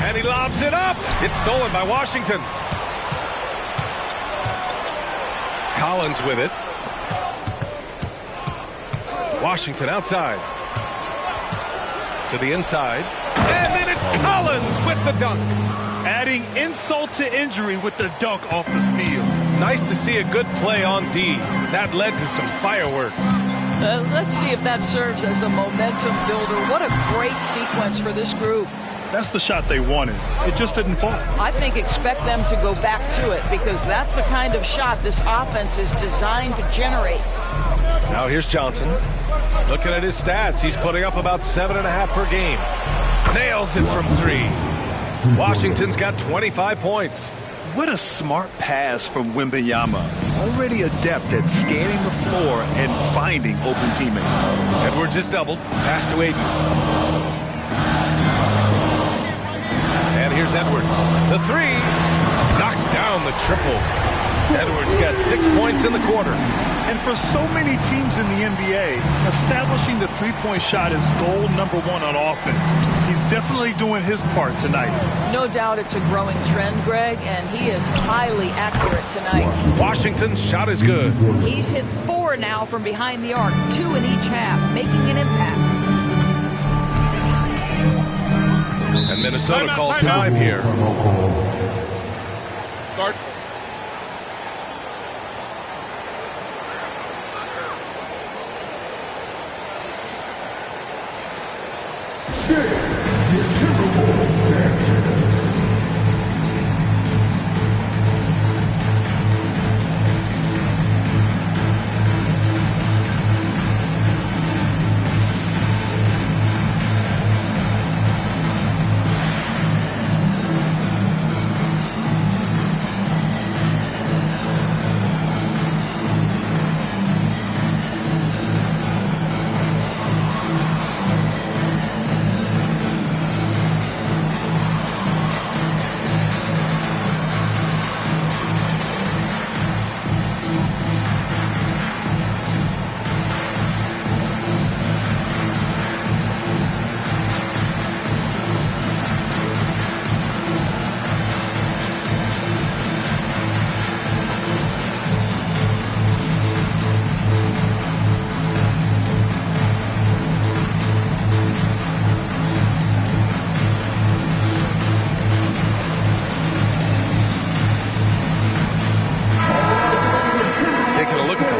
Speaker 10: And he lobs it up. It's stolen by Washington. Collins with it. Washington outside. To the inside. And then it's Collins with the dunk.
Speaker 11: Adding insult to injury with the dunk off the steal.
Speaker 10: Nice to see a good play on D. That led to some fireworks.
Speaker 20: Let's see if that serves as a momentum builder. What a great sequence for this group.
Speaker 11: That's the shot they wanted. It just didn't fall.
Speaker 20: I think expect them to go back to it because that's the kind of shot this offense is designed to generate.
Speaker 10: Now here's Johnson. Looking at his stats, he's putting up about 7.5 per game. Nails it from 3. Washington's got 25 points.
Speaker 11: What a smart pass from Wembanyama. already adept at scanning the floor and finding open teammates.
Speaker 10: Edwards is doubled. Pass to Aiden. And here's Edwards. The three. Knocks down the triple. Edwards got 6 points in the quarter.
Speaker 21: And for so many teams in the NBA, establishing the three-point shot is goal number one on offense. He's definitely doing his part tonight.
Speaker 20: No doubt it's a growing trend, Greg, and he is highly accurate tonight.
Speaker 10: Washington's shot is good.
Speaker 20: He's hit 4 now from behind the arc, 2 in each half, making an impact.
Speaker 10: And Minnesota calls time here.
Speaker 6: Start.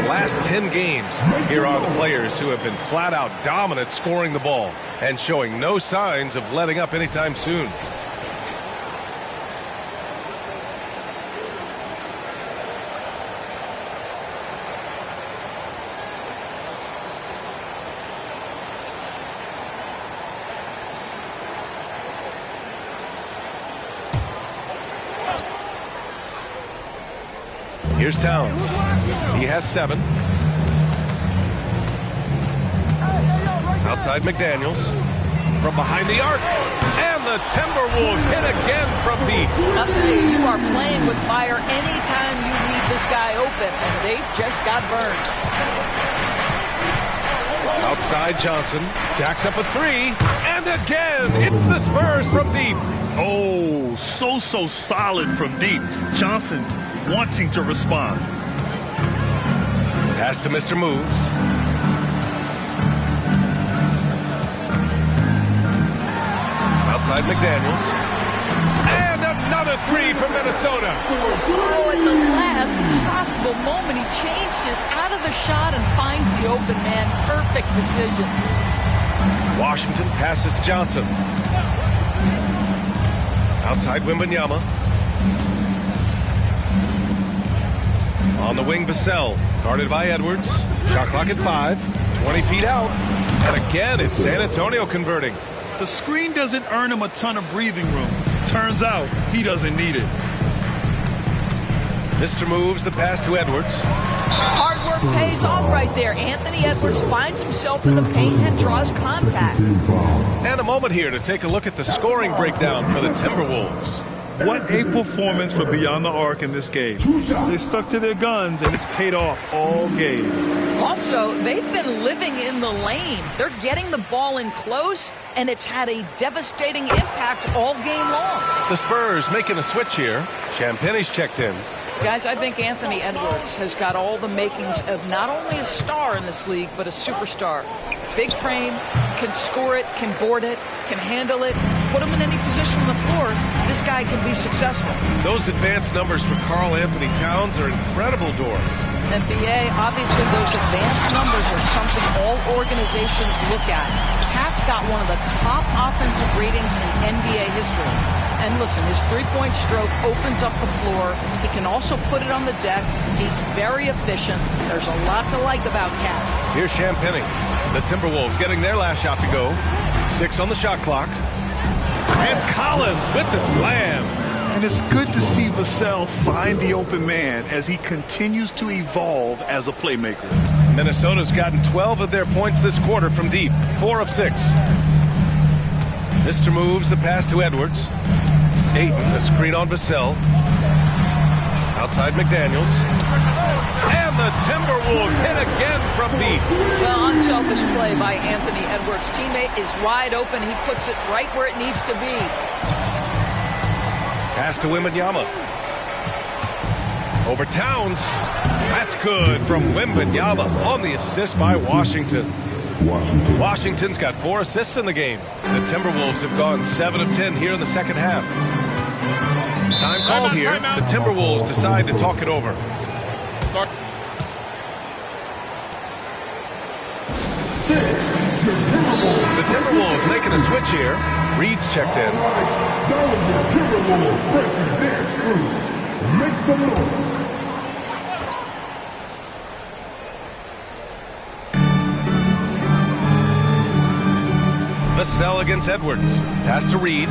Speaker 10: Last 10 games, here are the players who have been flat out dominant scoring the ball and showing no signs of letting up anytime soon. Here's Towns. He has 7. Outside McDaniels. From behind the arc. And the Timberwolves hit again from deep.
Speaker 20: I'll tell you, you are playing with fire anytime you leave this guy open, and they just got burned.
Speaker 10: Outside Johnson. Jacks up a 3. And again, it's the Spurs from deep.
Speaker 21: Oh, so solid from deep. Johnson wanting to respond.
Speaker 10: Pass to Mr. Moves. Outside McDaniels. And another 3 from Minnesota.
Speaker 20: Oh, at the last possible moment, he changes out of the shot and finds the open man. Perfect decision.
Speaker 10: Washington passes to Johnson. Outside Wembanyama. On the wing, Vassell, guarded by Edwards. Shot clock at 5, 20 feet out. And again, it's San Antonio converting.
Speaker 21: The screen doesn't earn him a ton of breathing room. Turns out he doesn't need it.
Speaker 10: Mr. Moves the pass to Edwards.
Speaker 20: Hard work pays off right there. Anthony Edwards finds himself in the paint and draws contact.
Speaker 10: And a moment here to take a look at the scoring breakdown for the Timberwolves.
Speaker 21: What a performance for Beyond the Arc in this game. They stuck to their guns, and it's paid off all game.
Speaker 20: Also, they've been living in the lane. They're getting the ball in close, and it's had a devastating impact all game long.
Speaker 10: The Spurs making a switch here. Champagne's checked in.
Speaker 20: Guys, I think Anthony Edwards has got all the makings of not only a star in this league, but a superstar. Big frame, can score it, can board it, can handle it, put him in any position on the floor. This guy can be successful.
Speaker 10: Those advanced numbers for Karl Anthony Towns are incredible doors.
Speaker 20: NBA, obviously those advanced numbers are something all organizations look at. Pat's got one of the top offensive ratings in NBA history. And listen, his three-point stroke opens up the floor. He can also put it on the deck. He's very efficient. There's a lot to like about Cat.
Speaker 10: Here's Champagnie. The Timberwolves getting their last shot to go. 6 on the shot clock. And Collins with the slam.
Speaker 11: And it's good to see Vassell find the open man as he continues to evolve as a playmaker.
Speaker 10: Minnesota's gotten 12 of their points this quarter from deep, 4 of 6. Mr. moves the pass to Edwards. Ayton, a screen on Vassell. Outside McDaniels. And the Timberwolves hit again from deep.
Speaker 20: Well, unselfish play by Anthony Edwards. Teammate is wide open. He puts it right where it needs to be.
Speaker 10: Pass to Wembanyama. Over Towns. That's good from Wembanyama on the assist by Washington. Washington's got 4 assists in the game. The Timberwolves have gone 7 of 10 here in the second half. Time called here. The Timberwolves decide to talk it over. The Timberwolves making a switch here. Reed's checked in.
Speaker 9: Timberwolves breaking dance crew. Make some noise.
Speaker 10: Vassell against Edwards. Pass to Reed.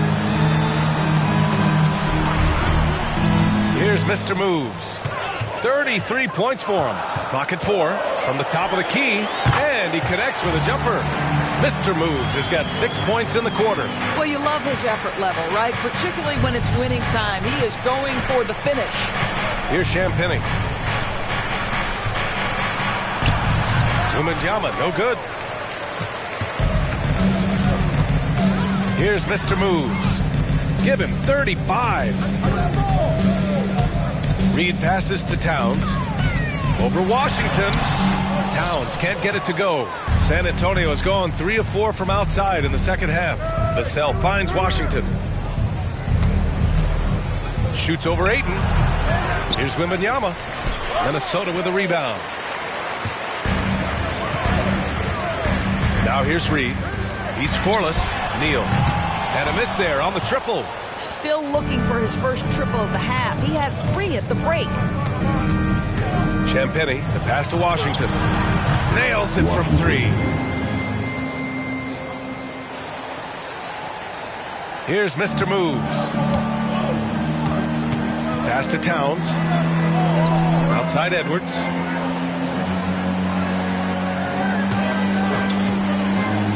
Speaker 10: Here's Mr. Moves. 33 points for him. Clock at 4 from the top of the key, and he connects with a jumper. Mr. Moves has got 6 points in the quarter.
Speaker 20: Well, you love his effort level, right? Particularly when it's winning time. He is going for the finish.
Speaker 10: Here's Champagnie. Wembanyama, no good. Here's Mr. Moves. Give him 35. Reed passes to Towns. Over Washington. Towns can't get it to go. San Antonio has gone 3 of 4 from outside in the second half. Vassell finds Washington. Shoots over Ayton. Here's Wembanyama. Minnesota with a rebound. Now here's Reed. He's scoreless. Neal. And a miss there on the triple.
Speaker 20: Still looking for his first triple of the half. He had 3 at the break.
Speaker 10: Champagnie, the pass to Washington. Nails it from 3. Here's Mr. Moves. Pass to Towns. Outside Edwards.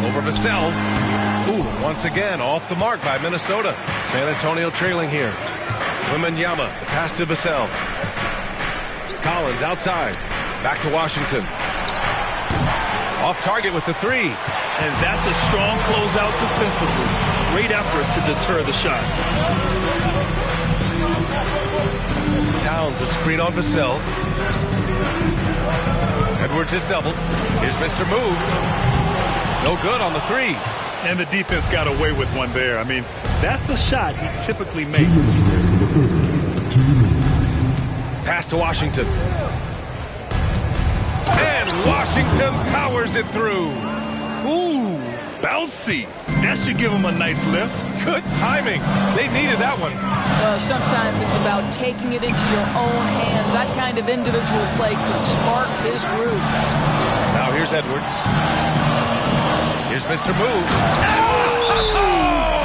Speaker 10: Over Vassell. Ooh, once again, off the mark by Minnesota. San Antonio trailing here. Wembanyama, the pass to Vassell. Collins outside. Back to Washington. Off target with the 3.
Speaker 11: And that's a strong closeout defensively. Great effort to deter the shot.
Speaker 10: Towns, a screen on Vassell. Edwards is doubled. Here's Mr. Moves. No good on the 3.
Speaker 11: And the defense got away with one there. I mean, that's a shot he typically makes.
Speaker 10: Pass to Washington. And Washington powers it through.
Speaker 11: Ooh, bouncy. That should give him a nice lift.
Speaker 10: Good timing. They needed that one.
Speaker 20: Well, sometimes it's about taking it into your own hands. That kind of individual play could spark his groove.
Speaker 10: Now here's Edwards. Here's Mr. Moves.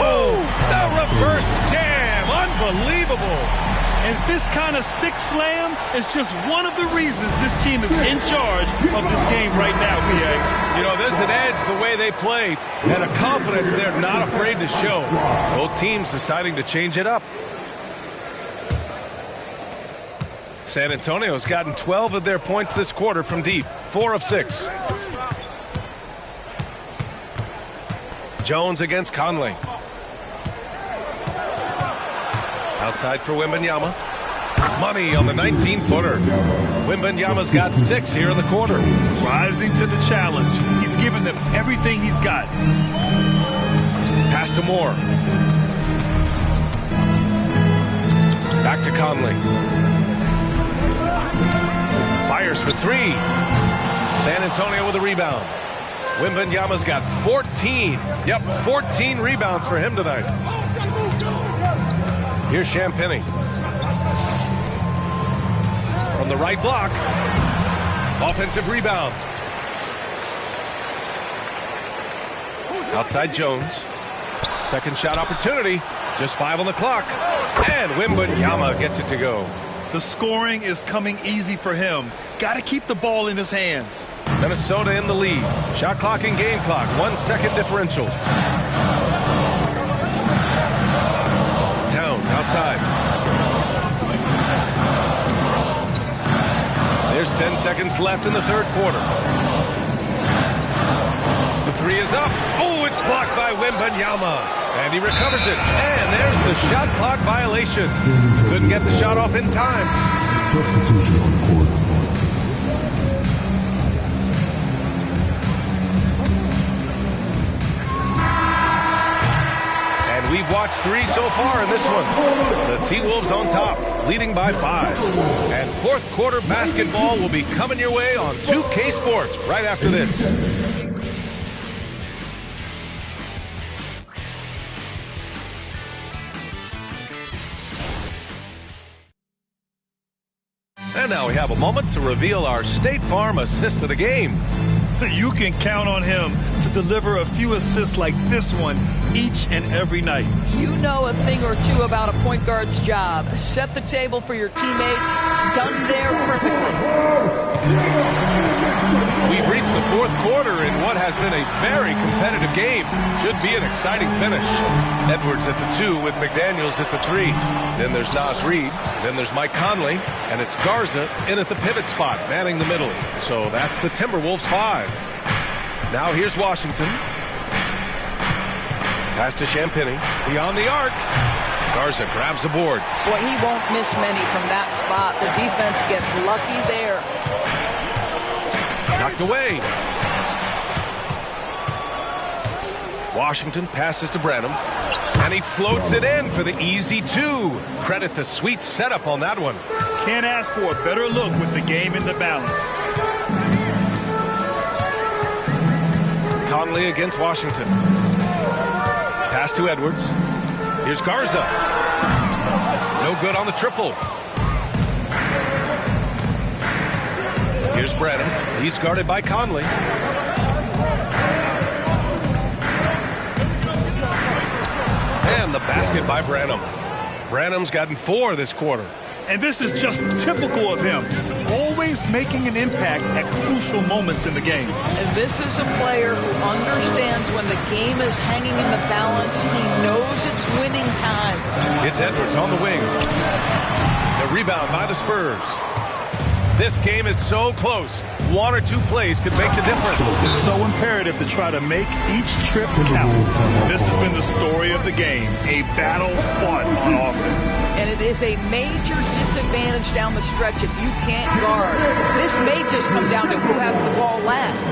Speaker 10: Oh! The reverse jam. Unbelievable.
Speaker 11: And this kind of six slam is just one of the reasons this team is in charge of this game right now, PA.
Speaker 10: You know, there's an edge the way they play and a confidence they're not afraid to show. Both teams deciding to change it up. San Antonio's gotten 12 of their points this quarter from deep, 4 of 6. Jones against Conley. Outside for Wembanyama. Money on the 19-footer. Wembanyama's got 6 here in the quarter.
Speaker 11: Rising to the challenge. He's given them everything he's got.
Speaker 10: Pass to Moore. Back to Conley. Fires for 3. San Antonio with a rebound. Wembanyama's got 14. Yep, 14 rebounds for him tonight. Here's Champagnie. From the right block. Offensive rebound. Outside Jones. Second shot opportunity. Just 5 on the clock. And Wembanyama gets it to go.
Speaker 21: The scoring is coming easy for him. Got to keep the ball in his hands.
Speaker 10: Minnesota in the lead. Shot clock and game clock. 1 second differential. Towns outside. There's 10 seconds left in the third quarter. The three is up. Oh, it's blocked by Wembanyama. And he recovers it. And there's the shot clock violation. Couldn't get the shot off in time.
Speaker 9: Substitution on court.
Speaker 10: And we've watched 3 so far in this one. The T-Wolves on top, leading by 5. And fourth quarter basketball will be coming your way on 2K Sports right after this. And now we have a moment to reveal our State Farm assist of the game.
Speaker 21: You can count on him to deliver a few assists like this one each and every night.
Speaker 20: You know a thing or two about a point guard's job. Set the table for your teammates. Done there perfectly.
Speaker 10: We've reached the fourth quarter in what has been a very competitive game. Should be an exciting finish. Edwards at the 2 with McDaniels at the 3. Then there's Naz Reid. Then there's Mike Conley. And it's Garza in at the pivot spot, manning the middle. So that's the Timberwolves 5. Now here's Washington. Pass to Champagny. Beyond the arc. Garza grabs the board.
Speaker 20: Boy, he won't miss many from that spot. The defense gets lucky there.
Speaker 10: Knocked away. Washington passes to Branham. And he floats it in for the easy 2. Credit the sweet setup on that one.
Speaker 21: Can't ask for a better look with the game in the balance.
Speaker 10: Conley against Washington. Pass to Edwards. Here's Garza. No good on the triple. Here's Branham. He's guarded by Conley. And the basket by Branham. Branham's gotten 4 this quarter.
Speaker 21: And this is just typical of him. Always making an impact at crucial moments in the game.
Speaker 20: And this is a player who understands when the game is hanging in the balance. He knows it's winning time.
Speaker 10: It's Edwards on the wing. The rebound by the Spurs. This game is so close. 1 or 2 plays could make the difference.
Speaker 21: It's so imperative to try to make each trip count. This has been the story of the game. A battle fought on offense.
Speaker 20: And it is a major disadvantage down the stretch if you can't guard. This may just come down to who has the ball last.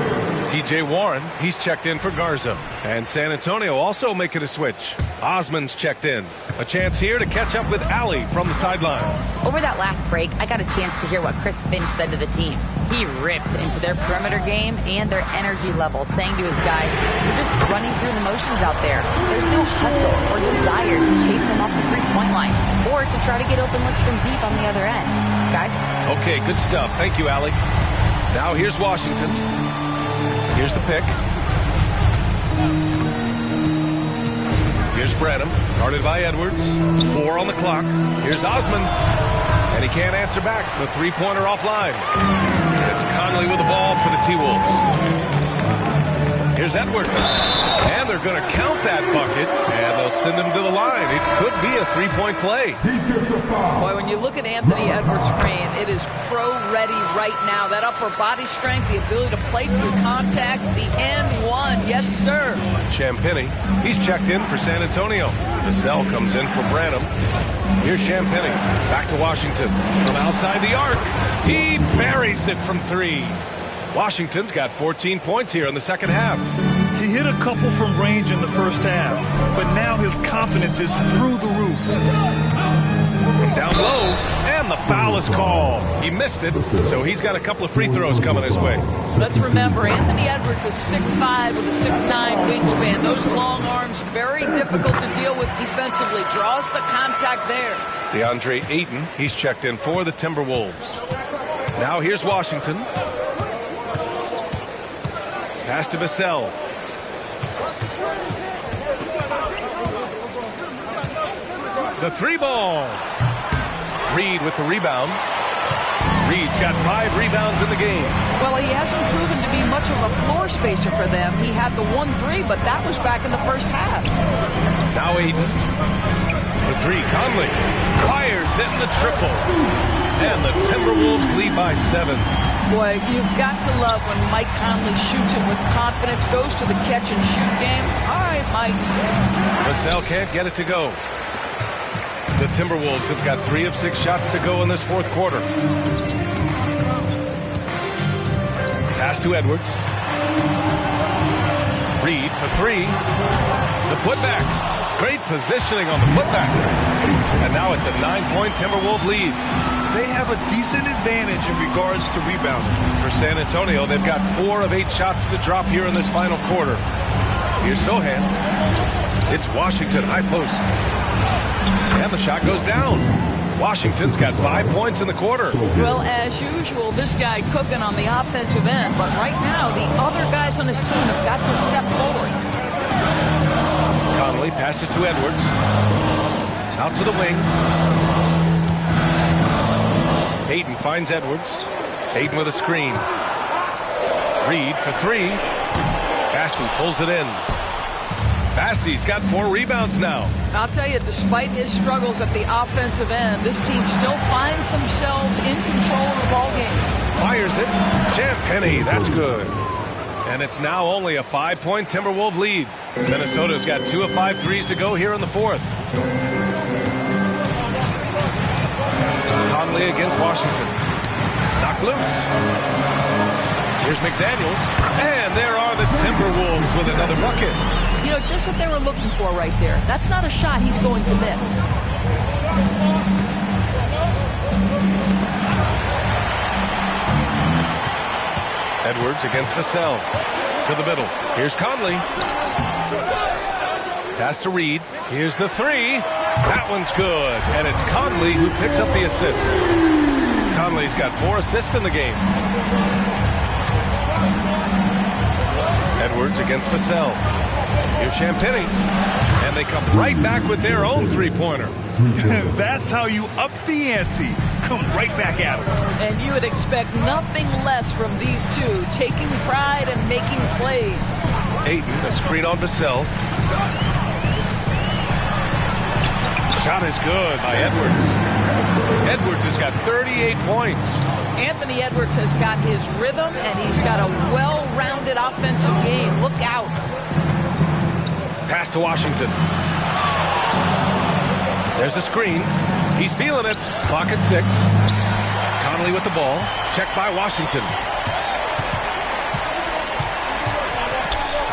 Speaker 10: T.J. Warren, he's checked in for Garza. And San Antonio also making a switch. Osman's checked in. A chance here to catch up with Allie from the sideline.
Speaker 13: Over that last break, I got a chance to hear what Chris Finch said to the team. He ripped into their perimeter game and their energy level, saying to his guys, "You're just running through the motions out there. There's no hustle or desire to chase them off the three-point line or to try to get open looks from deep on the other end." Guys?
Speaker 10: Okay, good stuff. Thank you, Allie. Now here's Washington. Here's the pick. Here's Branham, guarded by Edwards. 4 on the clock. Here's Osman. And he can't answer back. The three-pointer offline. It's Conley with the ball for the T-Wolves. Here's Edwards. And they're going to count that bucket, and they'll send him to the line. It could be a three-point play.
Speaker 20: Boy, when you look at Anthony Edwards' frame, it is pro-ready right now. That upper body strength, the ability to play through contact, the and one. Yes, sir.
Speaker 10: Champagny, he's checked in for San Antonio. Vassell comes in for Branham. Here's Champagny. Back to Washington. From outside the arc. He buries it from 3. Washington's got 14 points here in the second half.
Speaker 21: He hit a couple from range in the first half, but now his confidence is through the roof.
Speaker 10: From down low, and the foul is called. He missed it, so he's got a couple of free throws coming his way.
Speaker 20: Let's remember, Anthony Edwards is 6'5" with a 6'9" wingspan. Those long arms, very difficult to deal with defensively. Draws the contact there.
Speaker 10: DeAndre Ayton, he's checked in for the Timberwolves. Now here's Washington. Pass to Vassell. The three ball. Reed with the rebound. Reed's got 5 rebounds in the game.
Speaker 20: Well, he hasn't proven to be much of a floor spacer for them. He had the 1-3, but that was back in the first half.
Speaker 10: Now Aiden. For 3, Conley. Fires in the triple. And the Timberwolves lead by 7.
Speaker 20: Boy, you've got to love when Mike Conley shoots it with confidence, goes to the catch-and-shoot game. All right, Mike.
Speaker 10: Vassell can't get it to go. The Timberwolves have got 3 of 6 shots to go in this fourth quarter. Pass to Edwards. Reed for 3. The putback. Great positioning on the putback. And now it's a 9-point Timberwolf lead.
Speaker 21: They have a decent advantage in regards to rebounding.
Speaker 10: For San Antonio, they've got 4 of 8 shots to drop here in this final quarter. Here's Sohan. It's Washington, high post. And the shot goes down. Washington's got 5 points in the quarter.
Speaker 20: Well, as usual, this guy cooking on the offensive end. But right now, the other guys on his team have got to step forward.
Speaker 10: Conley passes to Edwards. Out to the wing. Aiden finds Edwards. Aiden with a screen. Reed for 3. Bassey pulls it in. Bassey's got 4 rebounds now.
Speaker 20: I'll tell you, despite his struggles at the offensive end, this team still finds themselves in control of the ball game.
Speaker 10: Fires it. Champagnie, that's good. And it's now only a 5-point Timberwolf lead. Minnesota's got 2 of 5 threes to go here in the fourth. Conley against Washington. Knocked loose. Here's McDaniels. And there are the Timberwolves with another bucket.
Speaker 20: You know, just what they were looking for right there. That's not a shot he's going to miss.
Speaker 10: Edwards against Vassell. To the middle. Here's Conley. Pass to Reed. Here's the 3. That one's good. And it's Conley who picks up the assist. Conley's got 4 assists in the game. Edwards against Vassell. Here's Champagnie. And they come right back with their own three-pointer.
Speaker 21: That's how you up the ante. Come right back at them.
Speaker 20: And you would expect nothing less from these two, taking pride and making plays.
Speaker 10: Aiden, a screen on Vassell. Shot is good by Edwards. Edwards has got 38 points.
Speaker 20: Anthony Edwards has got his rhythm, and he's got a well-rounded offensive game. Look out.
Speaker 10: Pass to Washington. There's a screen. He's feeling it. Clock at 6. Conley with the ball. Checked by Washington.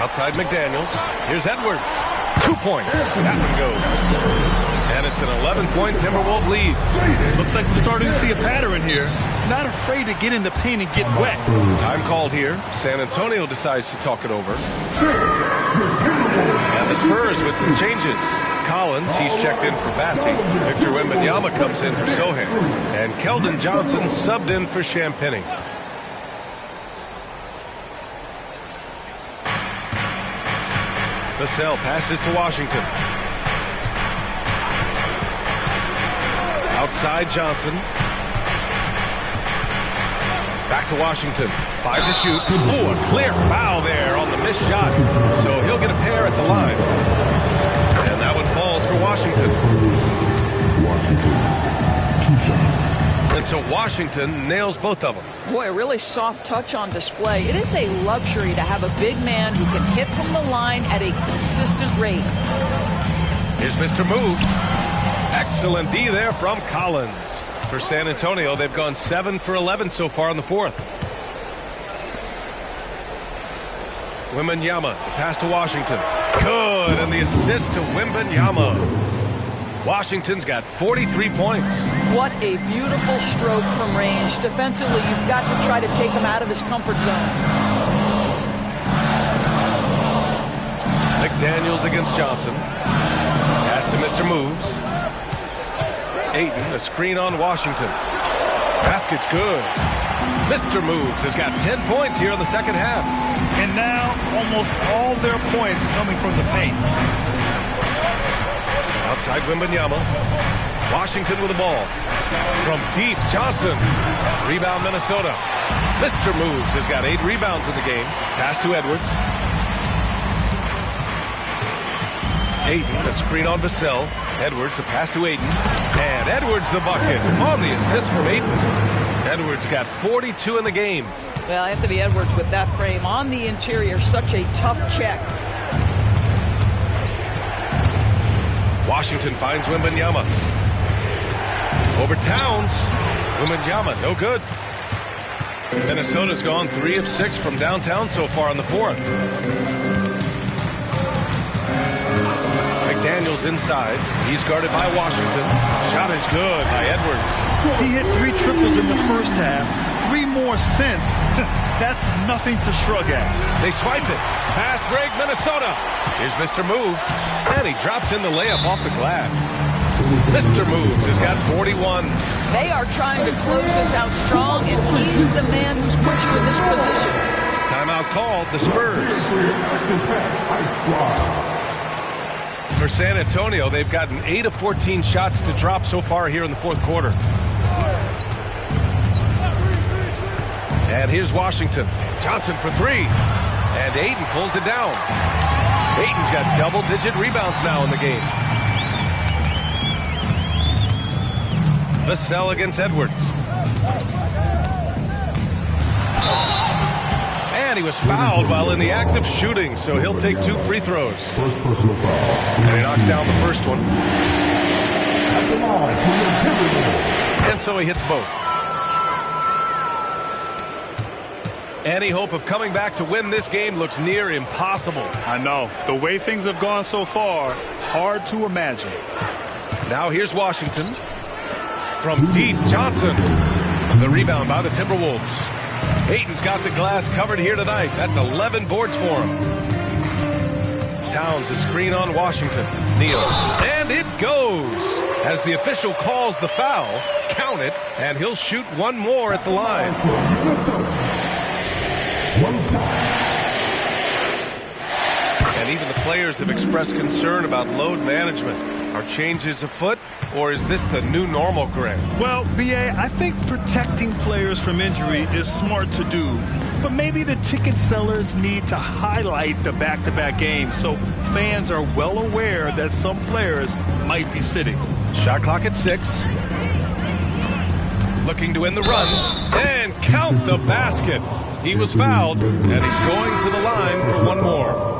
Speaker 10: Outside McDaniels. Here's Edwards. 2 points. That one goes. And it's an 11-point Timberwolf lead.
Speaker 21: Looks like we're starting to see a pattern here. Not afraid to get in the paint and get wet.
Speaker 10: Time called here. San Antonio decides to talk it over. And the Spurs with some changes. Collins, he's checked in for Bassey. Victor Wembanyama comes in for Sohan. And Keldon Johnson subbed in for Champagnie. Vassell passes to Washington. Outside Johnson. Back to Washington. 5 to shoot. Ooh, a clear foul there on the missed shot. So he'll get a pair at the line. And that one falls for Washington. And so Washington nails both of them.
Speaker 20: Boy, a really soft touch on display. It is a luxury to have a big man who can hit from the line at a consistent rate.
Speaker 10: Here's Mr. Moves. Excellent D there from Collins. For San Antonio, they've gone 7 for 11 so far in the fourth. Wembanyama, the pass to Washington. Good, and the assist to Wembanyama. Washington's got 43 points.
Speaker 20: What a beautiful stroke from range. Defensively, you've got to try to take him out of his comfort zone.
Speaker 10: McDaniels against Johnson. Pass to Mr. Moves. Ayton, a screen on Washington. Basket's good. Mr. Moves has got 10 points here in the second half.
Speaker 21: And now, almost all their points coming from the paint.
Speaker 10: Outside Wembanyama. Washington with the ball. From deep, Johnson. Rebound, Minnesota. Mr. Moves has got 8 rebounds in the game. Pass to Edwards. Ayton, a screen on Vassell. Edwards, the pass to Ayton. And Edwards the bucket on the assist from Ayton. Edwards got 42 in the game.
Speaker 20: Well, Anthony Edwards with that frame on the interior, such a tough check.
Speaker 10: Washington finds Wembanyama. Over Towns. Wembanyama, no good. Minnesota's gone 3 of 6 from downtown so far in the 4th. McDaniels inside. He's guarded by Washington. Shot is good by Edwards.
Speaker 21: He hit 3 triples in the first half. 3 more since. That's nothing to shrug at.
Speaker 10: They swipe it. Fast break, Minnesota. Here's Mr. Moves. And he drops in the layup off the glass. Mr. Moves has got 41.
Speaker 20: They are trying to close this out strong, and he's the man who's put you in this position.
Speaker 10: Timeout called, the Spurs. For San Antonio, they've gotten 8 of 14 shots to drop so far here in the 4th quarter. And here's Washington. Johnson for 3. And Ayton pulls it down. Ayton's got double-digit rebounds now in the game. Vassell against Edwards. And he was fouled while in the act of shooting, so he'll take 2 free throws. And he knocks down the first one. And so he hits both. Any hope of coming back to win this game looks near impossible.
Speaker 21: I know. The way things have gone so far, hard to imagine.
Speaker 10: Now here's Washington. From deep, Johnson. The rebound by the Timberwolves. Ayton's got the glass covered here tonight. That's 11 boards for him. Towns, a screen on Washington. Neal. And it goes. As the official calls the foul, count it, and he'll shoot 1 more at the line. And even the players have expressed concern about load management. Are changes afoot, or is this the new normal, Greg?
Speaker 21: Well, B.A., I think protecting players from injury is smart to do. But maybe the ticket sellers need to highlight the back-to-back games so fans are well aware that some players might be sitting.
Speaker 10: Shot clock at 6. Looking to end the run. And count the basket. He was fouled, and he's going to the line for 1 more.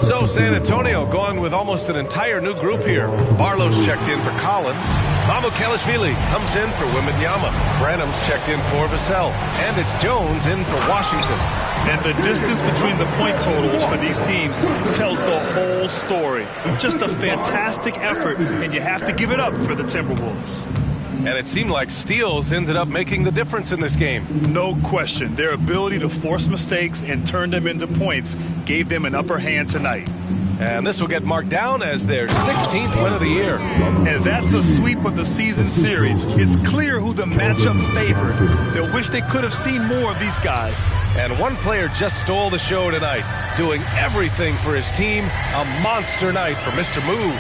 Speaker 10: So San Antonio going with almost an entire new group here. Barlow's checked in for Collins. Mamukelashvili comes in for Wembanyama. Branham's checked in for Vassell. And it's Jones in for Washington.
Speaker 21: And the distance between the point totals for these teams tells the whole story. Just a fantastic effort, and you have to give it up for the Timberwolves.
Speaker 10: And it seemed like steals ended up making the difference in this game.
Speaker 21: No question. Their ability to force mistakes and turn them into points gave them an upper hand tonight.
Speaker 10: And this will get marked down as their 16th win of the year.
Speaker 21: And that's a sweep of the season series. It's clear who the matchup favored. They'll wish they could have seen more of these guys.
Speaker 10: And one player just stole the show tonight, doing everything for his team. A monster night for Mr. Moves.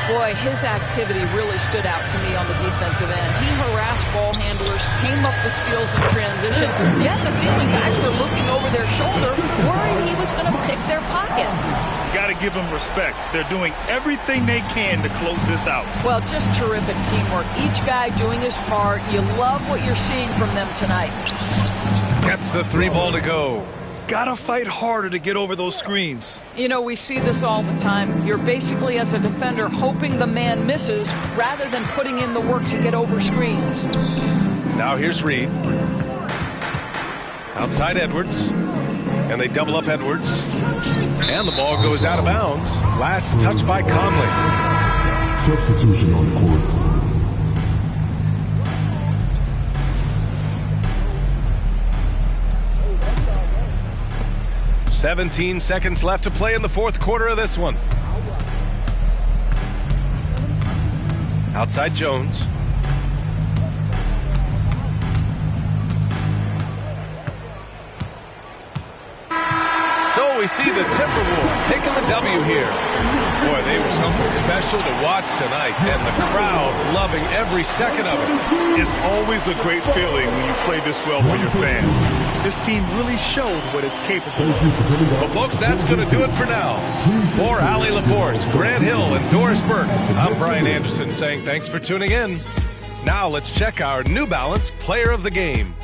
Speaker 20: Boy, his activity really stood out to me on the defensive end. He harassed ball handlers, came up with steals in transition. You had the feeling guys were looking over their shoulder, worried he was going to pick their pocket.
Speaker 21: Got to give them respect. They're doing everything they can to close this out.
Speaker 20: Well, just terrific teamwork. Each guy doing his part. You love what you're seeing from them tonight.
Speaker 10: Gets the 3 ball to go.
Speaker 21: Gotta fight harder to get over those screens.
Speaker 20: You know, we see this all the time. You're basically, as a defender, hoping the man misses rather than putting in the work to get over screens.
Speaker 10: Now here's Reed. Outside Edwards. And they double up Edwards. And the ball goes out of bounds. Last touch by Conley.
Speaker 9: Substitution on court.
Speaker 10: 17 seconds left to play in the 4th quarter of this one. Outside Jones. So So we see the Timberwolves taking the W here. Boy, they were something special to watch tonight, and the crowd loving every second of it.
Speaker 21: It's always a great feeling when you play this well for your fans. This team really showed what it's capable of.
Speaker 10: Well, folks, that's going to do it for now. For Allie LaForce, Grant Hill, and Doris Burke, I'm Brian Anderson saying thanks for tuning in. Now let's check our New Balance Player of the Game.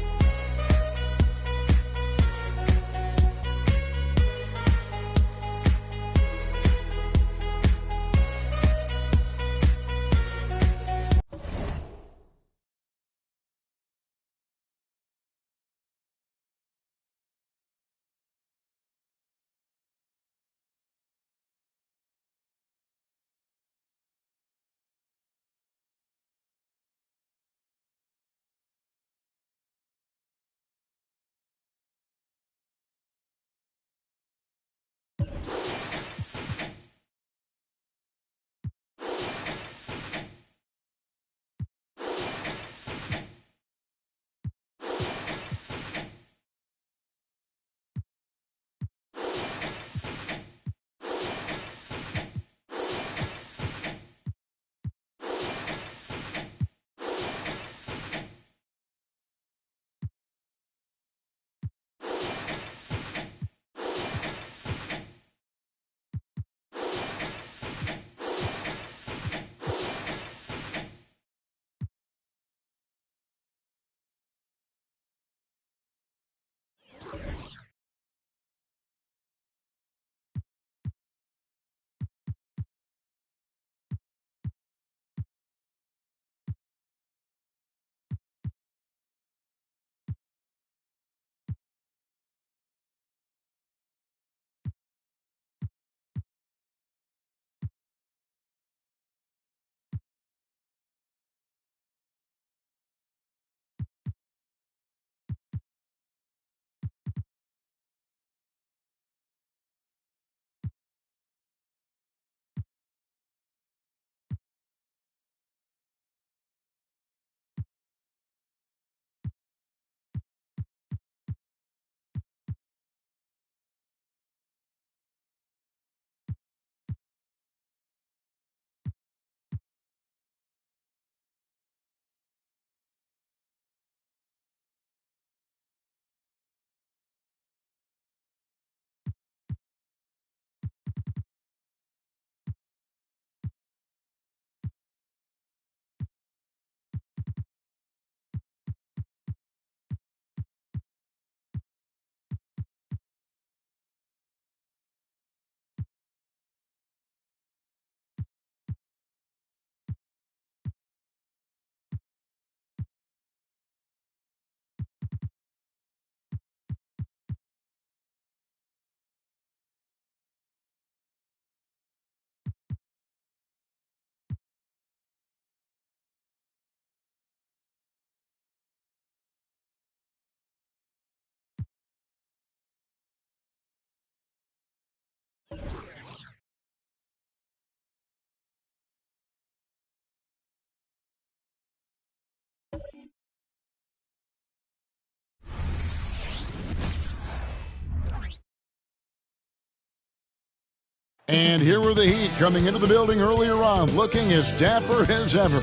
Speaker 1: And here were the Heat coming into the building earlier on, looking as dapper as ever.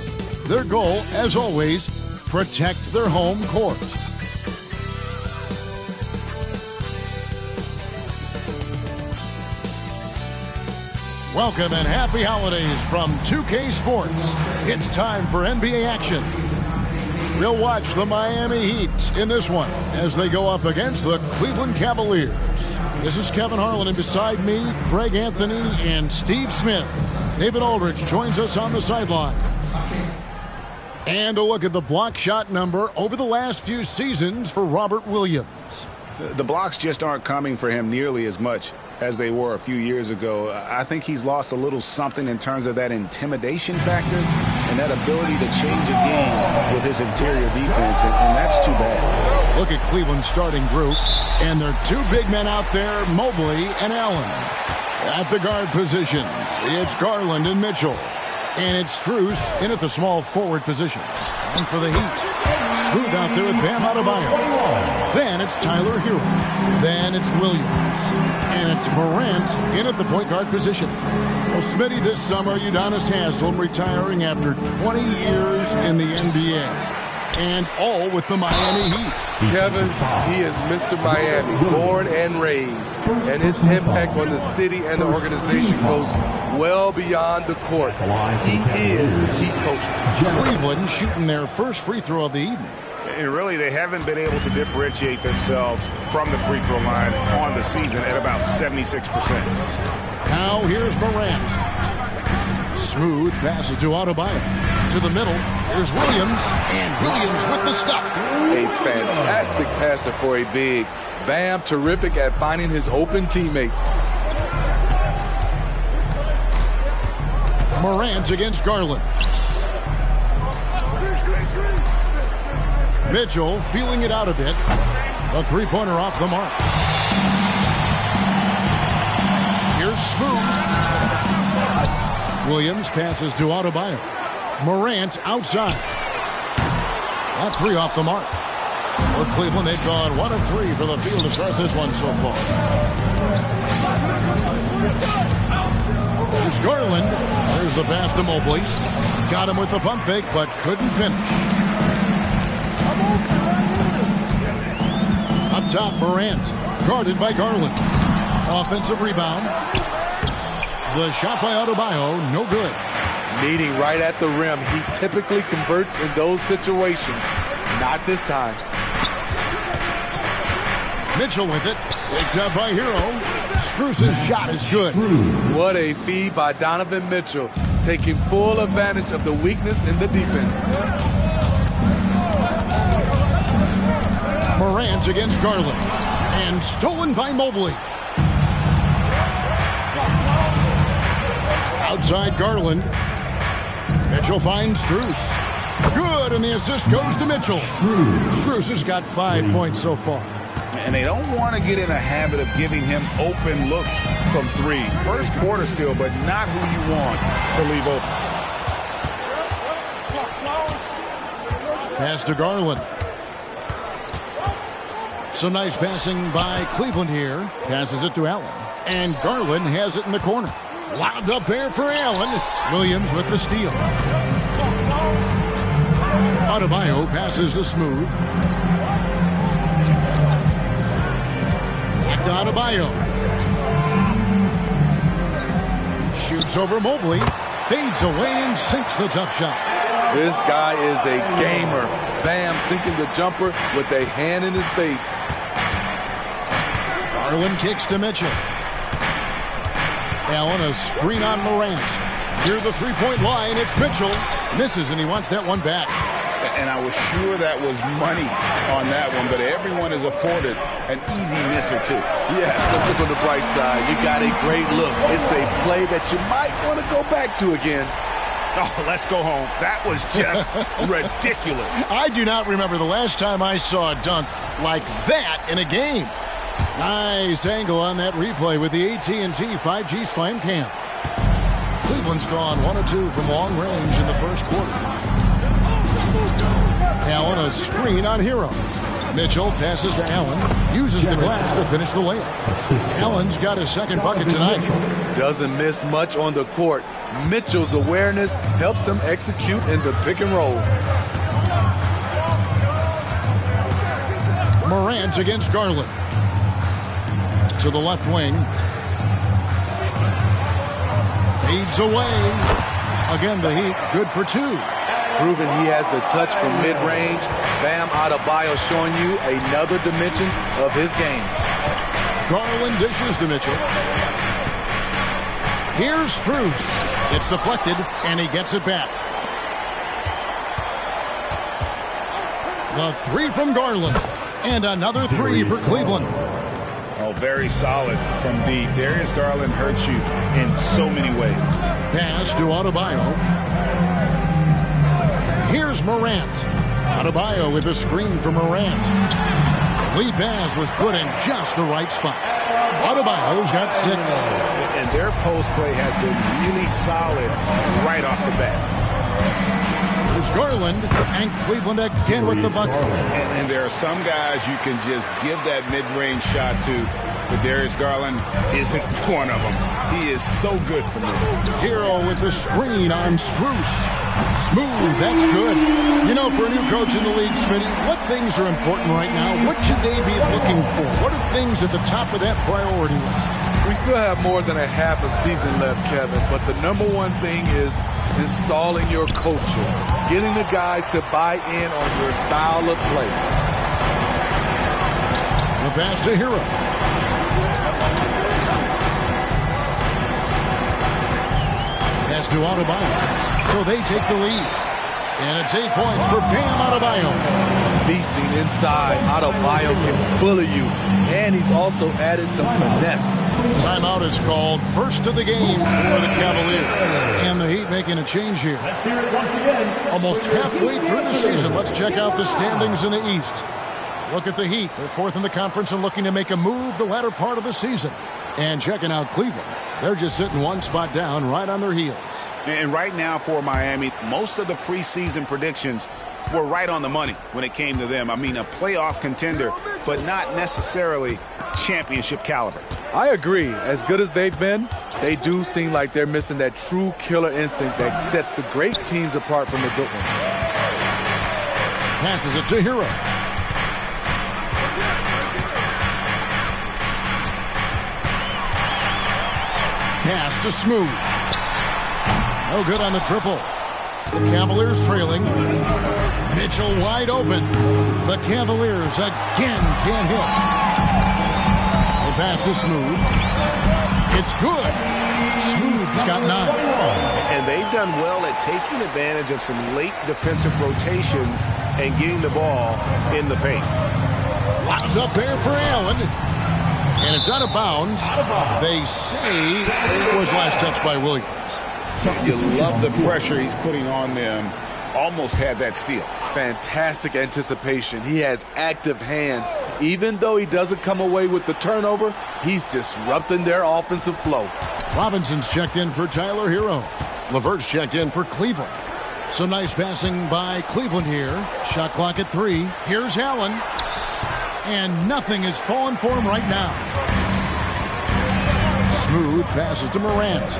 Speaker 1: Their goal, as always, protect their home court. Welcome and happy holidays from 2K Sports. It's time for NBA action. We'll watch the Miami Heat in this one as they go up against the Cleveland Cavaliers. This is Kevin Harlan, and beside me, Craig Anthony and Steve Smith. David Aldridge joins us on the sidelines. And a look at the block shot number over the last few seasons for Robert Williams.
Speaker 5: The blocks just aren't coming for him nearly as much as they were a few years ago. I think he's lost a little something in terms of that intimidation factor and that ability to change a game with his interior defense, and that's too bad.
Speaker 1: Look at Cleveland's starting group, and their two big men out there, Mobley and Allen. At the guard positions, it's Garland and Mitchell. And it's Strus in at the small forward position. And for the Heat, smooth out there with Bam Adebayo. Then it's Tyler Hero. Then it's Williams. And it's Morant in at the point guard position. Well, Smitty, this summer, Udonis Haslem retiring after 20 years in the NBA. And all with the Miami Heat.
Speaker 2: Kevin, he is Mr. Miami, born and raised. And his impact on the city and the organization goes well beyond the court. He is Heat coach.
Speaker 1: Cleveland shooting their first free throw of the evening.
Speaker 5: And really, they haven't been able to differentiate themselves from the free throw line on the season at about 76%.
Speaker 1: Now here's Morant. Smooth passes to Adebayo. To the middle, here's Williams. And Williams with the stuff.
Speaker 2: A fantastic passer for a big. Bam, terrific at finding his open teammates.
Speaker 1: Morant against Garland. Mitchell feeling it out a bit. A three-pointer off the mark. Here's Smooth. Williams passes to Adebayo. Morant outside. That three off the mark. For Cleveland, they've gone 1 of 3 for the field to start this one so far. Here's Garland. There's the pass to Mobley. Got him with the pump fake, but couldn't finish. Up top, Morant. Guarded by Garland. Offensive rebound. The shot by Adebayo, no good.
Speaker 2: Meeting right at the rim. He typically converts in those situations. Not this time.
Speaker 1: Mitchell with it. Picked up by Hero. Strus's shot is good.
Speaker 2: What a feed by Donovan Mitchell. Taking full advantage of the weakness in the defense.
Speaker 1: Morant against Garland. And stolen by Mobley. Outside Garland. Mitchell finds Strus. Good, and the assist goes to Mitchell. Strus has got 5 points so far.
Speaker 5: And they don't want to get in a habit of giving him open looks from 3. First quarter still, but not who you want to leave open.
Speaker 1: Pass to Garland. Some nice passing by Cleveland here. Passes it to Allen. And Garland has it in the corner. Lobbed up there for Allen. Williams with the steal. Adebayo passes to Smooth. Back to Adebayo. Shoots over Mobley. Fades away and sinks the tough shot.
Speaker 2: This guy is a gamer. Bam, sinking the jumper with a hand in his face.
Speaker 1: Garland kicks to Mitchell. Allen, a screen on Morant. Near the three-point line, it's Mitchell. Misses, and he wants that one back.
Speaker 5: And I was sure that was money on that one, but everyone is afforded an easy misser, too.
Speaker 2: Yes, let's look on the bright side. You got a great look. It's a play that you might want to go back to again.
Speaker 5: Oh, let's go home. That was just ridiculous.
Speaker 1: I do not remember the last time I saw a dunk like that in a game. Nice angle on that replay with the AT&T 5G Slam Cam. Cleveland's gone 1 of 2 from long range in the first quarter. Allen, a screen on Hero. Mitchell passes to Allen. Uses the glass to finish the layup. Allen's got his second bucket tonight.
Speaker 2: Doesn't miss much on the court. Mitchell's awareness helps him execute in the pick and roll.
Speaker 1: Morant against Garland. To the left wing. Fades away. Again, the Heat good for 2.
Speaker 2: Proving he has the touch from mid-range. Bam Adebayo showing you another dimension of his game.
Speaker 1: Garland dishes to Mitchell. Here's Strus. It's deflected, and he gets it back. The 3 from Garland. And another 3 for Cleveland.
Speaker 5: Oh, very solid from deep. Darius Garland hurts you in so many ways.
Speaker 1: Pass to Adebayo. Here's Morant. Adebayo with a screen for Morant. Lee pass was put in just the right spot. Adebayo's got 6.
Speaker 5: And their post play has been really solid right off the bat.
Speaker 1: There's Garland, and Cleveland again with the bucket.
Speaker 17: And there are some guys you can just give that mid-range shot to, but Darius Garland isn't one of them. He is so good for me.
Speaker 1: Hero with the screen on Strus. Smooth, that's good. You know, for a new coach in the league, Smitty, what things are important right now? What should they be looking for? What are things at the top of that priority list?
Speaker 8: We still have more than a half a season left, Kevin, but the number one thing is installing your culture, getting the guys to buy in on your style of play.
Speaker 1: The pass to Hero. Pass to Adebayo. So they take the lead. And it's 8 points for Bam Adebayo.
Speaker 8: Beasting inside. Adebayo can bully you. And he's also added some finesse.
Speaker 1: Timeout is called, first of the game for the Cavaliers. And the Heat making a change here.
Speaker 9: Let's hear it once again.
Speaker 1: Almost halfway through the season. Let's check out the standings in the East. Look at the Heat. They're 4th in the conference and looking to make a move the latter part of the season. And checking out Cleveland. They're just sitting one spot down right on their heels.
Speaker 5: And right now for Miami, most of the preseason predictions were right on the money when it came to them. I mean, a playoff contender, but not necessarily championship caliber.
Speaker 8: I agree. As good as they've been, they do seem like they're missing that true killer instinct that sets the great teams apart from the good ones.
Speaker 1: Passes it to Hero. Pass to Smooth. No good on the triple. The Cavaliers trailing. Mitchell wide open. The Cavaliers again can't hit. The pass to Smooth. It's good. Smooth's got 9.
Speaker 5: And they've done well at taking advantage of some late defensive rotations and getting the ball in the paint.
Speaker 1: Wound up there for Allen. And it's out of bounds. They say it was last touched by Williams.
Speaker 17: You love the pressure he's putting on them. Almost had that steal.
Speaker 8: Fantastic anticipation. He has active hands. Even though he doesn't come away with the turnover, he's disrupting their offensive flow.
Speaker 1: Robinson's checked in for Tyler Hero. LeVert's checked in for Cleveland. Some nice passing by Cleveland here. Shot clock at 3. Here's Allen. And nothing is falling for him right now. Smooth passes to Morant.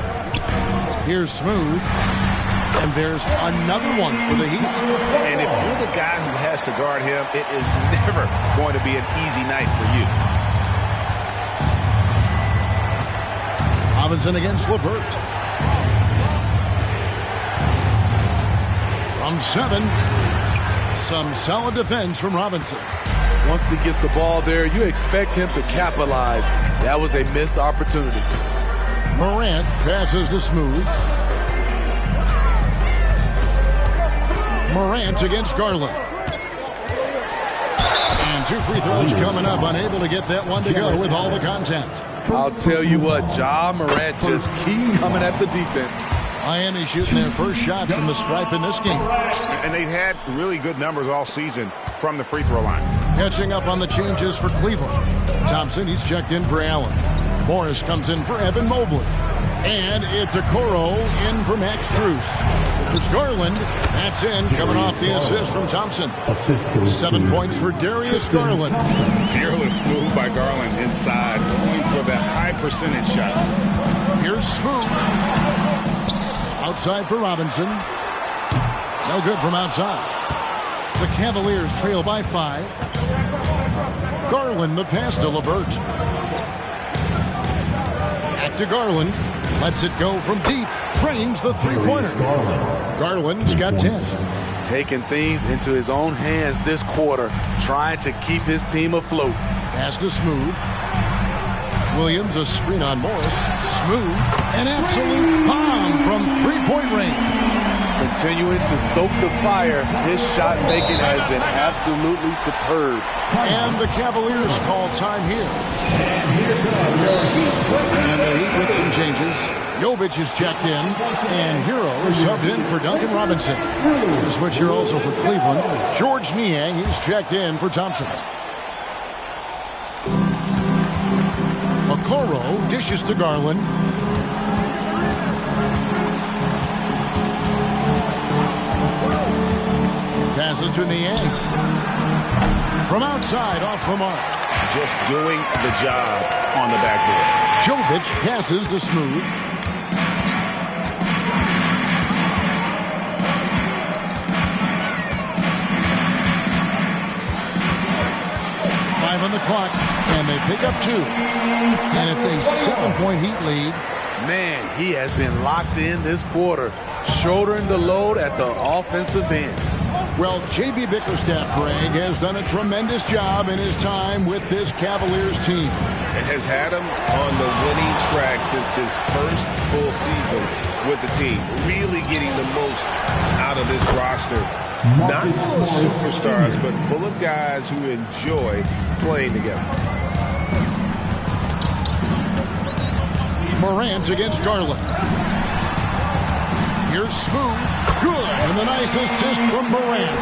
Speaker 1: Here's Smooth. And there's another one for the Heat.
Speaker 5: And if you're the guy who has to guard him, it is never going to be an easy night for you.
Speaker 1: Robinson against LeVert. From 7. Some solid defense from Robinson.
Speaker 8: Once he gets the ball there, you expect him to capitalize. That was a missed opportunity.
Speaker 1: Morant passes to Smooth. Morant against Garland. And 2 free throws coming up. Unable to get that one to go with all the contact.
Speaker 8: I'll tell you what, Ja Morant just keeps coming at the defense.
Speaker 1: Miami shooting their first shots from the stripe in this game.
Speaker 5: And they've had really good numbers all season from the free throw line.
Speaker 1: Catching up on the changes for Cleveland. Thompson, he's checked in for Allen. Morris comes in for Evan Mobley. And it's Okoro in for Max Strus. There's Garland. That's in, coming off the assist from Thompson. 7 points for Darius Garland.
Speaker 17: Fearless move by Garland inside, going for the high percentage shot.
Speaker 1: Here's Smooth. Outside for Robinson. No good from outside. The Cavaliers trail by 5. Garland, the pass to LeVert. Back to Garland. Lets it go from deep. Trains the three-pointer. Garland's got 10.
Speaker 8: Taking things into his own hands this quarter, trying to keep his team afloat.
Speaker 1: Pass to Smooth. Williams, a screen on Morris. Smooth. An absolute bomb from three-point range.
Speaker 8: Continuing to stoke the fire, his shot making has been absolutely superb.
Speaker 1: And the Cavaliers call time here. And the Heat with some changes. Jovic is checked in, and Hero is subbed in for Duncan Robinson. The switch here also for Cleveland. George Niang, he's checked in for Thompson. Okoro dishes to Garland. Passes to Niang. From outside, off the mark.
Speaker 5: Just doing the job on the backboard.
Speaker 1: Jovic passes to Smooth. On the clock, and they pick up 2. And it's a 7-point Heat lead.
Speaker 8: Man, he has been locked in this quarter, shouldering the load at the offensive end.
Speaker 1: Well, J.B. Bickerstaff, Greg, has done a tremendous job in his time with this Cavaliers team.
Speaker 2: It has had him on the winning track since his first full season with the team, really getting the most out of this roster. Not full of superstars, but full of guys who enjoy playing together.
Speaker 1: Morant against Garland. Here's Smooth. Good. And the nice assist from Morant.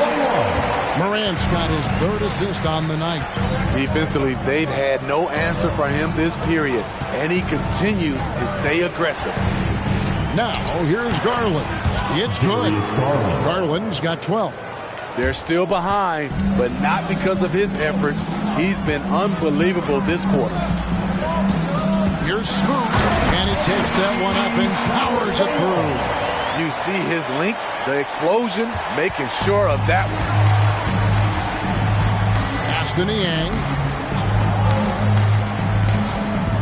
Speaker 1: Morant's got his 3rd assist on the night.
Speaker 8: Defensively, they've had no answer for him this period, and he continues to stay aggressive.
Speaker 1: Now, here's Garland. It's good. Garland's got 12.
Speaker 8: They're still behind, but not because of his efforts. He's been unbelievable this quarter.
Speaker 1: Here's Smooth, and he takes that one up and powers it through.
Speaker 8: You see his link, the explosion, making sure of that one.
Speaker 1: Pass to Niang.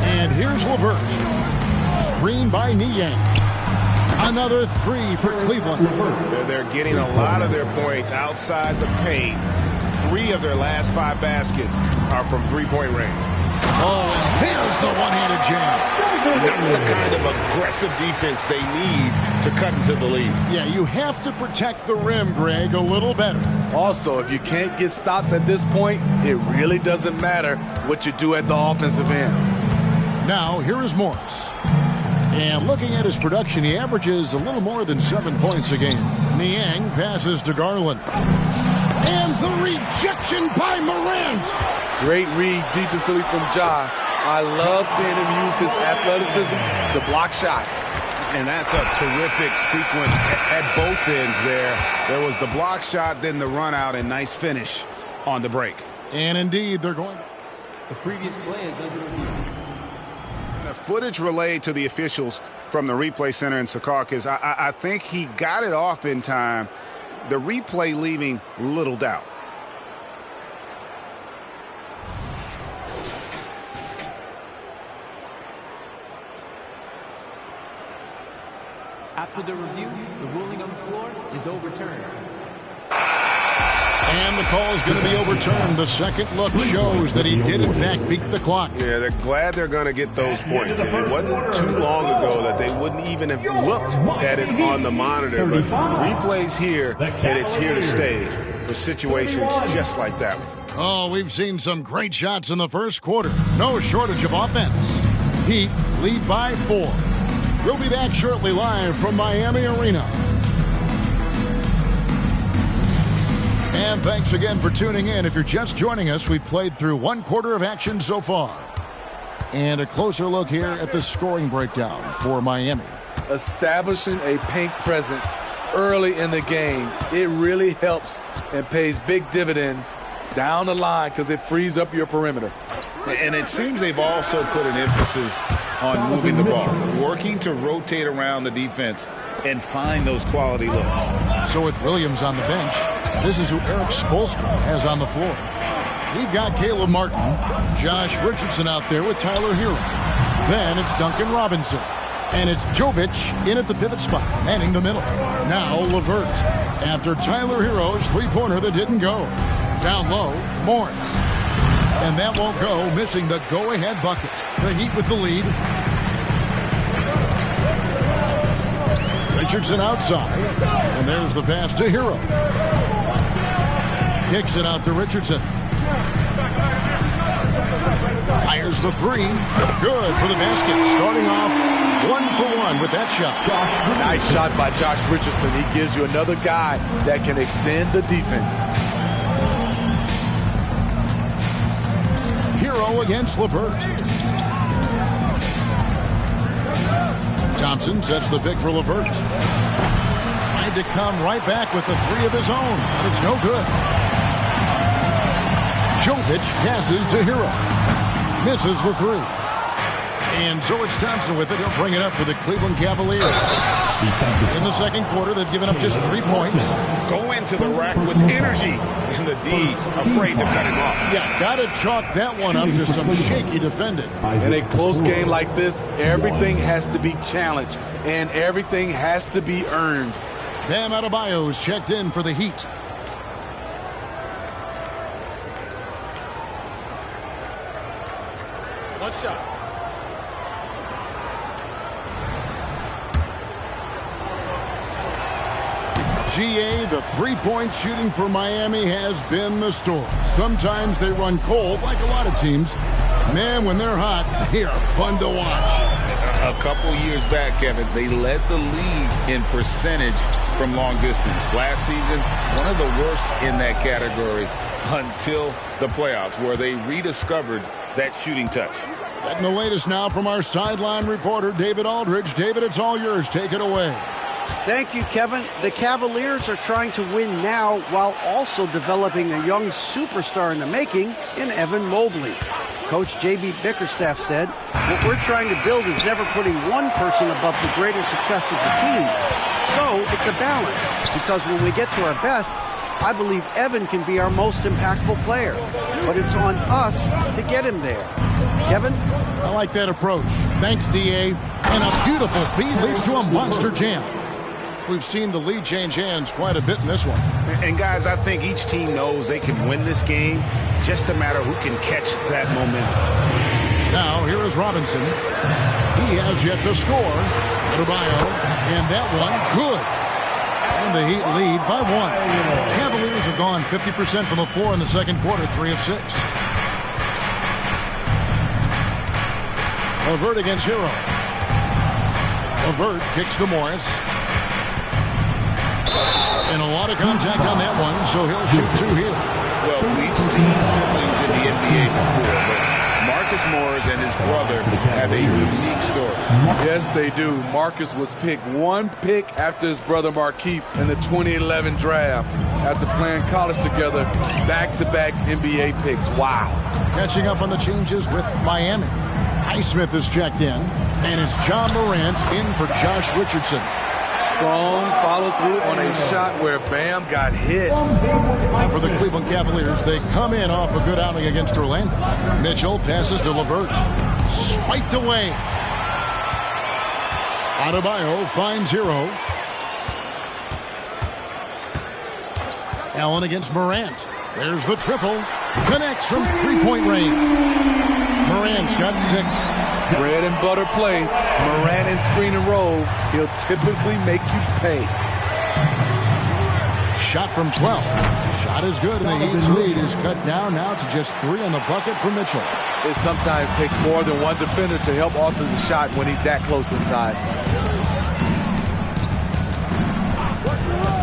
Speaker 1: And here's LeVert. Screen by Niang. Another 3 for Cleveland.
Speaker 5: They're getting a lot of their points outside the paint. 3 of their last 5 baskets are from three-point range.
Speaker 1: Oh, and there's the one-handed jam.
Speaker 5: Not the kind of aggressive defense they need to cut into the lead.
Speaker 1: Yeah, you have to protect the rim, Greg, a little better.
Speaker 8: Also, if you can't get stops at this point, it really doesn't matter what you do at the offensive end.
Speaker 1: Now, here is Morris. And looking at his production, he averages a little more than 7 points a game. Niang passes to Garland. And the rejection by Morant.
Speaker 8: Great read defensively from Ja. I love seeing him use his athleticism to block shots.
Speaker 5: And that's a terrific sequence at both ends there. There was the block shot, then the run out, and nice finish on the break.
Speaker 1: And indeed, they're going to...
Speaker 9: The previous play is under review.
Speaker 5: The footage relayed to the officials from the replay center in Secaucus, I think he got it off in time. The replay leaving little doubt.
Speaker 9: After the review, the ruling on the floor is overturned.
Speaker 1: And the call is going to be overturned. The second look shows that he did, in fact, beat the clock.
Speaker 2: Yeah, they're glad they're going to get those points. And it wasn't too long ago that they wouldn't even have looked at it on the monitor. But replay's here, and it's here to stay for situations just like that one.
Speaker 1: Oh, we've seen some great shots in the first quarter. No shortage of offense. Heat lead by 4. We'll be back shortly live from Miami Arena. And thanks again for tuning in. If you're just joining us, we've played through 1 quarter of action so far. And a closer look here at the scoring breakdown for Miami.
Speaker 8: Establishing a paint presence early in the game, it really helps and pays big dividends down the line because it frees up your perimeter.
Speaker 5: And it seems they've also put an emphasis on moving the ball, working to rotate around the defense and find those quality looks.
Speaker 1: So with Williams on the bench, this is who Eric Spoelstra has on the floor. We've got Caleb Martin, Josh Richardson out there with Tyler Hero. Then it's Duncan Robinson. And it's Jovic in at the pivot spot, manning the middle. Now LeVert, after Tyler Hero's three-pointer that didn't go. Down low, Morris. And that won't go, missing the go-ahead bucket. The Heat with the lead. Richardson outside. And there's the pass to Hero. Kicks it out to Richardson. Fires the 3. Good for the basket. Starting off 1-for-1 with that shot.
Speaker 8: Nice shot by Josh Richardson. He gives you another guy that can extend the defense.
Speaker 1: Hero against LeVert. Thompson sets the pick for LeVert. Tried to come right back with the three of his own, but it's no good. Jokic passes to Hero. Misses the three. And so it's Thompson with it. He'll bring it up for the Cleveland Cavaliers. In the second quarter, they've given up just 3 points.
Speaker 5: Go into the rack with energy. And the D afraid to cut him off.
Speaker 1: Yeah, got to chalk that one up to some shaky defending.
Speaker 8: In a close game like this, everything has to be challenged. And everything has to be earned.
Speaker 1: Bam Adebayo's checked in for the Heat.
Speaker 10: One shot.
Speaker 1: GA, the three-point shooting for Miami has been the story. Sometimes they run cold, like a lot of teams. Man, when they're hot, they are fun to watch.
Speaker 3: A couple years back, Kevin, they led the league in percentage from long distance. Last season, one of the worst in that category until the playoffs, where they rediscovered that shooting touch.
Speaker 1: Getting the latest now from our sideline reporter, David Aldridge. David, it's all yours. Take it away.
Speaker 4: Thank you, Kevin. The Cavaliers are trying to win now while also developing a young superstar in the making in Evan Mobley. Coach J.B. Bickerstaff said, "What we're trying to build is never putting one person above the greater success of the team. So it's a balance, because when we get to our best, I believe Evan can be our most impactful player. But it's on us to get him there." Kevin?
Speaker 1: I like that approach. Thanks, D.A. And a beautiful feed leads to a monster jam. We've seen the lead change hands quite a bit in this one.
Speaker 5: And guys, I think each team knows they can win this game, just a matter who can catch that momentum.
Speaker 1: Now, here is Robinson. He has yet to score. Adebayo, and that one, good. And the Heat lead by 1. Cavaliers have gone 50% from the floor in the second quarter, 3 of 6. LeVert against Hero. LeVert kicks to Morris. And a lot of contact on that one, so he'll shoot 2 here.
Speaker 3: Well, we've seen siblings in the NBA before, but Marcus Morris and his brother have a unique story.
Speaker 8: Yes, they do. Marcus was picked 1 pick after his brother Markieff in the 2011 draft. After playing college together, back-to-back NBA picks. Wow.
Speaker 1: Catching up on the changes with Miami. Highsmith is checked in, and it's John Morant in for Josh Richardson.
Speaker 8: Strong follow-through on a shot where Bam got hit.
Speaker 1: Now for the Cleveland Cavaliers, they come in off a good outing against Orlando. Mitchell passes to LeVert. Swiped away. Adebayo finds Hero. Allen against Morant. There's the triple. Connects from three-point range. Morant's got 6.
Speaker 8: Bread and butter play. Morant and screen and roll. He'll typically make you pay.
Speaker 1: Shot from 12. Shot is good, and the Heat's lead is cut down now to just 3 on the bucket for Mitchell.
Speaker 8: It sometimes takes more than one defender to help alter the shot when he's that close inside.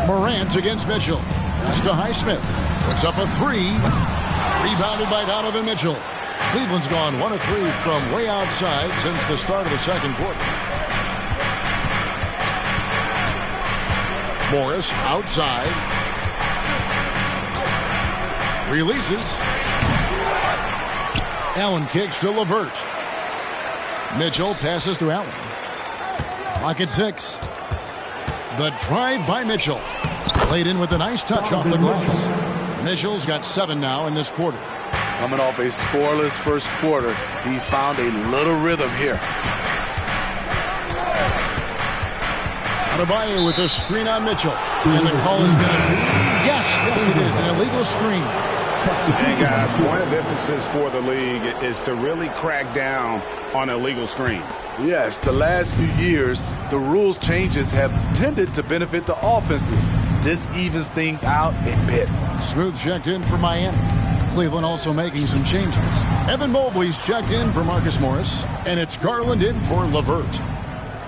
Speaker 1: Morant against Mitchell. Pass to Highsmith. Puts up a 3. Rebounded by Donovan Mitchell. Cleveland's gone 1 of 3 from way outside since the start of the second quarter. Morris outside. Releases. Allen kicks to LeVert. Mitchell passes to Allen. Pocket 6. The drive by Mitchell. Played in with a nice touch off the glass. Mitchell's got 7 now in this quarter.
Speaker 8: Coming off a scoreless first quarter, he's found a little rhythm here.
Speaker 1: Adebayo with a screen on Mitchell. And the call is going to be, yes, it is, an illegal screen.
Speaker 5: And guys, point of emphasis for the league is to really crack down on illegal screens.
Speaker 8: Yes, the last few years, the rules changes have tended to benefit the offenses. This evens things out a bit.
Speaker 1: Smooth checked in for Miami. Cleveland also making some changes. Evan Mobley's checked in for Marcus Morris, and it's Garland in for LeVert.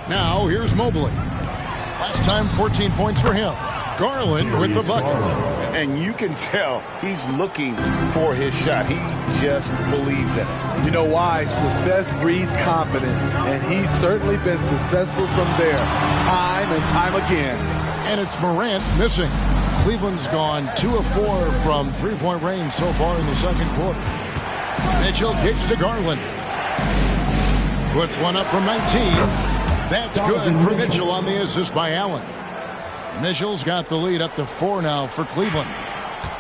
Speaker 1: Now, here's Mobley. Last time, 14 points for him. Garland with the bucket.
Speaker 17: And you can tell he's looking for his shot. He just believes in it.
Speaker 8: You know why? Success breeds confidence, and he's certainly been successful from there time and time again.
Speaker 1: And it's Morant missing. Cleveland's gone 2 of 4 from three-point range so far in the second quarter. Mitchell kicks to Garland. Puts one up from 19. That's good for Mitchell on the assist by Allen. Mitchell's got the lead up to 4 now for Cleveland.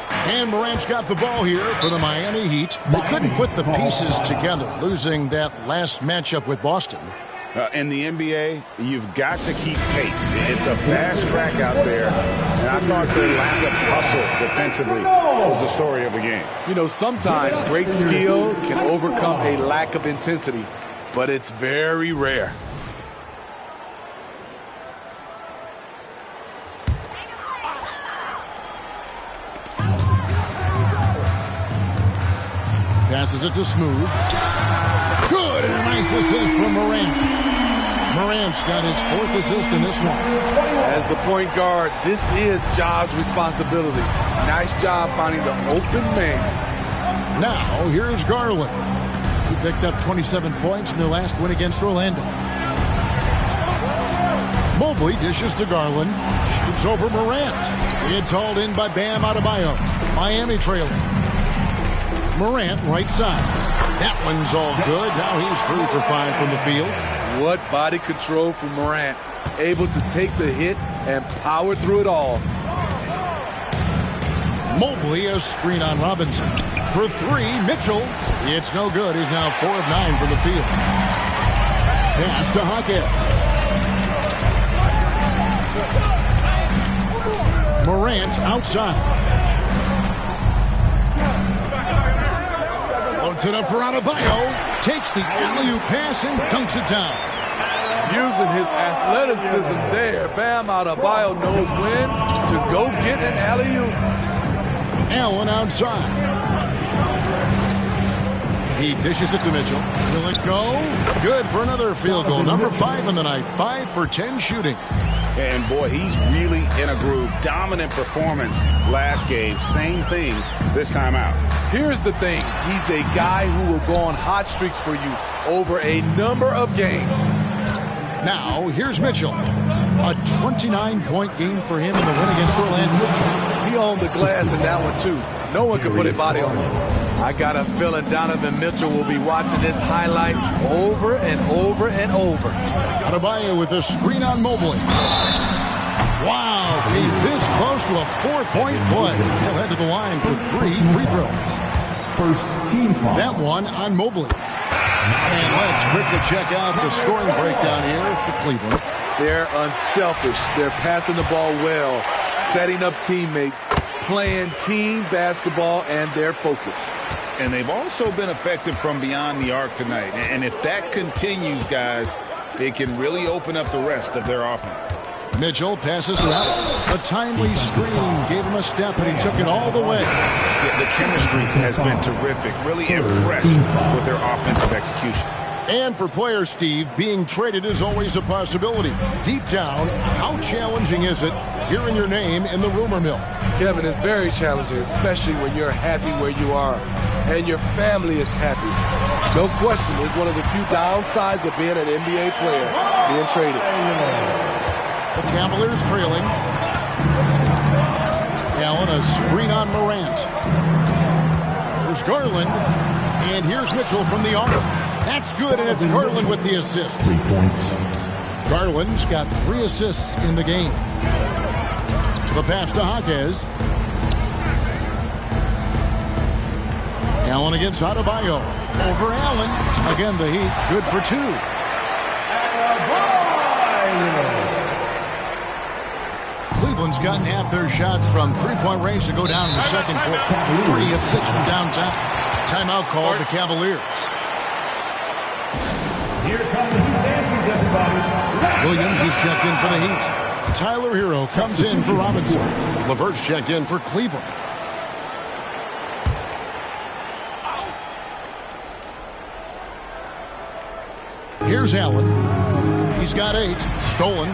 Speaker 1: And Morant's got the ball here for the Miami Heat. They couldn't put the pieces together, losing that last matchup with Boston.
Speaker 17: In the NBA, you've got to keep pace. It's a fast track out there, and I thought their lack of hustle defensively was the story of the game.
Speaker 8: You know, sometimes great skill can overcome a lack of intensity, but it's very rare.
Speaker 1: Passes it to Smooth. Good, and a nice assist from Morant. Morant's got his 4th assist in this one.
Speaker 8: As the point guard, this is Ja's responsibility. Nice job finding the open man.
Speaker 1: Now, here's Garland. He picked up 27 points in their last win against Orlando. Mobley dishes to Garland. Shoots over Morant. It's hauled in by Bam Adebayo. Miami trailing. Morant, right side. That one's all good. Now he's 3 for 5 from the field.
Speaker 8: What body control from Morant. Able to take the hit and power through it all.
Speaker 1: Mobley, a screen on Robinson. For 3, Mitchell. It's no good. He's now 4 of 9 from the field. Pass to Hackett. Morant outside. Loads it up for Adebayo. Takes the alley-oop pass and dunks it down.
Speaker 8: Using his athleticism there, Bam Adebayo knows when to go get an alley-oop.
Speaker 1: Allen outside. He dishes it to Mitchell. Will it go? Good for another field goal. Number 5 in the night. 5 for 10 shooting.
Speaker 17: And boy, he's really in a groove. Dominant performance last game. Same thing this time out.
Speaker 8: Here's the thing. He's a guy who will go on hot streaks for you over a number of games.
Speaker 1: Now, here's Mitchell. A 29-point game for him in the win against Orlando.
Speaker 8: He owned the glass in that one, too. No one could put a body on him. I got a feeling Donovan Mitchell will be watching this highlight over and over and over.
Speaker 1: Adebayo with a screen on Mobley. Wow, came this close to a 4-point play. He'll head to the line for 3 free throws.
Speaker 9: First team foul.
Speaker 1: That one on Mobley. And let's quickly check out the scoring breakdown here for Cleveland.
Speaker 8: They're unselfish. They're passing the ball well, setting up teammates, playing team basketball, and their focus.
Speaker 3: And they've also been effective from beyond the arc tonight. And if that continues, guys, they can really open up the rest of their offense.
Speaker 1: Mitchell passes to Allen. A timely screen gave him a step, and he took it all the way.
Speaker 3: Yeah, the chemistry has been terrific. Really impressed with their offensive execution.
Speaker 1: And for players, Steve, being traded is always a possibility. Deep down, how challenging is it hearing your name in the rumor mill?
Speaker 8: Kevin, it's very challenging, especially when you're happy where you are and your family is happy. No question, it's one of the few downsides of being an NBA player, being traded.
Speaker 1: The Cavaliers trailing. Allen, a screen on Morant. There's Garland. And here's Mitchell from the arc. That's good, and it's Garland with the assist.
Speaker 9: 3 points.
Speaker 1: Garland's got 3 assists in the game. The pass to Jaquez. Allen against Adebayo. Over Allen. Again, the Heat good for 2. Cleveland's gotten half their shots from three-point range to go down in the second quarter. 3 of 6 from downtown. Timeout called the Cavaliers.
Speaker 9: Here come the Heat dancers, everybody.
Speaker 1: Williams is checked in for the Heat. Tyler Hero comes in for Robinson. LeVert's checked in for Cleveland. Here's Allen. He's got 8. Stolen.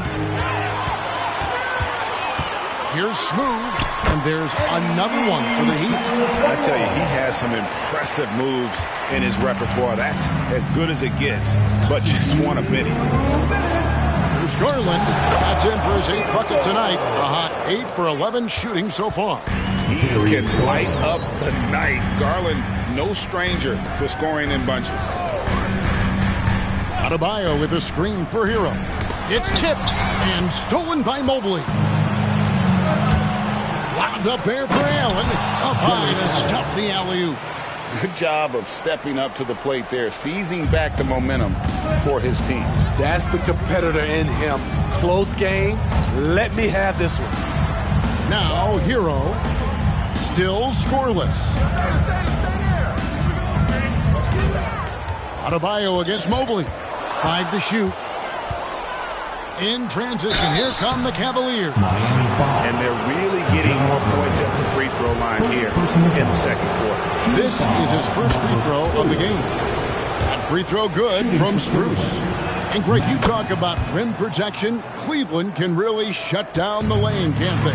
Speaker 1: Here's Smooth, and there's another one for the Heat.
Speaker 5: I tell you, he has some impressive moves in his repertoire. That's as good as it gets, but just one of many.
Speaker 1: Here's Garland. That's in for his 8th bucket tonight. A hot 8 for 11 shooting so far.
Speaker 5: He can light up the night. Garland, no stranger to scoring in bunches.
Speaker 1: Adebayo with a screen for Hero. It's tipped and stolen by Mobley. Wound up there for Allen. Up high to stuff the alley-oop.
Speaker 5: Good job of stepping up to the plate there, seizing back the momentum for his team.
Speaker 2: That's the competitor in him. Close game. Let me have this one.
Speaker 1: Now Hero still scoreless. Adebayo against Mobley. 5 to shoot. In transition, here come the Cavaliers.
Speaker 5: And they're really getting more points at the free throw line here in the second quarter.
Speaker 1: This is his first free throw of the game. And free throw good from Strus. And Greg, you talk about rim protection. Cleveland can really shut down the lane, can't they?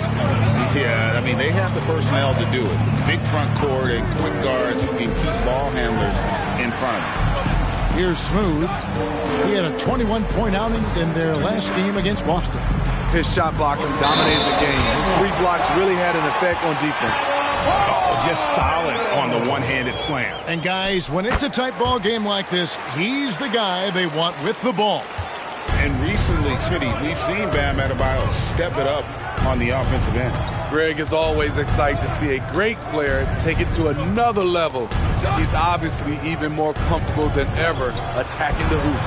Speaker 5: Yeah, I mean, they have the personnel to do it. Big front court and quick guards who can keep ball handlers in front of them.
Speaker 1: Here's Smooth. He had a 21-point outing in their last game against Boston.
Speaker 8: His shot blocking dominated the game. His 3 blocks really had an effect on defense.
Speaker 5: Oh, just solid on the one-handed slam.
Speaker 1: And guys, when it's a tight ball game like this, he's the guy they want with the ball.
Speaker 5: And recently, Smitty, we've seen Bam Adebayo step it up on the offensive end.
Speaker 2: Greg is always excited to see a great player take it to another level. He's obviously even more comfortable than ever attacking the hoop.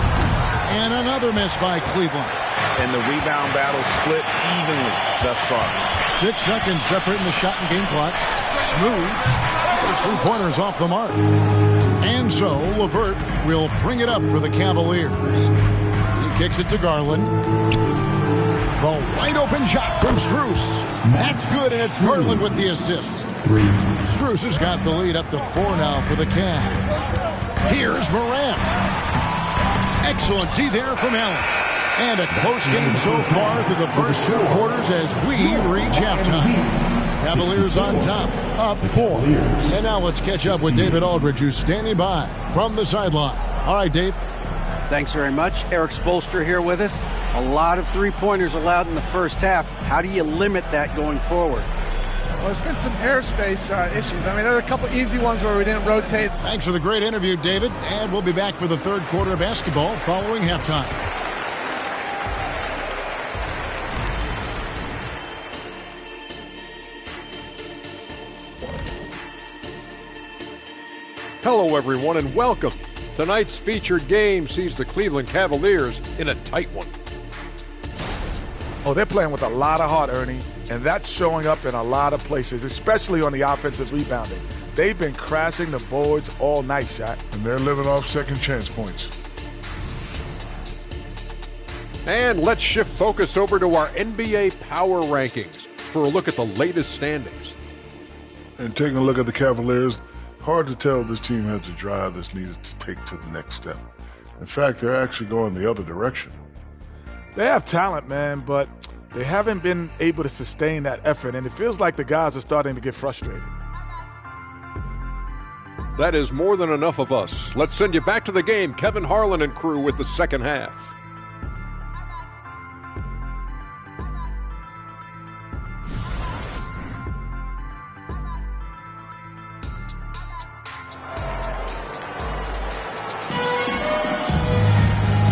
Speaker 1: And another miss by Cleveland.
Speaker 5: And the rebound battle split evenly thus far.
Speaker 1: 6 seconds separating the shot and game clocks. Smooth. Those 3-pointers off the mark. And so LeVert will bring it up for the Cavaliers. He kicks it to Garland. The wide open shot from Strus. That's good, and it's Garland with the assist. Strus has got the lead up to 4 now for the Cavs. Here's Morant. Excellent D there from Allen. And a close game so far through the first 2 quarters as we reach halftime. Cavaliers on top, up 4. And now let's catch up with David Aldridge, who's standing by from the sideline. All right, Dave.
Speaker 4: Thanks very much. Eric Spoelstra here with us. A lot of 3-pointers allowed in the first half. How do you limit that going forward?
Speaker 14: Well, there's been some airspace issues. I mean, there are a couple easy ones where we didn't rotate.
Speaker 1: Thanks for the great interview, David. And we'll be back for the 3rd quarter of basketball following halftime.
Speaker 6: Hello, everyone, and welcome. Tonight's featured game sees the Cleveland Cavaliers in a tight one.
Speaker 8: Oh, they're playing with a lot of heart, Ernie, and that's showing up in a lot of places, especially on the offensive rebounding. They've been crashing the boards all night, Shaq.
Speaker 7: And they're living off second chance points.
Speaker 6: And let's shift focus over to our NBA Power Rankings for a look at the latest standings.
Speaker 7: And taking a look at the Cavaliers, hard to tell if this team has the drive that's needed to take to the next step. In fact, they're actually going the other direction.
Speaker 8: They have talent, man, but they haven't been able to sustain that effort, and it feels like the guys are starting to get frustrated.
Speaker 6: That is more than enough of us. Let's send you back to the game, Kevin Harlan and crew, with the second half.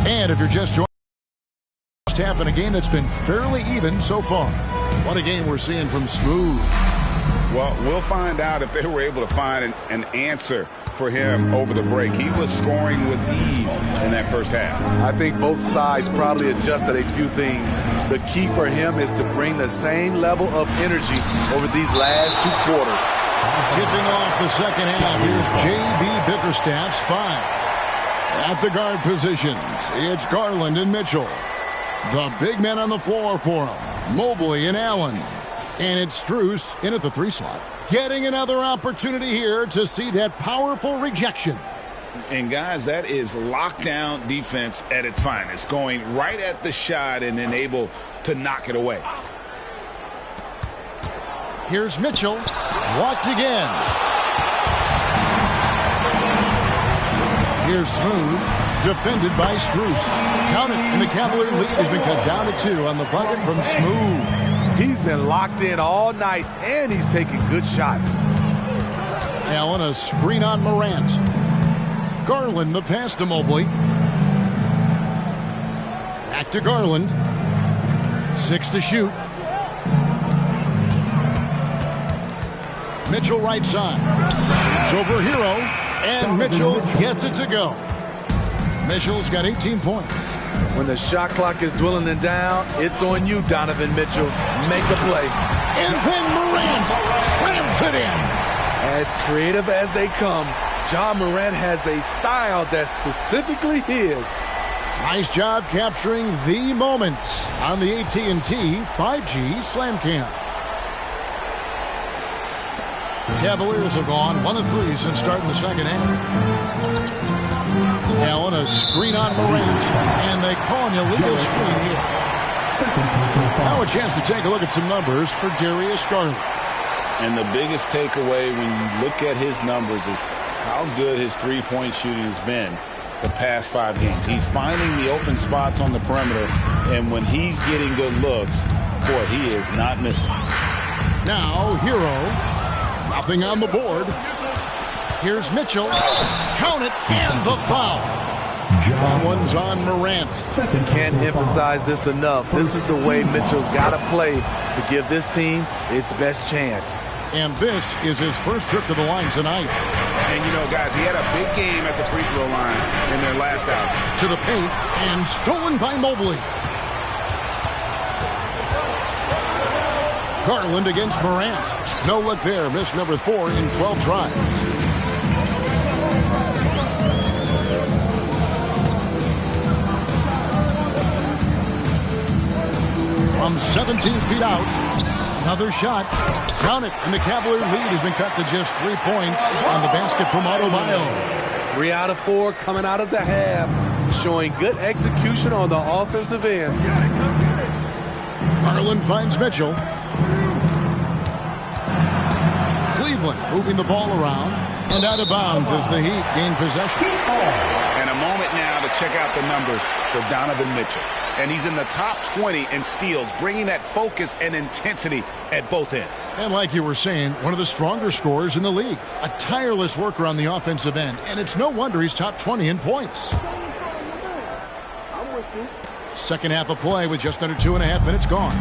Speaker 1: And if you're just joining us, half in a game that's been fairly even so far. What a game we're seeing from Smooth.
Speaker 5: Well, we'll find out if they were able to find an answer for him over the break. He was scoring with ease in that first half.
Speaker 2: I think both sides probably adjusted a few things. The key for him is to bring the same level of energy over these last 2 quarters.
Speaker 1: Tipping off the second half, here's J.B. Bickerstaff's 5. At the guard positions, it's Garland and Mitchell. The big men on the floor for him, Mobley and Allen. And it's Strus in at the 3 slot. Getting another opportunity here to see that powerful rejection.
Speaker 5: And guys, that is lockdown defense at its finest. Going right at the shot and then able to knock it away.
Speaker 1: Here's Mitchell. Blocked again. Here's Smooth. Defended by Strus. Count it, and the Cavalier lead has been cut down to 2 on the bucket from Smooth.
Speaker 2: He's been locked in all night, and he's taking good shots.
Speaker 1: Allen, a screen on Morant. Garland, the pass to Mobley. Back to Garland. 6 to shoot. Mitchell right side. Shoots over Hero, and Mitchell gets it to go. Mitchell's got 18 points.
Speaker 2: When the shot clock is dwindling down, it's on you, Donovan Mitchell. Make a play.
Speaker 1: And then Morant slams it in.
Speaker 2: As creative as they come, Ja Morant has a style that's specifically his.
Speaker 1: Nice job capturing the moment on the AT&T 5G Slam Cam. Cavaliers have gone 1 of 3 since starting the second half. Allen, a screen on Morant, and they call an illegal screen here. Now a chance to take a look at some numbers for Darius Garland.
Speaker 17: And the biggest takeaway when you look at his numbers is how good his three-point shooting has been the past 5 games. He's finding the open spots on the perimeter, and when he's getting good looks, boy, he is not missing.
Speaker 1: Now, Hero, nothing on the board. Here's Mitchell. Count it, and the foul. That one's on Morant.
Speaker 2: Can't emphasize this enough. This is the way Mitchell's got to play to give this team its best chance.
Speaker 1: And this is his first trip to the line tonight.
Speaker 5: And, you know, guys, he had a big game at the free throw line in their last outing.
Speaker 1: To the paint, and stolen by Mobley. Garland against Morant. No look there. Miss number 4 in 12 tries. From 17 feet out. Another shot. Count it. And the Cavalier lead has been cut to just 3 points on the basket from Adebayo.
Speaker 2: 3 out of 4 coming out of the half. Showing good execution on the offensive end.
Speaker 1: Garland finds Mitchell. Cleveland moving the ball around. And out of bounds as the Heat gain possession.
Speaker 5: And a moment now to check out the numbers for Donovan Mitchell. And he's in the top 20 in steals, bringing that focus and intensity at both ends.
Speaker 1: And like you were saying, one of the stronger scorers in the league. A tireless worker on the offensive end. And it's no wonder he's top 20 in points. Second half of play with just under 2.5 minutes gone.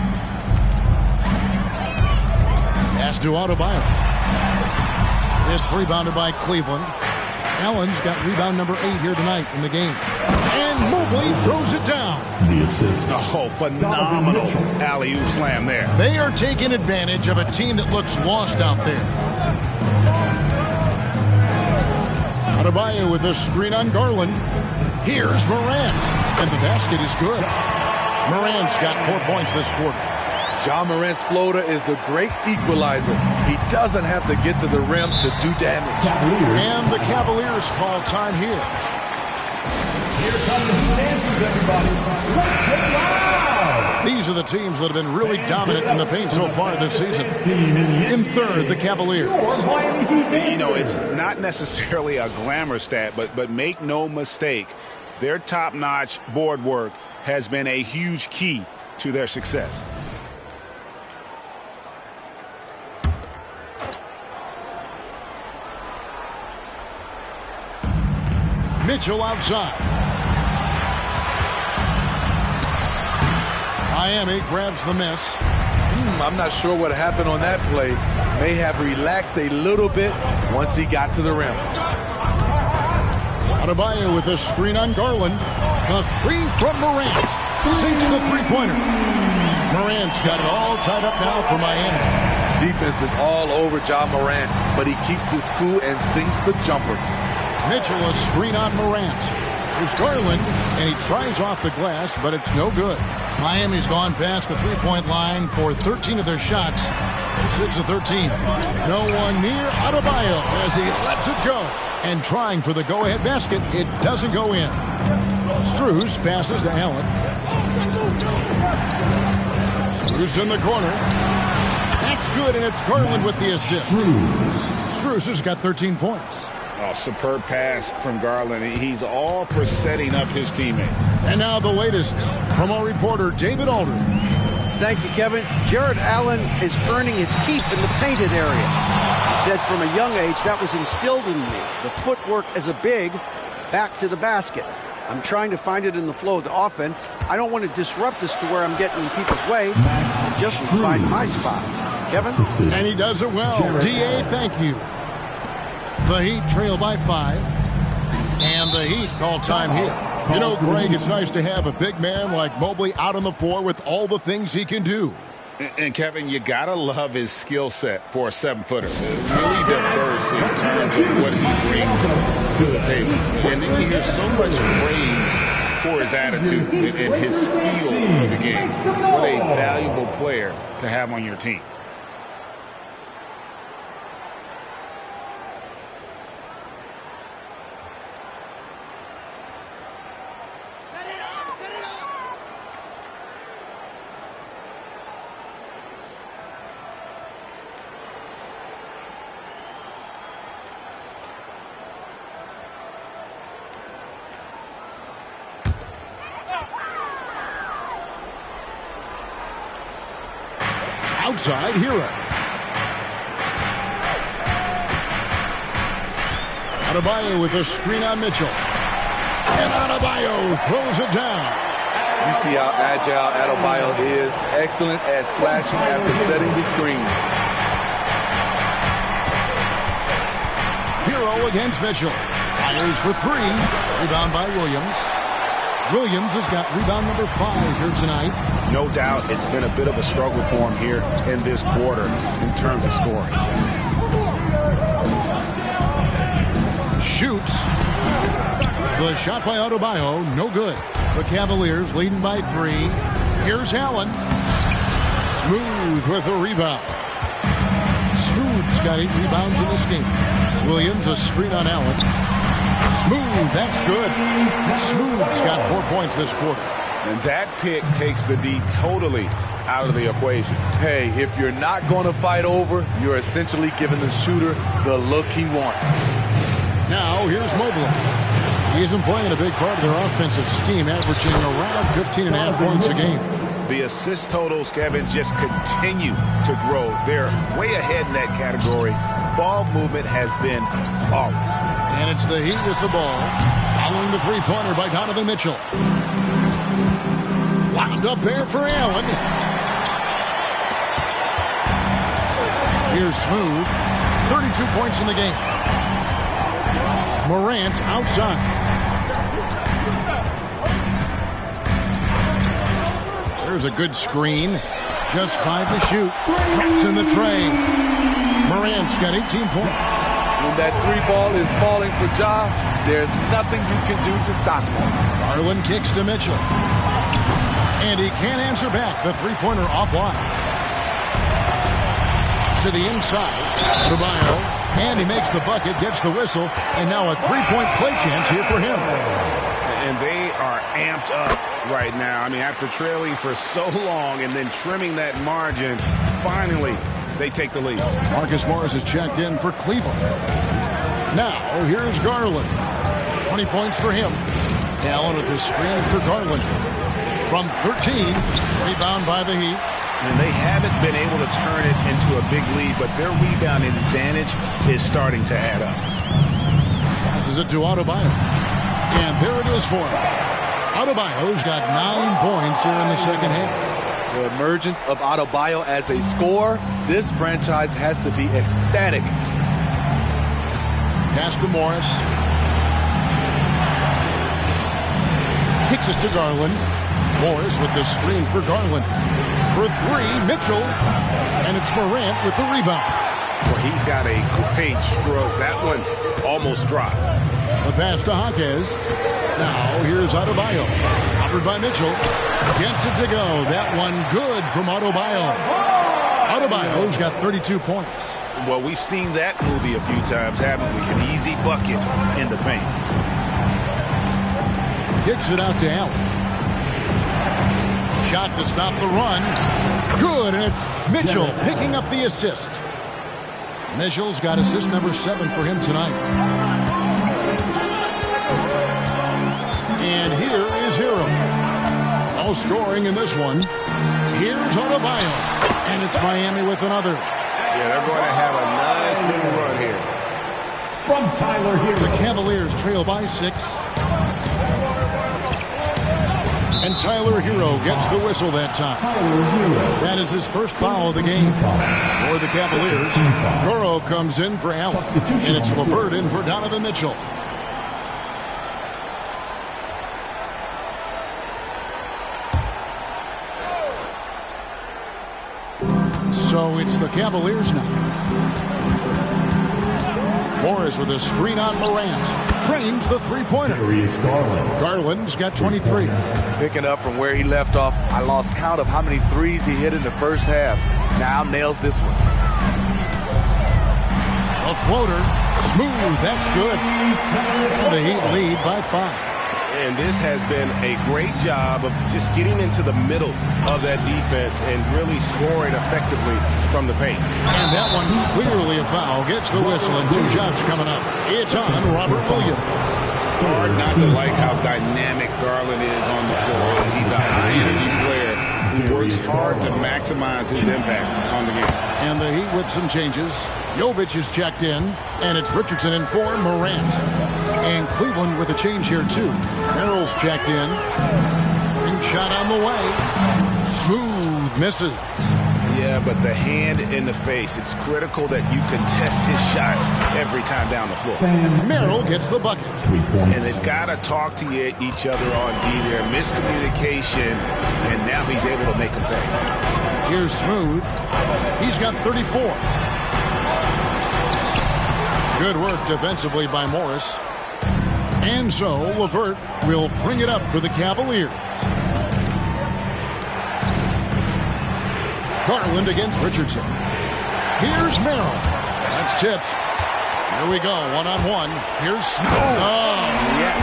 Speaker 1: Pass to Adebayo. It's rebounded by Cleveland. Allen's got rebound number 8 here tonight in the game. And Mobley throws it down.
Speaker 5: The assist. Oh, phenomenal alley-oop slam there.
Speaker 1: They are taking advantage of a team that looks lost out there. Adebayo with a screen on Garland. Here's Morant. And the basket is good. Morant's got 4 points this quarter.
Speaker 2: Ja Morant's floater is the great equalizer. He doesn't have to get to the rim to do damage.
Speaker 1: And the Cavaliers call time here.
Speaker 9: Here comes the Heat answers, everybody. Let's get loud!
Speaker 1: These are the teams that have been really dominant in the paint so far this season. In third, the Cavaliers.
Speaker 5: You know, it's not necessarily a glamour stat, but make no mistake, their top-notch board work has been a huge key to their success.
Speaker 1: Mitchell outside. Miami grabs the miss.
Speaker 2: I'm not sure what happened on that play. May have relaxed a little bit once he got to the rim.
Speaker 1: Adebayo with a screen on Garland. The 3 from Morant. Sinks the three-pointer. Morant's got it all tied up now for Miami.
Speaker 2: Defense is all over Ja Morant, but he keeps his cool and sinks the jumper.
Speaker 1: Mitchell a screen on Morant. There's Garland, and he tries off the glass, but it's no good. Miami's gone past the three-point line for 13 of their shots. 6 of 13. No one near Adebayo as he lets it go. And trying for the go-ahead basket, it doesn't go in. Strus passes to Allen. Strus in the corner. That's good, and it's Garland with the assist. Strus has got 13 points.
Speaker 3: Oh, superb pass from Garland. He's all for setting up his teammate.
Speaker 1: And now the latest from our reporter, David Aldridge.
Speaker 4: Thank you, Kevin. Jared Allen is earning his keep in the painted area. He said from a young age that was instilled in me. The footwork as a big, back to the basket. I'm trying to find it in the flow of the offense. I don't want to disrupt this to where I'm getting in people's way. I just find my spot. Kevin?
Speaker 1: And he does it well. D.A., thank you. The Heat trail by 5. And the Heat call time here. You know, Greg, it's nice to have a big man like Mobley out on the floor with all the things he can do.
Speaker 3: And Kevin, you got to love his skill set for a 7-footer. Really diverse in terms of what he brings to the table. And then you hear so much praise for his attitude and his feel for the game. What a valuable player to have on your team.
Speaker 1: Outside Hero. Adebayo with a screen on Mitchell. And Adebayo throws it down.
Speaker 2: You see how agile Adebayo is. Excellent at slashing after setting the screen.
Speaker 1: Hero against Mitchell. Fires for 3. Rebound by Williams. Williams has got rebound number 5 here tonight.
Speaker 5: No doubt it's been a bit of a struggle for him here in this quarter in terms of scoring.
Speaker 1: Shoots. The shot by Adebayo, no good. The Cavaliers leading by 3. Here's Allen. Smooth with a rebound. Smooth's got 8 rebounds in this game. Williams a screen on Allen. Smooth, that's good. Smooth's got 4 points this quarter.
Speaker 5: And that pick takes the D totally out of the equation.
Speaker 2: Hey, if you're not going to fight over, you're essentially giving the shooter the look he wants.
Speaker 1: Now, here's Mobley. He's been playing a big part of their offensive scheme, averaging around 15.5 points a game.
Speaker 5: The assist totals, Kevin, just continue to grow. They're way ahead in that category. Ball movement has been flawless.
Speaker 1: And it's the Heat with the ball. Following the three-pointer by Donovan Mitchell. Wound up there for Allen. Here's Smooth. 32 points in the game. Morant outside. There's a good screen. Just 5 to shoot. Drops in the tray. Morant's got 18 points.
Speaker 2: When that 3-ball is falling for Ja, there's nothing you can do to stop him.
Speaker 1: Garland kicks to Mitchell. And he can't answer back. The three-pointer offline. To the inside. Adebayo. And he makes the bucket, gets the whistle. And now a 3-point play chance here for him.
Speaker 5: And they are amped up right now. I mean, after trailing for so long and then trimming that margin, finally they take the lead.
Speaker 1: Marcus Morris is checked in for Cleveland. Now, here's Garland. 20 points for him. Allen with the screen for Garland. From 13, rebound by the Heat.
Speaker 5: And they haven't been able to turn it into a big lead, but their rebounding advantage is starting to add up.
Speaker 1: Passes it to Adebayo. And there it is for him. Adebayo's got 9 points here in the second half.
Speaker 2: The emergence of Adebayo as a scorer, this franchise has to be ecstatic.
Speaker 1: Pass to Morris. Kicks it to Garland. Morris with the screen for Garland. For 3, Mitchell. And it's Morant with the rebound.
Speaker 5: Well, he's got a great stroke. That one almost dropped.
Speaker 1: The pass to Jaquez. Now here's Adebayo. Covered by Mitchell. Gets it to go. That one good from Adebayo. Adebayo's got 32 points.
Speaker 5: Well, we've seen that movie a few times, haven't we? An easy bucket in the paint.
Speaker 1: Kicks it out to Allen. shot to stop the run. Good, and it's Mitchell picking up the assist. Mitchell's got assist number 7 for him tonight. And here is Hero. No scoring in this one. Here's Adebayo. And it's Miami with another.
Speaker 12: Yeah, they're going to have a nice little run here.
Speaker 9: From Tyler Hero.
Speaker 1: The Cavaliers trail by 6. And Tyler Hero gets the whistle that time. That is his first foul of the game. For the Cavaliers, Goro comes in for Allen. And it's LeVert in for Donovan Mitchell. So it's the Cavaliers now. Morris with a screen on Morant. Trains the three-pointer. Garland's got 23.
Speaker 2: Picking up from where he left off, I lost count of how many threes he hit in the first half. Now nails this one.
Speaker 1: A floater. Smooth. That's good. And the Heat lead by 5.
Speaker 12: And this has been a great job of just getting into the middle of that defense and really scoring effectively from the paint.
Speaker 1: And that one clearly a foul. Gets the whistle and 2 shots coming up. It's on Robert Williams.
Speaker 17: Hard not to like how dynamic Garland is on the floor. He's a high-energy player who works hard to maximize his impact on the game.
Speaker 1: And the Heat with some changes. Jovic is checked in, and it's Richardson in for Morant. And Cleveland with a change here, too. Merrill's checked in. Ring shot on the way. Smooth misses.
Speaker 12: Yeah, but the hand in the face, it's critical that you contest his shots every time down the floor.
Speaker 1: Merrill gets the bucket.
Speaker 12: And they've got to talk to each other on D there. Miscommunication, and now he's able to make them pay.
Speaker 1: Here's Smooth. He's got 34. Good work defensively by Morris. And so LeVert will bring it up for the Cavaliers. Garland against Richardson. Here's Merrill. That's tipped. Here we go, one-on-one. Here's Smith. Oh,
Speaker 12: yes.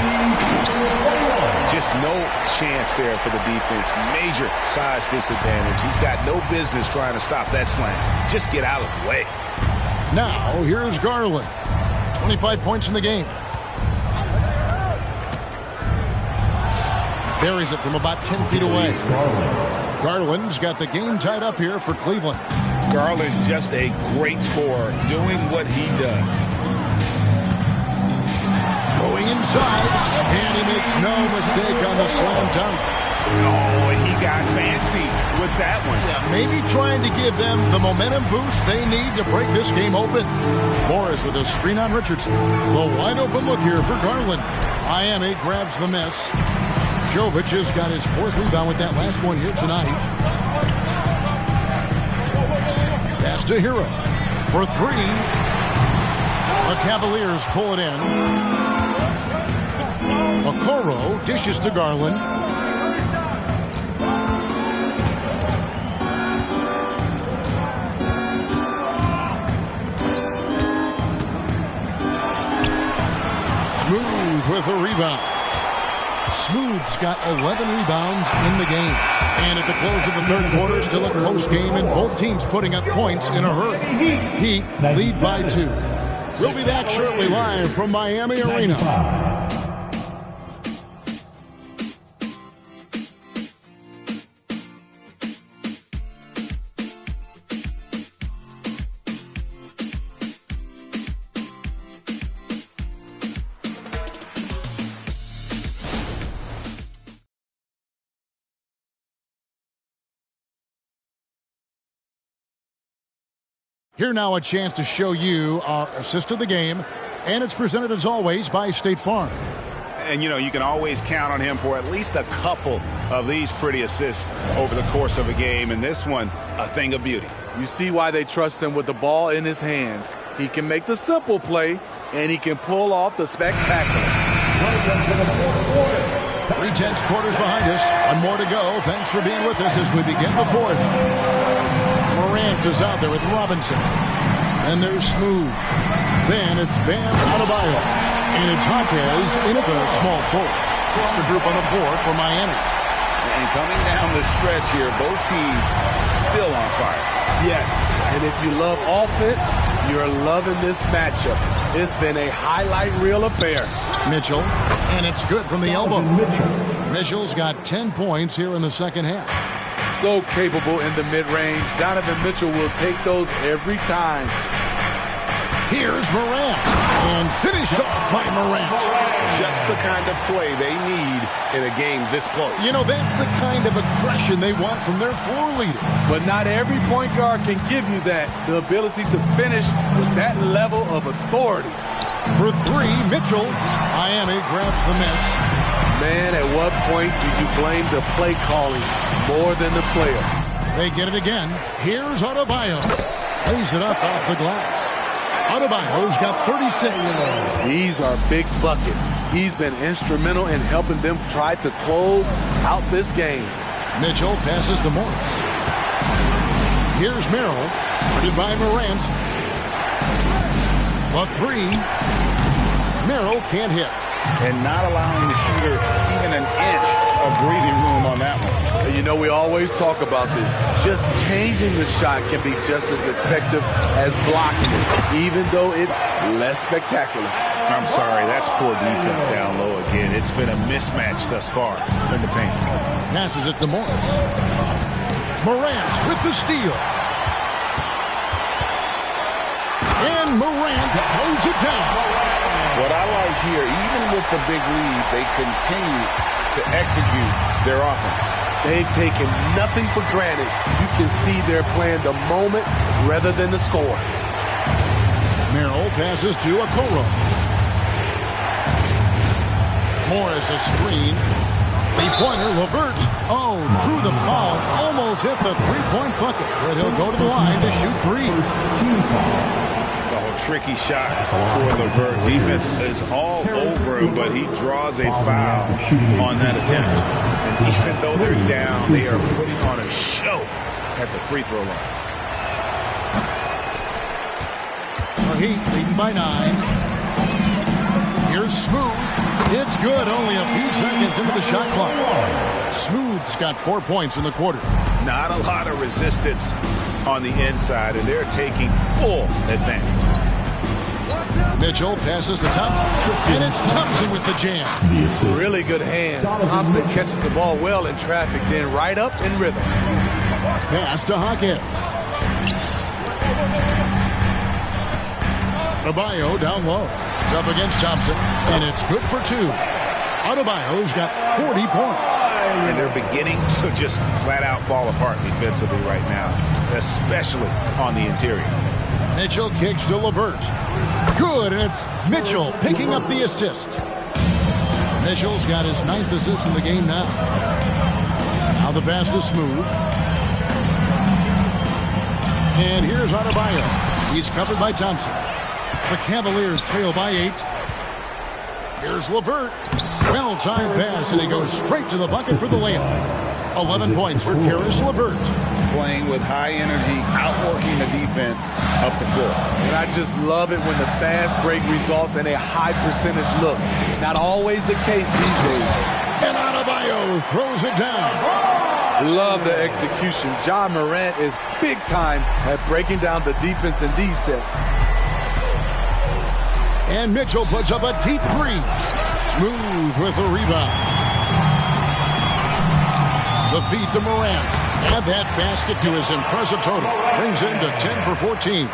Speaker 12: Just no chance there for the defense. Major size disadvantage. He's got no business trying to stop that slam. Just get out of the way.
Speaker 1: Now, here's Garland. 25 points in the game. Buries it from about 10 feet away. Garland's got the game tied up here for Cleveland.
Speaker 12: Garland, just a great scorer, doing what he does.
Speaker 1: Going inside, and he makes no mistake on the slam dunk.
Speaker 12: Oh, he got fancy with that one.
Speaker 1: Yeah, maybe trying to give them the momentum boost they need to break this game open. Morris with a screen on Richardson. The wide open look here for Garland. Miami grabs the miss. Jovic has got his 4th rebound with that last one here tonight. Pass to Hero for 3. The Cavaliers pull it in. Okoro dishes to Garland. Smooth with a rebound. Smooth's got 11 rebounds in the game. And at the close of the 3rd quarter, still a close game, and both teams putting up points in a hurry. Heat lead by 2. We'll be back shortly live from Miami Arena. Here now a chance to show you our assist of the game, and it's presented as always by State Farm.
Speaker 12: And, you know, you can always count on him for at least a couple of these pretty assists over the course of a game, and this one, a thing of beauty.
Speaker 8: You see why they trust him with the ball in his hands. He can make the simple play, and he can pull off the spectacular.
Speaker 1: 3/10 quarters behind us. One more to go. Thanks for being with us as we begin the 4th. Morant is out there with Robinson. And there's Smooth. Then it's Bam Adebayo. And it's Hawkes in at the small forward. It's the group on the floor for Miami.
Speaker 17: And coming down the stretch here, both teams still on fire.
Speaker 2: Yes, and if you love offense, you're loving this matchup. It's been a highlight reel affair.
Speaker 1: Mitchell, and it's good from the elbow. Mitchell's got 10 points here in the second half.
Speaker 2: So capable in the mid-range. Donovan Mitchell will take those every time.
Speaker 1: Here's Morant, and finished off by Morant.
Speaker 17: Just the kind of play they need in a game this close.
Speaker 1: You know, that's the kind of aggression they want from their floor leader.
Speaker 2: But not every point guard can give you that, the ability to finish with that level of authority.
Speaker 1: For three, Mitchell. Miami grabs the miss.
Speaker 2: Man, at what point do you blame the play calling more than the player?
Speaker 1: They get it again. Here's Adebayo. Lays it up off the glass. Adebayo's got 36.
Speaker 2: These are big buckets. He's been instrumental in helping them try to close out this game.
Speaker 1: Mitchell passes to Morris. Here's Merrill, guarded by Morant. The three. Merrill can't hit.
Speaker 17: And not allowing the shooter even an inch of breathing room on that one.
Speaker 2: You know, we always talk about this. Just changing the shot can be just as effective as blocking it, even though it's less spectacular.
Speaker 12: I'm sorry, that's poor defense down low again. It's been a mismatch thus far in the paint.
Speaker 1: Passes it to Morris. Morant with the steal. And Morant throws it down.
Speaker 17: What I like here, even with the big lead, they continue to execute their offense.
Speaker 2: They've taken nothing for granted. You can see they're playing the moment rather than the score.
Speaker 1: Merrill passes to Okoro. Morris a screen. Three-pointer, LeVert. Oh, drew the foul. Almost hit the three-point bucket. But he'll go to the line to shoot three.
Speaker 12: Tricky shot for LeVert. Defense is all over him, but he draws a foul on that attempt. And even though they're down, they are putting on a show at the free throw line.
Speaker 1: The Heat leading by 9. Here's Smooth. It's good. Only a few seconds into the shot clock. Smooth's got 4 points in the quarter.
Speaker 12: Not a lot of resistance on the inside, and they're taking full advantage.
Speaker 1: Mitchell passes to Thompson, and it's Thompson with the jam.
Speaker 2: Really good hands. Thompson catches the ball well in traffic, then right up in rhythm.
Speaker 1: Pass to Hawkins. Adebayo down low. It's up against Thompson, and it's good for 2. Adebayo's got 40 points.
Speaker 12: And they're beginning to just flat out fall apart defensively right now, especially on the interior.
Speaker 1: Mitchell kicks to LeVert. Good, and it's Mitchell picking up the assist. Mitchell's got his 9th assist in the game now. Now the pass to Smooth. And here's Adebayo. He's covered by Thompson. The Cavaliers trail by 8. Here's LeVert. Well-timed pass, and he goes straight to the bucket for the layup. 11 points for Caris LeVert.
Speaker 17: Playing with high energy, outworking the defense up the floor.
Speaker 2: And I just love it when the fast break results in a high percentage look. Not always the case these days.
Speaker 1: And Adebayo throws it down.
Speaker 2: Love the execution. John Morant is big time at breaking down the defense in these sets.
Speaker 1: And Mitchell puts up a deep 3. Smooth with the rebound. The feed to Morant. Add that basket to his impressive total. Brings him to 10 for 14.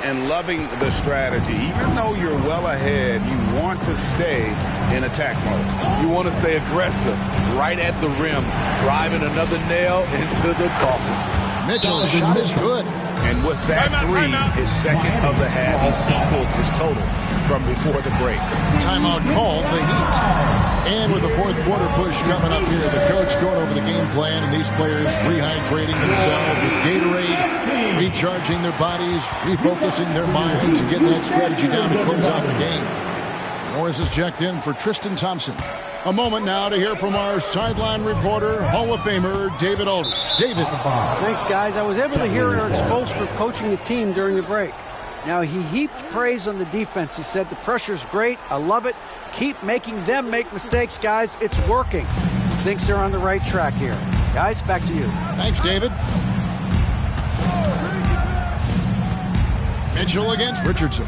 Speaker 17: And loving the strategy. Even though you're well ahead, you want to stay in attack mode.
Speaker 2: You want to stay aggressive, right at the rim, driving another nail into the coffin.
Speaker 1: Mitchell's shot is good.
Speaker 12: And with that 3, his second of the half, he's equaled his total from before the break.
Speaker 1: Timeout called the Heat. And with the fourth quarter push coming up here, the coach going over the game plan, and these players rehydrating themselves with Gatorade, recharging their bodies, refocusing their minds, and getting that strategy down to close out the game. Morris is checked in for Tristan Thompson. A moment now to hear from our sideline reporter, Hall of Famer David Aldridge. David.
Speaker 4: Thanks, guys. I was able to hear Eric Spoelstra coaching the team during the break. Now, he heaped praise on the defense. He said, the pressure's great. I love it. Keep making them make mistakes, guys. It's working. thinks they're on the right track here. Guys, back to you.
Speaker 1: Thanks, David. Mitchell against Richardson.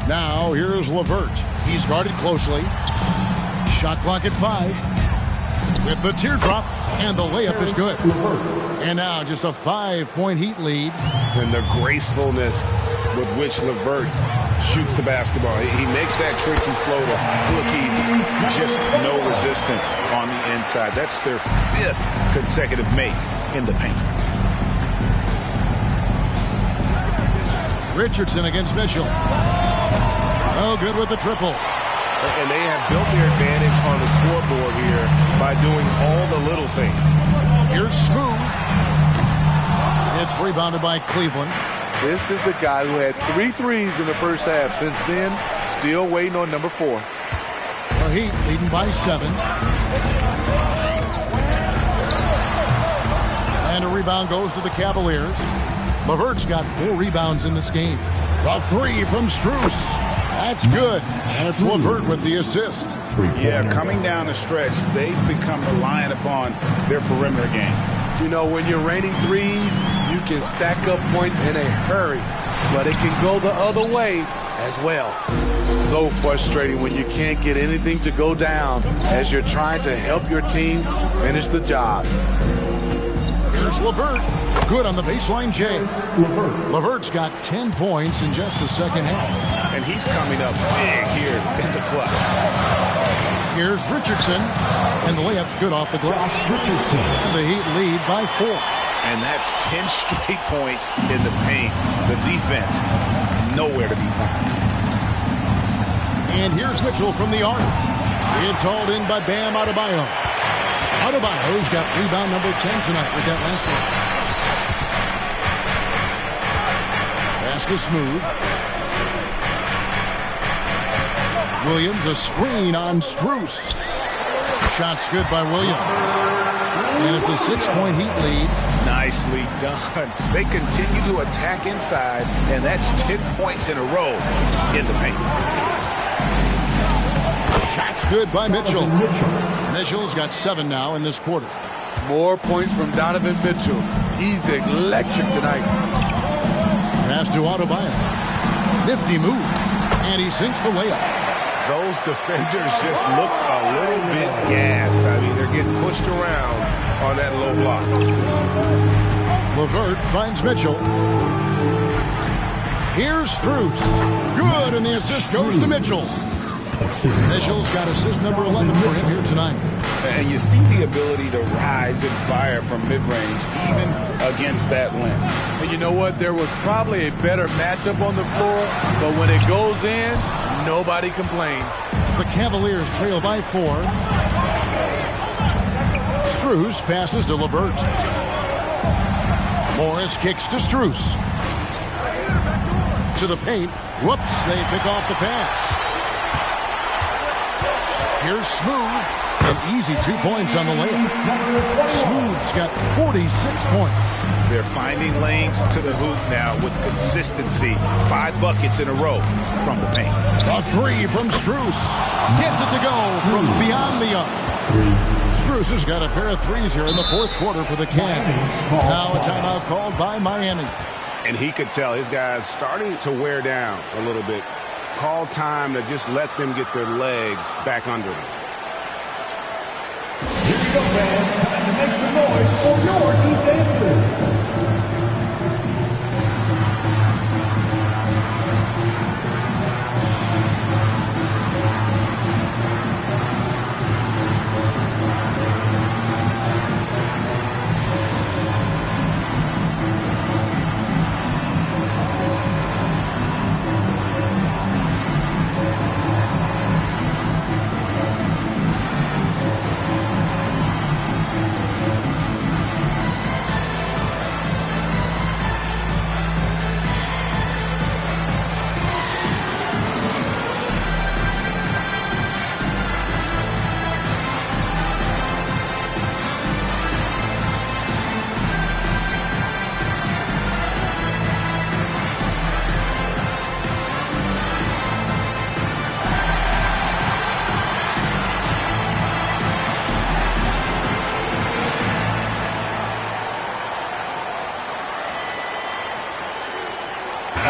Speaker 1: Now, here's LeVert. He's guarded closely. Shot clock at 5. With the teardrop, and the layup is good. And now, just a 5-point Heat lead.
Speaker 17: And the gracefulness with which LeVert shoots the basketball. He makes that tricky floater look easy. Just no resistance on the inside. That's their 5th consecutive make in the paint.
Speaker 1: Richardson against Mitchell. No good with the triple.
Speaker 10: And they have built their advantage on the scoreboard here by doing all the little things.
Speaker 1: Here's Smooth. It's rebounded by Cleveland.
Speaker 2: This is the guy who had 3 threes in the first half. Since then, still waiting on number 4.
Speaker 1: The Heat leading by 7. And a rebound goes to the Cavaliers. LeVert's got 4 rebounds in this game. A 3 from Strus. That's good. And it's LeVert with the assist.
Speaker 12: Yeah, coming down the stretch, they've become reliant upon their perimeter game.
Speaker 2: You know, when you're raining threes, you can stack up points in a hurry. But it can go the other way as well. So frustrating when you can't get anything to go down as you're trying to help your team finish the job.
Speaker 1: Here's LeVert. Good on the baseline, Jay. LeVert's got 10 points in just the second half.
Speaker 12: And he's coming up big here in the clutch.
Speaker 1: Here's Richardson. And the layup's good off the glass. And the Heat lead by 4.
Speaker 12: And that's 10 straight points in the paint. The defense, nowhere to be found.
Speaker 1: And here's Mitchell from the arc. It's hauled in by Bam Adebayo. Adebayo's got rebound number 10 tonight with that last one. Pass to Smooth. Williams, a screen on Strus. Shot's good by Williams. And it's a 6-point Heat lead.
Speaker 12: Nicely done. They continue to attack inside, and that's 10 points in a row in the paint.
Speaker 1: Shot's good by Mitchell. Mitchell's got 7 now in this quarter.
Speaker 2: More points from Donovan Mitchell. He's electric tonight.
Speaker 1: Pass to Adebayo. Nifty move. And he sinks the layup.
Speaker 17: Those defenders just look a little bit gassed. I mean, they're getting pushed around on that low block.
Speaker 1: LeVert finds Mitchell. Here's Strus. Good, and the assist goes to Mitchell. Mitchell's got assist number 11 for him here tonight.
Speaker 12: And you see the ability to rise and fire from mid-range, even against that length.
Speaker 2: And you know what? There was probably a better matchup on the floor, but when it goes in, nobody complains.
Speaker 1: The Cavaliers trail by 4. Strus passes to LeVert. Morris kicks to Strus. To the paint. Whoops, they pick off the pass. Here's Smooth. An easy 2 points on the layup. Smooth's got 46 points.
Speaker 12: They're finding lanes to the hoop now with consistency. 5 buckets in a row from the paint.
Speaker 1: A 3 from Strus. Gets it to go from beyond the arc. Strus has got a pair of threes here in the fourth quarter for the Cavs. Now a timeout called by Miami.
Speaker 17: And he could tell his guys starting to wear down a little bit. Call time to just let them get their legs back under them.
Speaker 9: Here you go, fans, and make some noise for your defense.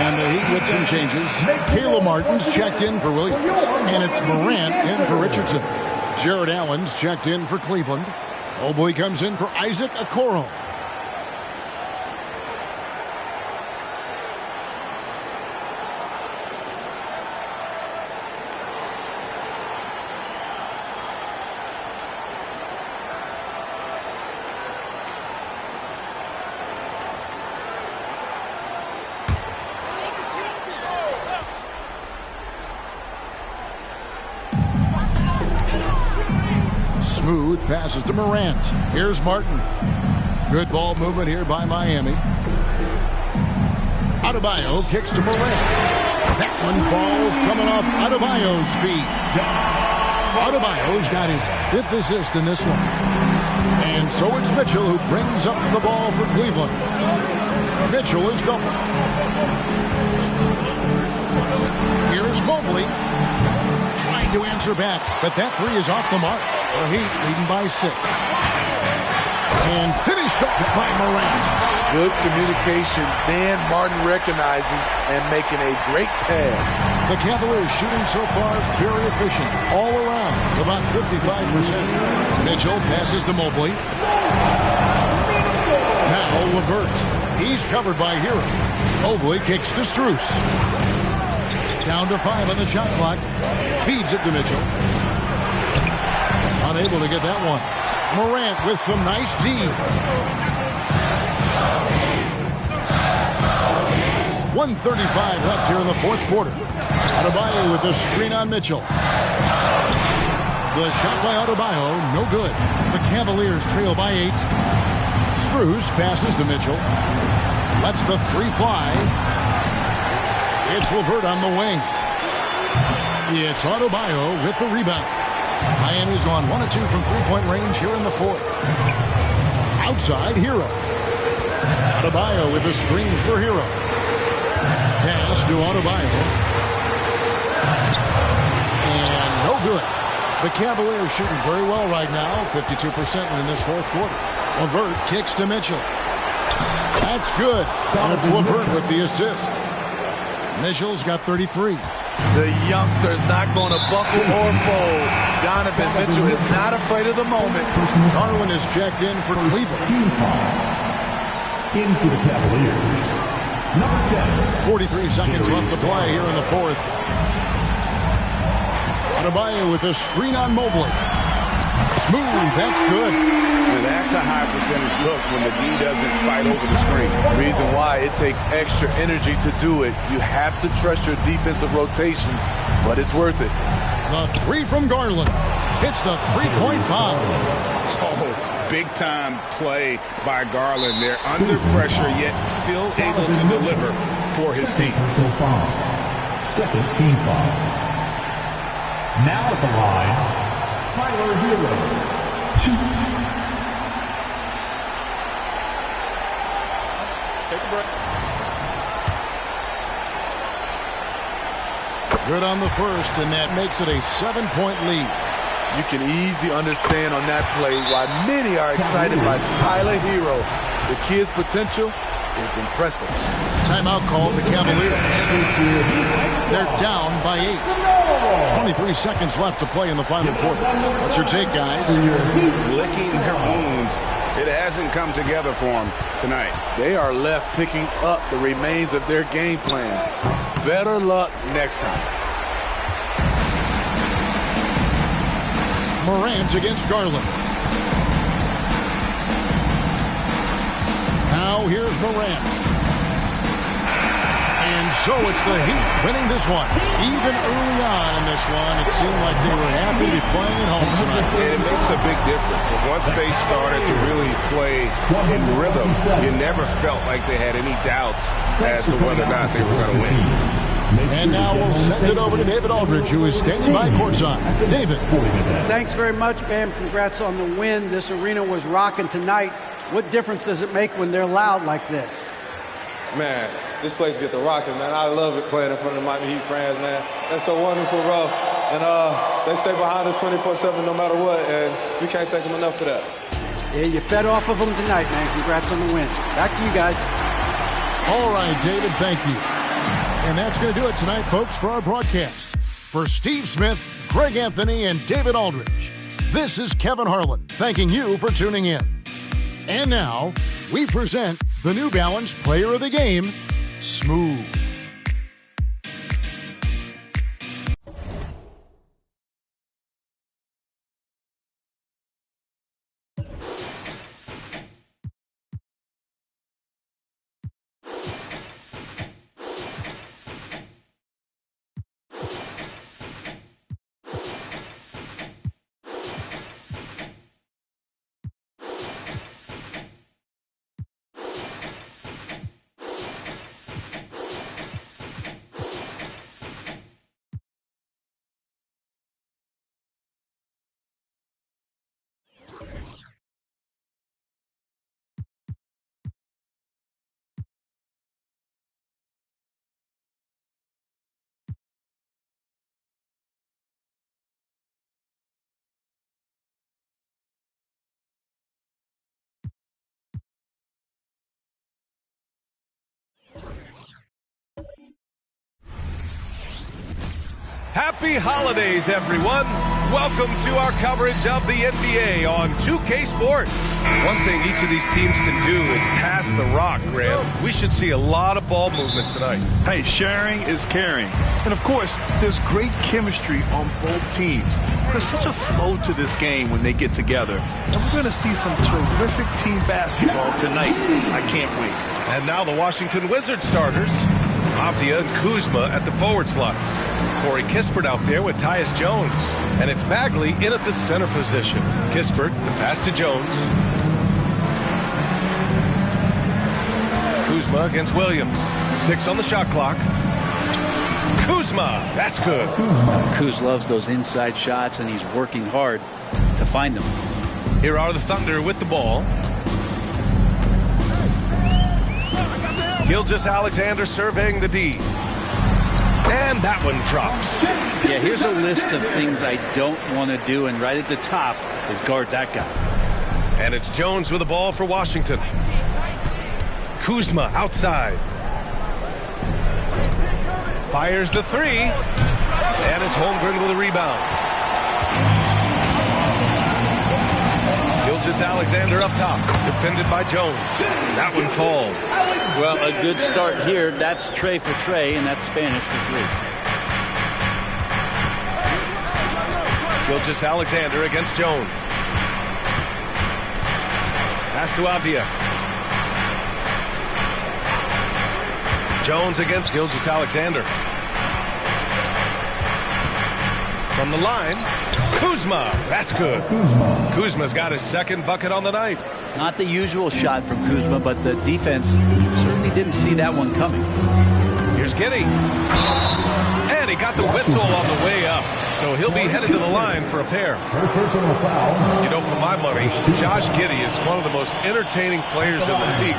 Speaker 1: And the Heat with some changes. Caleb Martin's checked in for Williams. And it's Morant in for Richardson. Jared Allen's checked in for Cleveland. Mobley comes in for Isaac Okoro. Smooth passes to Morant. Here's Martin. Good ball movement here by Miami. Adebayo kicks to Morant. That one falls coming off Adebayo's feet. Adebayo's got his 5th assist in this one. And so it's Mitchell who brings up the ball for Cleveland. Mitchell is double. Here's Mobley. Trying to answer back, but that 3 is off the mark. The Heat leading by 6. And finished up by Morant.
Speaker 2: Good communication. Then Martin recognizing and making a great pass.
Speaker 1: The Cavaliers shooting so far very efficient. All around, about 55%. Mitchell passes to Mobley. Now LeVert. He's covered by Hero. Mobley kicks to Strus. Down to 5 on the shot clock. Feeds it to Mitchell. Unable to get that one. Morant with some nice D. .135 left here in the 4th quarter. Adebayo with the screen on Mitchell. The shot by Adebayo, no good. The Cavaliers trail by 8. Strus passes to Mitchell. Lets the 3 fly. It's LeVert on the wing. It's Adebayo with the rebound. Miami's gone 1 of 2 from 3-point range here in the 4th. Outside, Hero. Adebayo with the screen for Hero. Pass to Adebayo. And no good. The Cavaliers shooting very well right now, 52% in this 4th quarter. LeVert kicks to Mitchell. That's good. And it's LeVert with the assist. Mitchell's got 33.
Speaker 2: The youngster's not going to buckle or fold. Donovan Mitchell is not afraid of the moment.
Speaker 1: Darwin is checked in for Cleveland.
Speaker 9: In for the Cavaliers, number 10.
Speaker 1: 43 seconds left to play here in the 4th. Adebayo with a screen on Mobley. Smooth, that's good.
Speaker 12: And that's a high percentage look when the D doesn't fight over the screen.
Speaker 2: Reason why it takes extra energy to do it. You have to trust your defensive rotations, but it's worth it.
Speaker 1: The 3 from Garland hits the 3-point bomb.
Speaker 12: Oh, big-time play by Garland. They're under pressure, yet still able to deliver for his team.
Speaker 9: Second team foul. Now at the line, Tyler Hero. 2.
Speaker 1: Take a break. Good on the first, and that makes it a 7-point lead.
Speaker 2: You can easily understand on that play why many are excited by Tyler Hero. The kid's potential is impressive.
Speaker 1: Timeout called the Cavaliers. They're down by 8. 23 seconds left to play in the final quarter. What's your take, guys?
Speaker 12: Licking their wounds. It hasn't come together for them tonight.
Speaker 2: They are left picking up the remains of their game plan. Better luck next time.
Speaker 1: Morant against Garland. Now here's Morant. And so it's the Heat winning this one. Even early on in this one, it seemed like they were happy to be playing at home tonight.
Speaker 12: It makes a big difference. Once they started to really play in rhythm, you never felt like they had any doubts as to whether or not they were going to win.
Speaker 1: And now we'll send it over to David Aldridge, who is standing by courtside. David.
Speaker 4: Thanks very much, Bam. Congrats on the win. This arena was rocking tonight. What difference does it make when they're loud like this?
Speaker 15: Man, this place get the rocking, man. I love it playing in front of the Miami Heat fans, man. That's so wonderful, bro. And they stay behind us 24/7 no matter what, and we can't thank them enough for that.
Speaker 4: Yeah, you fed off of them tonight, man. Congrats on the win. Back to you guys.
Speaker 1: All right, David, thank you. And that's going to do it tonight, folks, for our broadcast. For Steve Smith, Greg Anthony, and David Aldridge, this is Kevin Harlan thanking you for tuning in. And now, we present the New Balance Player of the Game, Smooth.
Speaker 10: Happy holidays, everyone. Welcome to our coverage of the NBA on 2K Sports. One thing each of these teams can do is pass the rock, Graham. We should see a lot of ball movement tonight.
Speaker 21: Hey, sharing is caring. And of course, there's great chemistry on both teams. There's such a flow to this game when they get together. And we're going to see some terrific team basketball tonight. I can't wait.
Speaker 10: And now the Washington Wizards starters. Avdia and Kuzma at the forward slots. Corey Kispert out there with Tyus Jones. And it's Bagley in at the center position. Kispert, the pass to Jones. Kuzma against Williams. 6 on the shot clock. Kuzma, that's good.
Speaker 18: Kuz loves those inside shots, and he's working hard to find them.
Speaker 10: Here are the Thunder with the ball. Gilgeous-Alexander surveying the D. And that one drops.
Speaker 18: Yeah, here's a list of things I don't want to do, and right at the top is guard that guy.
Speaker 10: And it's Jones with the ball for Washington. Kuzma outside. Fires the three. And it's Holmgren with a rebound. Gilgeous-Alexander up top. Defended by Jones. That one falls.
Speaker 18: Well, a good start here. That's Trey for Trey, and that's Spanish for 3.
Speaker 10: Gilgeous-Alexander against Jones. Pass to Avdia. Jones against Gilgeous-Alexander. From the line, Kuzma. That's good. Kuzma's got his second bucket on the night.
Speaker 18: Not the usual shot from Kuzma, but the defense certainly didn't see that one coming.
Speaker 10: Here's Giddey. And he got the whistle on the way up. So he'll be headed to the line for a pair. You know, for my money, Josh Giddey is one of the most entertaining players in the league.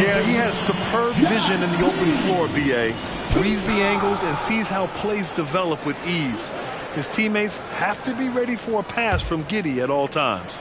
Speaker 21: Yeah, he has superb vision in the open floor, B.A. Reads the angles and sees how plays develop with ease. His teammates have to be ready for a pass from Giddey at all times.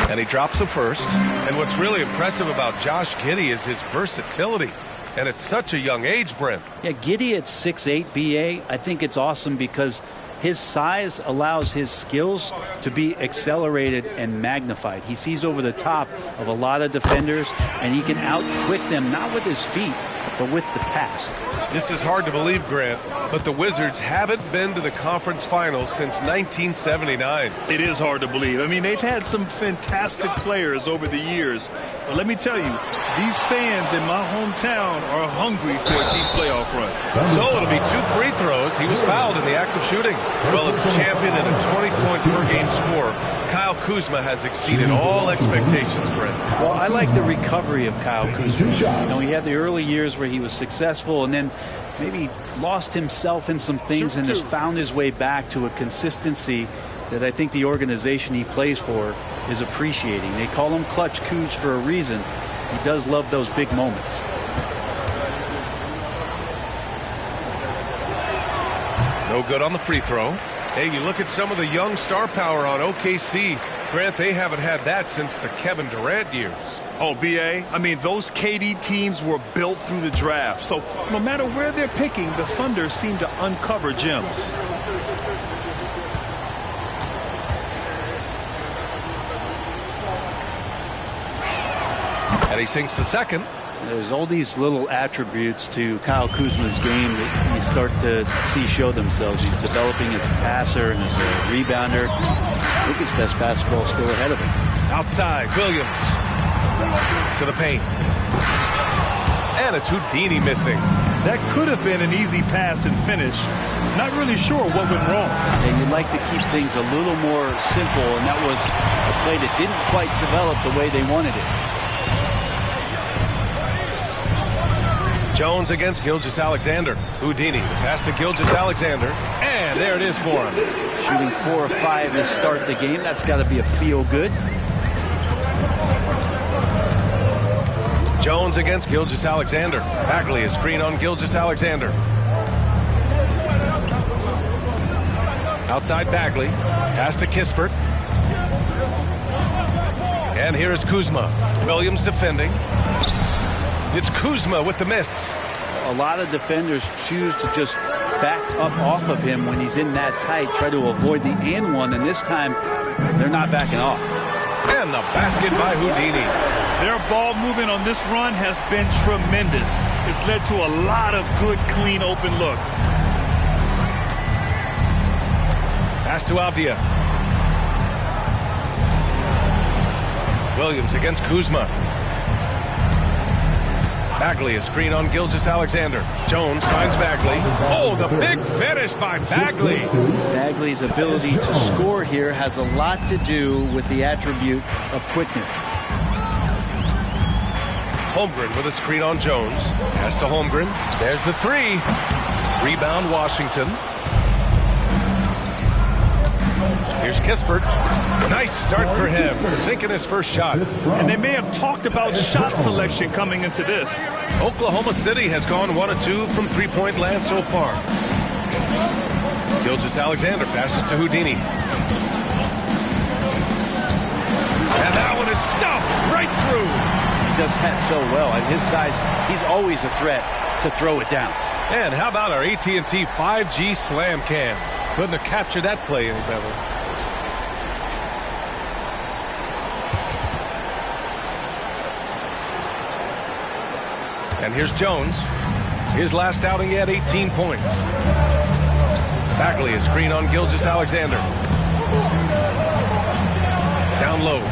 Speaker 10: And he drops the first. And what's really impressive about Josh Giddey is his versatility. And at such a young age, Brent.
Speaker 18: Yeah, Giddey at 6'8", B.A., I think it's awesome because his size allows his skills to be accelerated and magnified. He sees over the top of a lot of defenders, and he can out-quick them, not with his feet, but with the pass.
Speaker 10: This is hard to believe, Grant, but the Wizards haven't been to the conference finals since 1979.
Speaker 21: It is hard to believe. I mean, they've had some fantastic players over the years. But let me tell you, these fans in my hometown are hungry for a deep playoff run.
Speaker 10: So it'll be 2 free throws. He was fouled in the act of shooting. Well, as champion and a 20-point per game scorer, Kyle Kuzma has exceeded all expectations, Brent.
Speaker 18: Well, I like the recovery of Kyle Kuzma. You know, he had the early years where he was successful and then maybe lost himself in some things and has found his way back to a consistency that I think the organization he plays for is appreciating. They call him Clutch Kuz for a reason. He does love those big moments.
Speaker 10: No good on the free throw. Hey, you look at some of the young star power on OKC. Grant, they haven't had that since the Kevin Durant years.
Speaker 21: Oh, B.A., I mean, those KD teams were built through the draft. So no matter where they're picking, the Thunder seem to uncover gems.
Speaker 10: And he sinks the second.
Speaker 18: There's all these little attributes to Kyle Kuzma's game that you start to see show themselves. He's developing as a passer and as a rebounder. I think his best basketball is still ahead of him.
Speaker 10: Outside, Williams to the paint. And it's Houdini missing.
Speaker 21: That could have been an easy pass and finish. Not really sure what went wrong.
Speaker 18: And you'd like to keep things a little more simple, and that was a play that didn't quite develop the way they wanted it.
Speaker 10: Jones against Gilgeous-Alexander. Houdini, the pass to Gilgeous-Alexander. And there it is for him.
Speaker 18: Shooting 4 or 5 to start the game. That's got to be a feel good.
Speaker 10: Jones against Gilgeous-Alexander. Bagley, a screen on Gilgeous-Alexander. Outside Bagley. Pass to Kispert. And here is Kuzma. Williams defending. It's Kuzma with the miss.
Speaker 18: A lot of defenders choose to just back up off of him when he's in that tight, try to avoid the and one, and this time they're not backing off.
Speaker 10: And the basket by Houdini.
Speaker 21: Their ball movement on this run has been tremendous. It's led to a lot of good, clean, open looks.
Speaker 10: Pass to Avdia. Williams against Kuzma. Bagley, a screen on Gilgeous-Alexander. Jones finds Bagley. Oh, the big finish by Bagley.
Speaker 18: Bagley's ability to score here has a lot to do with the attribute of quickness.
Speaker 10: Holmgren with a screen on Jones. Pass to Holmgren. There's the three. Rebound, Washington. Here's Kispert. Nice start for him. Sinking his first shot.
Speaker 21: And they may have talked about shot selection coming into this.
Speaker 10: Oklahoma City has gone 1 of 2 from three-point land so far. Gilgeous-Alexander passes to Houdini. And that one is stuffed right through.
Speaker 18: He does that so well. At his size, he's always a threat to throw it down.
Speaker 10: And how about our AT&T 5G Slam Cam? Couldn't have captured that play any better. And here's Jones. His last outing, he had 18 points. Bagley, a screen on Gilgeous-Alexander. Down low.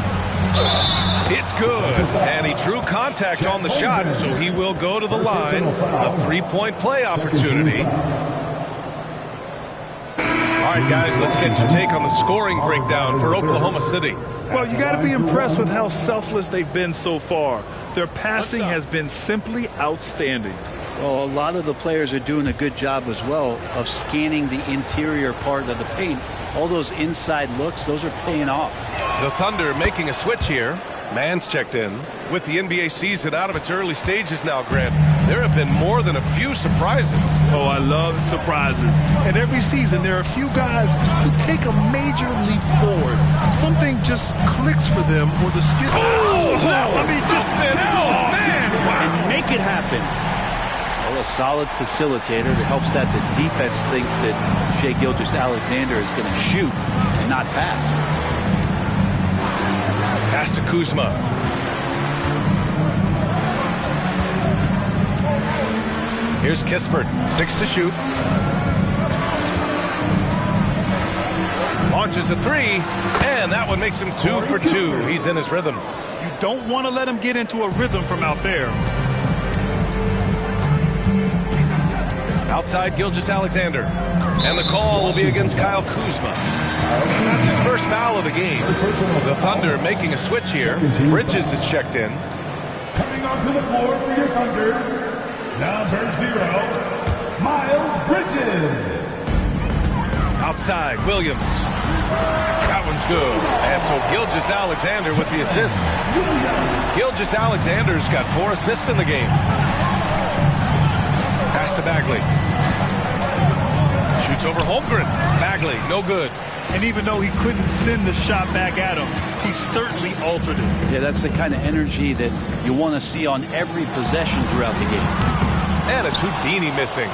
Speaker 10: It's good. And he drew contact on the shot, so he will go to the line. A three-point play opportunity. All right, guys, let's get your take on the scoring breakdown for Oklahoma City.
Speaker 21: Well, you got to be impressed with how selfless they've been so far. Their passing has been simply outstanding.
Speaker 18: Well, a lot of the players are doing a good job as well of scanning the interior part of the paint. All those inside looks, those are paying off.
Speaker 10: The Thunder making a switch here. Mann's checked in. With the NBA season out of its early stages now, Grant, there have been more than a few surprises.
Speaker 21: Oh, I love surprises. And every season there are a few guys who take a major leap forward. Something just clicks for them or the skill.
Speaker 18: And make it happen. Well, a solid facilitator that helps that the defense thinks that Shai Gilgeous-Alexander is going to shoot and not pass.
Speaker 10: Pass to Kuzma. Here's Kispert. 6 to shoot. Launches a three. And that one makes him 2 for 2. He's in his rhythm.
Speaker 21: You don't want to let him get into a rhythm from out there.
Speaker 10: Outside Gilgeous-Alexander. And the call will be against Kyle Kuzma. That's his first foul of the game. The Thunder making a switch here. Bridges is checked in.
Speaker 9: Coming onto the floor for your Thunder, number 0, Miles Bridges.
Speaker 10: Outside, Williams. That one's good. And so Gilgeous-Alexander with the assist. Gilgeous-Alexander's got 4 assists in the game. Pass to Bagley. Shoots over Holmgren. Bagley, no good.
Speaker 21: And even though he couldn't send the shot back at him, he certainly altered it.
Speaker 18: Yeah, that's the kind of energy that you want to see on every possession throughout the game.
Speaker 10: And it's Houdini missing.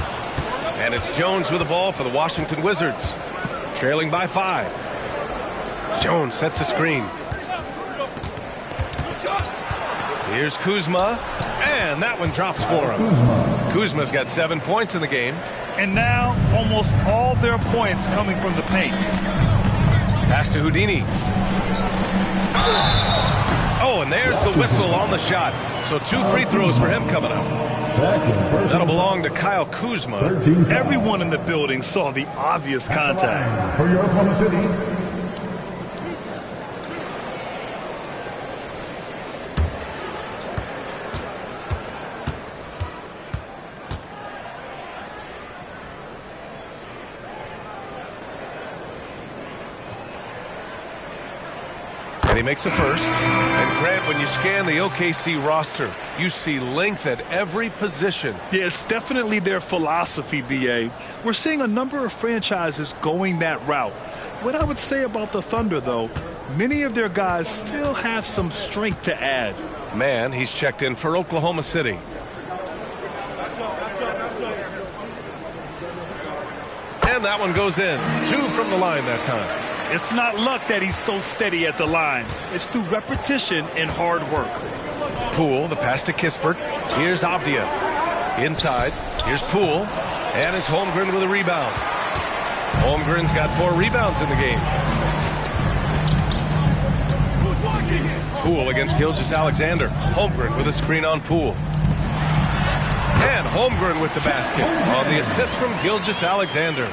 Speaker 10: And it's Jones with the ball for the Washington Wizards. Trailing by 5. Jones sets a screen. Here's Kuzma. And that one drops for him. Kuzma's got 7 points in the game.
Speaker 21: And now almost all their points coming from the paint.
Speaker 10: Pass to Houdini. Oh, and there's the whistle on the shot. So 2 free throws for him coming up. That'll belong to Kyle Kuzma.
Speaker 21: Everyone in the building saw the obvious contact.
Speaker 9: For your Oklahoma City.
Speaker 10: And he makes a first. And Grant, when you scan the OKC roster, you see length at every position.
Speaker 21: Yeah, it's definitely their philosophy, BA. We're seeing a number of franchises going that route. What I would say about the Thunder, though, many of their guys still have some strength to add.
Speaker 10: Man, he's checked in for Oklahoma City. And that one goes in. 2 from the line that time.
Speaker 21: It's not luck that he's so steady at the line. It's through repetition and hard work.
Speaker 10: Poole, the pass to Kispert. Here's Avdia. Inside. Here's Poole. And it's Holmgren with a rebound. Holmgren's got 4 rebounds in the game. Poole against Gilgeous-Alexander. Holmgren with a screen on Poole. And Holmgren with the basket on the assist from Gilgeous-Alexander.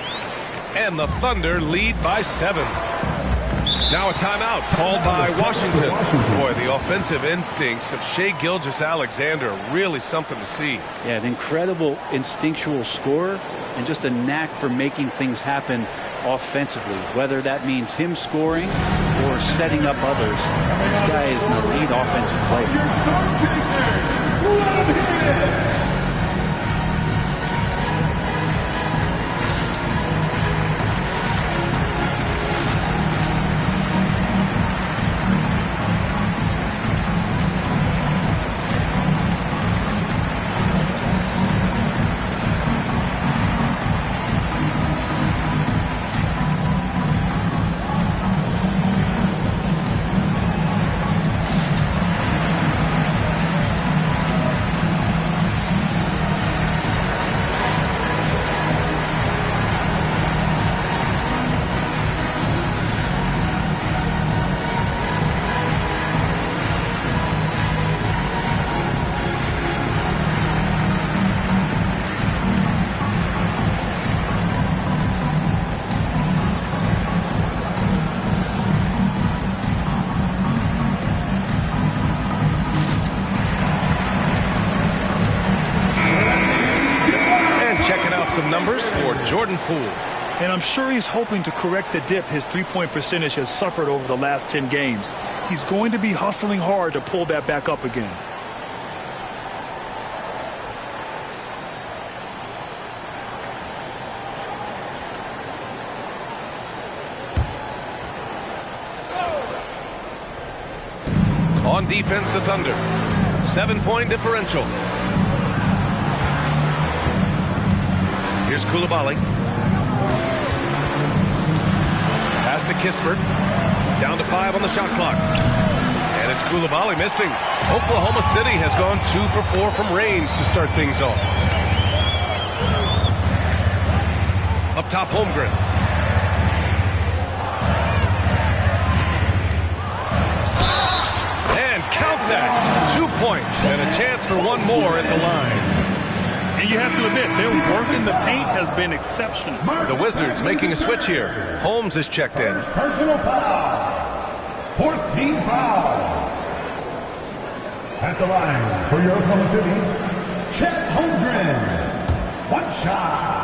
Speaker 10: And the Thunder lead by 7. Now a timeout called by Washington. Boy, the offensive instincts of Shai Gilgeous-Alexander are really something to see.
Speaker 18: Yeah, an incredible instinctual scorer and just a knack for making things happen offensively, whether that means him scoring or setting up others. This guy is an elite offensive player.
Speaker 10: Some numbers for Jordan Poole.
Speaker 21: And I'm sure he's hoping to correct the dip his three-point percentage has suffered over the last 10 games. He's going to be hustling hard to pull that back up again.
Speaker 10: On defense, the Thunder. 7-point differential. Here's Coulibaly. Pass to Kispert. Down to 5 on the shot clock. And it's Coulibaly missing. Oklahoma City has gone 2 for 4 from range to start things off. Up top, Holmgren. And count that. 2 points and a chance for one more at the line.
Speaker 21: And you have to admit, their work in the paint has been exceptional.
Speaker 10: The Wizards making a switch here. Holmes is checked in.
Speaker 9: Personal foul. 4th team foul. At the line for your Oklahoma City, Chet Holmgren. 1 shot.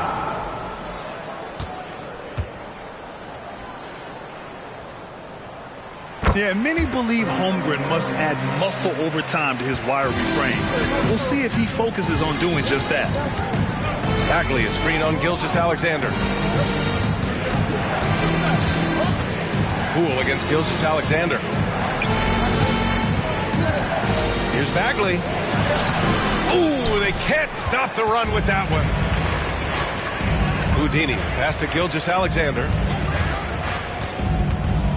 Speaker 21: Yeah, many believe Holmgren must add muscle over time to his wiry frame. We'll see if he focuses on doing just that.
Speaker 10: Bagley is screen on Gilgeous-Alexander. Poole against Gilgeous-Alexander. Here's Bagley. Ooh, they can't stop the run with that one. Houdini, pass to Gilgeous-Alexander.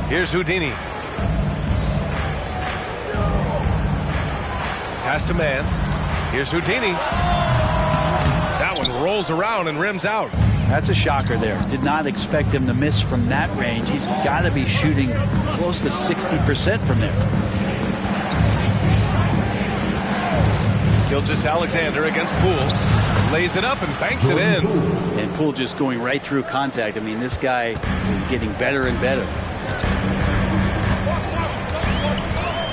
Speaker 10: Here's Houdini. Pass to Man. Here's Houdini. That one rolls around and rims out.
Speaker 18: That's a shocker there. Did not expect him to miss from that range. He's got to be shooting close to 60% from there.
Speaker 10: Gilgeous-Alexander against Poole. Lays it up and banks it in.
Speaker 18: And Poole just going right through contact. I mean, this guy is getting better and better.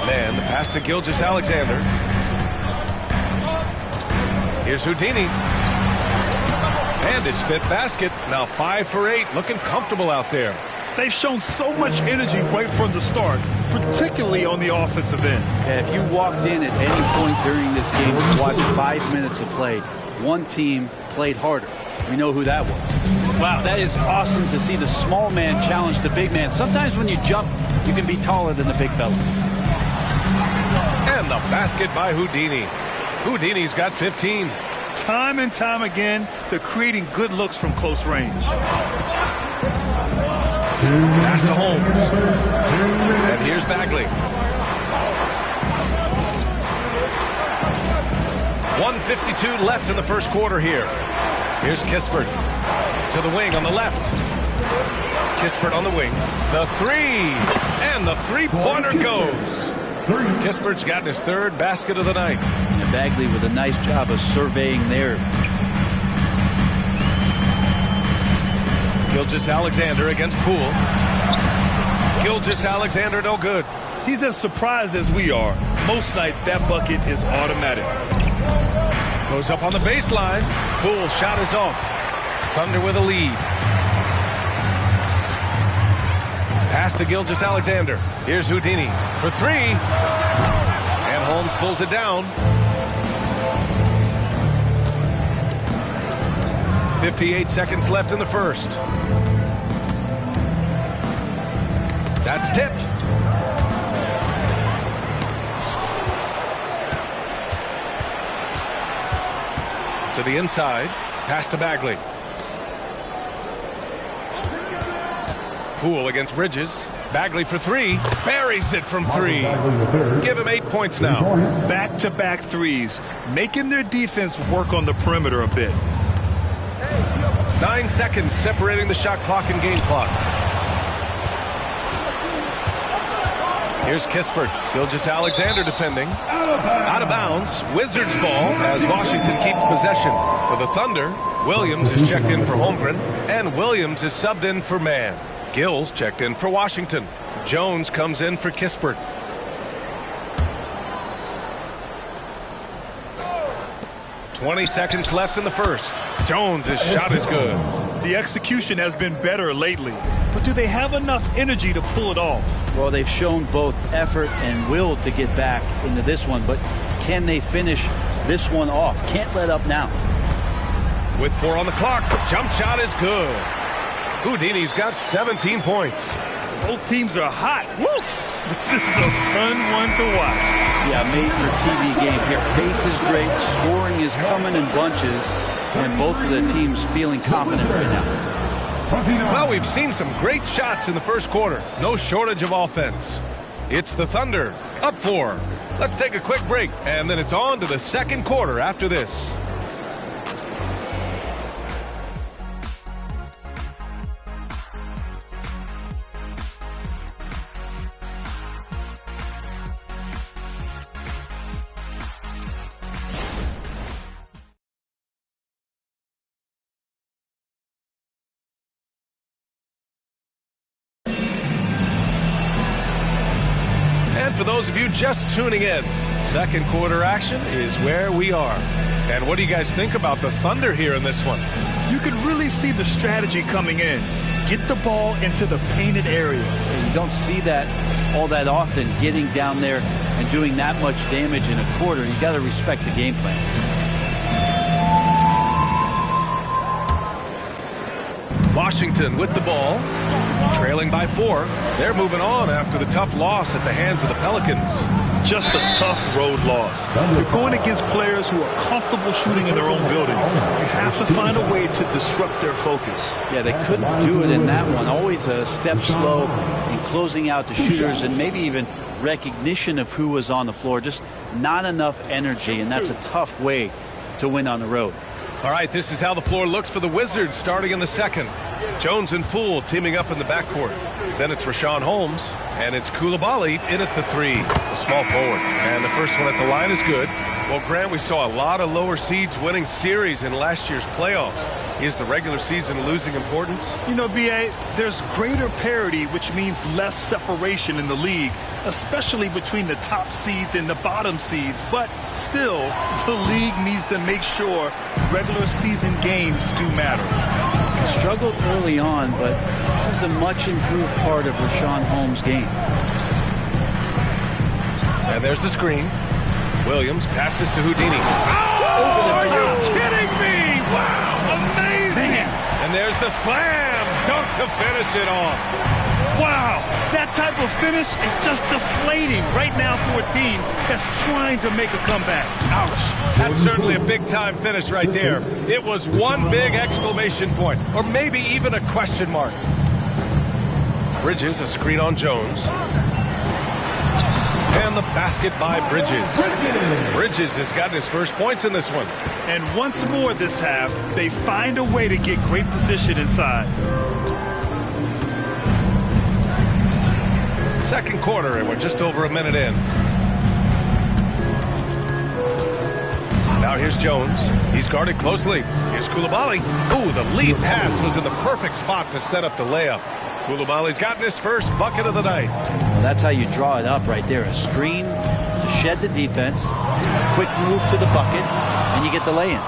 Speaker 10: Man, the pass to Gilgeous-Alexander. Here's Houdini. And his fifth basket. Now 5 for 8. Looking comfortable out there.
Speaker 21: They've shown so much energy right from the start, particularly on the offensive end.
Speaker 18: Yeah, if you walked in at any point during this game and watched 5 minutes of play, one team played harder. We know who that was. Wow, that is awesome to see the small man challenge the big man. Sometimes when you jump, you can be taller than the big fella.
Speaker 10: And the basket by Houdini. Houdini's got 15.
Speaker 21: Time and time again, they're creating good looks from close range.
Speaker 10: Pass to Holmes. And here's Bagley. 1:52 left in the first quarter here. Here's Kispert to the wing on the left. Kispert on the wing. The three. And the three-pointer goes. Kispert's gotten his third basket of the night.
Speaker 18: And Bagley with a nice job of surveying there.
Speaker 10: Gilgeous-Alexander against Poole. Gilgeous-Alexander no good.
Speaker 21: He's as surprised as we are. Most nights that bucket is automatic.
Speaker 10: Goes up on the baseline. Poole's shot is off. Thunder with a lead. Pass to Gilgeous-Alexander. Here's Houdini for three. And Holmes pulls it down. 58 seconds left in the first. That's tipped. To the inside. Pass to Bagley. Poole against Bridges. Bagley for three. Buries it from three. Give him 8 points now.
Speaker 21: Back-to-back threes, making their defense work on the perimeter a bit.
Speaker 10: 9 seconds separating the shot clock and game clock. Here's Kispert. Gilgeous-Alexander defending. Out of bounds. Wizards ball as Washington keeps possession. For the Thunder, Williams is checked in for Holmgren, and Williams is subbed in for Mann. Gills checked in for Washington. Jones comes in for Kispert. .20 seconds left in the first. Jones' shot is good.
Speaker 21: The execution has been better lately, but do they have enough energy to pull it off?
Speaker 18: Well, they've shown both effort and will to get back into this one, but can they finish this one off? Can't let up now.
Speaker 10: With 4 on the clock, jump shot is good. Houdini's got 17 points.
Speaker 21: Both teams are hot. Woo! This is a fun one to watch.
Speaker 18: Yeah, made for TV game here. Pace is great. Scoring is coming in bunches. And both of the teams feeling confident right now.
Speaker 10: Well, we've seen some great shots in the first quarter. No shortage of offense. It's the Thunder, up 4. Let's take a quick break, and then it's on to the second quarter after this. For those of you just tuning in, second quarter action is where we are. And what do you guys think about the Thunder here in this one?
Speaker 21: You can really see the strategy coming in. Get the ball into the painted area.
Speaker 18: Yeah, you don't see that all that often, getting down there and doing that much damage in a quarter. You got to respect the game plan.
Speaker 10: Washington with the ball, trailing by 4. They're moving on after the tough loss at the hands of the Pelicans.
Speaker 21: Just a tough road loss. You're going against players who are comfortable shooting in their own building. You have to find a way to disrupt their focus.
Speaker 18: Yeah, they couldn't do it in that one. Always a step slow in closing out the shooters and maybe even recognition of who was on the floor. Just not enough energy, and that's a tough way to win on the road.
Speaker 10: All right, this is how the floor looks for the Wizards starting in the second. Jones and Poole teaming up in the backcourt. Then it's Rashawn Holmes, and it's Coulibaly in at the 3, the small forward. And the first one at the line is good. Well, Grant, we saw a lot of lower seeds winning series in last year's playoffs. Is the regular season losing importance?
Speaker 21: You know, B.A., there's greater parity, which means less separation in the league, especially between the top seeds and the bottom seeds. But still, the league needs to make sure regular season games do matter.
Speaker 18: Struggled early on, but this is a much improved part of Rashawn Holmes' game.
Speaker 10: And there's the screen. Williams passes to Houdini.
Speaker 21: Oh, are you kidding me? Wow, amazing.
Speaker 10: Man. And there's the slam dunk to finish it off.
Speaker 21: Wow, that type of finish is just deflating right now for a team that's trying to make a comeback.
Speaker 10: Ouch. That's certainly a big-time finish right there. It was one big exclamation point, or maybe even a question mark. Bridges, a screen on Jones. And the basket by Bridges. Bridges has gotten his first points in this one.
Speaker 21: And once more this half, they find a way to get great position inside.
Speaker 10: Second quarter, and we're just over a minute in. Now here's Jones. He's guarded closely. Here's Coulibaly. Ooh, the lead pass was in the perfect spot to set up the layup. Coulibaly's gotten his first bucket of the night.
Speaker 18: Well, that's how you draw it up right there. A screen to shed the defense, quick move to the bucket, and you get the lay-in.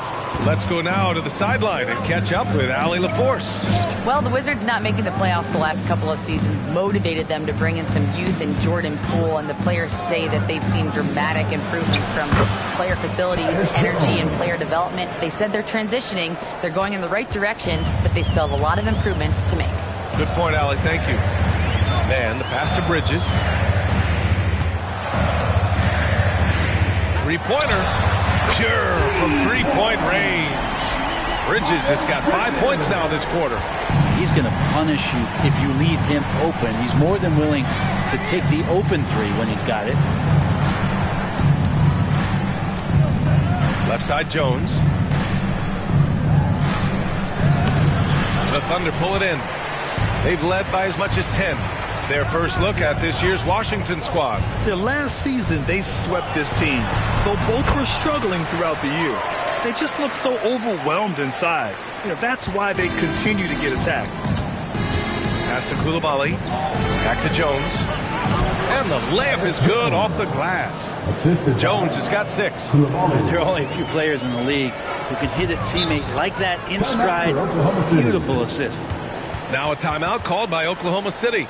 Speaker 10: Let's go now to the sideline and catch up with Allie LaForce.
Speaker 13: Well, the Wizards not making the playoffs the last couple of seasons motivated them to bring in some youth in Jordan Poole, and the players say that they've seen dramatic improvements from player facilities, energy, and player development. They said they're transitioning, they're going in the right direction, but they still have a lot of improvements to make.
Speaker 10: Good point, Allie. Thank you. Man, the pass to Bridges. Three-pointer. Pure from three-point range. Bridges has got 5 points now this quarter.
Speaker 18: He's going to punish you if you leave him open. He's more than willing to take the open three when he's got it.
Speaker 10: Left side, Jones. The Thunder pull it in. They've led by as much as 10. Their first look at this year's Washington squad.
Speaker 21: The last season, they swept this team, though both were struggling throughout the year. They just look so overwhelmed inside. That's why they continue to get attacked.
Speaker 10: Pass to Coulibaly. Back to Jones. And the layup is good off the glass. Jones has got 6.
Speaker 18: There are only a few players in the league who can hit a teammate like that in stride. Beautiful assist.
Speaker 10: Now a timeout called by Oklahoma City.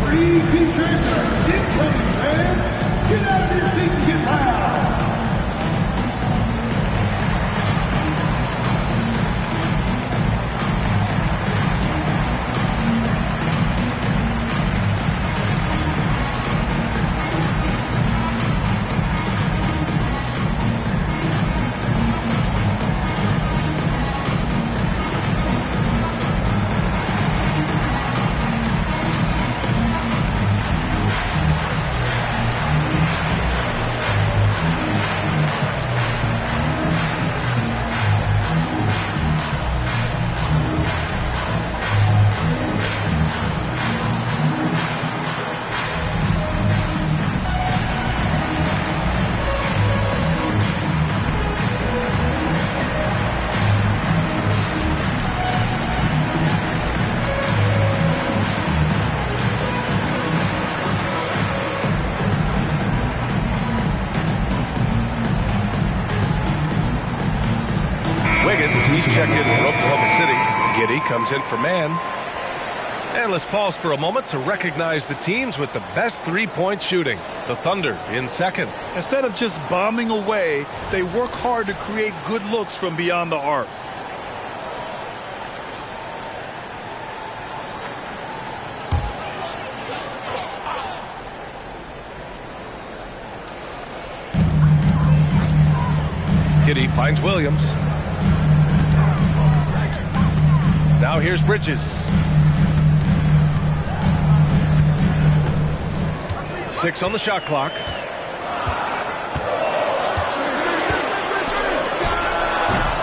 Speaker 16: Free team transfer incoming, man. Get out of your seat and get loud.
Speaker 10: He's checked in for Oklahoma City. Giddey comes in for man. And let's pause for a moment to recognize the teams with the best three-point shooting. The Thunder in second.
Speaker 21: Instead of just bombing away, they work hard to create good looks from beyond the arc.
Speaker 10: Giddey finds Williams. Now here's Bridges. 6 on the shot clock.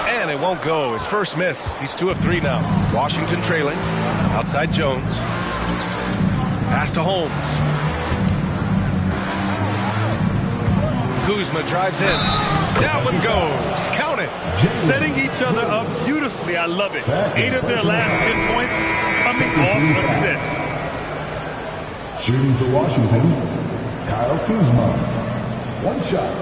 Speaker 10: And it won't go. His first miss. He's 2 of 3 now. Washington trailing. Outside Jones. Pass to Holmes. Kuzma drives in. That one goes. Count it.
Speaker 21: Setting each other up beautifully. I love it. 8 of their last 10 points coming off assist.
Speaker 9: Shooting for Washington, Kyle Kuzma. 1 shot.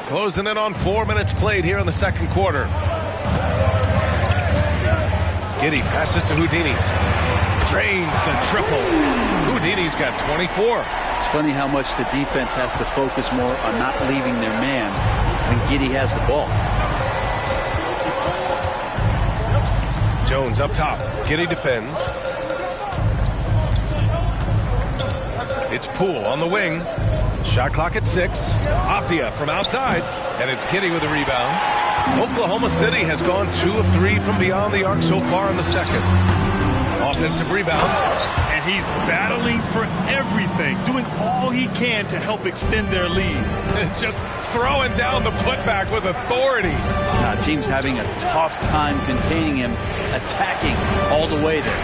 Speaker 10: Closing in on 4 minutes played here in the second quarter. Giddey passes to Houdini. Drains the triple. Houdini's got 24.
Speaker 18: It's funny how much the defense has to focus more on not leaving their man when Giddey has the ball.
Speaker 10: Jones up top. Giddey defends. It's Poole on the wing. Shot clock at 6. Afdia from outside. And it's Giddey with a rebound. Oklahoma City has gone 2 of 3 from beyond the arc so far in the second. Offensive rebound.
Speaker 21: And he's battling for everything, doing all he can to help extend their lead.
Speaker 10: Just throwing down the putback with authority.
Speaker 18: Team's having a tough time containing him, attacking all the way there.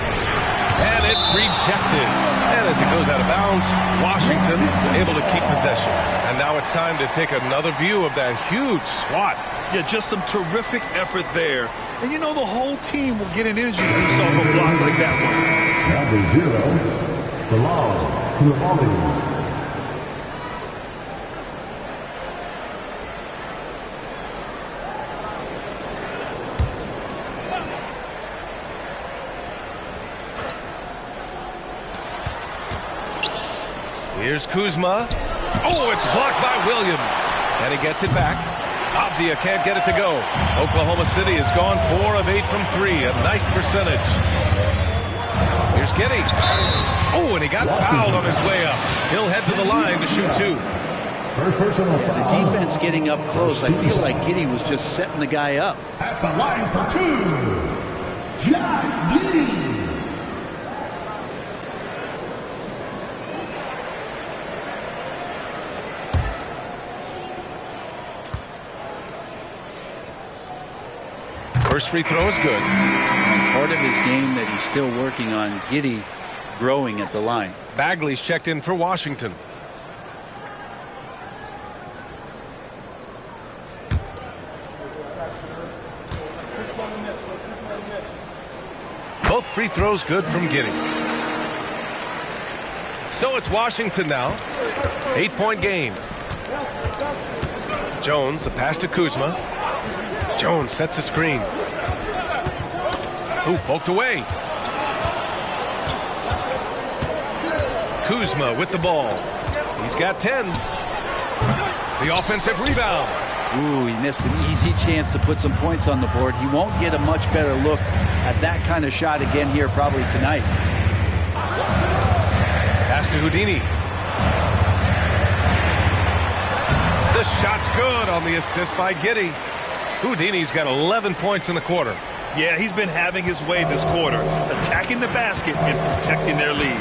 Speaker 10: And it's rejected. And as it goes out of bounds, Washington able to keep possession. And now it's time to take another view of that huge swat.
Speaker 21: Yeah, just some terrific effort there. And you know the whole team will get an energy boost off a block like that one.
Speaker 9: Number 0, Bilal Koulibaly.
Speaker 10: Here's Kuzma. Oh, it's blocked by Williams. And he gets it back. Avdia can't get it to go. Oklahoma City has gone 4 of 8 from 3. A nice percentage. Here's Giddey. Oh, and he got fouled on his way up. He'll head to the line to shoot 2.
Speaker 18: The defense getting up close. I feel like Giddey was just setting the guy up.
Speaker 9: At the line for 2, Josh Giddey.
Speaker 10: First free throw is good.
Speaker 18: Part of his game that he's still working on. Giddey growing at the line.
Speaker 10: Bagley's checked in for Washington. Both free throws good from Giddey. So it's Washington now. 8-point game. Jones, the pass to Kuzma. Jones sets a screen. Ooh, poked away. Kuzma with the ball. He's got 10. The offensive rebound.
Speaker 18: Ooh, he missed an easy chance to put some points on the board. He won't get a much better look at that kind of shot again here probably tonight.
Speaker 10: Pass to Houdini. The shot's good on the assist by Giddey. Houdini's got 11 points in the quarter.
Speaker 21: Yeah, he's been having his way this quarter, attacking the basket and protecting their lead.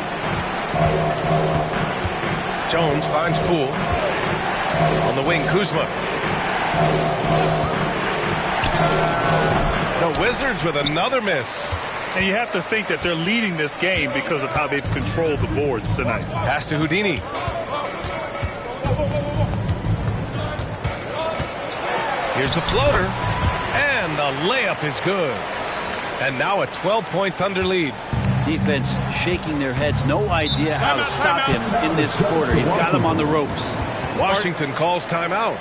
Speaker 10: Jones finds Poole. On the wing, Kuzma. The Wizards with another miss.
Speaker 21: And you have to think that they're leading this game because of how they've controlled the boards tonight.
Speaker 10: Pass to Houdini. Here's the floater. And the layup is good. And now a 12-point Thunder lead.
Speaker 18: Defense shaking their heads. No idea how to stop him in this quarter. He's got him on the ropes.
Speaker 10: Washington calls timeout.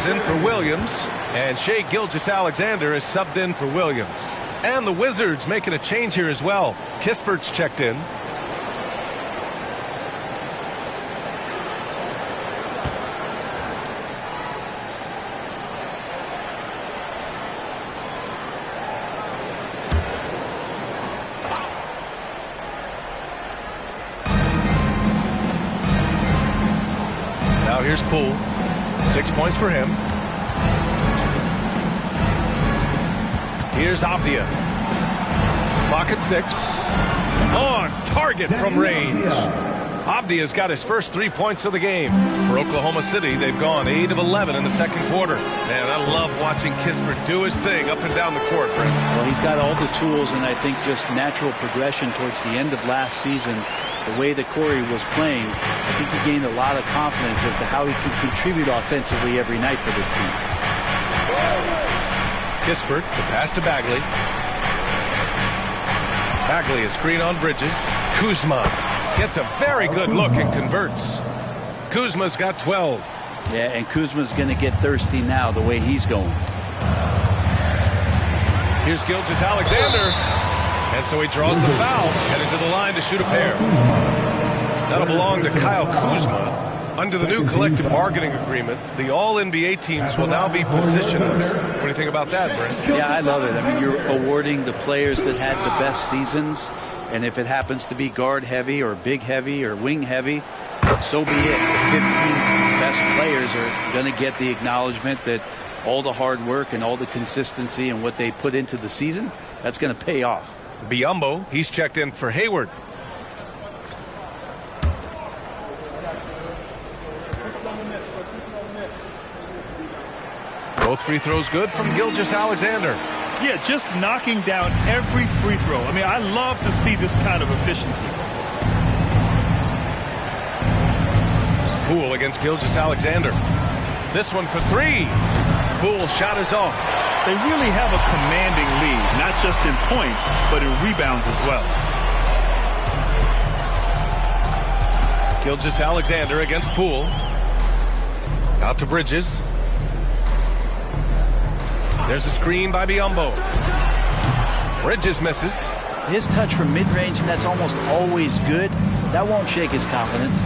Speaker 10: In for Williams, and Shai Gilgeous-Alexander is subbed in for Williams. And the Wizards making a change here as well. Kispert's checked in. Now here's Poole. 6 points for him. Here's Abdia. Clock at 6. On target from range. Abdia's got his first 3 points of the game. For Oklahoma City, they've gone 8 of 11 in the second quarter. Man, I love watching Kispert do his thing up and down the court, Brent.
Speaker 18: Well, he's got all the tools, and I think just natural progression towards the end of last season. The way that Corey was playing, I think he gained a lot of confidence as to how he could contribute offensively every night for this team.
Speaker 10: Kispert, the pass to Bagley. Bagley, a screen on Bridges. Kuzma gets a very good look and converts. Kuzma's got 12.
Speaker 18: Yeah, and Kuzma's going to get thirsty now the way he's going.
Speaker 10: Here's Gilgeous-Alexander. And so he draws the foul, headed to the line to shoot a pair. That'll belong to Kyle Kuzma. Under the new collective bargaining agreement, the all-NBA teams will now be positionless. What do you think about that, Brent?
Speaker 18: Yeah, I love it. I mean, you're awarding the players that had the best seasons, and if it happens to be guard heavy or big heavy or wing heavy, so be it. The 15 best players are going to get the acknowledgement that all the hard work and all the consistency and what they put into the season, that's going to pay off.
Speaker 10: Biyombo, he's checked in for Hayward. Both free throws good from Gilgeous-Alexander.
Speaker 21: Yeah, just knocking down every free throw. I mean, I love to see this kind of efficiency.
Speaker 10: Poole against Gilgeous-Alexander. This one for 3. Poole's shot is off.
Speaker 21: They really have a commanding lead, not just in points, but in rebounds as well.
Speaker 10: Gilgeous-Alexander against Poole. Out to Bridges. There's a screen by Biyombo. Bridges misses.
Speaker 18: His touch from mid-range, and that's almost always good. That won't shake his confidence.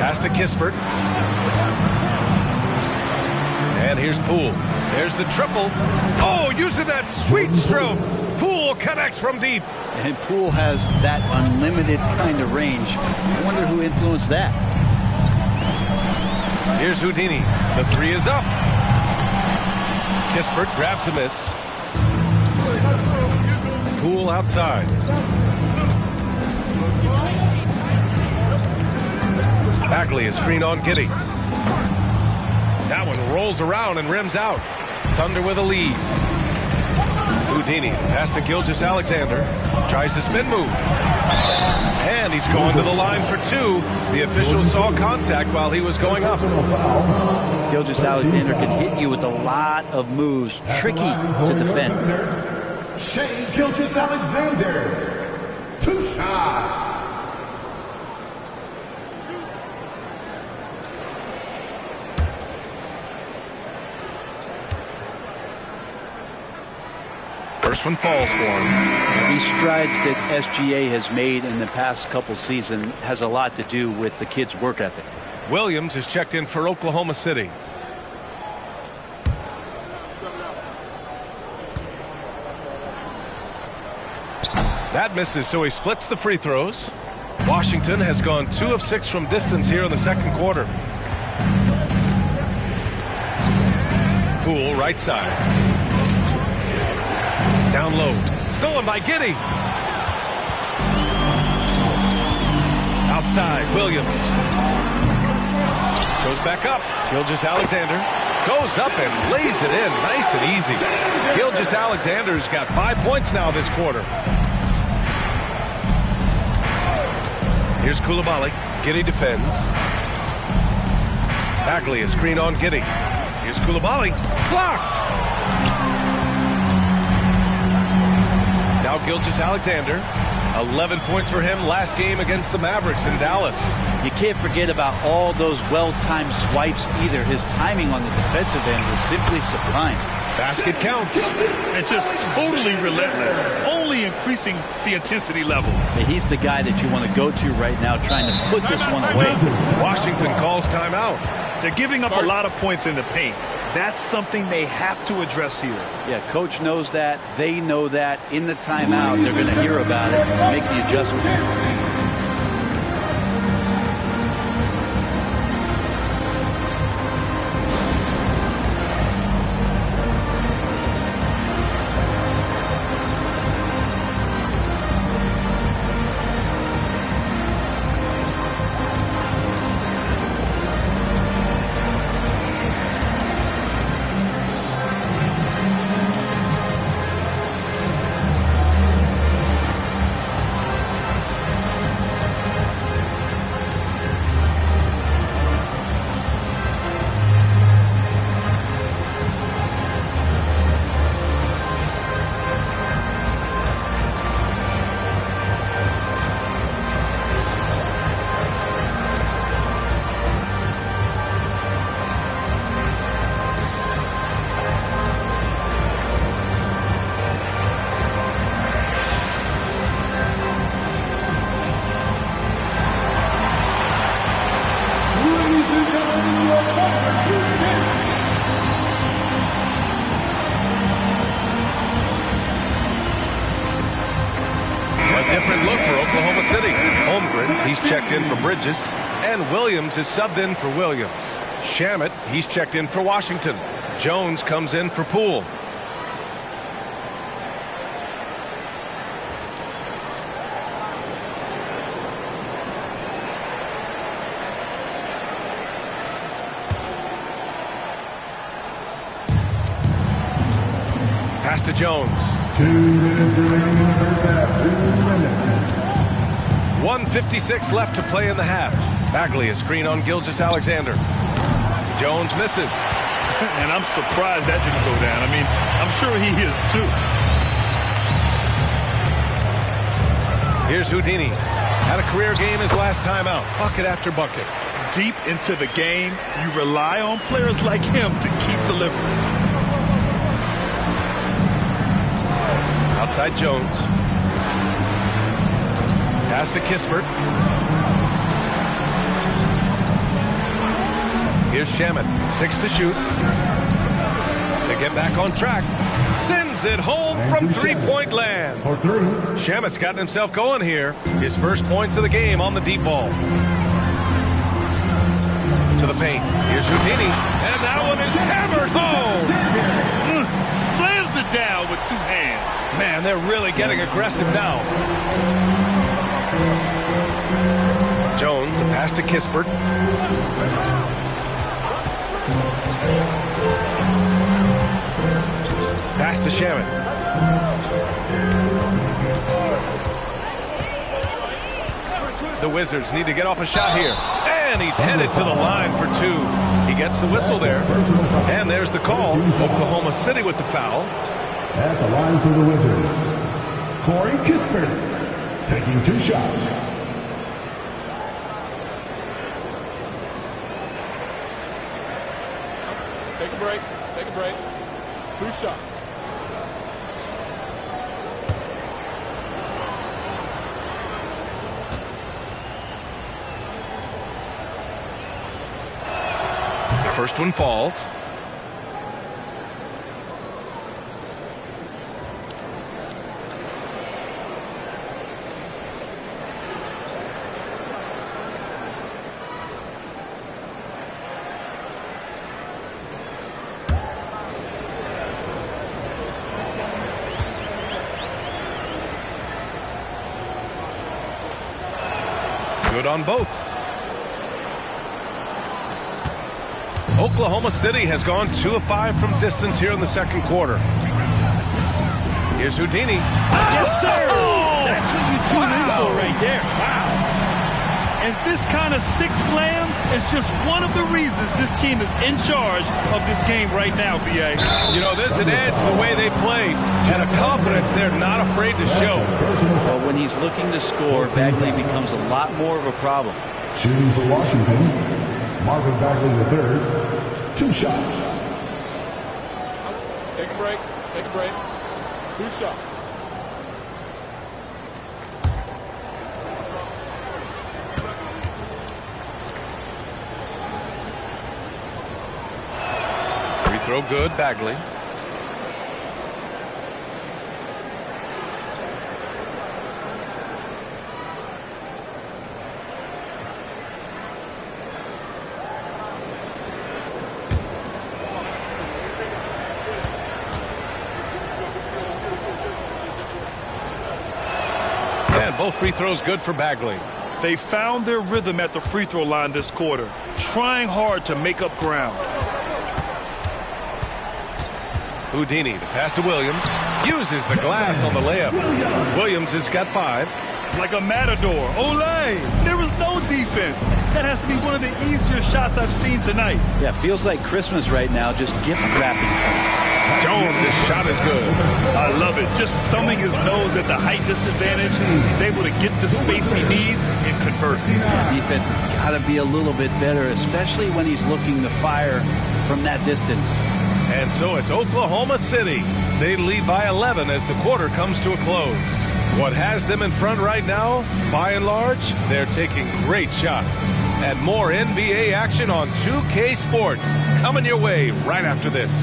Speaker 10: Pass to Kispert. And here's Poole. There's the triple. Oh, using that sweet stroke. Poole connects from deep.
Speaker 18: And Poole has that unlimited kind of range. I wonder who influenced that.
Speaker 10: Here's Houdini. The 3 is up. Kispert grabs a miss. Poole outside. Bagley, a screen on Giddey. That one rolls around and rims out. Thunder with a lead. Houdini, pass to Gilgeous-Alexander. Tries the spin move. And he's going to the line for two. The official saw contact while he was going up.
Speaker 18: Gilgeous-Alexander can hit you with a lot of moves. Tricky to defend.
Speaker 16: Shea Gilgeous-Alexander. 2 shots.
Speaker 10: First one falls for him.
Speaker 18: These strides that SGA has made in the past couple seasons has a lot to do with the kid's work ethic.
Speaker 10: Williams is checked in for Oklahoma City. That misses, so he splits the free throws. Washington has gone 2 of 6 from distance here in the second quarter. Poole, right side. Down low. Stolen by Giddey. Outside, Williams. Goes back up. Gilgeous-Alexander goes up and lays it in. Nice and easy. Gilgeous-Alexander's got 5 points now this quarter. Here's Coulibaly. Giddey defends. Bagley, a screen on Giddey. Here's Coulibaly. Blocked. Now Gilgeous-Alexander, 11 points for him last game against the Mavericks in Dallas.
Speaker 18: You can't forget about all those well-timed swipes either. His timing on the defensive end was simply sublime.
Speaker 10: Basket counts.
Speaker 21: And just totally relentless, only increasing the intensity level.
Speaker 18: And he's the guy that you want to go to right now, trying to put this one away.
Speaker 10: Washington calls timeout.
Speaker 21: They're giving up a lot of points in the paint. That's something they have to address here.
Speaker 18: Yeah, coach knows that. They know that. In the timeout, they're going to hear about it and make the adjustment.
Speaker 10: Different look for Oklahoma City. Holmgren, he's checked in for Bridges. And Williams is subbed in for Williams. Shamet, he's checked in for Washington. Jones comes in for Poole. Pass to Jones.
Speaker 16: 2 minutes remaining in the first half. 2 minutes.
Speaker 10: 1:56 left to play in the half. Bagley, a screen on Gilgeous-Alexander. Jones misses.
Speaker 21: And I'm surprised that didn't go down. I mean, I'm sure he is too.
Speaker 10: Here's Houdini. Had a career game his last time out. Bucket after bucket.
Speaker 21: Deep into the game, you rely on players like him to keep delivering.
Speaker 10: Outside Jones. Pass to Kispert. Here's Shamet. 6 to shoot. To get back on track. Sends it home from three-point land. Shamet's gotten himself going here. His first points of the game on the deep ball. To the paint. Here's Houdini. And that one is hammered home.
Speaker 21: Slams it down with 2 hands.
Speaker 10: Man, they're really getting aggressive now. Jones, the pass to Kispert. Pass to Shaman. The Wizards need to get off a shot here. And he's headed to the line for two. He gets the whistle there. And there's the call. Oklahoma City with the foul.
Speaker 9: At the line for the Wizards, Corey Kispert, taking 2 shots.
Speaker 6: Take a break. Take a break. 2 shots.
Speaker 10: The first one falls. Good on both. Oklahoma City has gone 2 of 5 from distance here in the second quarter. Here's Houdini.
Speaker 19: Yes, sir! That's what you tune in for right there. Wow. And this kind of six slam is just one of the reasons this team is in charge of this game right now, B.A.
Speaker 10: You know, there's an edge the way they play and a confidence they're not afraid to show.
Speaker 18: Well, when he's looking to score, Bagley becomes a lot more of a problem.
Speaker 9: Shooting for Washington, Marvin Bagley III, 2 shots.
Speaker 6: Take a break. Take a break. 2 shots.
Speaker 10: Free throw good, Bagley. Both free throws good for Bagley.
Speaker 21: They found their rhythm at the free throw line this quarter, trying hard to make up ground.
Speaker 10: Houdini, the pass to Williams. Uses the glass on the layup. Williams has got 5.
Speaker 21: Like a matador. Olay! There was no defense. That has to be one of the easier shots I've seen tonight.
Speaker 18: Yeah, feels like Christmas right now, just gift wrapping points.
Speaker 10: Jones, his shot is good.
Speaker 21: I love it. Just thumbing his nose at the height disadvantage. He's able to get the space he needs and convert.
Speaker 18: Yeah, defense has got to be a little bit better, especially when he's looking to fire from that distance.
Speaker 10: And so it's Oklahoma City. They lead by 11 as the quarter comes to a close. What has them in front right now, by and large, they're taking great shots. And more NBA action on 2K Sports coming your way right after this.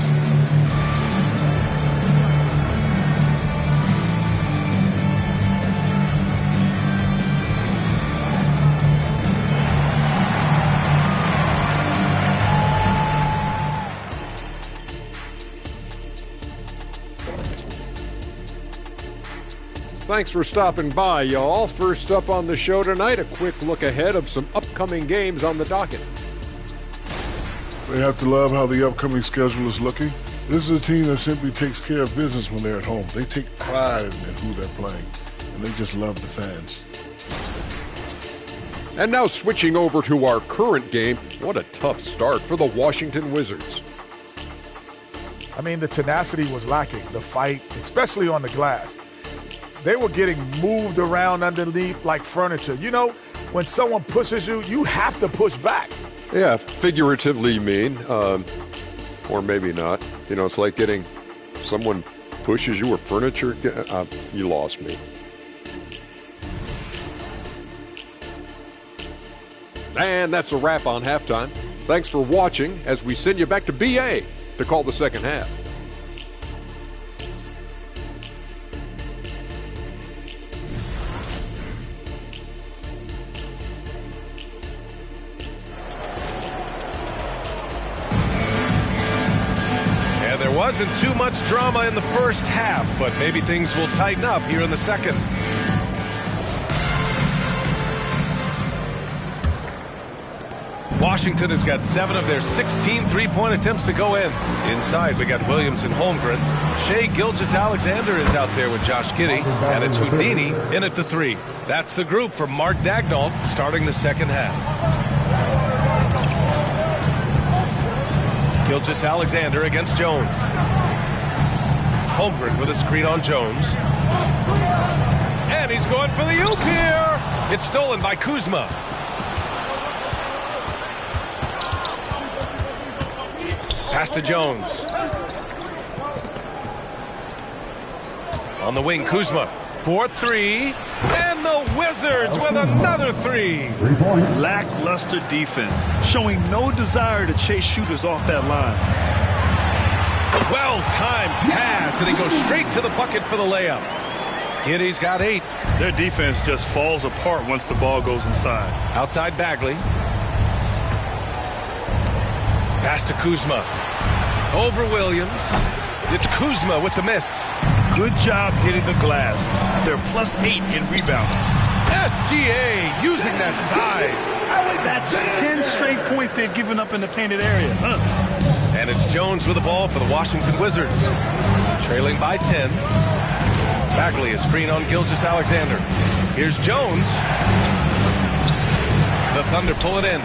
Speaker 6: Thanks for stopping by, y'all. First up on the show tonight, a quick look ahead of some upcoming games on the docket.
Speaker 7: They have to love how the upcoming schedule is looking. This is a team that simply takes care of business when they're at home. They take pride in who they're playing, and they just love the fans.
Speaker 6: And now switching over to our current game, what a tough start for the Washington Wizards.
Speaker 8: I mean, the tenacity was lacking, the fight, especially on the glass. They were getting moved around underneath like furniture. You know, when someone pushes you, you have to push back.
Speaker 6: Yeah, figuratively mean, or maybe not. You know, it's like getting someone pushes you or furniture. You lost me. And that's a wrap on halftime. Thanks for watching as we send you back to BA to call the second half.
Speaker 10: Wasn't too much drama in the first half, but maybe things will tighten up here in the second. Washington has got 7 of their 16 three-point attempts to go in. Inside, we got Williams and Holmgren. Shea Gilgeous-Alexander is out there with Josh Giddey, and it's Houdini in at the 3. That's the group for Mark Daigneault starting the second half. Gilgeous-Alexander against Jones. Holmgren with a screen on Jones. And he's going for the oop here. It's stolen by Kuzma. Pass to Jones. On the wing, Kuzma. 4-3. And the Wizards with another 3.
Speaker 21: Lackluster defense, showing no desire to chase shooters off that line.
Speaker 10: Well-timed pass, and he goes straight to the bucket for the layup. Giddey's got 8.
Speaker 21: Their defense just falls apart once the ball goes inside.
Speaker 10: Outside Bagley. Pass to Kuzma. Over Williams. It's Kuzma with the miss.
Speaker 21: Good job hitting the glass. They're +8 in rebounding.
Speaker 10: SGA using that size.
Speaker 21: That's 10 straight points they've given up in the painted area.
Speaker 10: And it's Jones with the ball for the Washington Wizards. Trailing by 10. Bagley, a screen on Gilgeous-Alexander. Here's Jones. The Thunder pull it in.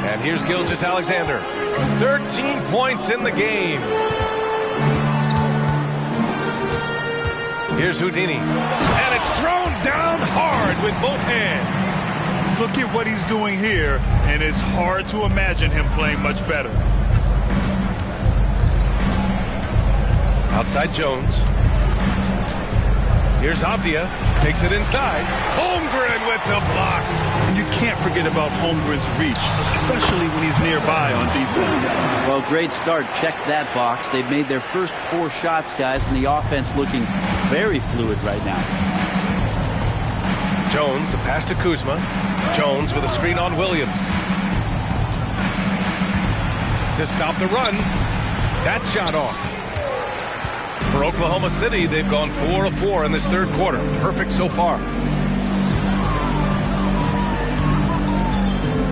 Speaker 10: And here's Gilgeous-Alexander. 13 points in the game. Here's Houdini. And it's thrown down hard with both hands.
Speaker 21: Look at what he's doing here, and it's hard to imagine him playing much better.
Speaker 10: Outside Jones. Here's Avdia. Takes it inside. Holmgren with the block.
Speaker 21: And you can't forget about Holmgren's reach, especially when he's nearby on defense.
Speaker 18: Well, great start. Check that box. They've made their first 4 shots, guys, and the offense looking very fluid right now.
Speaker 10: Jones, the pass to Kuzma. Jones with a screen on Williams. To stop the run. That shot off. For Oklahoma City, they've gone 4 of 4 in this third quarter. Perfect so far.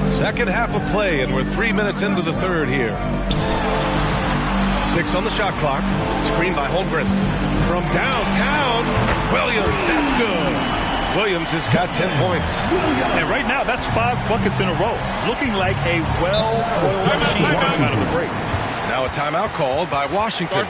Speaker 10: Second half of play, and we're 3 minutes into the third here. 6 on the shot clock. Screen by Holmgren. From downtown, Williams, that's good. Williams has got 10 points.
Speaker 21: And right now, that's 5 buckets in a row. Looking like a well-oiled machine coming out of the break.
Speaker 10: Now a timeout called by Washington.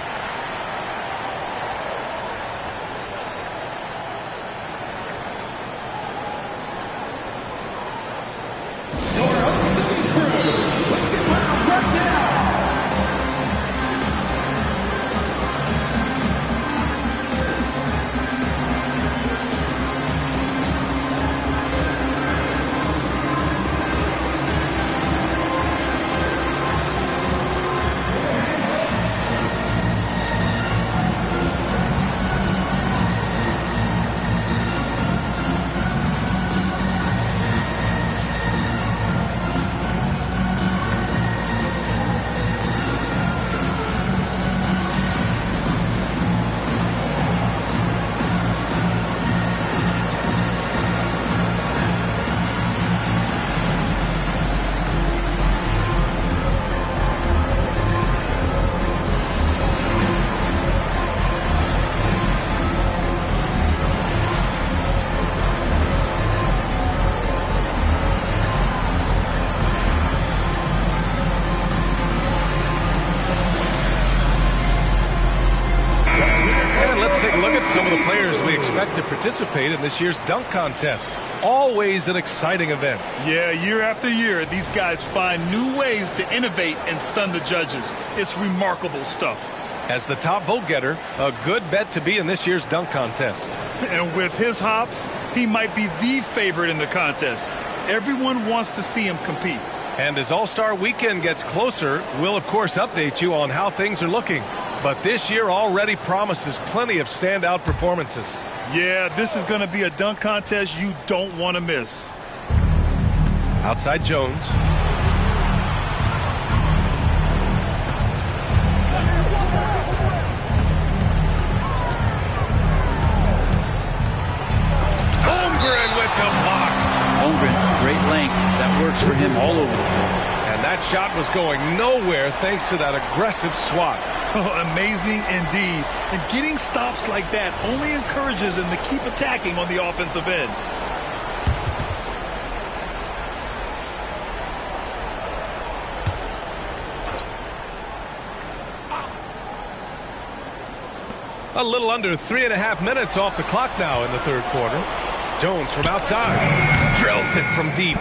Speaker 10: To participate in this year's dunk contest. Always an exciting event.
Speaker 21: Yeah, year after year, these guys find new ways to innovate and stun the judges. It's remarkable stuff.
Speaker 10: As the top vote getter, a good bet to be in this year's dunk contest.
Speaker 21: And with his hops, he might be the favorite in the contest. Everyone wants to see him compete.
Speaker 10: And as All-Star Weekend gets closer, we'll of course update you on how things are looking. But this year already promises plenty of standout performances.
Speaker 21: Yeah, this is going to be a dunk contest you don't want to miss.
Speaker 10: Outside Jones. Holmgren with the block.
Speaker 18: length that works for him all over the floor.
Speaker 10: And that shot was going nowhere thanks to that aggressive swat.
Speaker 21: Oh, amazing indeed. And getting stops like that only encourages him to keep attacking on the offensive end.
Speaker 10: A little under 3.5 minutes off the clock now in the third quarter. Jones from outside. Drills it from deep.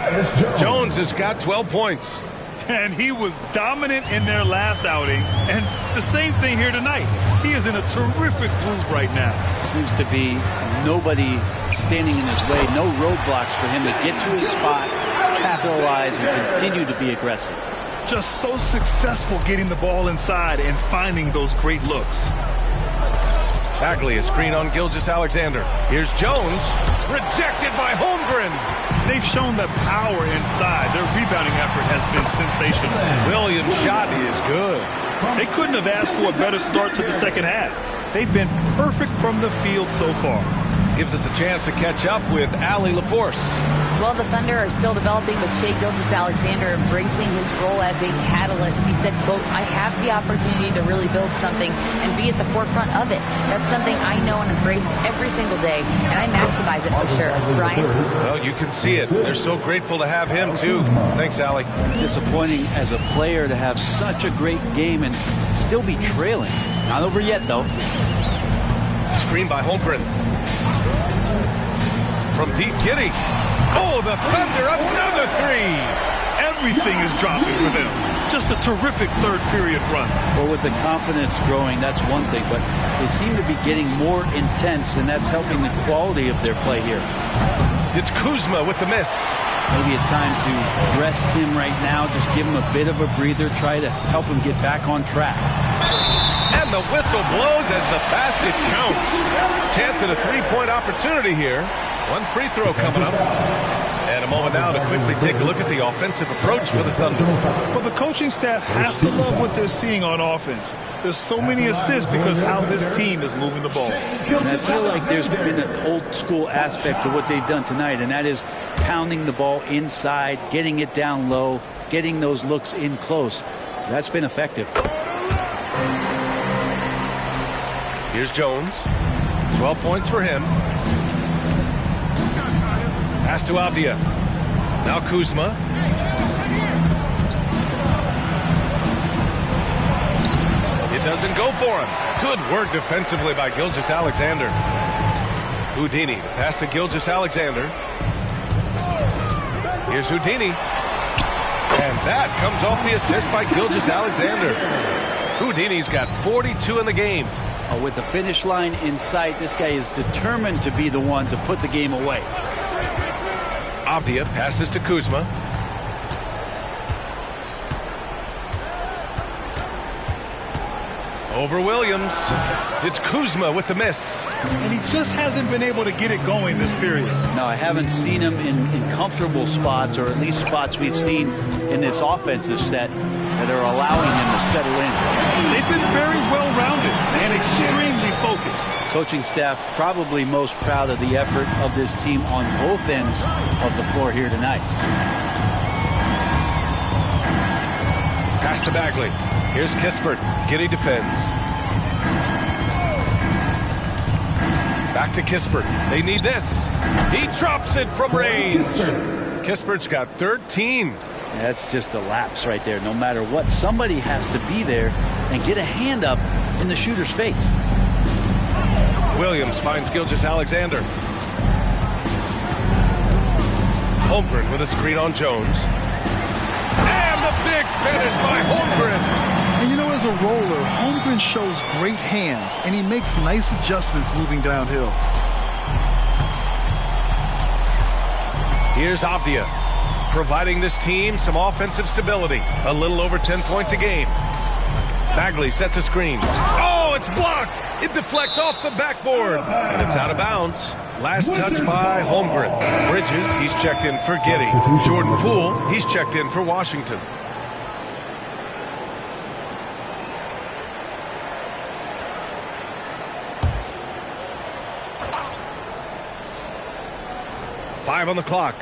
Speaker 10: Jones has got 12 points.
Speaker 21: And he was dominant in their last outing. And the same thing here tonight. He is in a terrific groove right now.
Speaker 18: Seems to be nobody standing in his way. No roadblocks for him to get to his spot, capitalize, and continue to be aggressive.
Speaker 21: Just so successful getting the ball inside and finding those great looks.
Speaker 10: Bagley, a screen on Gilgeous-Alexander. Here's Jones, rejected by Holmgren.
Speaker 21: They've shown that power inside. Their rebounding effort has been sensational.
Speaker 10: Williams' shot is good.
Speaker 21: They couldn't have asked for a better start to the second half. They've been perfect from the field so far.
Speaker 10: Gives us a chance to catch up with Allie LaForce.
Speaker 13: Well, the Thunder are still developing with Shai Gilgeous-Alexander embracing his role as a catalyst. He said, quote, I have the opportunity to really build something and be at the forefront of it. That's something I know and embrace every single day, and I maximize it for sure. Brian?
Speaker 10: Well, you can see it. They're so grateful to have him, too. Thanks, Allie.
Speaker 18: Disappointing as a player to have such a great game and still be trailing. Not over yet, though.
Speaker 10: Screen by Holmgren. From deep, Giddey. Oh, the Thunder, another three.
Speaker 21: Everything is dropping for them. Just a terrific third period run.
Speaker 18: Well, with the confidence growing, that's one thing, but they seem to be getting more intense, and that's helping the quality of their play here.
Speaker 10: It's Kuzma with the miss.
Speaker 18: Maybe a time to rest him right now, just give him a bit of a breather, try to help him get back on track.
Speaker 10: And the whistle blows as the basket counts. Chance at a three-point opportunity here. One free throw coming up. And a moment now to quickly take a look at the offensive approach for the Thunder.
Speaker 21: Well, the coaching staff has to love what they're seeing on offense. There's so many assists because how this team is moving the ball.
Speaker 18: And I feel like there's been an old-school aspect to what they've done tonight, and that is pounding the ball inside, getting it down low, getting those looks in close. That's been effective.
Speaker 10: Here's Jones. 12 points for him. Pass to Avdia. Now Kuzma. It doesn't go for him. Good work defensively by Gilgeous-Alexander. Houdini. The pass to Gilgeous-Alexander. Here's Houdini. And that comes off the assist by Gilgeous-Alexander. Houdini's got 42 in the game.
Speaker 18: With the finish line in sight, this guy is determined to be the one to put the game away.
Speaker 10: Avdia passes to Kuzma. Over Williams. It's Kuzma with the miss.
Speaker 21: And he just hasn't been able to get it going this period.
Speaker 18: No, I haven't seen him in comfortable spots, or at least spots we've seen in this offensive set that are allowing him to settle in.
Speaker 21: They've been very well-rounded and extremely focused.
Speaker 18: Coaching staff probably most proud of the effort of this team on both ends of the floor here tonight.
Speaker 10: Pass to Bagley. Here's Kispert. Giddey defends. Back to Kispert. They need this. He drops it from range. Kispert's got 13.
Speaker 18: That's just a lapse right there. No matter what, somebody has to be there and get a hand up in the shooter's face.
Speaker 10: Williams finds Gilgeous-Alexander. Holmgren with a screen on Jones. And the big finish by Holmgren.
Speaker 21: And you know, as a roller, Holmgren shows great hands, and he makes nice adjustments moving downhill.
Speaker 10: Here's Avdia, providing this team some offensive stability. A little over 10 points a game. Bagley sets a screen. Oh, it's blocked. It deflects off the backboard. And it's out of bounds. Last touch by Holmgren. Bridges, he's checked in for Giddey. Jordan Poole, he's checked in for Washington. Five on the clock.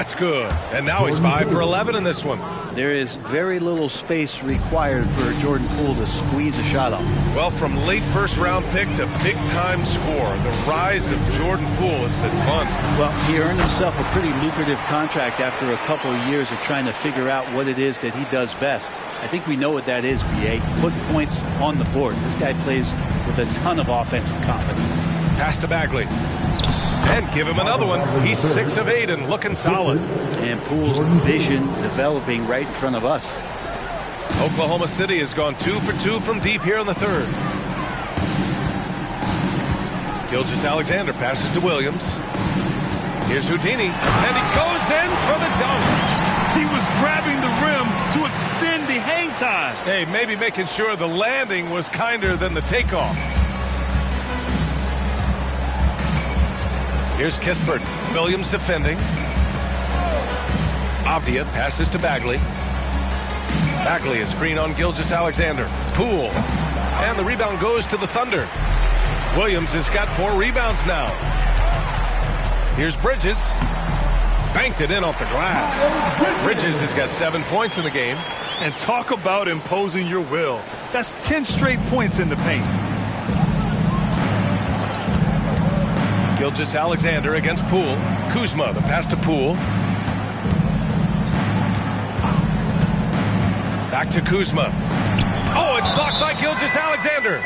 Speaker 10: That's good. And now he's 5 for 11 in this one.
Speaker 18: There is very little space required for Jordan Poole to squeeze a shot off.
Speaker 10: Well, from late first-round pick to big-time score, the rise of Jordan Poole has been fun.
Speaker 18: Well, he earned himself a pretty lucrative contract after a couple of years of trying to figure out what it is that he does best. I think we know what that is, B.A. Put points on the board. This guy plays with a ton of offensive confidence.
Speaker 10: Pass to Bagley. And give him another one. He's 6 of 8 and looking solid.
Speaker 18: And Poole's vision developing right in front of us.
Speaker 10: Oklahoma City has gone 2 for 2 from deep here in the third. Gilgeous-Alexander passes to Williams. Here's Houdini, and he goes in for the dunk.
Speaker 19: He was grabbing the rim to extend the hang time.
Speaker 10: Hey, maybe making sure the landing was kinder than the takeoff. Here's Kispert. Williams defending. Avdia passes to Bagley. Bagley, a screen on Gilgeous-Alexander. Poole. And the rebound goes to the Thunder. Williams has got 4 rebounds now. Here's Bridges. Banked it in off the glass. Bridges has got 7 points in the game.
Speaker 19: And talk about imposing your will. That's 10 straight points in the paint.
Speaker 10: Gilgeous-Alexander against Poole. Kuzma, the pass to Poole. Back to Kuzma. Oh, it's blocked by Gilgeous-Alexander.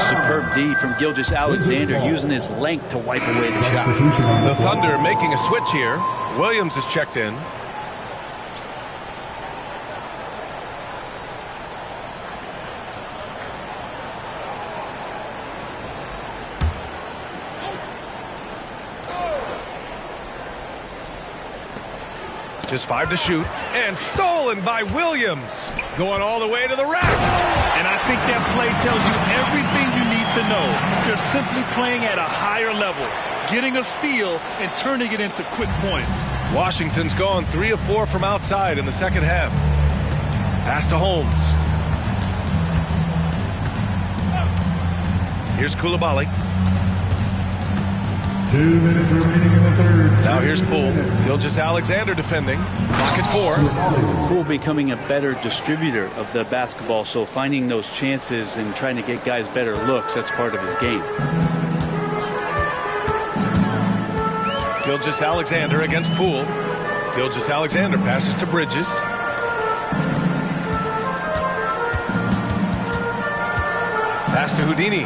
Speaker 18: Superb D from Gilgeous-Alexander using his length to wipe away the shot.
Speaker 10: The Thunder making a switch here. Williams is checked in. Just 5 to shoot, and stolen by Williams. Going all the way to the rack.
Speaker 19: And I think that play tells you everything you need to know. They're simply playing at a higher level, getting a steal and turning it into quick points.
Speaker 10: Washington's gone 3 of 4 from outside in the second half. Pass to Holmes. Here's Coulibaly.
Speaker 9: 2 minutes remaining in the third.
Speaker 10: Now here's Poole. Gilgeous-Alexander defending. Clock at 4.
Speaker 18: Poole becoming a better distributor of the basketball, so finding those chances and trying to get guys better looks, that's part of his game.
Speaker 10: Gilgeous-Alexander against Poole. Gilgeous-Alexander passes to Bridges. Pass to Houdini.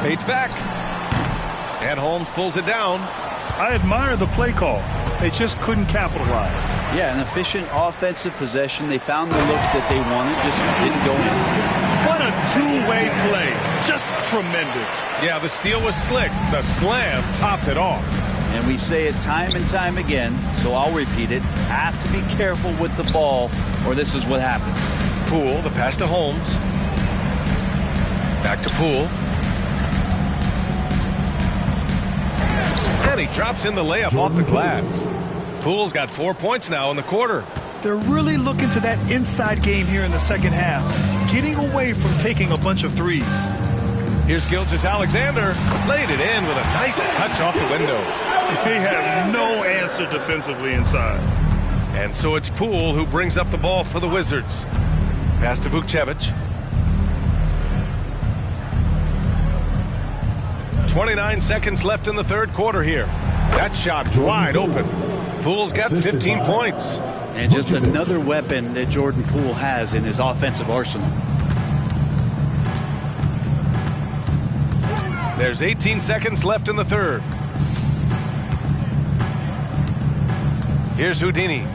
Speaker 10: Fades back. And Holmes pulls it down.
Speaker 19: I admire the play call. They just couldn't capitalize.
Speaker 18: Yeah, an efficient offensive possession. They found the look that they wanted, just didn't go in.
Speaker 19: What a two-way play. Just tremendous.
Speaker 10: Yeah, the steal was slick. The slam topped it off.
Speaker 18: And we say it time and time again, so I'll repeat it. Have to be careful with the ball, or this is what happens.
Speaker 10: Poole, the pass to Holmes. Back to Poole. And he drops in the layup off the glass. Poole's got 4 points now in the quarter.
Speaker 19: They're really looking to that inside game here in the second half, getting away from taking a bunch of threes.
Speaker 10: Here's Gilgeous-Alexander. Laid it in with a nice touch off the window.
Speaker 19: They have no answer defensively inside.
Speaker 10: And so it's Poole who brings up the ball for the Wizards. Pass to Vukcevic. 29 seconds left in the third quarter here. That shot wide open. Poole's got 15 points.
Speaker 18: And just another weapon that Jordan Poole has in his offensive arsenal.
Speaker 10: There's 18 seconds left in the third. Here's Houdini.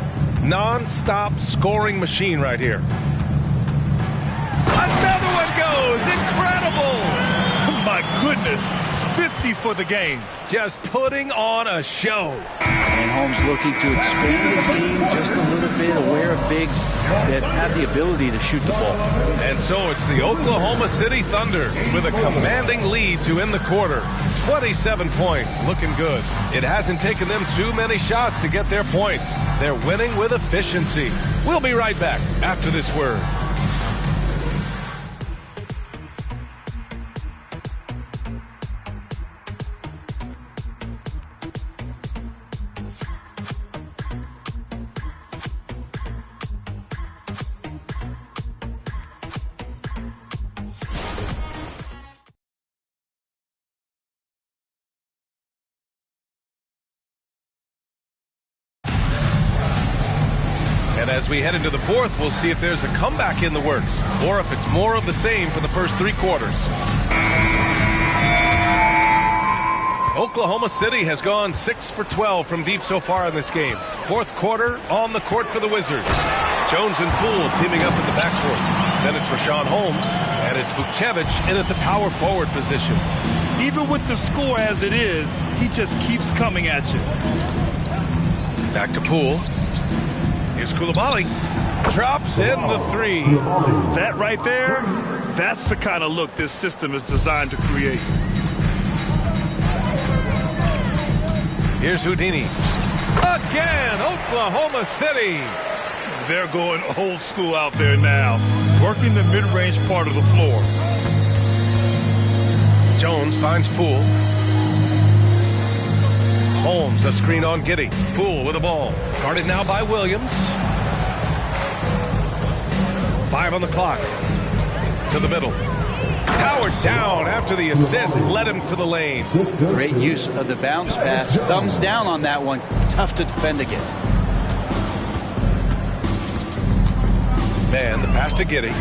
Speaker 10: Non-stop scoring machine right here. Another one goes. Incredible.
Speaker 19: My goodness. 50 for the game.
Speaker 10: Just putting on a show.
Speaker 18: And Holmes looking to expand his game just a little bit, aware of bigs that have the ability to shoot the ball.
Speaker 10: And so it's the Oklahoma City Thunder with a commanding lead to end the quarter. 27 points, looking good. It hasn't taken them too many shots to get their points. They're winning with efficiency. We'll be right back after this word. as we head into the fourth, we'll see if there's a comeback in the works or if it's more of the same for the first 3 quarters. Oklahoma City has gone 6 for 12 from deep so far in this game. Fourth quarter on the court for the Wizards. Jones and Poole teaming up in the backcourt. Then it's Rashawn Holmes, and it's Vukcevic in at the power forward position.
Speaker 21: Even with the score as it is, he just keeps coming at you.
Speaker 10: Back to Poole. Here's Coulibaly. Drops in the 3.
Speaker 21: That right there, that's the kind of look this system is designed to create.
Speaker 10: Here's Houdini. Again, Oklahoma City.
Speaker 21: They're going old school out there now, working the mid-range part of the floor.
Speaker 10: Jones finds Poole. Holmes, a screen on Giddey. Poole with the ball. Guarded now by Williams. 5 on the clock. To the middle. Powered down after the assist led him to the lane.
Speaker 18: Great use of the bounce pass. Thumbs down on that one. Tough to defend against.
Speaker 10: Man, the pass to Giddey.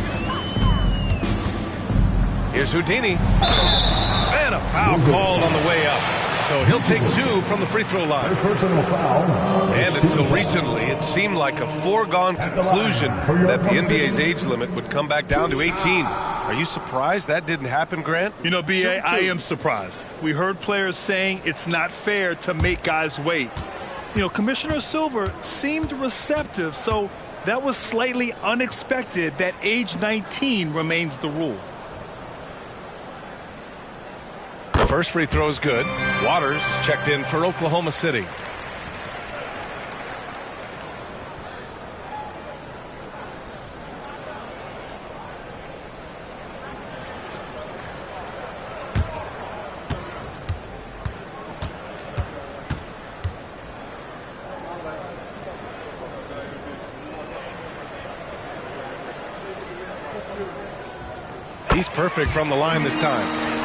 Speaker 10: Here's Houdini. And a foul called on the way up. So he'll take 2 from the free throw line. And until recently, it seemed like a foregone conclusion that the NBA's age limit would come back down to 18. Are you surprised that didn't happen, Grant?
Speaker 21: You know, B.A., I am surprised. We heard players saying it's not fair to make guys wait. You know, Commissioner Silver seemed receptive, so that was slightly unexpected that age 19 remains the rule.
Speaker 10: The first free throw is good. Waters is checked in for Oklahoma City. He's perfect from the line this time.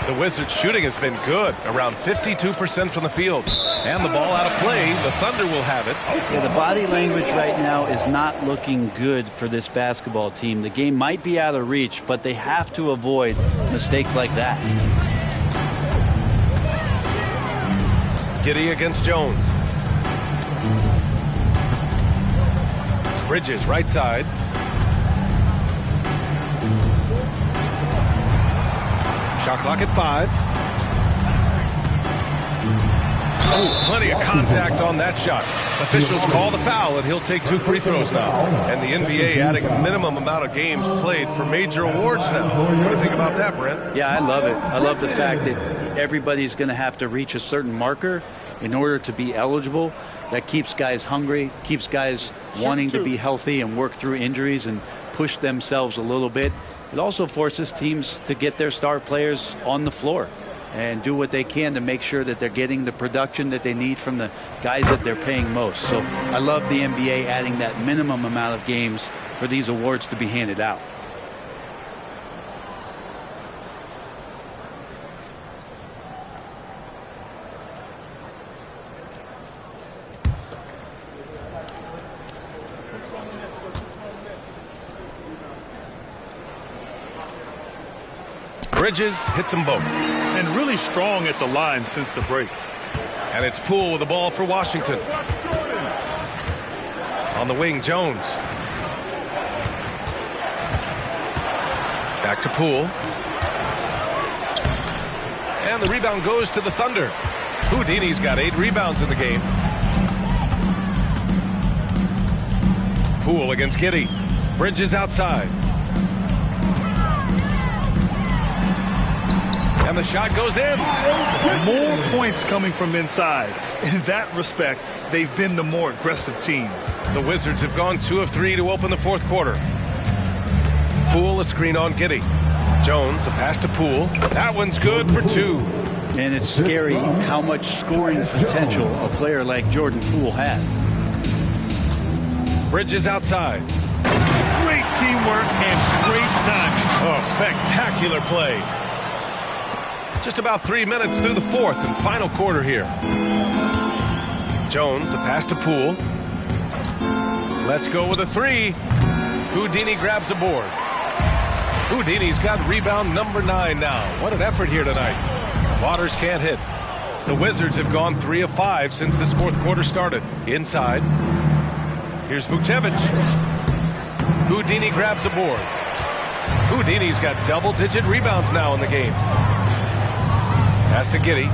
Speaker 10: The Wizards' shooting has been good, around 52% from the field. And the ball out of play, the Thunder will have it.
Speaker 18: Yeah, the body language right now is not looking good for this basketball team. The game might be out of reach, but they have to avoid mistakes like that.
Speaker 10: Giddey against Jones. Bridges, right side. Shot clock at 5. Oh, plenty of contact on that shot. Officials call the foul, and he'll take 2 free throws now. And the NBA adding a minimum amount of games played for major awards now. What do you think about that, Brent?
Speaker 18: Yeah, I love it. I love the fact that everybody's going to have to reach a certain marker in order to be eligible. That keeps guys hungry, keeps guys wanting to be healthy and work through injuries and push themselves a little bit. It also forces teams to get their star players on the floor and do what they can to make sure that they're getting the production that they need from the guys that they're paying most. So I love the NBA adding that minimum amount of games for these awards to be handed out.
Speaker 10: Bridges hits them both.
Speaker 21: And really strong at the line since the break.
Speaker 10: And it's Poole with the ball for Washington. On the wing, Jones. Back to Poole. And the rebound goes to the Thunder. Houdini's got 8 rebounds in the game. Poole against Giddey. Bridges outside. And the shot goes in.
Speaker 21: More points coming from inside. In that respect, they've been the more aggressive team.
Speaker 10: The Wizards have gone 2 of 3 to open the fourth quarter. Poole, a screen on Giddey. Jones, the pass to Poole. That one's good for 2.
Speaker 18: And it's scary how much scoring potential a player like Jordan Poole has.
Speaker 10: Bridges outside.
Speaker 21: Great teamwork and great timing.
Speaker 10: Oh, spectacular play. Just about 3 minutes through the fourth and final quarter here. Jones, the pass to Poole. Let's go with a three. Houdini grabs a board. Houdini's got rebound number 9 now. What an effort here tonight. Waters can't hit. The Wizards have gone 3 of 5 since this fourth quarter started. Inside. Here's Vucevic. Houdini grabs a board. Houdini's got double-digit rebounds now in the game. Pass to Giddey.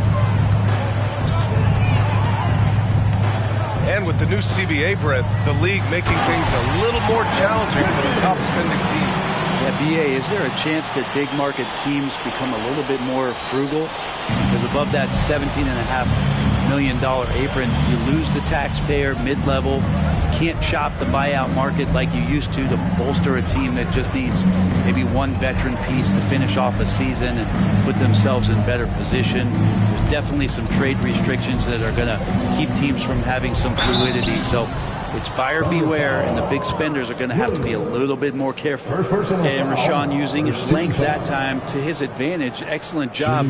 Speaker 10: And with the new CBA, Brett, the league making things a little more challenging for the top-spending teams.
Speaker 18: Yeah, BA, is there a chance that big market teams become a little bit more frugal? Because above that $17.5 million apron, you lose the taxpayer mid-level. Can't shop the buyout market like you used to bolster a team that just needs maybe one veteran piece to finish off a season and put themselves in better position. There's definitely some trade restrictions that are going to keep teams from having some fluidity. So it's buyer beware, and the big spenders are going to have to be a little bit more careful. And Rashawn using his length that time to his advantage. Excellent job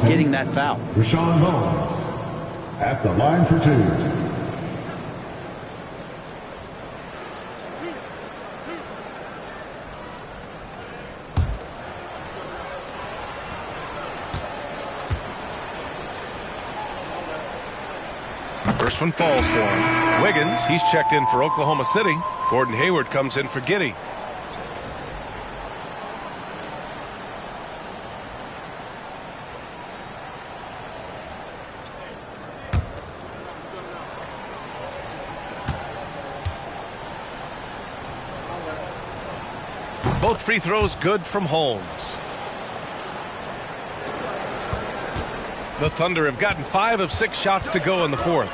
Speaker 18: getting that foul.
Speaker 9: Rashawn Holmes at the line for 2.
Speaker 10: First one falls for him. Wiggins, he's checked in for Oklahoma City. Gordon Hayward comes in for Giddey. Both free throws good from Holmes. The Thunder have gotten 5 of 6 shots to go in the fourth.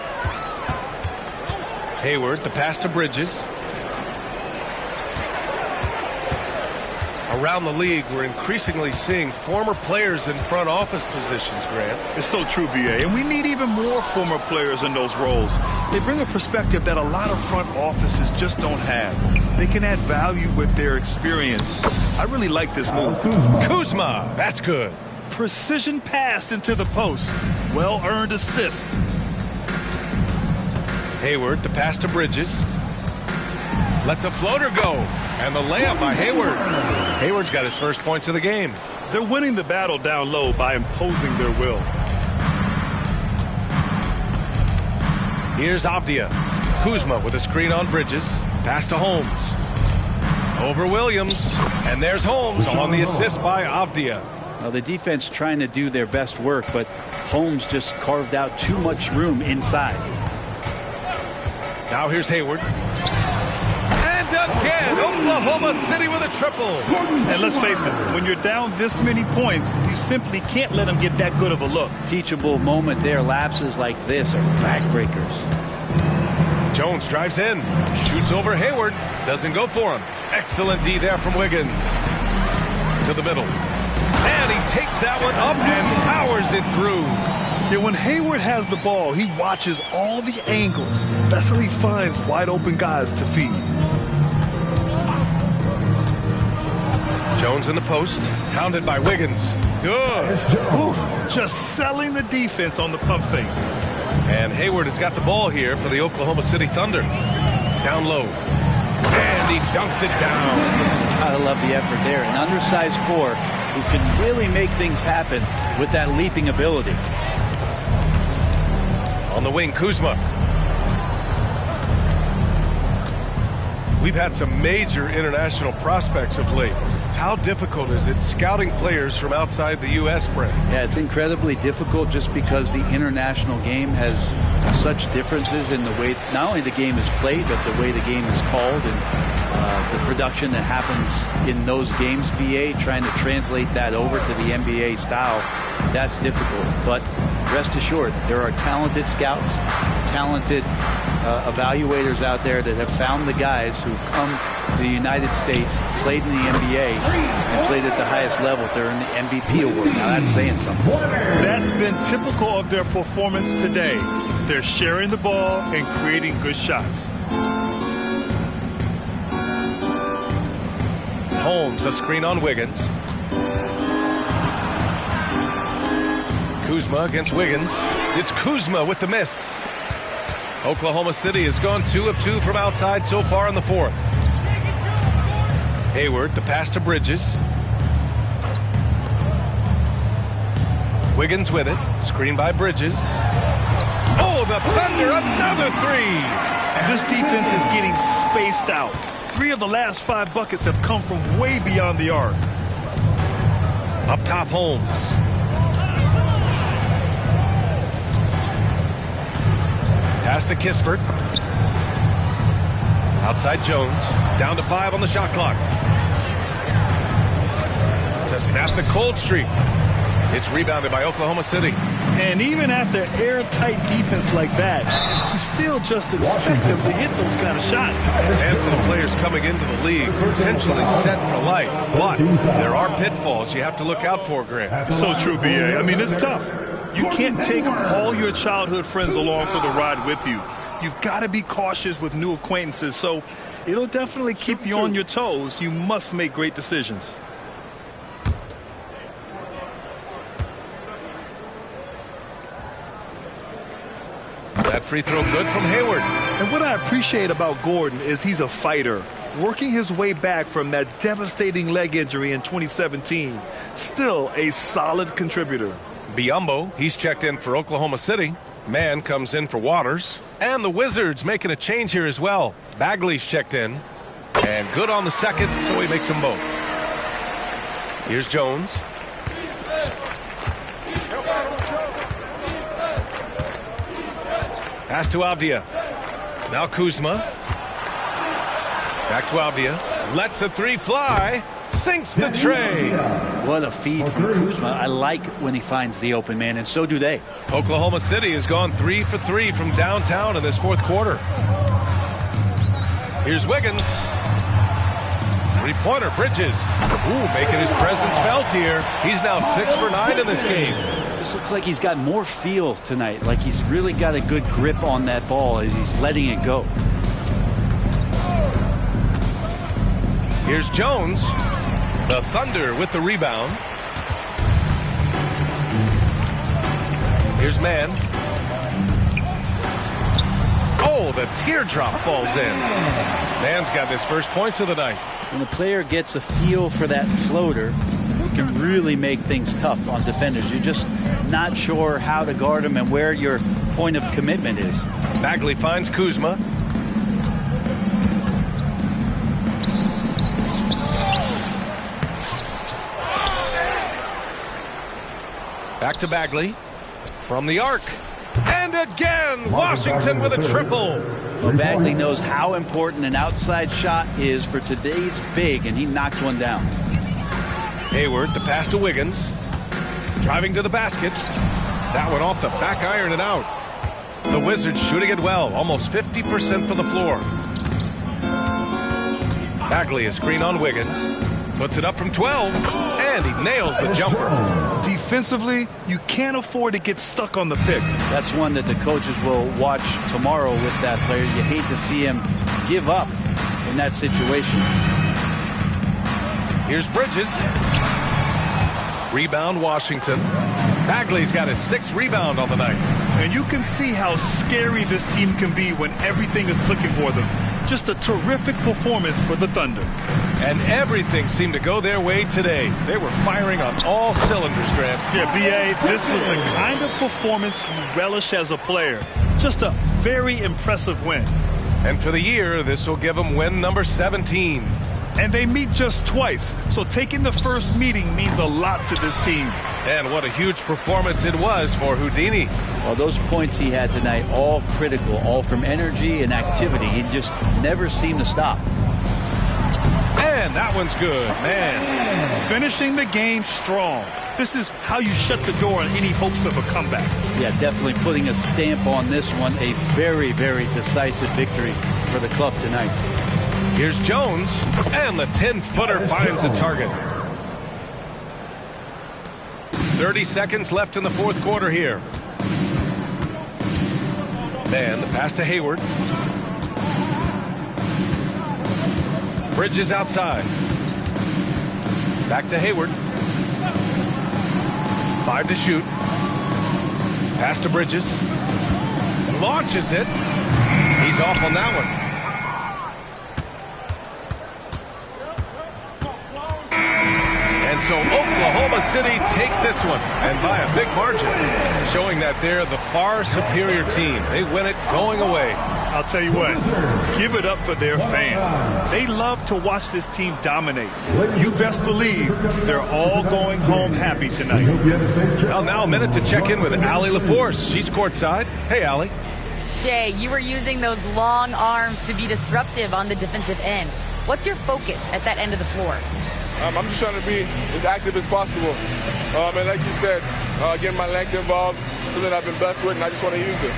Speaker 10: Hayward, the pass to Bridges. Around the league, we're increasingly seeing former players in front office positions, Grant.
Speaker 21: It's so true, BA, and we need even more former players in those roles. They bring a perspective that a lot of front offices just don't have. They can add value with their experience. I really like this move.
Speaker 10: Kuzma, that's good.
Speaker 21: Precision pass into the post. Well-earned assist.
Speaker 10: Hayward, the pass to Bridges. Lets a floater go. And the layup by Hayward. Hayward's got his first points of the game.
Speaker 21: They're winning the battle down low by imposing their will.
Speaker 10: Here's Avdia. Kuzma with a screen on Bridges. Pass to Holmes. Over Williams. And there's Holmes on the assist by Avdia.
Speaker 18: Well, the defense trying to do their best work, but Holmes just carved out too much room inside.
Speaker 10: Now here's Hayward. And again, Oklahoma City with a triple.
Speaker 21: And let's face it, when you're down this many points, you simply can't let them get that good of a look.
Speaker 18: Teachable moment there. Lapses like this are backbreakers.
Speaker 10: Jones drives in. Shoots over Hayward. Doesn't go for him. Excellent D there from Wiggins. To the middle. And he takes that one up and powers it through.
Speaker 21: Yeah, when Hayward has the ball, he watches all the angles. That's how he finds wide open guys to feed.
Speaker 10: Jones in the post, hounded by Wiggins. Good.
Speaker 21: Ooh, just selling the defense on the pump fake.
Speaker 10: And Hayward has got the ball here for the Oklahoma City Thunder. Down low. And he dunks it down.
Speaker 18: I love the effort there. An undersized 4 who can really make things happen with that leaping ability.
Speaker 10: On the wing, Kuzma. We've had some major international prospects of late. How difficult is it scouting players from outside the U.S., Brent?
Speaker 18: Yeah, it's incredibly difficult just because the international game has such differences in the way not only the game is played, but the way the game is called and the production that happens in those games, BA, trying to translate that over to the NBA style, that's difficult. But rest assured, there are talented scouts, talented evaluators out there that have found the guys who've come to the United States, played in the NBA, and played at the highest level to earn the MVP award. Now that's saying something.
Speaker 21: That's been typical of their performance today. They're sharing the ball and creating good shots.
Speaker 10: Holmes, a screen on Wiggins. Kuzma against Wiggins. It's Kuzma with the miss. Oklahoma City has gone 2 of 2 from outside so far in the fourth. Hayward, the pass to Bridges. Wiggins with it. Screen by Bridges. Oh, the Thunder, another three.
Speaker 21: This defense is getting spaced out. 3 of the last 5 buckets have come from way beyond the arc.
Speaker 10: Up top, Holmes. Pass to Kispert. Outside Jones. Down to 5 on the shot clock. To snap the cold streak. It's rebounded by Oklahoma City.
Speaker 21: And even after airtight defense like that, you still just expect him to hit those kind of shots.
Speaker 10: And for the players coming into the league, potentially set for life. But there are pitfalls you have to look out for, Grant.
Speaker 21: So true, B.A. I mean, it's tough. You can't take all your childhood friends along for the ride with you. You've got to be cautious with new acquaintances, so it'll definitely keep you on your toes. You must make great decisions.
Speaker 10: That free throw good from Hayward.
Speaker 21: And what I appreciate about Gordon is he's a fighter, working his way back from that devastating leg injury in 2017. Still a solid contributor.
Speaker 10: Biyombo, he's checked in for Oklahoma City. Mann comes in for Waters. And the Wizards making a change here as well. Bagley's checked in. And good on the second, so he makes them both. Here's Jones. Pass to Avdia. Now Kuzma. Back to Avdia. Lets the three fly. Sinks the tray.
Speaker 18: What a feed from Kuzma. I like when he finds the open man, and so do they.
Speaker 10: Oklahoma City has gone 3 for 3 from downtown in this fourth quarter. Here's Wiggins. Three-pointer, Bridges. Ooh, making his presence felt here. He's now 6 for 9 in this game.
Speaker 18: This looks like he's got more feel tonight, like he's really got a good grip on that ball as he's letting it go.
Speaker 10: Here's Jones. The Thunder with the rebound. Here's Mann. Oh, the teardrop falls in. Mann's got his first points of the night.
Speaker 18: When a player gets a feel for that floater, it can really make things tough on defenders. You're just not sure how to guard them and where your point of commitment is.
Speaker 10: Bagley finds Kuzma. Back to Bagley. From the arc. And again, Washington with a triple.
Speaker 18: Well, Bagley knows how important an outside shot is for today's big, and he knocks one down.
Speaker 10: Hayward, the pass to Wiggins. Driving to the basket. That one off the back iron and out. The Wizards shooting it well, almost 50% from the floor. Bagley, a screen on Wiggins. Puts it up from 12, and he nails the jumper.
Speaker 21: Defensively, you can't afford to get stuck on the pick.
Speaker 18: That's one that the coaches will watch tomorrow with that player. You hate to see him give up in that situation.
Speaker 10: Here's Bridges. Rebound, Washington. Bagley's got his 6th rebound on the night.
Speaker 21: And you can see how scary this team can be when everything is clicking for them. Just a terrific performance for the Thunder.
Speaker 10: And everything seemed to go their way today. They were firing on all cylinders, Grant.
Speaker 21: Yeah, B.A., this was the kind of performance you relish as a player. Just a very impressive win.
Speaker 10: And for the year, this will give them win number 17.
Speaker 21: And they meet just twice, so taking the first meeting means a lot to this team.
Speaker 10: And what a huge performance it was for Houdini.
Speaker 18: Well, those points he had tonight, all critical, all from energy and activity. He just never seemed to stop.
Speaker 10: And that one's good, man.
Speaker 21: Finishing the game strong. This is how you shut the door on any hopes of a comeback.
Speaker 18: Yeah, definitely putting a stamp on this one. A very, very decisive victory for the club tonight.
Speaker 10: Here's Jones, and the 10-footer finds the target. 30 seconds left in the fourth quarter here. Mann, the pass to Hayward. Bridges outside. Back to Hayward. 5 to shoot. Pass to Bridges. Launches it. He's off on that one. And so Oklahoma City takes this one, and by a big margin, showing that they're the far superior team. They win it going away.
Speaker 21: I'll tell you what, give it up for their fans. They love to watch this team dominate. You best believe they're all going home happy tonight.
Speaker 10: Well, now a minute to check in with Allie LaForce. She's courtside. Hey, Allie.
Speaker 13: Shea, you were using those long arms to be disruptive on the defensive end. What's your focus at that end of the floor?
Speaker 15: I'm just trying to be as active as possible. And like you said, getting my length involved, something I've been blessed with, and I just want to use it.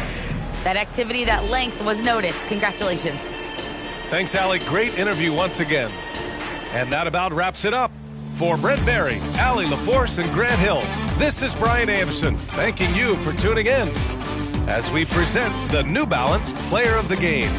Speaker 13: That activity, that length was noticed. Congratulations.
Speaker 10: Thanks, Allie. Great interview once again. And that about wraps it up. For Brent Barry, Allie LaForce, and Grant Hill, this is Brian Anderson, thanking you for tuning in as we present the New Balance Player of the Game.